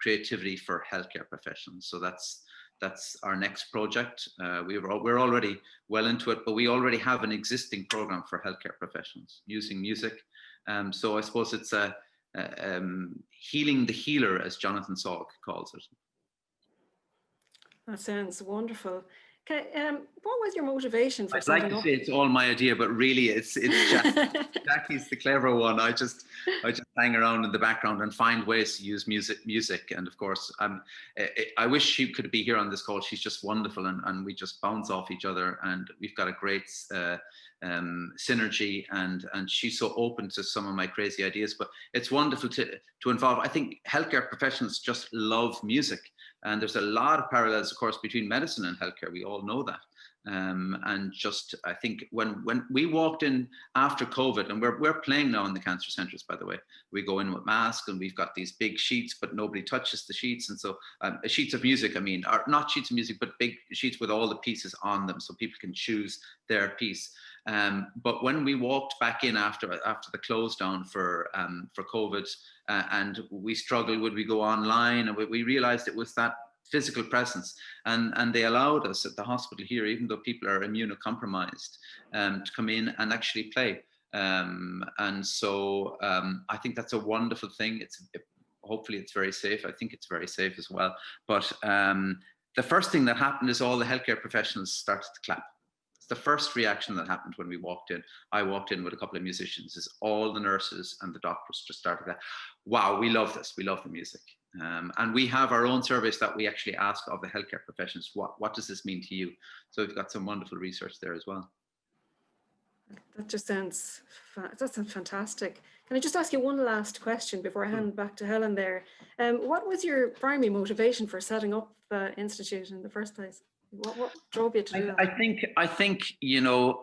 creativity for healthcare professionals. So that's our next project. We're already well into it, but we already have an existing program for healthcare professionals using music. So I suppose it's healing the healer, as Jonathan Salk calls it. That sounds wonderful. What was your motivation for I'd like to say it's all my idea, but really it's Jackie's the clever one. I just hang around in the background and find ways to use music. And of course, I wish she could be here on this call. She's just wonderful, and we just bounce off each other, and we've got a great synergy, and she's so open to some of my crazy ideas. But it's wonderful to involve. I think healthcare professionals just love music. And there's a lot of parallels, of course, between medicine and healthcare. We all know that. And just, I think when we walked in after COVID, and we're playing now in the cancer centers, by the way, we go in with masks and we've got these big sheets, but nobody touches the sheets. And so sheets of music, or not sheets of music, but big sheets with all the pieces on them, so people can choose their piece. But when we walked back in after the close down for COVID, and we struggled, would we go online? And we realized it was that physical presence, and they allowed us at the hospital here, even though people are immunocompromised, to come in and actually play. And so I think that's a wonderful thing. Hopefully it's very safe. I think it's very safe as well. But the first thing that happened is all the healthcare professionals started to clap. The first reaction that happened when we walked in, I walked in with a couple of musicians, is all the nurses and the doctors just started that, wow, we love this, we love the music. And we have our own surveys that we actually ask of the healthcare professionals, what does this mean to you? So we've got some wonderful research there as well. That just sounds, that sounds fantastic. Can I just ask you one last question before I hand back to Helen there? What was your primary motivation for setting up the Institute in the first place? What drove you to do that? I think, you know,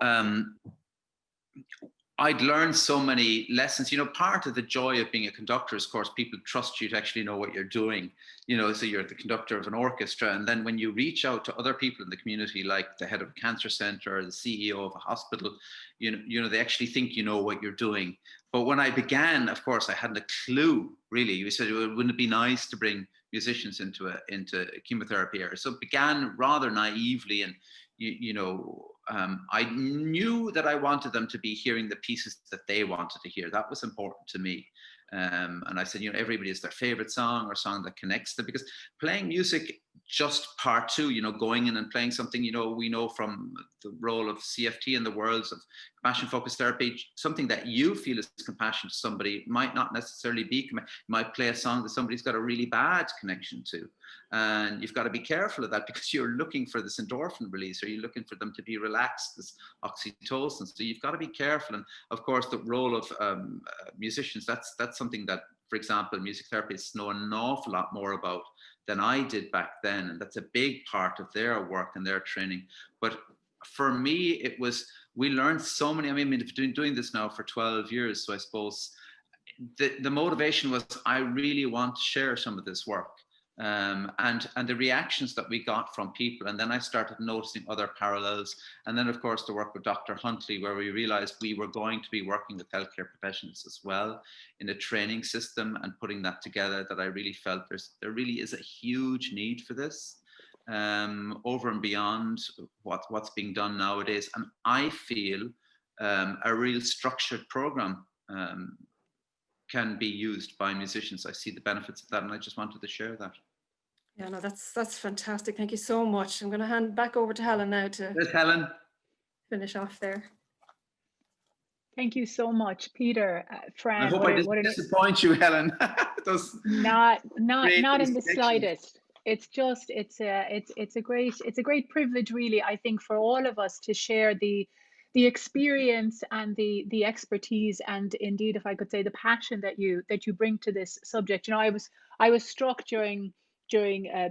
I'd learned so many lessons. You know, part of the joy of being a conductor is, of course, people trust you to actually know what you're doing. You know, so you're the conductor of an orchestra. And then when you reach out to other people in the community, like the head of a cancer center or the CEO of a hospital, you know, they actually think you know what you're doing. But when I began, of course, I hadn't a clue, really. You said, wouldn't it be nice to bring musicians into a chemotherapy area? So it began rather naively, and you know, I knew that I wanted them to be hearing the pieces that they wanted to hear. That was important to me. And I said, you know, everybody has their favorite song or song that connects them, because playing music, just part two, you know, going in and playing something, you know, we know from the role of CFT in the worlds of compassion focused therapy, something that you feel is compassion to somebody might not necessarily be, you might play a song that somebody's got a really bad connection to. And you've got to be careful of that, because you're looking for this endorphin release, or you're looking for them to be relaxed, this oxytocin. So you've got to be careful. And of course, the role of musicians, that's something that, for example, music therapists know an awful lot more about than I did back then. And that's a big part of their work and their training. But for me, it was, we learned so many, I mean, I've been doing this now for 12 years. So I suppose the motivation was, I really want to share some of this work. And the reactions that we got from people. And then I started noticing other parallels. And then, of course, the work with Dr. Huntley, where we realized we were going to be working with healthcare professionals as well in a training system and putting that together, that I really felt there really is a huge need for this, over and beyond what's being done nowadays. And I feel a real structured program can be used by musicians. I see the benefits of that, and I just wanted to share that. Yeah, no, that's fantastic. Thank you so much. I'm going to hand back over to Helen now to Helen. Finish off there. Thank you so much, Peter. Fran, I hope I didn't disappoint you, Helen. Not in the slightest. It's just it's a great privilege, really, I think, for all of us to share the experience and the expertise, and indeed, if I could say, the passion that you bring to this subject. You know, I was struck during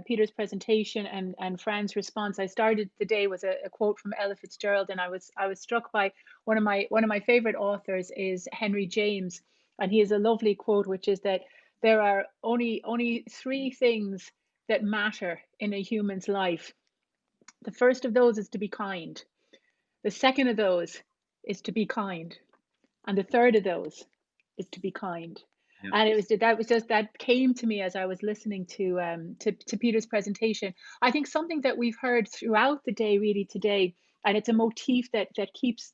Peter's presentation and Fran's response. I started the day with a quote from Ella Fitzgerald, and I was struck by one of my favorite authors is Henry James, and he has a lovely quote, which is that there are only three things that matter in a human's life. The first of those is to be kind. The second of those is to be kind, and the third of those is to be kind. Yeah. And that came to me as I was listening to Peter's presentation. I think something that we've heard throughout the day, really today, and it's a motif that keeps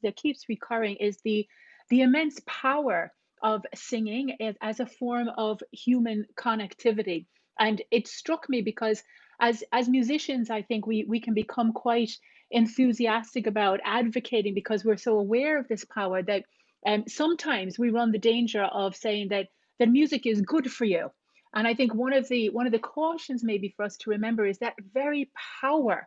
recurring, is the immense power of singing as a form of human connectivity. And it struck me because as musicians, I think we can become quite enthusiastic about advocating, because we're so aware of this power that sometimes we run the danger of saying that music is good for you. And I think one of the cautions maybe for us to remember is that very power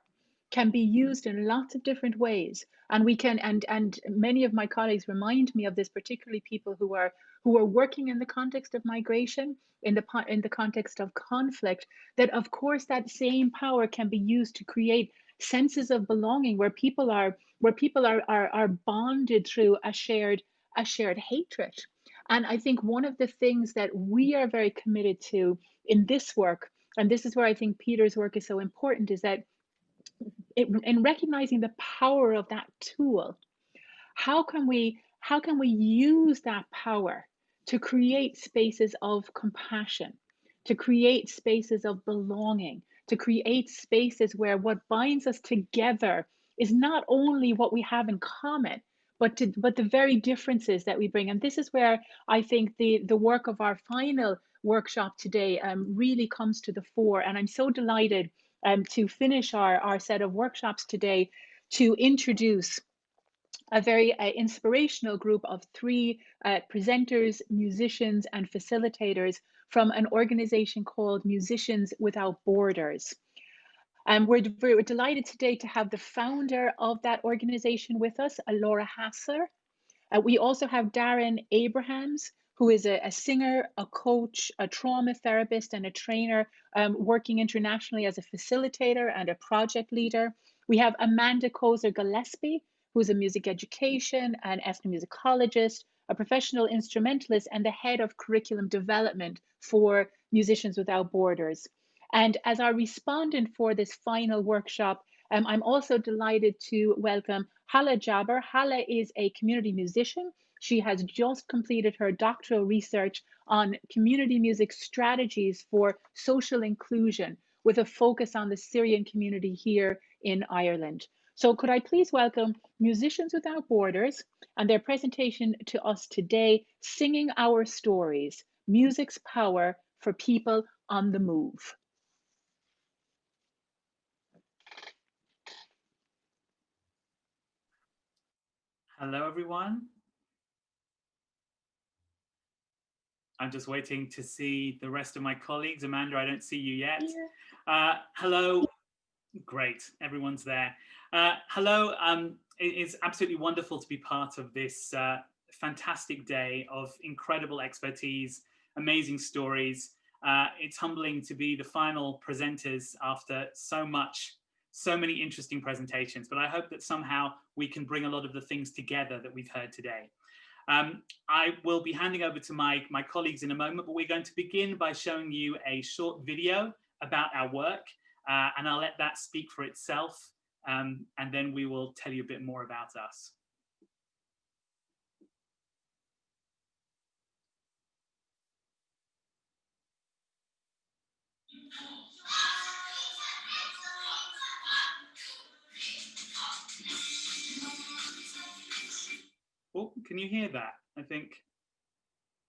can be used in lots of different ways. And we can, and many of my colleagues remind me of this, particularly people who are working in the context of migration, in the context of conflict, that of course that same power can be used to create senses of belonging where people are bonded through a shared hatred. And I think one of the things that we are very committed to in this work, and this is where I think Peter's work is so important, is that in recognizing the power of that tool, how can we use that power to create spaces of compassion, to create spaces of belonging, to create spaces where what binds us together is not only what we have in common, but the very differences that we bring. And this is where I think the work of our final workshop today really comes to the fore. And I'm so delighted to finish our set of workshops today to introduce a very inspirational group of three presenters, musicians, and facilitators from an organization called Musicians Without Borders. We're delighted today to have the founder of that organization with us, Laura Hassler. We also have Darren Abrahams, who is a singer, a coach, a trauma therapist, and a trainer working internationally as a facilitator and a project leader. We have Amanda Kozer Gillespie, who is a music education and ethnomusicologist, a professional instrumentalist, and the head of curriculum development for Musicians Without Borders. And as our respondent for this final workshop, I'm also delighted to welcome Hala Jabber. Hala is a community musician. She has just completed her doctoral research on community music strategies for social inclusion with a focus on the Syrian community here in Ireland. So could I please welcome Musicians Without Borders and their presentation to us today, Singing Our Stories, Music's Power for People on the Move. Hello, everyone. I'm just waiting to see the rest of my colleagues. Amanda, I don't see you yet. Hello. Great, everyone's there. Hello, it is absolutely wonderful to be part of this fantastic day of incredible expertise, amazing stories. It's humbling to be the final presenters after so many interesting presentations, but I hope that somehow we can bring a lot of the things together that we've heard today. I will be handing over to my colleagues in a moment, but we're going to begin by showing you a short video about our work, and I'll let that speak for itself, and then we will tell you a bit more about us. Oh, can you hear that? I think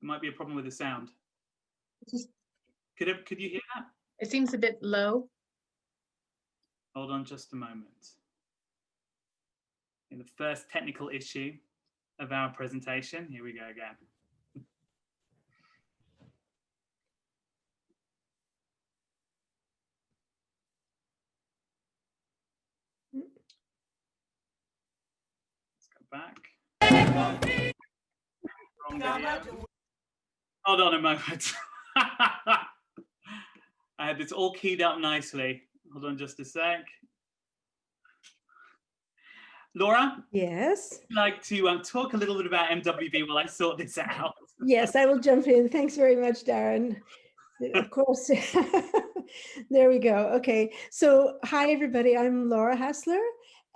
there might be a problem with the sound. Could you hear that? It seems a bit low. Hold on just a moment. In the first technical issue of our presentation, here we go again. Let's go back. Wrong video. Hold on a moment. I had this all keyed up nicely. Hold on just a sec. Laura? Yes? I'd like to talk a little bit about MWB while I sort this out. Yes, I will jump in. Thanks very much, Darren. Of course. There we go. Okay. So hi, everybody. I'm Laura Hassler.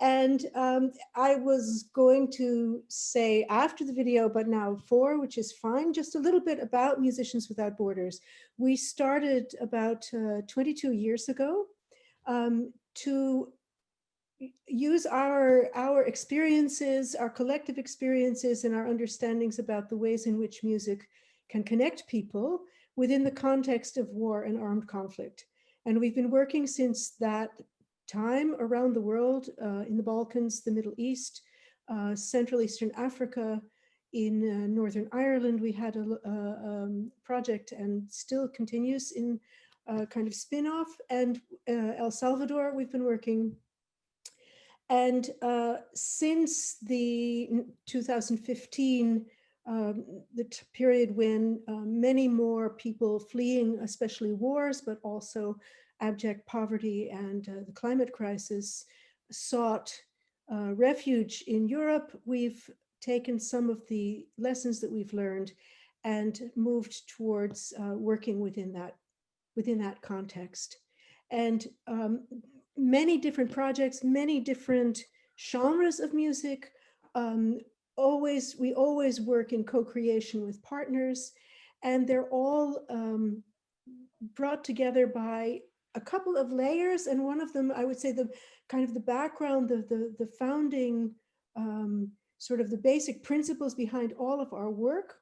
And I was going to say after the video, but now before, which is fine, just a little bit about Musicians Without Borders. We started about 22 years ago to use our experiences, our collective experiences, and our understandings about the ways in which music can connect people within the context of war and armed conflict. And we've been working since that time around the world, in the Balkans, the Middle East, Central Eastern Africa. In Northern Ireland, we had a project and still continues in a kind of spin-off. And El Salvador, we've been working. And since the 2015, the period when many more people fleeing, especially wars, but also abject poverty and the climate crisis, sought refuge in Europe, we've taken some of the lessons that we've learned and moved towards working within that context. And many different projects, many different genres of music. We always work in co-creation with partners, and they're all brought together by a couple of layers, and one of them, I would say, the kind of the background, the founding, sort of the basic principles behind all of our work.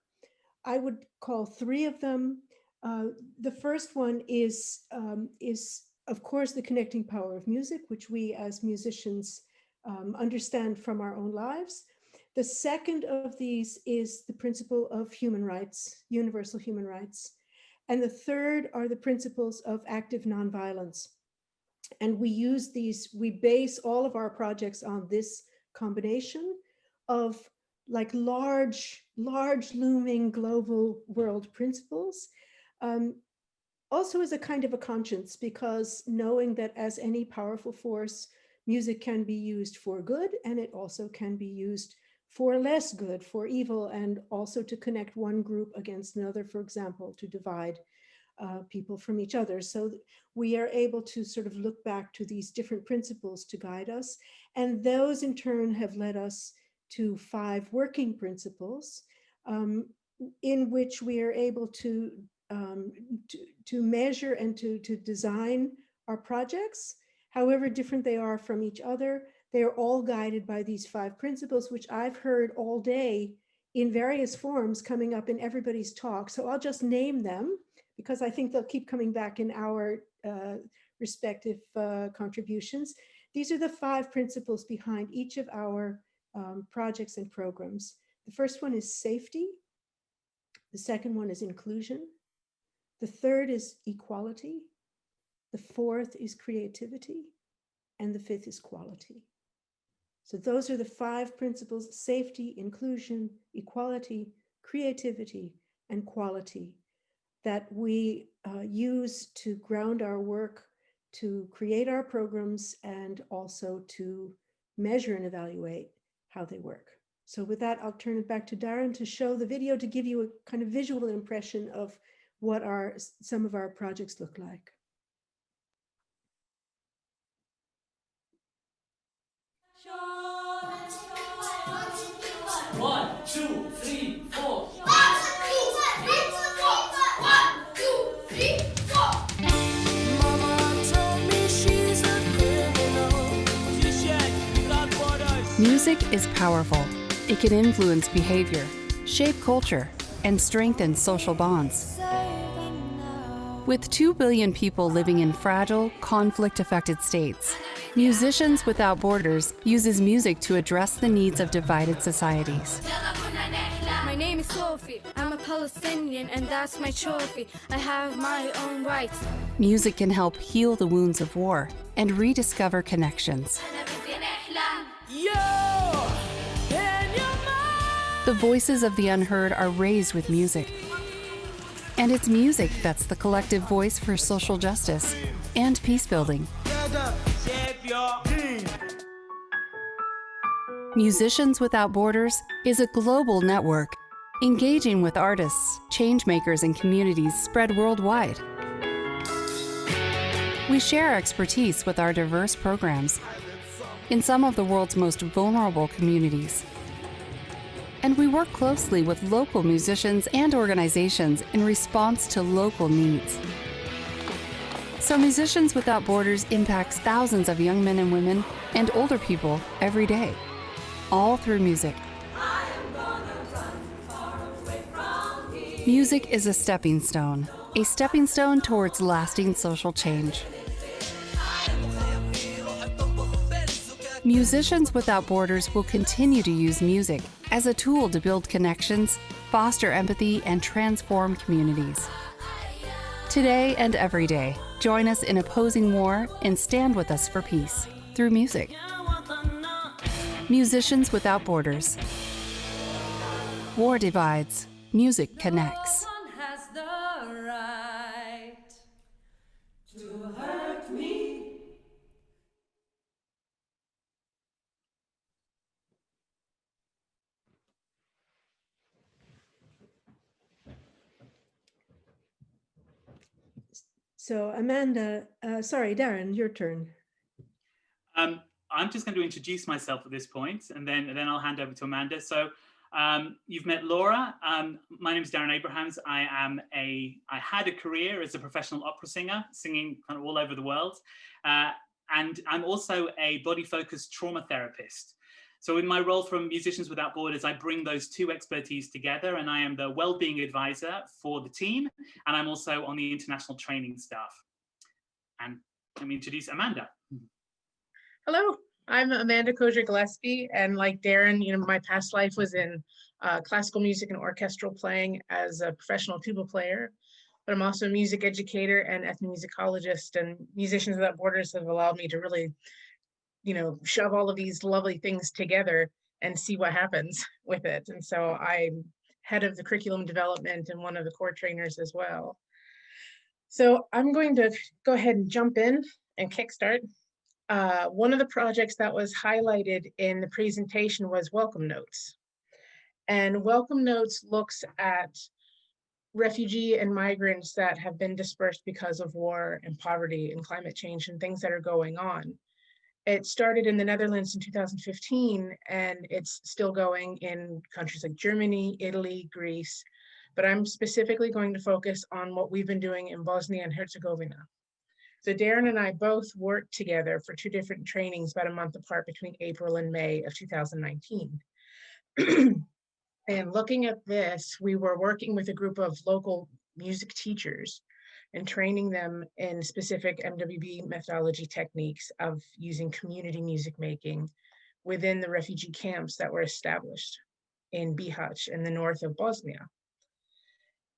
I would call three of them. The first one is of course the connecting power of music, which we as musicians understand from our own lives. The second of these is the principle of human rights, universal human rights. And the third are the principles of active nonviolence. And we use these, we base all of our projects on this combination of like large looming global world principles. Also as a kind of a conscience, because knowing that as any powerful force, music can be used for good, and it also can be used for less good, for evil, and also to connect one group against another, for example, to divide people from each other. So we are able to sort of look back to these different principles to guide us. And those in turn have led us to 5 working principles in which we are able to measure and to design our projects, however different they are from each other. They are all guided by these 5 principles, which I've heard all day in various forms coming up in everybody's talk. So I'll just name them because I think they'll keep coming back in our respective contributions. These are the 5 principles behind each of our projects and programs. The first one is safety. The second one is inclusion. The third is equality. The fourth is creativity. And the 5th is quality. So those are the 5 principles: safety, inclusion, equality, creativity, and quality that we use to ground our work, to create our programs, and also to measure and evaluate how they work. So with that, I'll turn it back to Darren to show the video to give you a kind of visual impression of what some of our projects look like. One, two, three, four. Music is powerful. It can influence behavior, shape culture, and strengthen social bonds. With 2 billion people living in fragile, conflict-affected states, Musicians Without Borders uses music to address the needs of divided societies. My name is Sophie. I'm a Palestinian, and that's my trophy. I have my own rights. Music can help heal the wounds of war and rediscover connections. The voices of the unheard are raised with music. And it's music that's the collective voice for social justice and peace building. Musicians Without Borders is a global network, engaging with artists, changemakers, and communities spread worldwide. We share expertise with our diverse programs in some of the world's most vulnerable communities. And we work closely with local musicians and organizations in response to local needs. So Musicians Without Borders impacts thousands of young men and women and older people every day, all through music. Music is a stepping stone towards lasting social change. Musicians Without Borders will continue to use music as a tool to build connections, foster empathy, and transform communities. Today and every day, join us in opposing war and stand with us for peace through music. Musicians Without Borders. War divides, music connects. Has the right to hurt me. So Amanda, sorry, Darren, your turn. I'm just going to introduce myself at this point, and then I'll hand over to Amanda. So you've met Laura. My name is Darren Abrahams. I had a career as a professional opera singer, singing kind of all over the world. And I'm also a body-focused trauma therapist. So in my role from Musicians Without Borders, I bring those 2 expertise together, and I am the well-being advisor for the team, and I'm also on the international training staff. And let me introduce Amanda. Hello, I'm Amanda Kojer Gillespie, and like Darren, my past life was in classical music and orchestral playing as a professional tuba player, but I'm also a music educator and ethnomusicologist, and Musicians Without Borders have allowed me to really, shove all of these lovely things together and see what happens with it. And so I'm head of the curriculum development and one of the core trainers as well. So I'm going to go ahead and jump in and kickstart. One of the projects that was highlighted in the presentation was Welcome Notes. And Welcome Notes looks at refugee and migrants that have been dispersed because of war and poverty and climate change and things that are going on. It started in the Netherlands in 2015, and it's still going in countries like Germany, Italy, Greece, but I'm specifically going to focus on what we've been doing in Bosnia and Herzegovina. So Darren and I both worked together for 2 different trainings about a month apart between April and May of 2019. And looking at this, we were working with a group of local music teachers and training them in specific MWB methodology techniques of using community music making within the refugee camps that were established in Bihać in the north of Bosnia.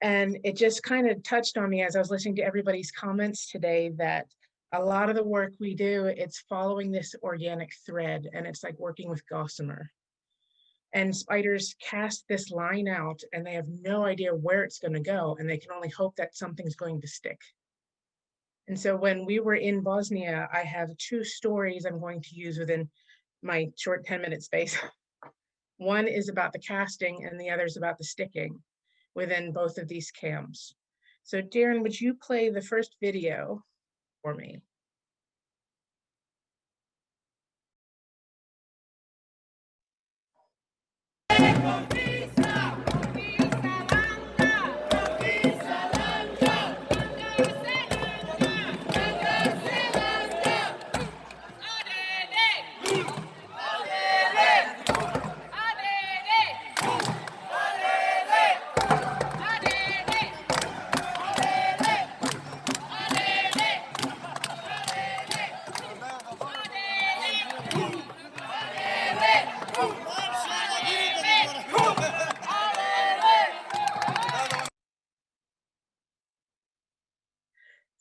And it just kind of touched on me as I was listening to everybody's comments today that a lot of the work we do, it's following this organic thread, and it's like working with gossamer. And spiders cast this line out and they have no idea where it's going to go, and they can only hope that something's going to stick. And so when we were in Bosnia, I have 2 stories I'm going to use within my short 10-minute space. One is about the casting and the other is about the sticking within both of these camps. So Darren, would you play the first video for me?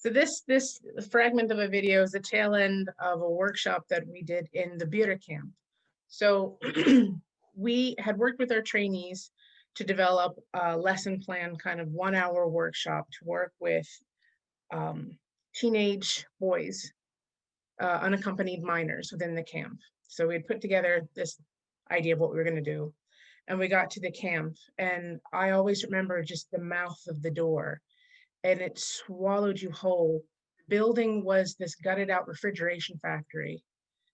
So this fragment of a video is the tail end of a workshop that we did in the Bira camp. So we had worked with our trainees to develop a lesson plan, kind of 1-hour workshop to work with teenage boys, unaccompanied minors within the camp. So we had put together this idea of what we were going to do. And we got to the camp, and I always remember just the mouth of the door, and it swallowed you whole. The building was this gutted out refrigeration factory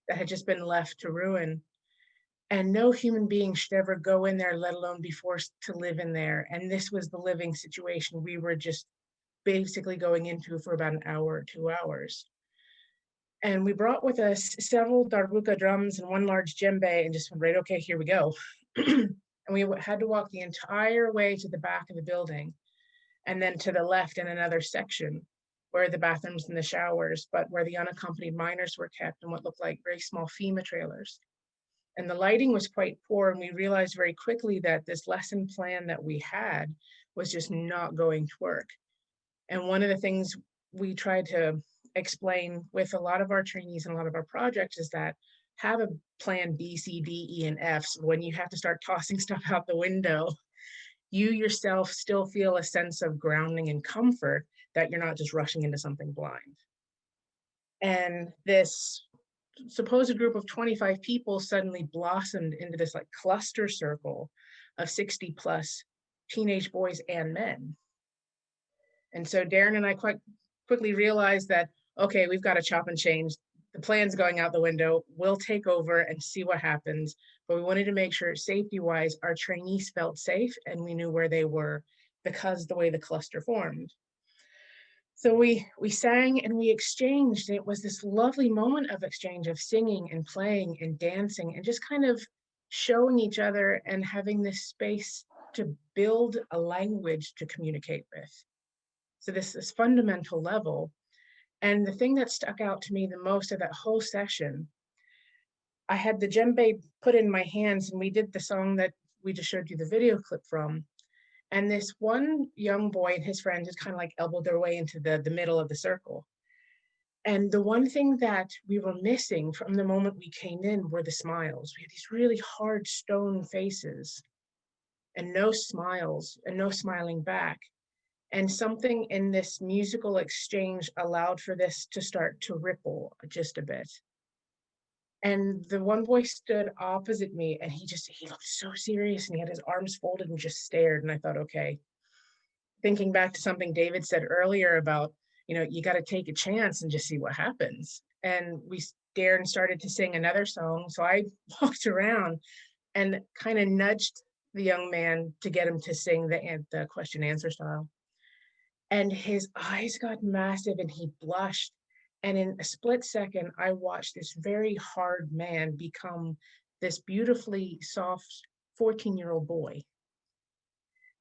that had just been left to ruin. And no human being should ever go in there, let alone be forced to live in there. And this was the living situation we were just basically going into for about an hour or 2 hours. And we brought with us several darbuka drums and 1 large djembe and just went, right, okay, here we go. And we had to walk the entire way to the back of the building, and then to the left in another section where the bathrooms and the showers, but where the unaccompanied minors were kept in what looked like very small FEMA trailers. And the lighting was quite poor, and we realized very quickly that this lesson plan that we had was just not going to work. And one of the things we tried to explain with a lot of our trainees and a lot of our projects is that have a plan B, C, D, E, and F. So when you have to start tossing stuff out the window, you yourself still feel a sense of grounding and comfort that you're not just rushing into something blind. And this supposed group of 25 people suddenly blossomed into this like cluster circle of 60 plus teenage boys and men. And so Darren and I quite quickly realized that, okay, we've got to chop and change. The plan's going out the window. We'll take over and see what happens. But we wanted to make sure safety-wise, our trainees felt safe and we knew where they were because the way the cluster formed. So we sang and we exchanged. It was this lovely moment of exchange of singing and playing and dancing and just kind of showing each other and having this space to build a language to communicate with. So this fundamental level. And the thing that stuck out to me the most of that whole session I had the djembe put in my hands, and we did the song that we just showed you the video clip from. And this one young boy and his friend just kind of like elbowed their way into the middle of the circle. And the one thing that we were missing from the moment we came in were the smiles. We had these really hard stone faces and no smiles and no smiling back. And something in this musical exchange allowed for this to start to ripple just a bit. And the one boy stood opposite me, and he looked so serious, and he had his arms folded and just stared. And I thought, okay, thinking back to something David said earlier about, you got to take a chance and just see what happens. And Darren started to sing another song. So I walked around and kind of nudged the young man to get him to sing the question answer style. And his eyes got massive and he blushed. And in a split second, I watched this very hard man become this beautifully soft 14-year-old boy.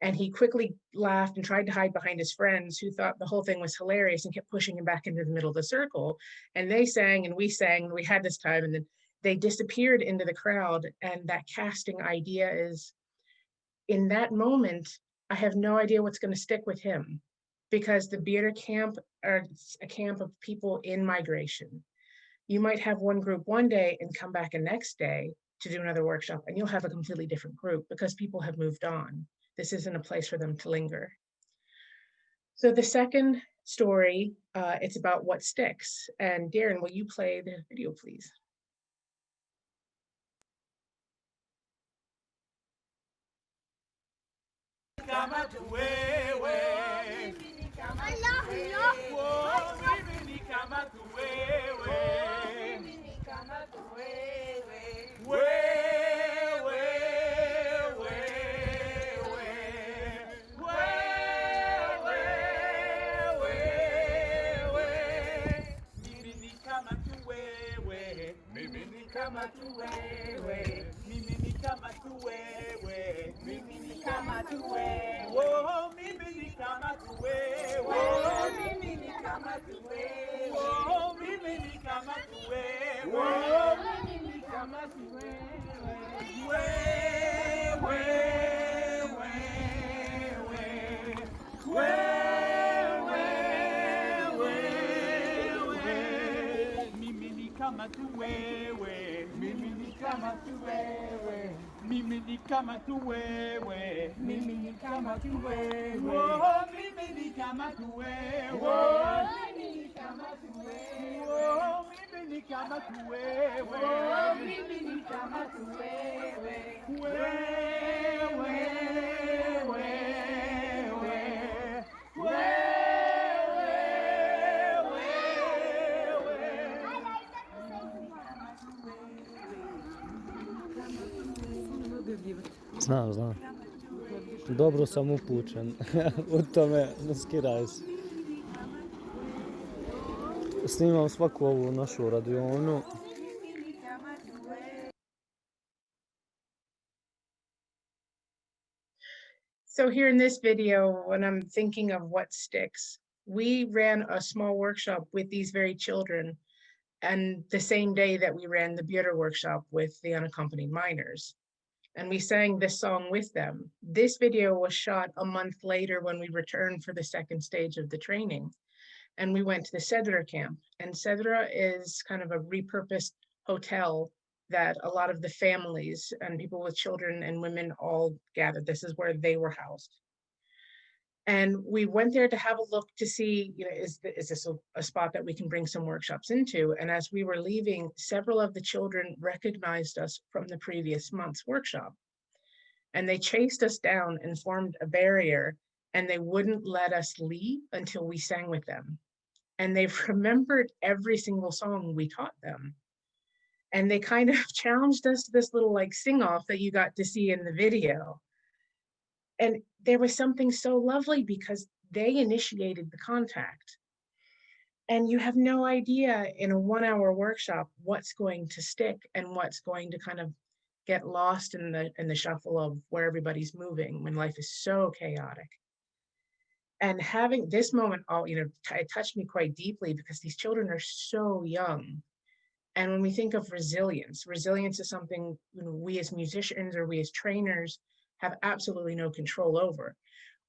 And he quickly laughed and tried to hide behind his friends, who thought the whole thing was hilarious and kept pushing him back into the middle of the circle. And they sang and we sang, and we had this time, and then they disappeared into the crowd. And that casting idea is, in that moment, I have no idea what's going to stick with him, because the Bearder camp are a camp of people in migration. You might have one group one day and come back a next day to do another workshop, and you'll have a completely different group because people have moved on. This isn't a place for them to linger. So the second story, it's about what sticks. And Darren, will you play the video, please? Znam. Dobro sam upućen. U tome ne skiraj se. Snimam svaku ovu našu radionu. So here in this video, when I'm thinking of what sticks, we ran a small workshop with these very children, and the same day that we ran the Bearder workshop with the unaccompanied minors. And we sang this song with them. This video was shot a month later when we returned for the second stage of the training. And we went to the Cedra camp. And Cedra is kind of a repurposed hotel that a lot of the families and people with children and women all gathered. This is where they were housed. And we went there to have a look to see, is this a spot that we can bring some workshops into? And as we were leaving, several of the children recognized us from the previous month's workshop. And they chased us down and formed a barrier, and they wouldn't let us leave until we sang with them. And they've remembered every single song we taught them. And they kind of challenged us to this little sing-off that you got to see in the video. And there was something so lovely because they initiated the contact. And you have no idea in a 1-hour workshop what's going to stick and what's going to kind of get lost in the shuffle of where everybody's moving when life is so chaotic. And having this moment, it touched me quite deeply because these children are so young. And when we think of resilience, resilience is something we as musicians or we as trainers have absolutely no control over.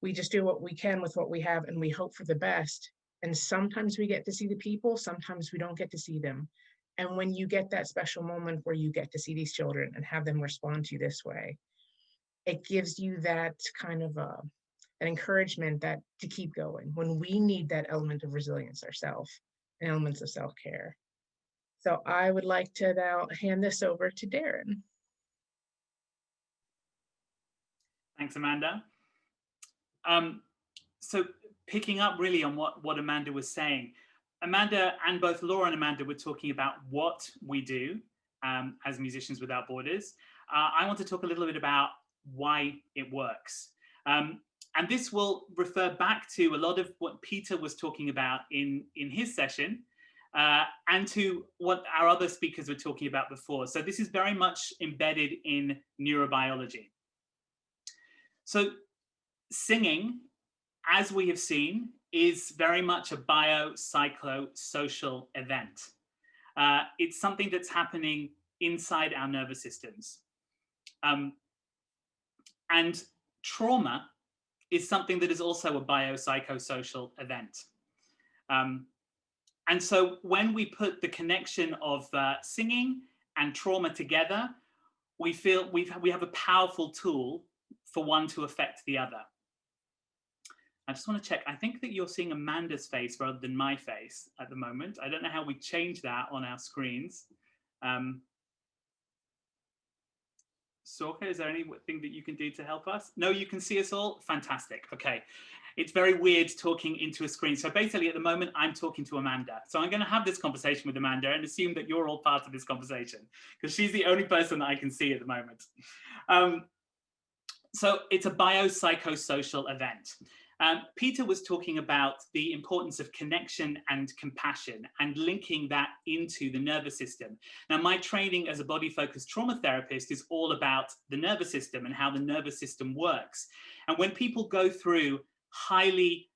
We just do what we can with what we have and we hope for the best. And sometimes we get to see the people, sometimes we don't get to see them. And when you get that special moment where you get to see these children and have them respond to you this way, it gives you that kind of an encouragement that to keep going when we need that element of resilience ourselves and elements of self-care. So I would like to now hand this over to Darren. Thanks, Amanda. So picking up really on what Amanda was saying, Amanda and both Laura and Amanda were talking about what we do as Musicians Without Borders. I want to talk a little bit about why it works. And this will refer back to a lot of what Peter was talking about in his session and to what our other speakers were talking about before. So this is very much embedded in neurobiology. So singing, as we have seen, is very much a biopsychosocial event. It's something that's happening inside our nervous systems. And trauma is something that is also a biopsychosocial event. And so when we put the connection of singing and trauma together, we feel we have a powerful tool for one to affect the other. I just want to check. I think that you're seeing Amanda's face rather than my face at the moment. I don't know how we change that on our screens. Sorka, is there anything that you can do to help us? No, you can see us all? Fantastic. Okay. It's very weird talking into a screen. So basically at the moment, I'm talking to Amanda. So I'm going to have this conversation with Amanda and assume that you're all part of this conversation because she's the only person that I can see at the moment. So it's a biopsychosocial event. Peter was talking about the importance of connection and compassion and linking that into the nervous system. Now, my training as a body-focused trauma therapist is all about the nervous system and how the nervous system works. And when people go through highly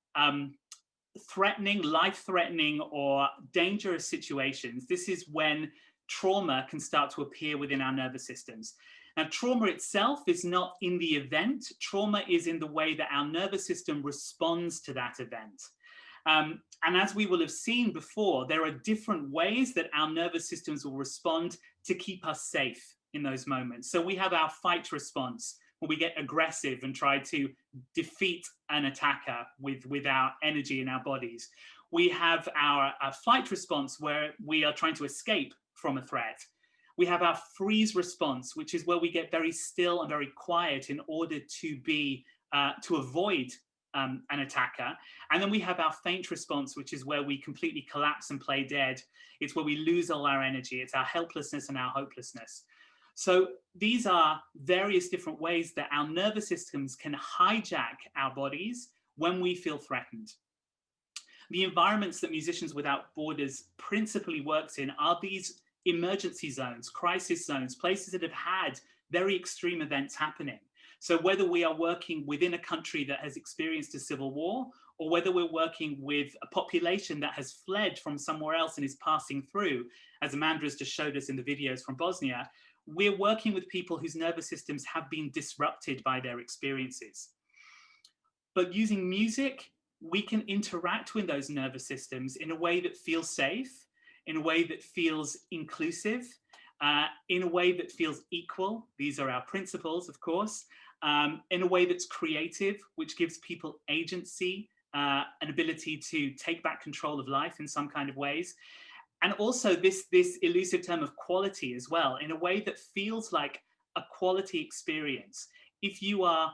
threatening, life-threatening or dangerous situations, this is when trauma can start to appear within our nervous systems. Now, trauma itself is not in the event. Trauma is in the way that our nervous system responds to that event. And as we will have seen before, there are different ways that our nervous systems will respond to keep us safe in those moments. So we have our fight response, where we get aggressive and try to defeat an attacker with our energy in our bodies. We have our flight response, where we are trying to escape from a threat. We have our freeze response, which is where we get very still and very quiet in order to avoid an attacker. And then we have our faint response, which is where we completely collapse and play dead. It's where we lose all our energy. It's our helplessness and our hopelessness. So these are various different ways that our nervous systems can hijack our bodies when we feel threatened. The environments that Musicians Without Borders principally works in are these emergency zones, crisis zones, places that have had very extreme events happening. So whether we are working within a country that has experienced a civil war, or whether we're working with a population that has fled from somewhere else and is passing through, as Amanda has just showed us in the videos from Bosnia, we're working with people whose nervous systems have been disrupted by their experiences. But using music, we can interact with those nervous systems in a way that feels safe, in a way that feels inclusive, in a way that feels equal. These are our principles, of course, in a way that's creative, which gives people agency, an ability to take back control of life in some kind of ways. And also this elusive term of quality as well, in a way that feels like a quality experience. If you are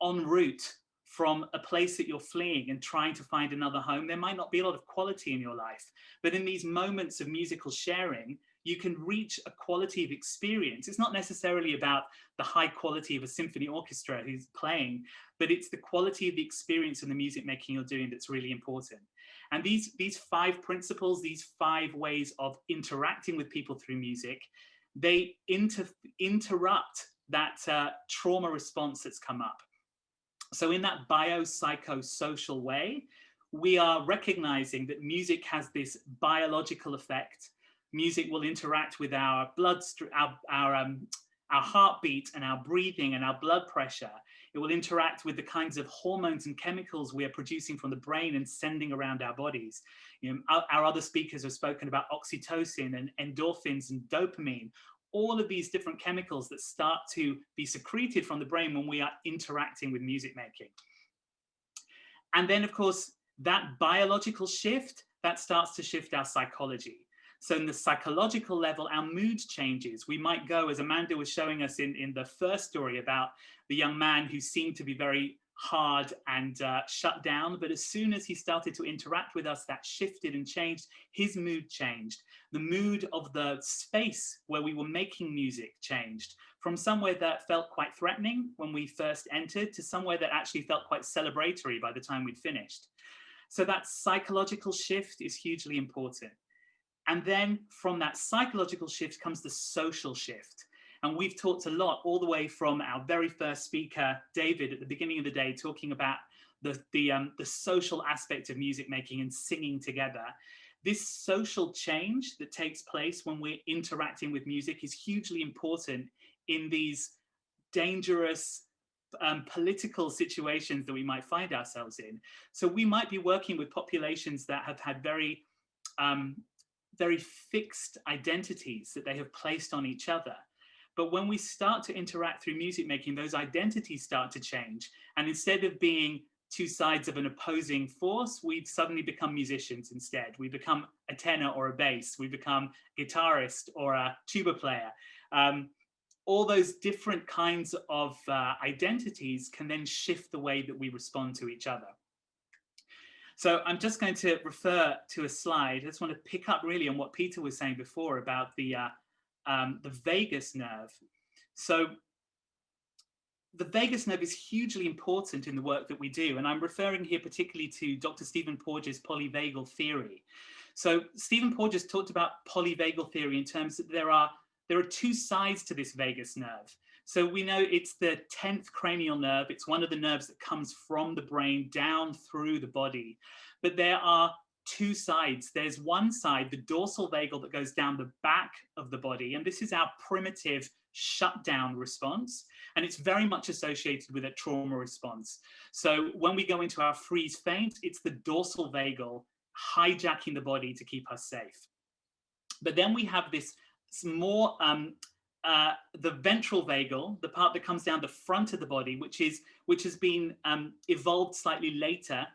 en route from a place that you're fleeing and trying to find another home, there might not be a lot of quality in your life. But in these moments of musical sharing, you can reach a quality of experience. It's not necessarily about the high quality of a symphony orchestra who's playing, but it's the quality of the experience and the music making you're doing that's really important. And these 5 principles, these 5 ways of interacting with people through music, they interrupt that trauma response that's come up. So in that biopsychosocial way, we are recognizing that music has this biological effect Music will interact with our our heartbeat and our breathing and our blood pressure. It will interact with the kinds of hormones and chemicals we are producing from the brain and sending around our bodies. You know, our other speakers have spoken about oxytocin and endorphins and dopamine, all of these different chemicals that start to be secreted from the brain when we are interacting with music making. And then, of course, that biological shift, that starts to shift our psychology. So in the psychological level, our mood changes. We might go, as Amanda was showing us in the first story about the young man who seemed to be very hard and shut down, but as soon as he started to interact with us, that shifted and changed. His mood changed. The mood of the space where we were making music changed from somewhere that felt quite threatening when we first entered to somewhere that actually felt quite celebratory by the time we'd finished. So that psychological shift is hugely important. And then from that psychological shift comes the social shift. And we've talked a lot all the way from our very first speaker, David, at the beginning of the day, talking about the social aspect of music making and singing together. This social change that takes place when we're interacting with music is hugely important in these dangerous political situations that we might find ourselves in. So we might be working with populations that have had very fixed identities that they have placed on each other. But when we start to interact through music making, those identities start to change. And instead of being two sides of an opposing force, we suddenly become musicians instead. We become a tenor or a bass. We become a guitarist or a tuba player. All those different kinds of identities can then shift the way that we respond to each other. So I'm just going to refer to a slide. I just want to pick up really on what Peter was saying before about the vagus nerve. So the vagus nerve is hugely important in the work that we do. And I'm referring here particularly to Dr. Stephen Porges' polyvagal theory. So Stephen Porges talked about polyvagal theory in terms that there are two sides to this vagus nerve. So we know it's the 10th cranial nerve. It's one of the nerves that comes from the brain down through the body. But there are two sides. There's one side, the dorsal vagal, that goes down the back of the body. And this is our primitive shutdown response. And it's very much associated with a trauma response. So when we go into our freeze faint, it's the dorsal vagal hijacking the body to keep us safe. But then we have this more the ventral vagal, the part that comes down the front of the body, which has been evolved slightly later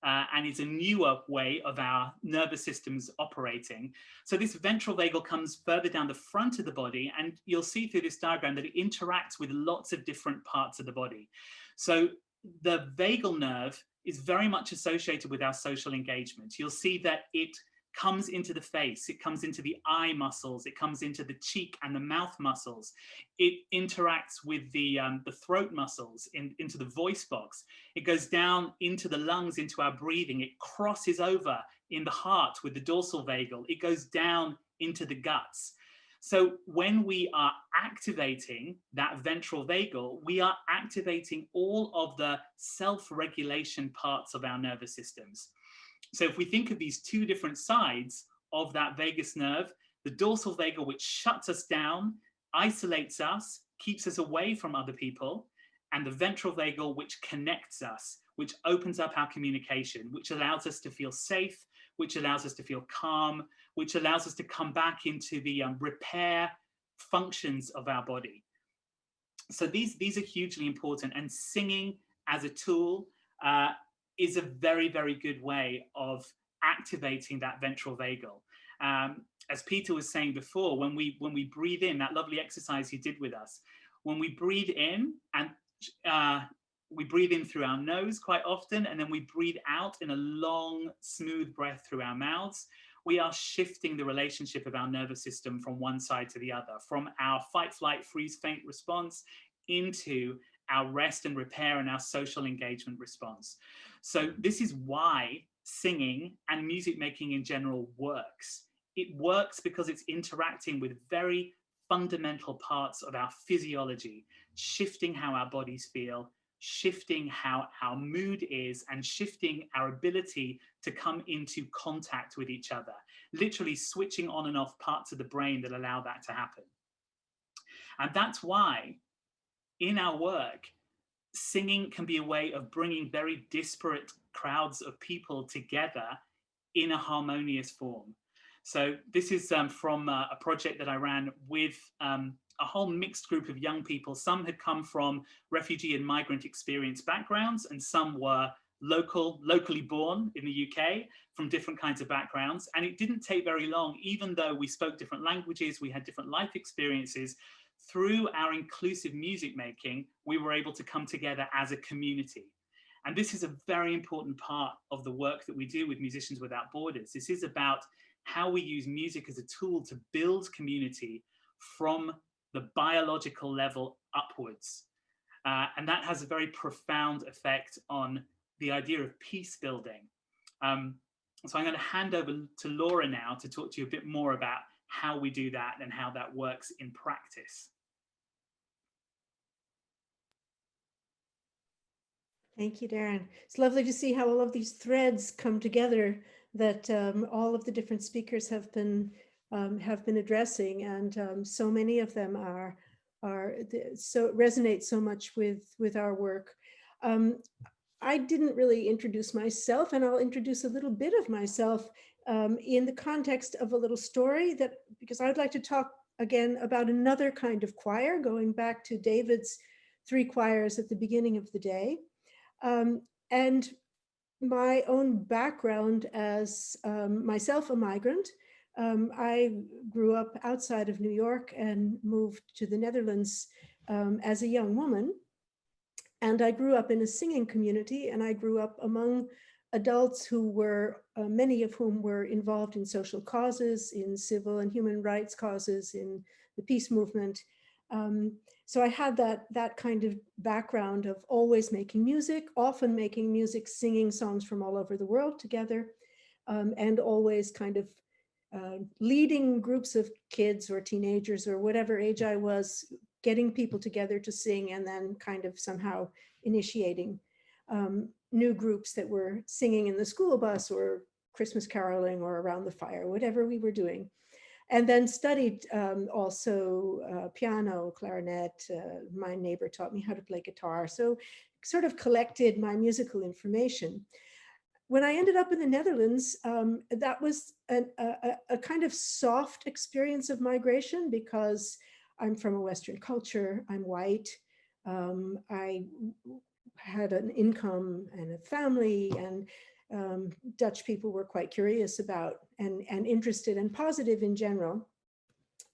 and is a newer way of our nervous systems operating. So this ventral vagal comes further down the front of the body, and you'll see through this diagram that it interacts with lots of different parts of the body. So the vagal nerve is very much associated with our social engagement. You'll see that it comes into the face, it comes into the eye muscles, it comes into the cheek and the mouth muscles. It interacts with the throat muscles, into the voice box. It goes down into the lungs, into our breathing. It crosses over in the heart with the dorsal vagal. It goes down into the guts. So when we are activating that ventral vagal, we are activating all of the self-regulation parts of our nervous systems. So if we think of these two different sides of that vagus nerve, the dorsal vagal, which shuts us down, isolates us, keeps us away from other people, and the ventral vagal, which connects us, which opens up our communication, which allows us to feel safe, which allows us to feel calm, which allows us to come back into the repair functions of our body. So these are hugely important, and singing as a tool is a very, very good way of activating that ventral vagal. As Peter was saying before, when we breathe in, that lovely exercise he did with us, when we breathe in, and we breathe in through our nose quite often, and then we breathe out in a long, smooth breath through our mouths, we are shifting the relationship of our nervous system from one side to the other, from our fight, flight, freeze, faint response into our rest and repair and our social engagement response. So this is why singing and music making in general works. It works because it's interacting with very fundamental parts of our physiology, shifting how our bodies feel, shifting how our mood is and shifting our ability to come into contact with each other, literally switching on and off parts of the brain that allow that to happen. And that's why in our work, singing can be a way of bringing very disparate crowds of people together in a harmonious form. So this is from a project that I ran with a whole mixed group of young people. Some had come from refugee and migrant experience backgrounds, and some were locally born in the UK from different kinds of backgrounds. And it didn't take very long, even though we spoke different languages, we had different life experiences. Through our inclusive music making, we were able to come together as a community. And this is a very important part of the work that we do with Musicians Without Borders. This is about how we use music as a tool to build community from the biological level upwards. And that has a very profound effect on the idea of peace building. So I'm going to hand over to Laura now to talk to you a bit more about how we do that and how that works in practice. Thank you, Darren. It's lovely to see how all of these threads come together that all of the different speakers have been addressing, and so many of them so resonate so much with our work. I didn't really introduce myself, and I'll introduce a little bit of myself in the context of a little story because I'd like to talk again about another kind of choir, going back to David's 3 choirs at the beginning of the day. And my own background as myself a migrant. I grew up outside of New York and moved to the Netherlands as a young woman. And I grew up in a singing community, and I grew up among adults who were, many of whom were involved in social causes, in civil and human rights causes, in the peace movement. So I had that kind of background of always making music, often making music, singing songs from all over the world together, and always kind of leading groups of kids or teenagers or whatever age I was, getting people together to sing, and then kind of somehow initiating new groups that were singing in the school bus or Christmas caroling or around the fire, whatever we were doing. And then studied also piano, clarinet. My neighbor taught me how to play guitar. So sort of collected my musical information. When I ended up in the Netherlands, that was a kind of soft experience of migration because I'm from a Western culture, I'm white, I had an income and a family, and Dutch people were quite curious about and interested and positive in general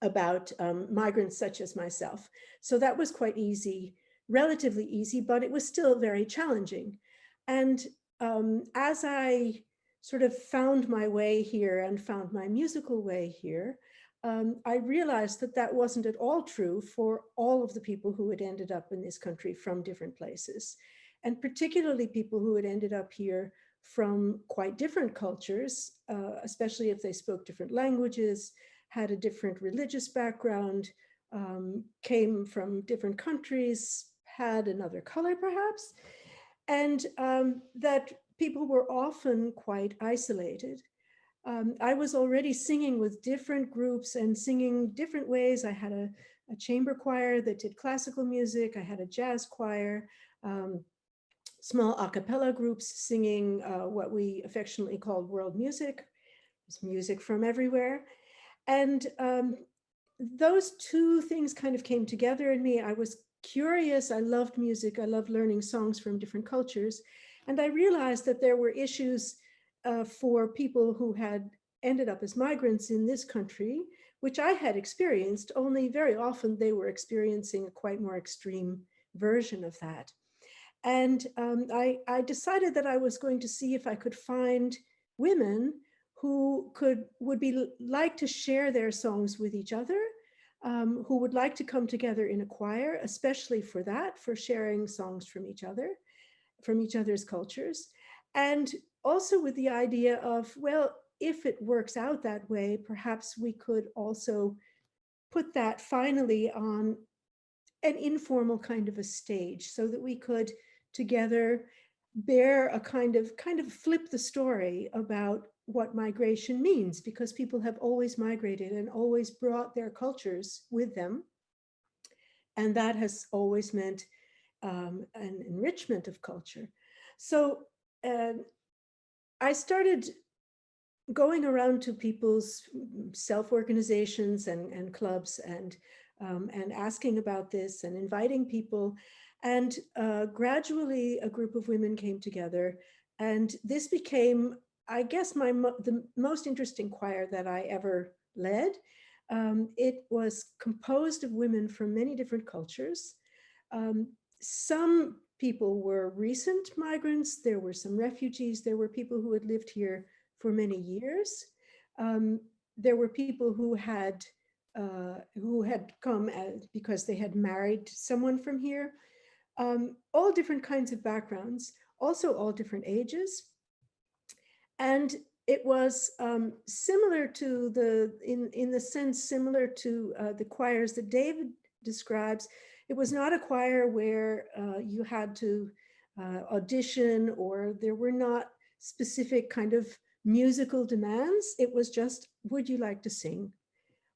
about migrants such as myself. So that was quite easy, relatively easy, but it was still very challenging. And as I sort of found my way here and found my musical way here, I realized that that wasn't at all true for all of the people who had ended up in this country from different places, and particularly people who had ended up here from quite different cultures, especially if they spoke different languages, had a different religious background, came from different countries, had another color perhaps, and that people were often quite isolated. I was already singing with different groups and singing different ways. I had a chamber choir that did classical music. I had a jazz choir, small a cappella groups singing what we affectionately called world music. It's music from everywhere. And those two things kind of came together in me. I was curious. I loved music. I loved learning songs from different cultures. And I realized that there were issues for people who had ended up as migrants in this country, which I had experienced, only very often they were experiencing a quite more extreme version of that. And I decided that I was going to see if I could find women who would like to share their songs with each other, who would like to come together in a choir, especially for that, for sharing songs from each other, from each other's cultures. And also with the idea of, well, if it works out that way, perhaps we could also put that finally on an informal kind of a stage so that we could together bear a kind of flip the story about what migration means, because people have always migrated and always brought their cultures with them. And that has always meant an enrichment of culture. So I started going around to people's self-organizations and clubs and asking about this and inviting people. And gradually a group of women came together, and this became, I guess, the most interesting choir that I ever led. It was composed of women from many different cultures. Some people were recent migrants, there were some refugees, there were people who had lived here for many years. There were people who had come because they had married someone from here. All different kinds of backgrounds, also all different ages. And it was similar to in the sense similar to the choirs that David describes. It was not a choir where you had to audition, or there were not specific kind of musical demands. It was just, would you like to sing?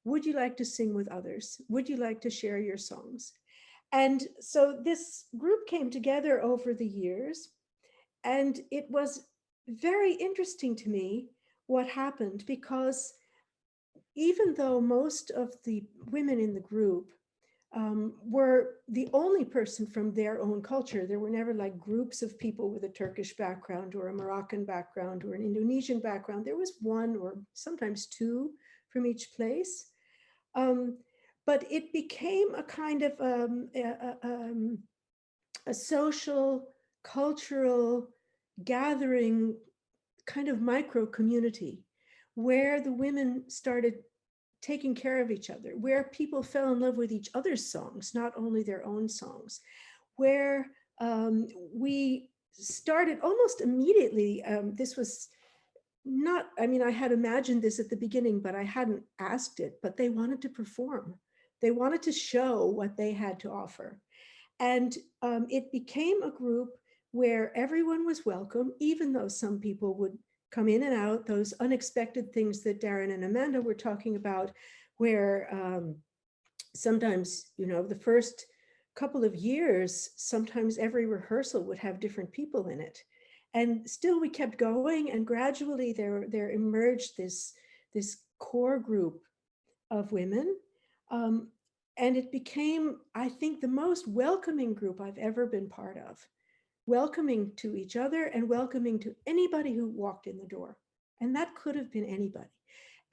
Would you like to sing with others? Would you like to share your songs? And so this group came together over the years, and it was very interesting to me what happened, because even though most of the women in the group were the only person from their own culture, there were never like groups of people with a Turkish background or a Moroccan background or an Indonesian background. There was one or sometimes two from each place. But it became a kind of a social, cultural gathering, kind of micro community, where the women started taking care of each other, where people fell in love with each other's songs, not only their own songs, where we started almost immediately. This was not, I mean, I had imagined this at the beginning, but I hadn't asked it, but they wanted to perform. They wanted to show what they had to offer. And it became a group where everyone was welcome, even though some people would come in and out, those unexpected things that Darren and Amanda were talking about, where sometimes, you know, the first couple of years, sometimes every rehearsal would have different people in it. And still we kept going, and gradually there emerged this core group of women. And it became, I think, the most welcoming group I've ever been part of. Welcoming to each other and welcoming to anybody who walked in the door. And that could have been anybody.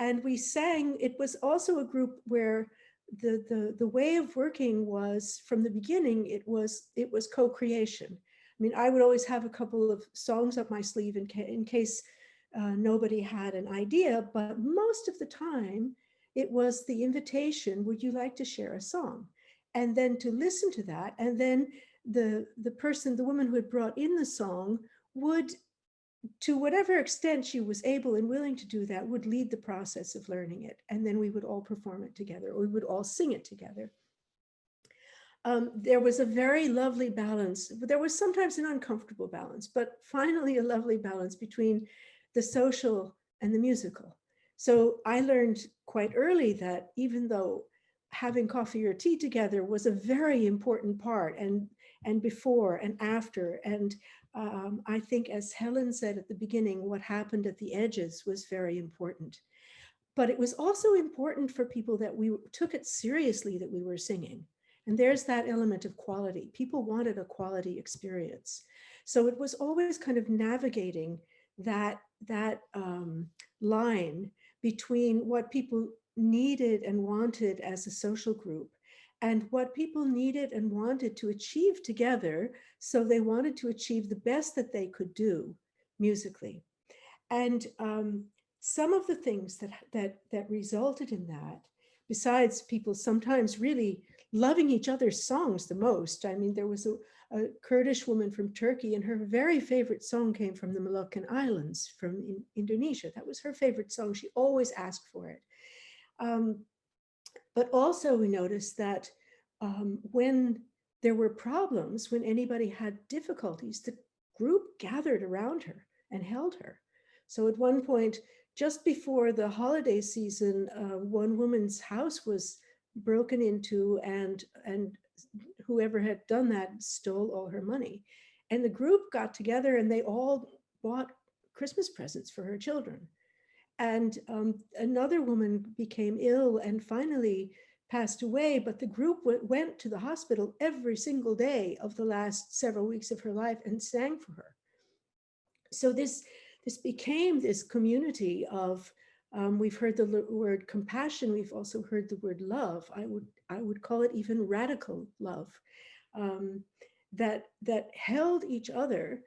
And we sang, it was also a group where the way of working was, from the beginning, it was co-creation. I mean, I would always have a couple of songs up my sleeve in case nobody had an idea, but most of the time it was the invitation, would you like to share a song? And then to listen to that, and then the person, the woman who had brought in the song would, to whatever extent she was able and willing to do that, would lead the process of learning it. And then we would all perform it together, or we would all sing it together. There was a very lovely balance. There was sometimes an uncomfortable balance, but finally a lovely balance between the social and the musical. So I learned quite early that even though having coffee or tea together was a very important part, and before and after, and I think, as Helen said at the beginning, what happened at the edges was very important. But it was also important for people that we took it seriously that we were singing. And there's that element of quality. People wanted a quality experience. So it was always kind of navigating that line between what people needed and wanted as a social group and what people needed and wanted to achieve together. So they wanted to achieve the best that they could do musically. And some of the things that resulted in that, besides people sometimes really loving each other's songs the most. I mean, there was a Kurdish woman from Turkey, and her very favorite song came from the Moluccan Islands, from Indonesia. That was her favorite song. She always asked for it. But also we noticed that when there were problems, when anybody had difficulties, the group gathered around her and held her. So at one point, just before the holiday season, one woman's house was broken into, and whoever had done that stole all her money. And the group got together and they all bought Christmas presents for her children. And another woman became ill and finally passed away, but the group went to the hospital every single day of the last several weeks of her life and sang for her. So this became this community of, we've heard the word compassion, we've also heard the word love. I would call it even radical love, that held each other,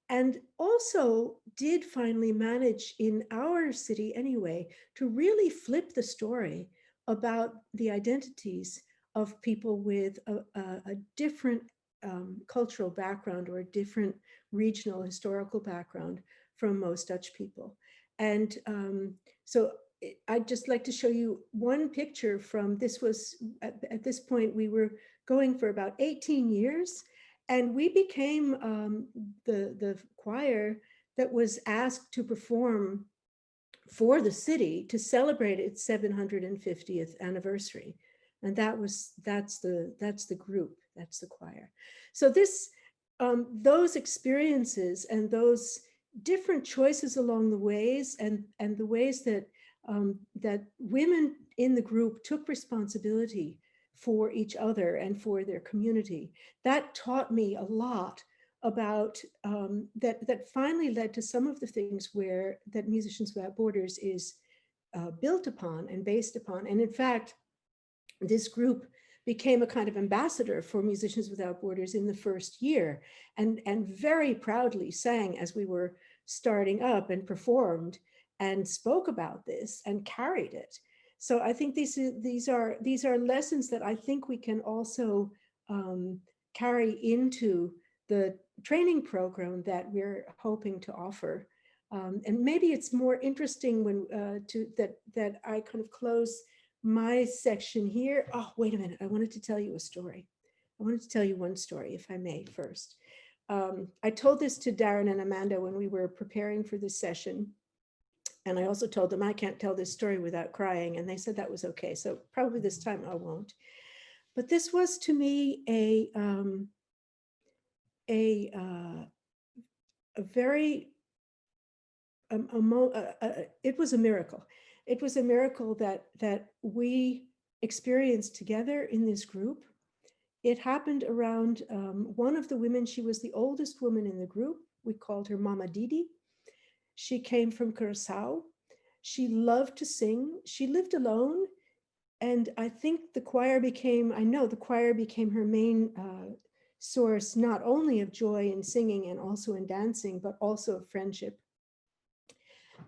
and also did finally manage, in our city anyway, to really flip the story about the identities of people with a different cultural background or a different regional historical background from most Dutch people. And so I'd just like to show you one picture from, this was, at this point, we were going for about 18 years, and we became the choir that was asked to perform for the city to celebrate its 750th anniversary. And that's the group, that's the choir. So those experiences and those different choices along the ways, and the ways that that women in the group took responsibility for each other and for their community, that taught me a lot about that finally led to some of the things that Musicians Without Borders is built upon and based upon. And in fact, this group became a kind of ambassador for Musicians Without Borders in the first year, and very proudly sang as we were starting up, and performed and spoke about this and carried it. So I think these are lessons that I think we can also carry into the training program that we're hoping to offer. And maybe it's more interesting when that I kind of close my section here. Oh, wait a minute, I wanted to tell you a story. I wanted to tell you one story, if I may, first. I told this to Darren and Amanda when we were preparing for this session. And I also told them I can't tell this story without crying, and they said that was okay. So probably this time I won't. But this was to me a very, it was a miracle. It was a miracle that we experienced together in this group. It happened around one of the women. She was the oldest woman in the group. We called her Mama Didi. She came from Curaçao. She loved to sing. She lived alone. And I think the choir became, I know the choir became her main source, not only of joy in singing and also in dancing, but also of friendship.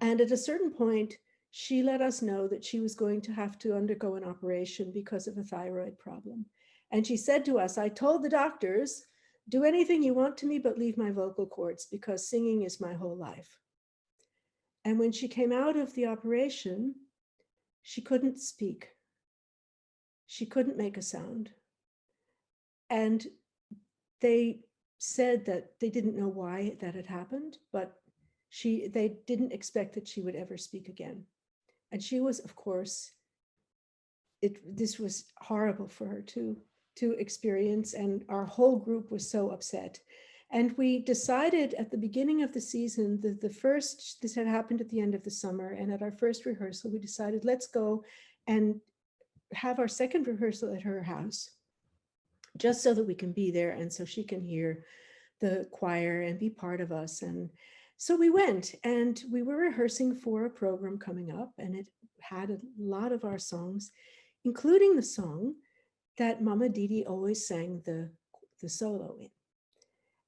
And at a certain point, she let us know that she was going to have to undergo an operation because of a thyroid problem. And she said to us, I told the doctors, do anything you want to me, but leave my vocal cords, because singing is my whole life. And when she came out of the operation, she couldn't speak. She couldn't make a sound. And they said that they didn't know why that had happened, but they didn't expect that she would ever speak again. And she was, of course, this was horrible for her to experience, and our whole group was so upset. And we decided at the beginning of the season, this had happened at the end of the summer, and at our first rehearsal, we decided, let's go and have our second rehearsal at her house, just so that we can be there and so she can hear the choir and be part of us. And so we went, and we were rehearsing for a program coming up, and it had a lot of our songs, including the song that Mama Didi always sang the solo in.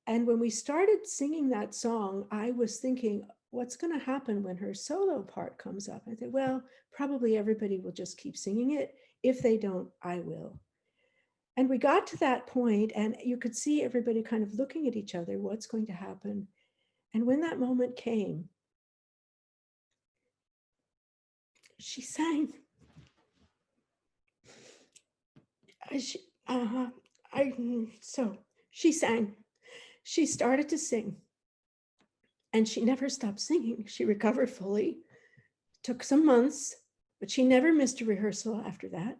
And when we started singing that song, I was thinking, what's going to happen when her solo part comes up? I said, well, probably everybody will just keep singing it. If they don't, I will. And we got to that point, and you could see everybody kind of looking at each other, what's going to happen? And when that moment came, she sang. So she sang. She started to sing. And she never stopped singing. She recovered fully. Took some months, but she never missed a rehearsal after that.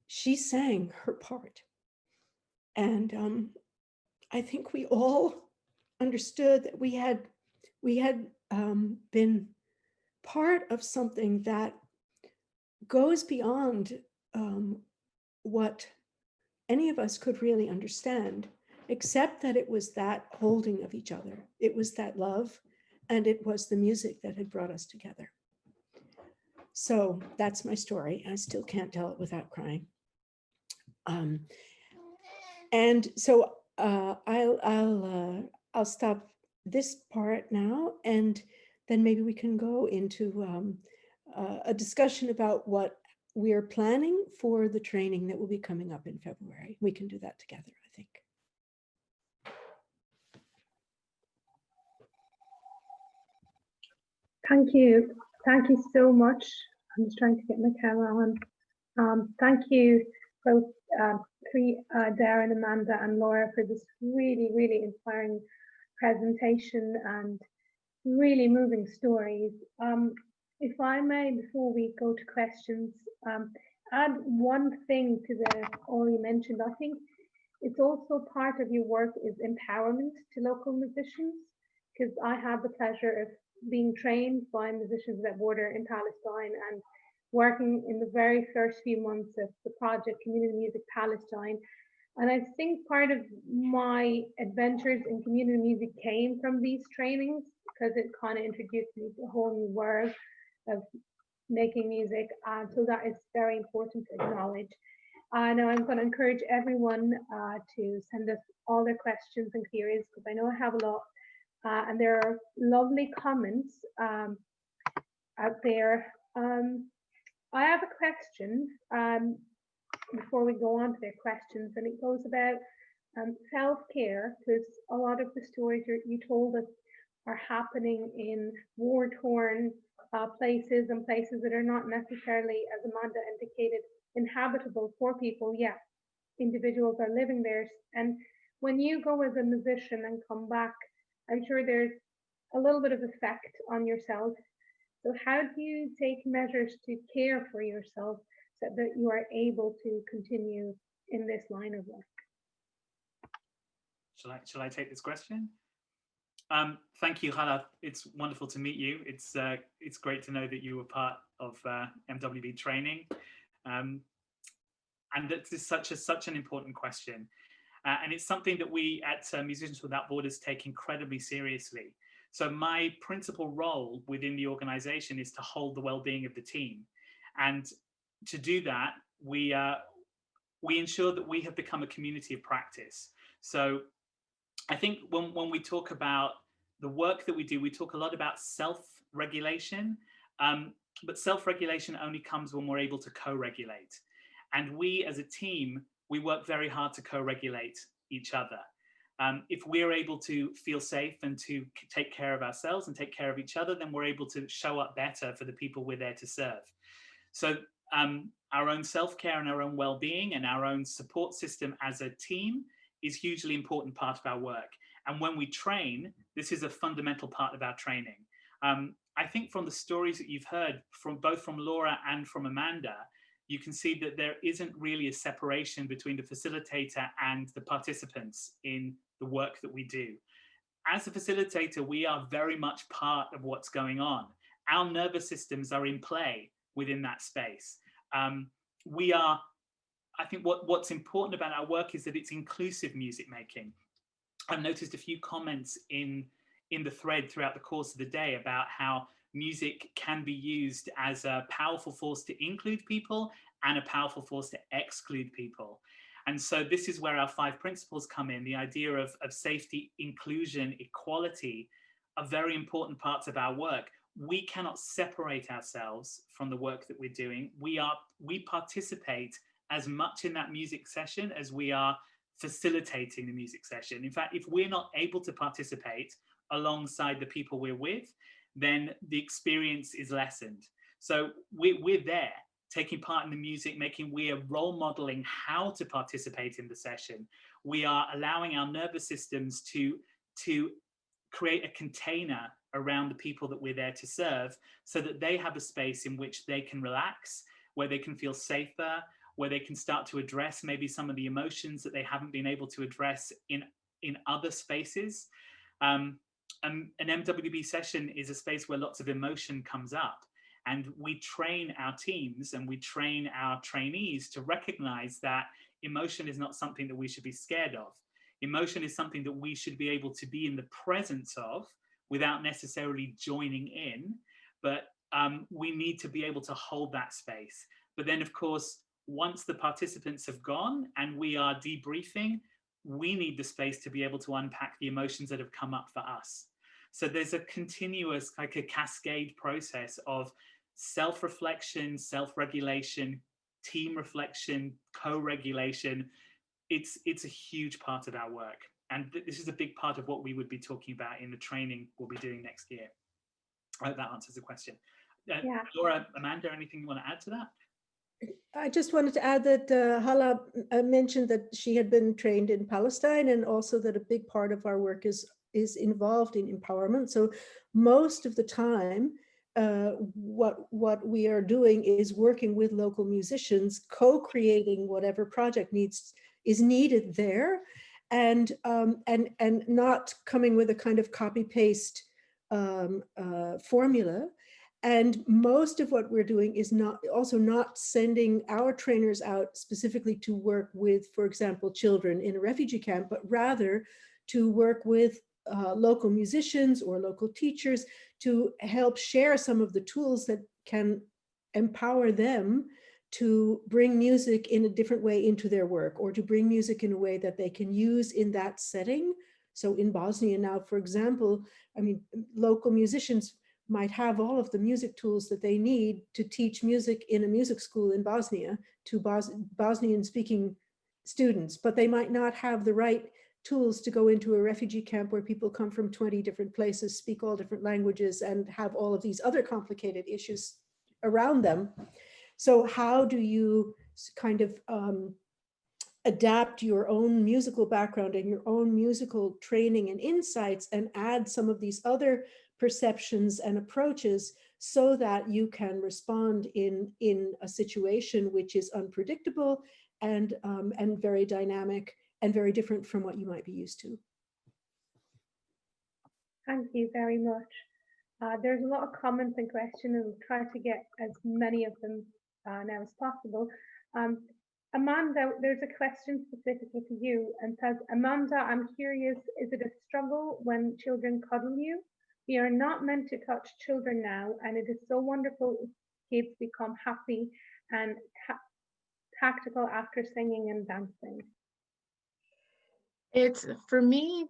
She sang her part. And I think we all understood that we had been part of something that goes beyond what any of us could really understand, except that it was that holding of each other. It was that love, and it was the music that had brought us together. So that's my story. I still can't tell it without crying. And so I'll stop this part now, and then maybe we can go into a discussion about what we're planning for the training that will be coming up in February. We can do that together, I think. Thank you. Thank you so much. I'm just trying to get my camera on. Thank you both Darren, Amanda and Laura for this really, really inspiring presentation and really moving stories. If I may, before we go to questions, add one thing to all you mentioned. I think it's also part of your work is empowerment to local musicians, because I have the pleasure of being trained by Musicians Without Borders in Palestine and working in the very first few months of the project Community Music Palestine. And I think part of my adventures in community music came from these trainings, because it kind of introduced me to a whole new world of making music. So that is very important to acknowledge. Now I'm going to encourage everyone to send us all their questions and queries, because I know I have a lot. And there are lovely comments out there. I have a question before we go on to their questions, and it goes about self-care, because a lot of the stories you told us are happening in war-torn places and places that are not necessarily, as Amanda indicated, inhabitable for people. Yeah, individuals are living there. And when you go as a musician and come back, I'm sure there's a little bit of effect on yourself. So how do you take measures to care for yourself so that you are able to continue in this line of work? Shall I take this question? Thank you, Hala. It's wonderful to meet you. It's great to know that you were part of MWB training. And this is such an important question. And it's something that we at Musicians Without Borders take incredibly seriously. So my principal role within the organization is to hold the well-being of the team. And to do that, we ensure that we have become a community of practice. So I think when we talk about the work that we do, we talk a lot about self-regulation, but self-regulation only comes when we're able to co-regulate. And we as a team, we work very hard to co-regulate each other. If we're able to feel safe and to take care of ourselves and take care of each other, then we're able to show up better for the people we're there to serve. So our own self-care and our own well-being and our own support system as a team is hugely important part of our work. And when we train, this is a fundamental part of our training. I think from the stories that you've heard from both from Laura and from Amanda, you can see that there isn't really a separation between the facilitator and the participants in the work that we do. As a facilitator, we are very much part of what's going on. Our nervous systems are in play within that space. I think what's important about our work is that it's inclusive music making. I've noticed a few comments in the thread throughout the course of the day about how music can be used as a powerful force to include people and a powerful force to exclude people. And so this is where our 5 principles come in. The idea of safety, inclusion, equality are very important parts of our work. We cannot separate ourselves from the work that we're doing. We participate as much in that music session as we are facilitating the music session. In fact, if we're not able to participate alongside the people we're with, then the experience is lessened. So we're there. taking part in the music, we are role modeling how to participate in the session. We are allowing our nervous systems to create a container around the people that we're there to serve, so that they have a space in which they can relax, where they can feel safer, where they can start to address maybe some of the emotions that they haven't been able to address in other spaces. An MWB session is a space where lots of emotion comes up, and we train our teams and we train our trainees to recognize that emotion is not something that we should be scared of. Emotion is something that we should be able to be in the presence of without necessarily joining in, but we need to be able to hold that space. But then, of course, once the participants have gone and we are debriefing, we need the space to be able to unpack the emotions that have come up for us. So there's a continuous, like a cascade process of self-reflection, self-regulation, team reflection, co-regulation. It's a huge part of our work. And this is a big part of what we would be talking about in the training we'll be doing next year. I hope that answers the question. Yeah. Laura, Amanda, anything you want to add to that? I just wanted to add that Hala mentioned that she had been trained in Palestine, and also that a big part of our work is involved in empowerment. So most of the time, what we are doing is working with local musicians, co-creating whatever project is needed there, and not coming with a kind of copy-paste formula. And most of what we're doing is not sending our trainers out specifically to work with, for example, children in a refugee camp, but rather to work with local musicians or local teachers to help share some of the tools that can empower them to bring music in a different way into their work, or to bring music in a way that they can use in that setting. So in Bosnia now, for example, I mean, local musicians might have all of the music tools that they need to teach music in a music school in Bosnia to Bosnian speaking students, but they might not have the right tools to go into a refugee camp where people come from 20 different places, speak all different languages, and have all of these other complicated issues around them. So how do you kind of adapt your own musical background and your own musical training and insights and add some of these other perceptions and approaches so that you can respond in a situation which is unpredictable and very dynamic and very different from what you might be used to. Thank you very much. There's a lot of comments and questions, and we'll try to get as many of them now as possible. Amanda, there's a question specifically to you, and says, Amanda, I'm curious, is it a struggle when children cuddle you? We are not meant to touch children now, and it is so wonderful if kids become happy and tactical after singing and dancing. It's, for me,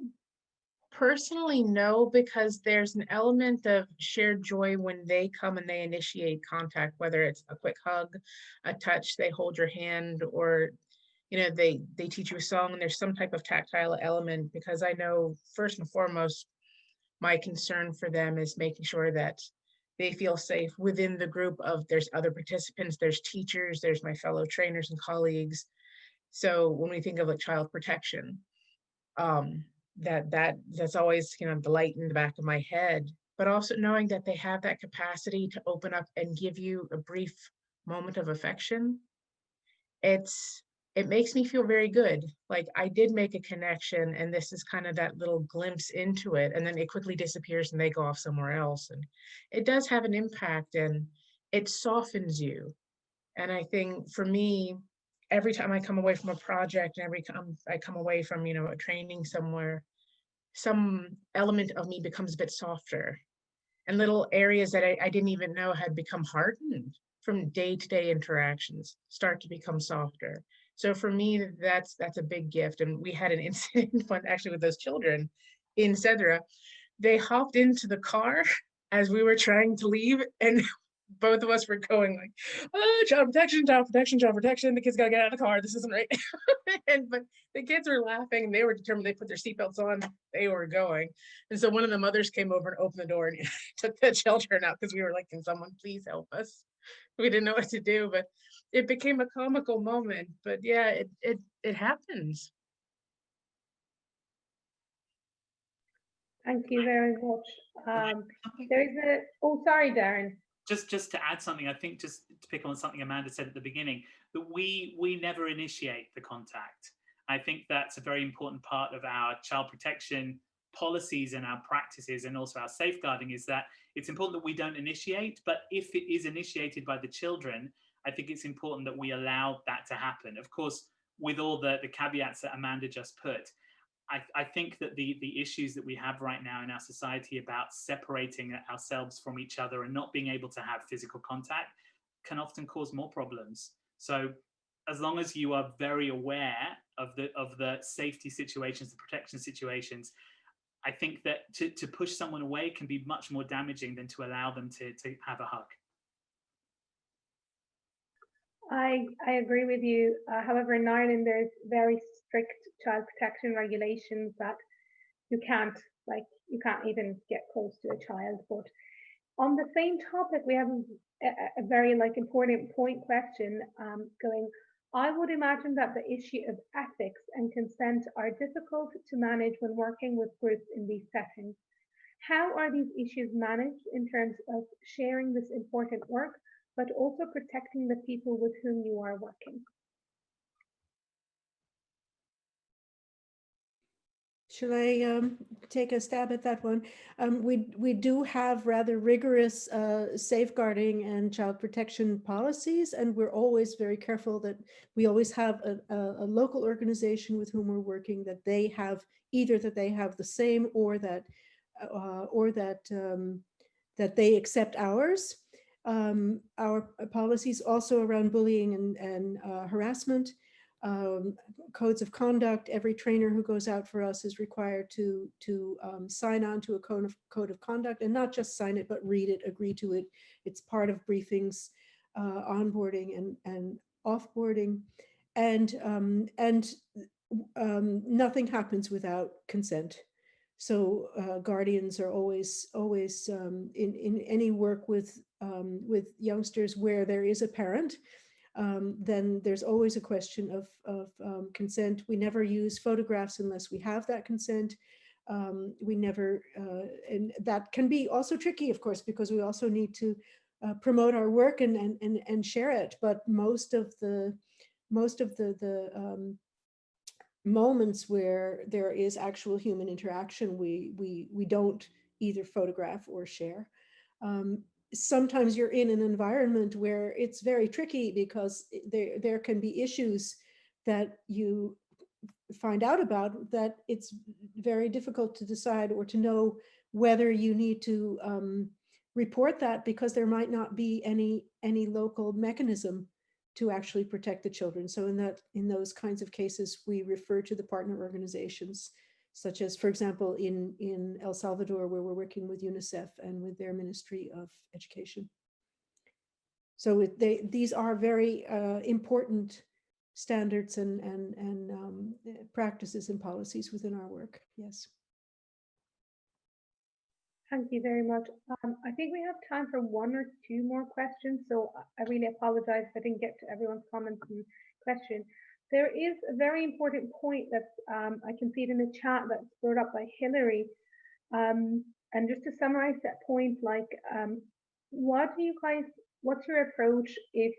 personally, no, because there's an element of shared joy when they come and they initiate contact, whether it's a quick hug, a touch, they hold your hand, or they teach you a song, and there's some type of tactile element, because I know first and foremost, my concern for them is making sure that they feel safe within the group of, there's other participants, there's teachers, there's my fellow trainers and colleagues. So when we think of like child protection, that's always the light in the back of my head, but also knowing that they have that capacity to open up and give you a brief moment of affection. It makes me feel very good. Like I did make a connection, and this is kind of that little glimpse into it, and then it quickly disappears and they go off somewhere else. And it does have an impact, and it softens you. And I think for me, every time I come away from a project, and every time I come away from, a training somewhere, some element of me becomes a bit softer, and little areas that I didn't even know had become hardened from day-to-day interactions start to become softer. So for me, that's a big gift. And we had an incident actually with those children in Cedra. They hopped into the car as we were trying to leave, and both of us were going like, oh, child protection, child protection, child protection. The kids gotta get out of the car. This isn't right. But the kids were laughing, and they were determined. They put their seatbelts on. They were going. And so one of the mothers came over and opened the door and took the children out, because we were like, can someone please help us? we didn't know what to do, but it became a comical moment. But yeah, it happens. Thank you very much. There is a, oh, sorry, Darren. Just to add something, I think just to pick on something Amanda said at the beginning, that we never initiate the contact. I think that's a very important part of our child protection policies and our practices, and also our safeguarding, is that it's important that we don't initiate, but if it is initiated by the children, I think it's important that we allow that to happen. Of course, with all the caveats that Amanda just put, I think that the issues that we have right now in our society about separating ourselves from each other and not being able to have physical contact can often cause more problems. So as long as you are very aware of the safety situations, the protection situations, I think that to push someone away can be much more damaging than to allow them to have a hug. I agree with you. However, in Ireland, there's very strict child protection regulations that you can't even get close to a child. But on the same topic, we have a very important point question going. I would imagine that the issue of ethics and consent are difficult to manage when working with groups in these settings. How are these issues managed in terms of sharing this important work, but also protecting the people with whom you are working? Shall I take a stab at that one? We do have rather rigorous safeguarding and child protection policies, and we're always very careful that we always have a local organization with whom we're working, that they have either that they have the same or that they accept ours. Our policies also around bullying and harassment. Codes of conduct. Every trainer who goes out for us is required to sign on to a code of conduct, and not just sign it, but read it, agree to it. It's part of briefings, onboarding and offboarding, and nothing happens without consent. So guardians are always in any work with youngsters where there is a parent. Then there's always a question of consent. We never use photographs unless we have that consent. We never, and that can be also tricky, of course, because we also need to promote our work and share it. But most of the moments where there is actual human interaction, we don't either photograph or share. Sometimes you're in an environment where it's very tricky because there can be issues that you find out about that it's very difficult to decide or to know whether you need to report that, because there might not be any local mechanism to actually protect the children. So in those kinds of cases, we refer to the partner organizations, such as, for example, in El Salvador, where we're working with UNICEF and with their Ministry of Education. So these are very important standards and practices and policies within our work. Yes. Thank you very much. I think we have time for one or two more questions, so I really apologize if I didn't get to everyone's comments and question. There is a very important point that I can see it in the chat that's brought up by Hillary. And just to summarize that point, what's your approach if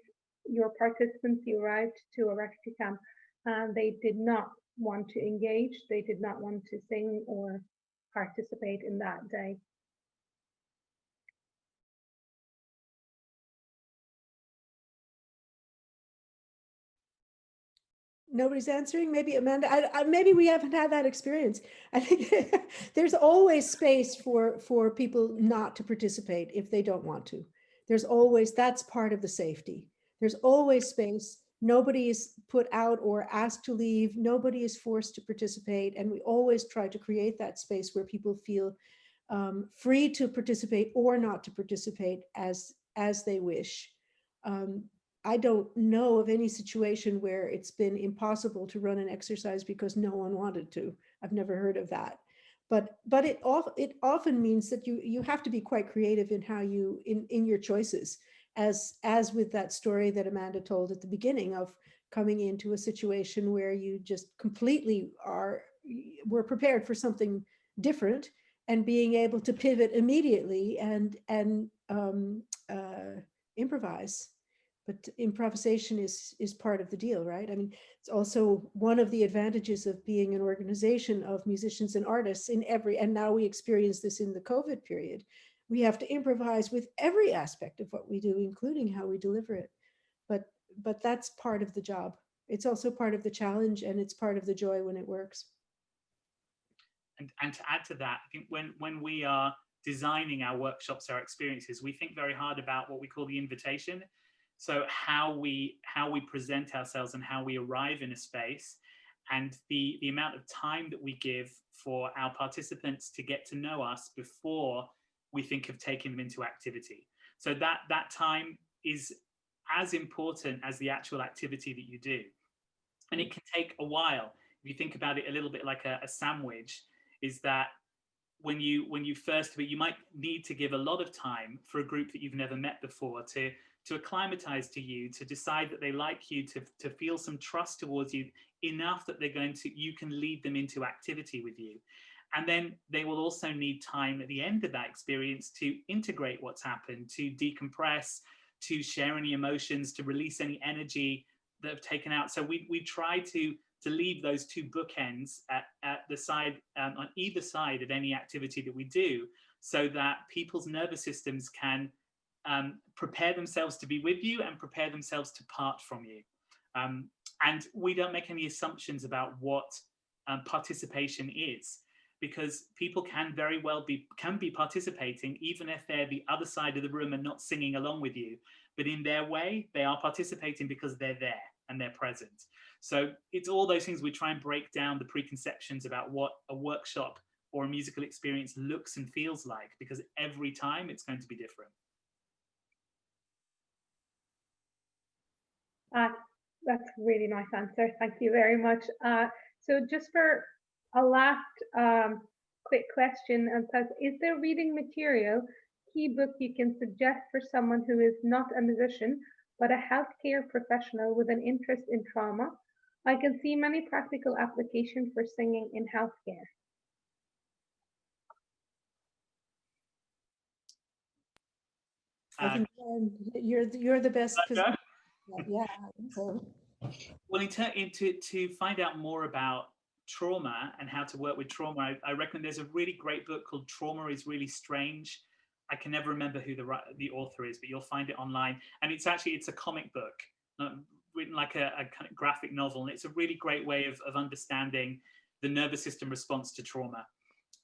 your participants, you arrived to a refugee camp and they did not want to engage, they did not want to sing or participate in that day? Nobody's answering. Maybe Amanda. Maybe we haven't had that experience. I think there's always space for people not to participate if they don't want to. There's always, that's part of the safety. There's always space. Nobody is put out or asked to leave. Nobody is forced to participate. And we always try to create that space where people feel free to participate or not to participate as they wish. I don't know of any situation where it's been impossible to run an exercise because no one wanted to. I've never heard of that. But it often means that you have to be quite creative in how in your choices. as with that story that Amanda told at the beginning of coming into a situation where you just completely were prepared for something different and being able to pivot immediately and improvise. But improvisation is part of the deal, right? I mean, it's also one of the advantages of being an organization of musicians and artists and now we experience this in the COVID period. We have to improvise with every aspect of what we do, including how we deliver it. But that's part of the job. It's also part of the challenge, and it's part of the joy when it works. And to add to that, I think when we are designing our workshops, our experiences, we think very hard about what we call the invitation. So how we present ourselves and how we arrive in a space, and the amount of time that we give for our participants to get to know us before we think of taking them into activity. So that time is as important as the actual activity that you do. And it can take a while. If you think about it a little bit like a sandwich, is that when you first, you might need to give a lot of time for a group that you've never met before to acclimatize to you, to decide that they like you, to feel some trust towards you enough that you can lead them into activity with you. And then they will also need time at the end of that experience to integrate what's happened, to decompress, to share any emotions, to release any energy that have taken out. So we try to leave those two bookends at the side, on either side of any activity that we do, so that people's nervous systems can prepare themselves to be with you and prepare themselves to part from you. And we don't make any assumptions about what participation is, because people can very well be participating even if they're the other side of the room and not singing along with you. But in their way, they are participating because they're there and they're present. So it's all those things. We try and break down the preconceptions about what a workshop or a musical experience looks and feels like, because every time it's going to be different. That's a really nice answer. Thank you very much. So just for a last quick question, and says, is there reading material, key book you can suggest for someone who is not a musician, but a healthcare professional with an interest in trauma? I can see many practical applications for singing in healthcare. I think you're the best. Yeah. So. Well, to find out more about trauma and how to work with trauma, I recommend there's a really great book called Trauma is Really Strange. I can never remember who the author is, but you'll find it online. And it's a comic book, written like a kind of graphic novel. And it's a really great way of understanding the nervous system response to trauma.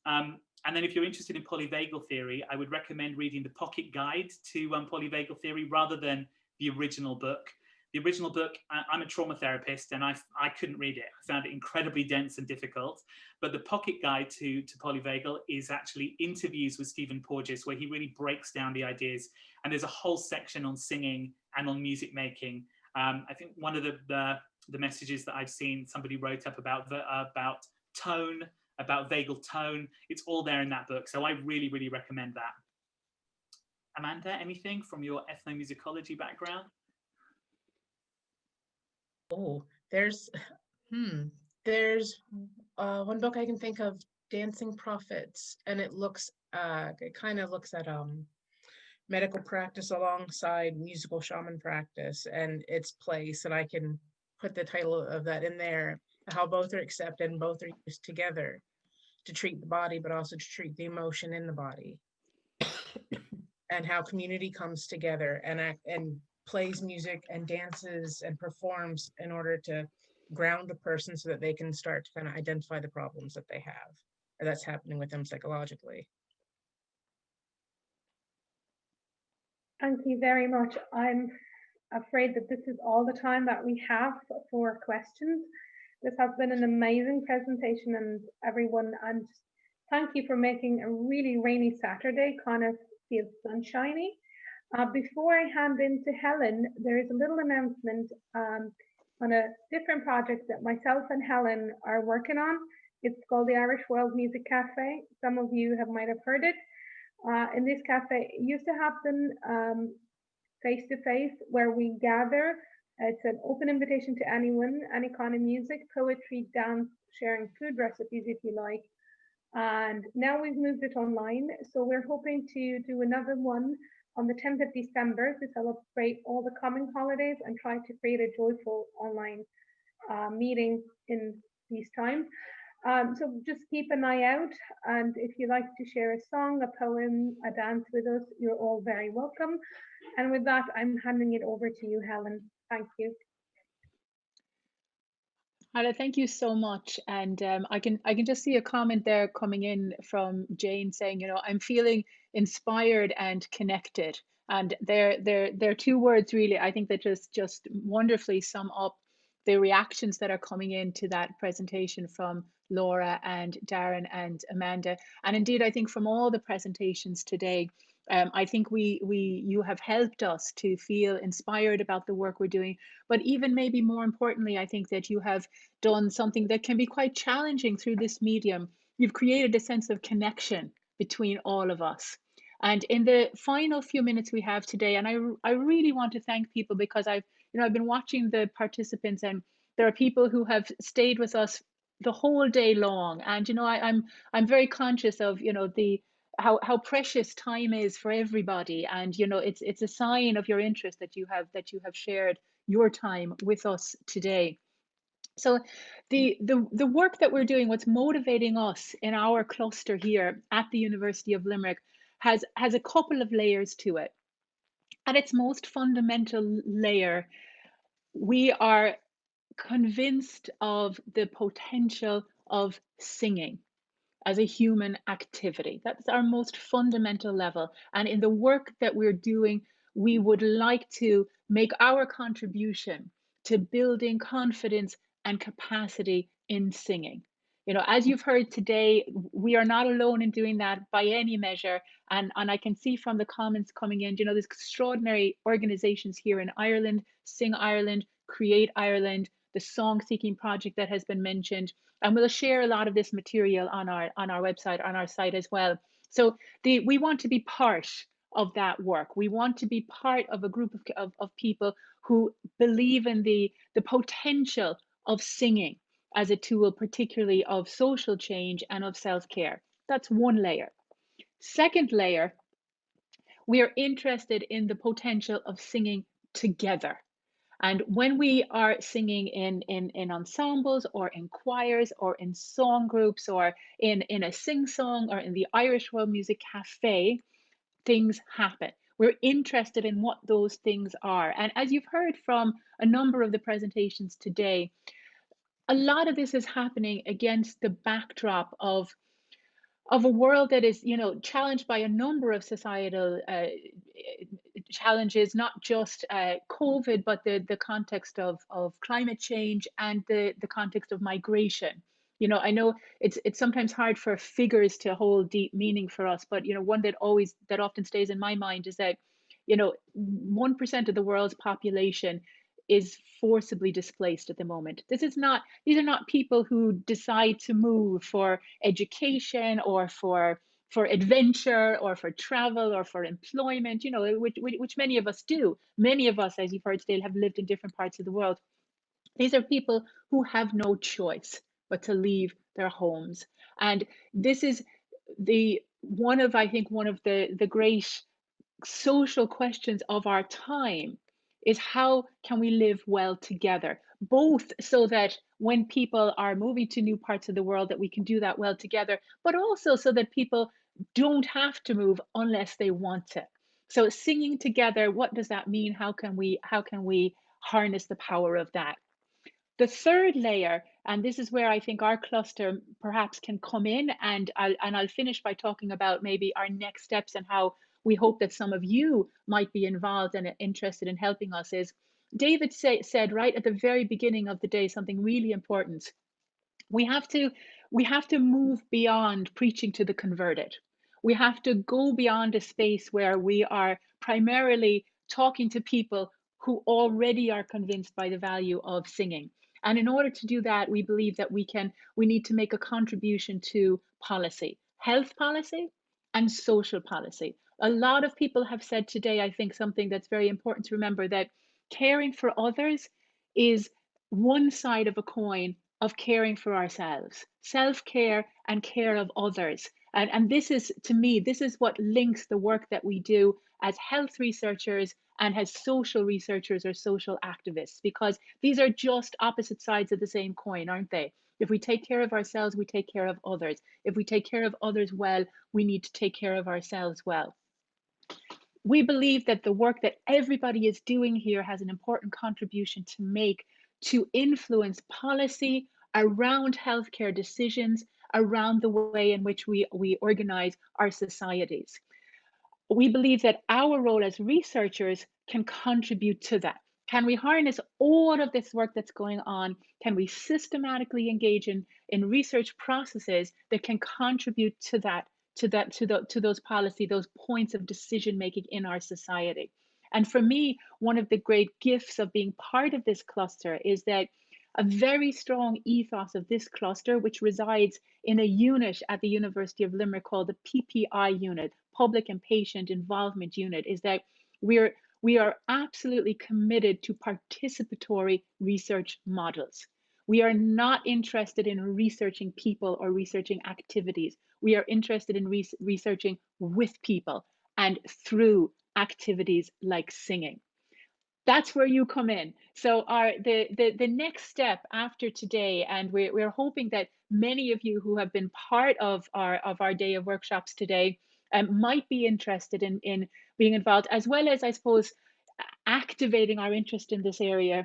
And then if you're interested in polyvagal theory, I would recommend reading the Pocket Guide to Polyvagal Theory rather than the original book. The original book, I'm a trauma therapist and I couldn't read it. I found it incredibly dense and difficult. But the Pocket Guide to Polyvagal is actually interviews with Stephen Porges, where he really breaks down the ideas. And there's a whole section on singing and on music making. I think one of the messages that I've seen, somebody wrote up about tone, about vagal tone. It's all there in that book. So I really, really recommend that. Amanda, anything from your ethnomusicology background? Oh, there's one book I can think of, Dancing Prophets, and it kind of looks at medical practice alongside musical shaman practice and its place, and I can put the title of that in there, how both are accepted and both are used together to treat the body, but also to treat the emotion in the body, and how community comes together and plays music and dances and performs in order to ground a person so that they can start to kind of identify the problems that they have or that's happening with them psychologically. Thank you very much. I'm afraid that this is all the time that we have for questions. This has been an amazing presentation, and everyone, and thank you for making a really rainy Saturday kind of feel sunshiny. Before I hand in to Helen, there is a little announcement on a different project that myself and Helen are working on. It's called the Irish World Music Cafe. Some of you might have heard it. In this cafe, it used to happen face-to-face, where we gather. It's an open invitation to anyone, any kind of music, poetry, dance, sharing food recipes if you like. And now we've moved it online. So we're hoping to do another one on the 10th of December to celebrate all the coming holidays and try to create a joyful online meeting in these times. So just keep an eye out. And if you like to share a song, a poem, a dance with us, you're all very welcome. And with that, I'm handing it over to you, Helen. Thank you. Hala, thank you so much. And I can just see a comment there coming in from Jane saying, you know, I'm feeling inspired and connected. And they're two words really, I think that just wonderfully sum up the reactions that are coming into that presentation from Laura and Darren and Amanda. And indeed, I think from all the presentations today, I think you have helped us to feel inspired about the work we're doing, but even maybe more importantly, I think that you have done something that can be quite challenging through this medium. You've created a sense of connection between all of us. And in the final few minutes we have today, and I really want to thank people because I've been watching the participants, and there are people who have stayed with us the whole day long. And I'm very conscious of how precious time is for everybody, and it's a sign of your interest that you have shared your time with us today. So the work that we're doing, what's motivating us in our cluster here at the University of Limerick, has a couple of layers to it. At its most fundamental layer, we are convinced of the potential of singing as a human activity. That's our most fundamental level. And in the work that we're doing, we would like to make our contribution to building confidence and capacity in singing. As you've heard today, we are not alone in doing that by any measure. And I can see from the comments coming in, there's extraordinary organizations here in Ireland, Sing Ireland, Create Ireland, the Song Seeking Project that has been mentioned. And we'll share a lot of this material on our website, on our site as well. So we want to be part of that work. We want to be part of a group of people who believe in the potential of singing as a tool, particularly of social change and of self-care. That's one layer. Second layer, we are interested in the potential of singing together. And when we are singing in ensembles or in choirs or in song groups or in a sing-song or in the Irish World Music Cafe, things happen. We're interested in what those things are. And as you've heard from a number of the presentations today, a lot of this is happening against the backdrop of a world that is, challenged by a number of societal challenges, not just COVID, but the context of climate change and the context of migration. I know it's sometimes hard for figures to hold deep meaning for us, but one that often stays in my mind is that 1% of the world's population is forcibly displaced at the moment. These are not people who decide to move for education or for adventure or for travel or for employment, which many of us do. Many of us, as you've heard today, have lived in different parts of the world. These are people who have no choice but to leave their homes. And this is one of the great social questions of our time, is how can we live well together, both so that when people are moving to new parts of the world that we can do that well together, but also so that people don't have to move unless they want to. So singing together, what does that mean? How can we harness the power of that? The third layer, and this is where I think our cluster perhaps can come in, and I'll finish by talking about maybe our next steps and how we hope that some of you might be involved and interested in helping us, is David said right at the very beginning of the day something really important. We have to move beyond preaching to the converted. We have to go beyond a space where we are primarily talking to people who already are convinced by the value of singing. And in order to do that, we believe that we need to make a contribution to policy, health policy and social policy. A lot of people have said today, I think, something that's very important to remember, that caring for others is one side of a coin of caring for ourselves. Self-care and care of others. And this is, to me, this is what links the work that we do as health researchers and as social researchers or social activists, because these are just opposite sides of the same coin, aren't they? If we take care of ourselves, we take care of others. If we take care of others well, we need to take care of ourselves well. We believe that the work that everybody is doing here has an important contribution to make to influence policy around healthcare decisions, around the way in which we organize our societies. We believe that our role as researchers can contribute to that. Can we harness all of this work that's going on? Can we systematically engage in research processes that can contribute to that, to those policy, those points of decision making in our society? And for me, one of the great gifts of being part of this cluster is that a very strong ethos of this cluster, which resides in a unit at the University of Limerick called the PPI unit, Public and Patient Involvement Unit, is that we are absolutely committed to participatory research models. We are not interested in researching people or researching activities. We are interested in researching with people and through activities like singing. That's where you come in. So the next step after today, and we're hoping that many of you who have been part of our day of workshops today might be interested in being involved, as well as, I suppose, activating our interest in this area.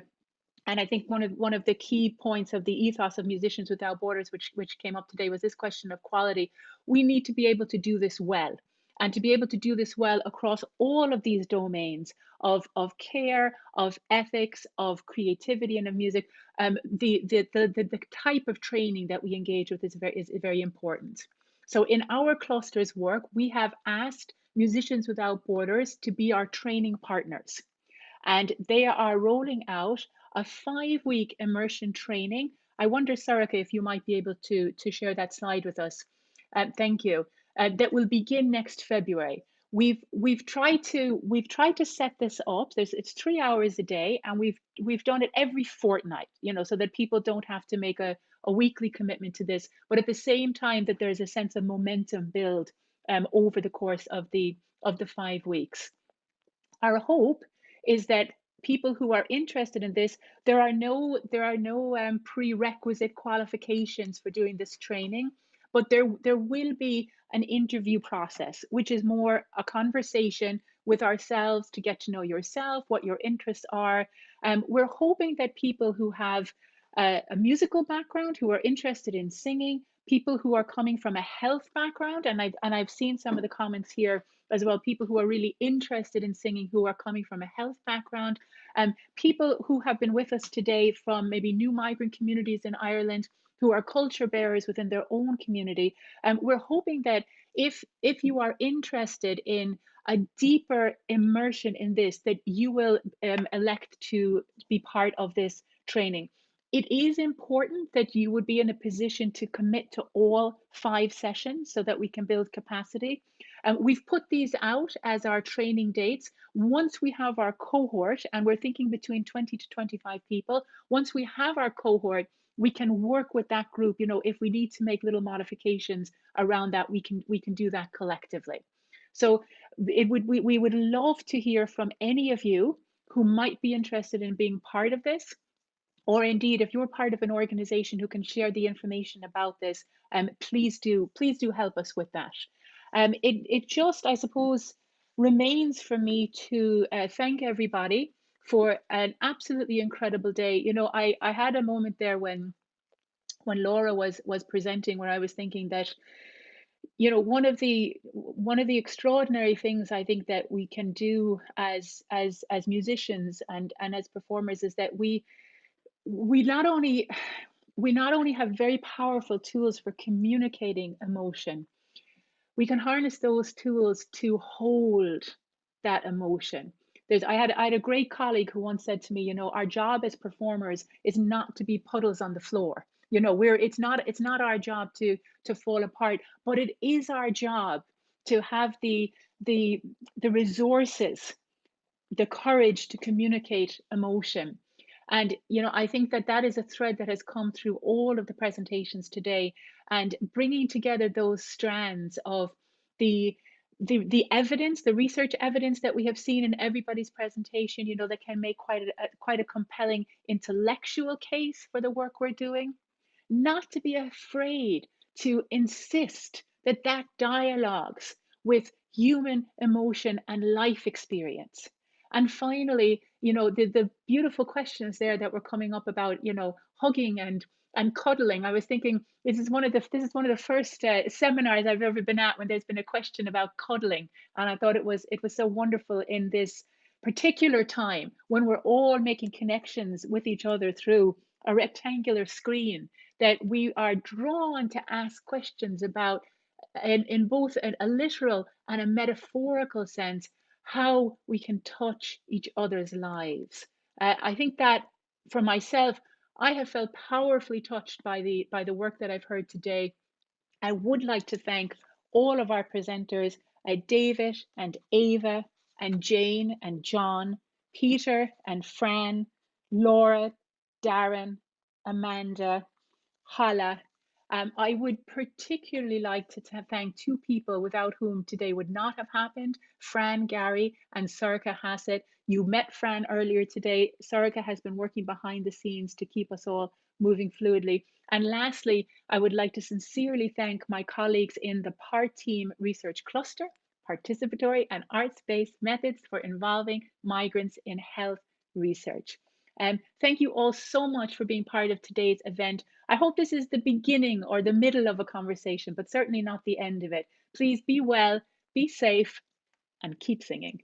And I think one of the key points of the ethos of Musicians Without Borders, which came up today, was this question of quality. We need to be able to do this well, and to be able to do this well across all of these domains of care, of ethics, of creativity, and of music. The type of training that we engage with is very important. So in our cluster's work, we have asked Musicians Without Borders to be our training partners. And they are rolling out a 5-week immersion training. I wonder, Sarika, if you might be able to share that slide with us. Thank you. That will begin next February. We've tried to set this up. It's 3 hours a day, and we've done it every fortnight, so that people don't have to make a weekly commitment to this, but at the same time that there's a sense of momentum build over the course of the 5 weeks. Our hope is that people who are interested in this, there are no prerequisite qualifications for doing this training, but there will be an interview process, which is more a conversation with ourselves to get to know yourself, what your interests are. We're hoping that people who have a musical background, who are interested in singing, people who are coming from a health background, and I've seen some of the comments here as well, people who are really interested in singing, who are coming from a health background, people who have been with us today from maybe new migrant communities in Ireland, who are culture bearers within their own community. We're hoping that if you are interested in a deeper immersion in this, that you will elect to be part of this training. It is important that you would be in a position to commit to all 5 sessions so that we can build capacity. We've put these out as our training dates. Once we have our cohort, and we're thinking between 20 to 25 people, once we have our cohort, we can work with that group. If we need to make little modifications around that, we can do that collectively. So we would love to hear from any of you who might be interested in being part of this. Or indeed, if you're part of an organization who can share the information about this, please do help us with that. It just, I suppose, remains for me to thank everybody for an absolutely incredible day. I had a moment there when Laura was presenting, where I was thinking that, one of the extraordinary things I think that we can do as musicians and as performers is that we not only have very powerful tools for communicating emotion, we can harness those tools to hold that emotion. I had a great colleague who once said to me, our job as performers is not to be puddles on the floor. It's not our job to fall apart, but it is our job to have the the resources, the courage to communicate emotion. And, you know, I think that that is a thread that has come through all of the presentations today, and bringing together those strands of the evidence, the research evidence that we have seen in everybody's presentation, you know, that can make quite a compelling intellectual case for the work we're doing. Not to be afraid to insist that that dialogues with human emotion and life experience. And finally, you know, the beautiful questions there that were coming up about, you know, hugging and cuddling. I was thinking this is one of the first seminars I've ever been at when there's been a question about cuddling, and I thought it was so wonderful in this particular time when we're all making connections with each other through a rectangular screen, that we are drawn to ask questions about, in both a literal and a metaphorical sense, how we can touch each other's lives. I think that for myself, I have felt powerfully touched by the work that I've heard today. I would like to thank all of our presenters, David and Ava and Jane and John, Peter and Fran, Laura, Darren, Amanda, Hala. I would particularly like to thank two people without whom today would not have happened, Fran Gary and Sarika Hassett. You met Fran earlier today. Sarika has been working behind the scenes to keep us all moving fluidly. And lastly, I would like to sincerely thank my colleagues in the PART Team Research Cluster, Participatory and Arts-Based Methods for Involving Migrants in Health Research. Thank you all so much for being part of today's event. I hope this is the beginning or the middle of a conversation, but certainly not the end of it. Please be well, be safe, and keep singing.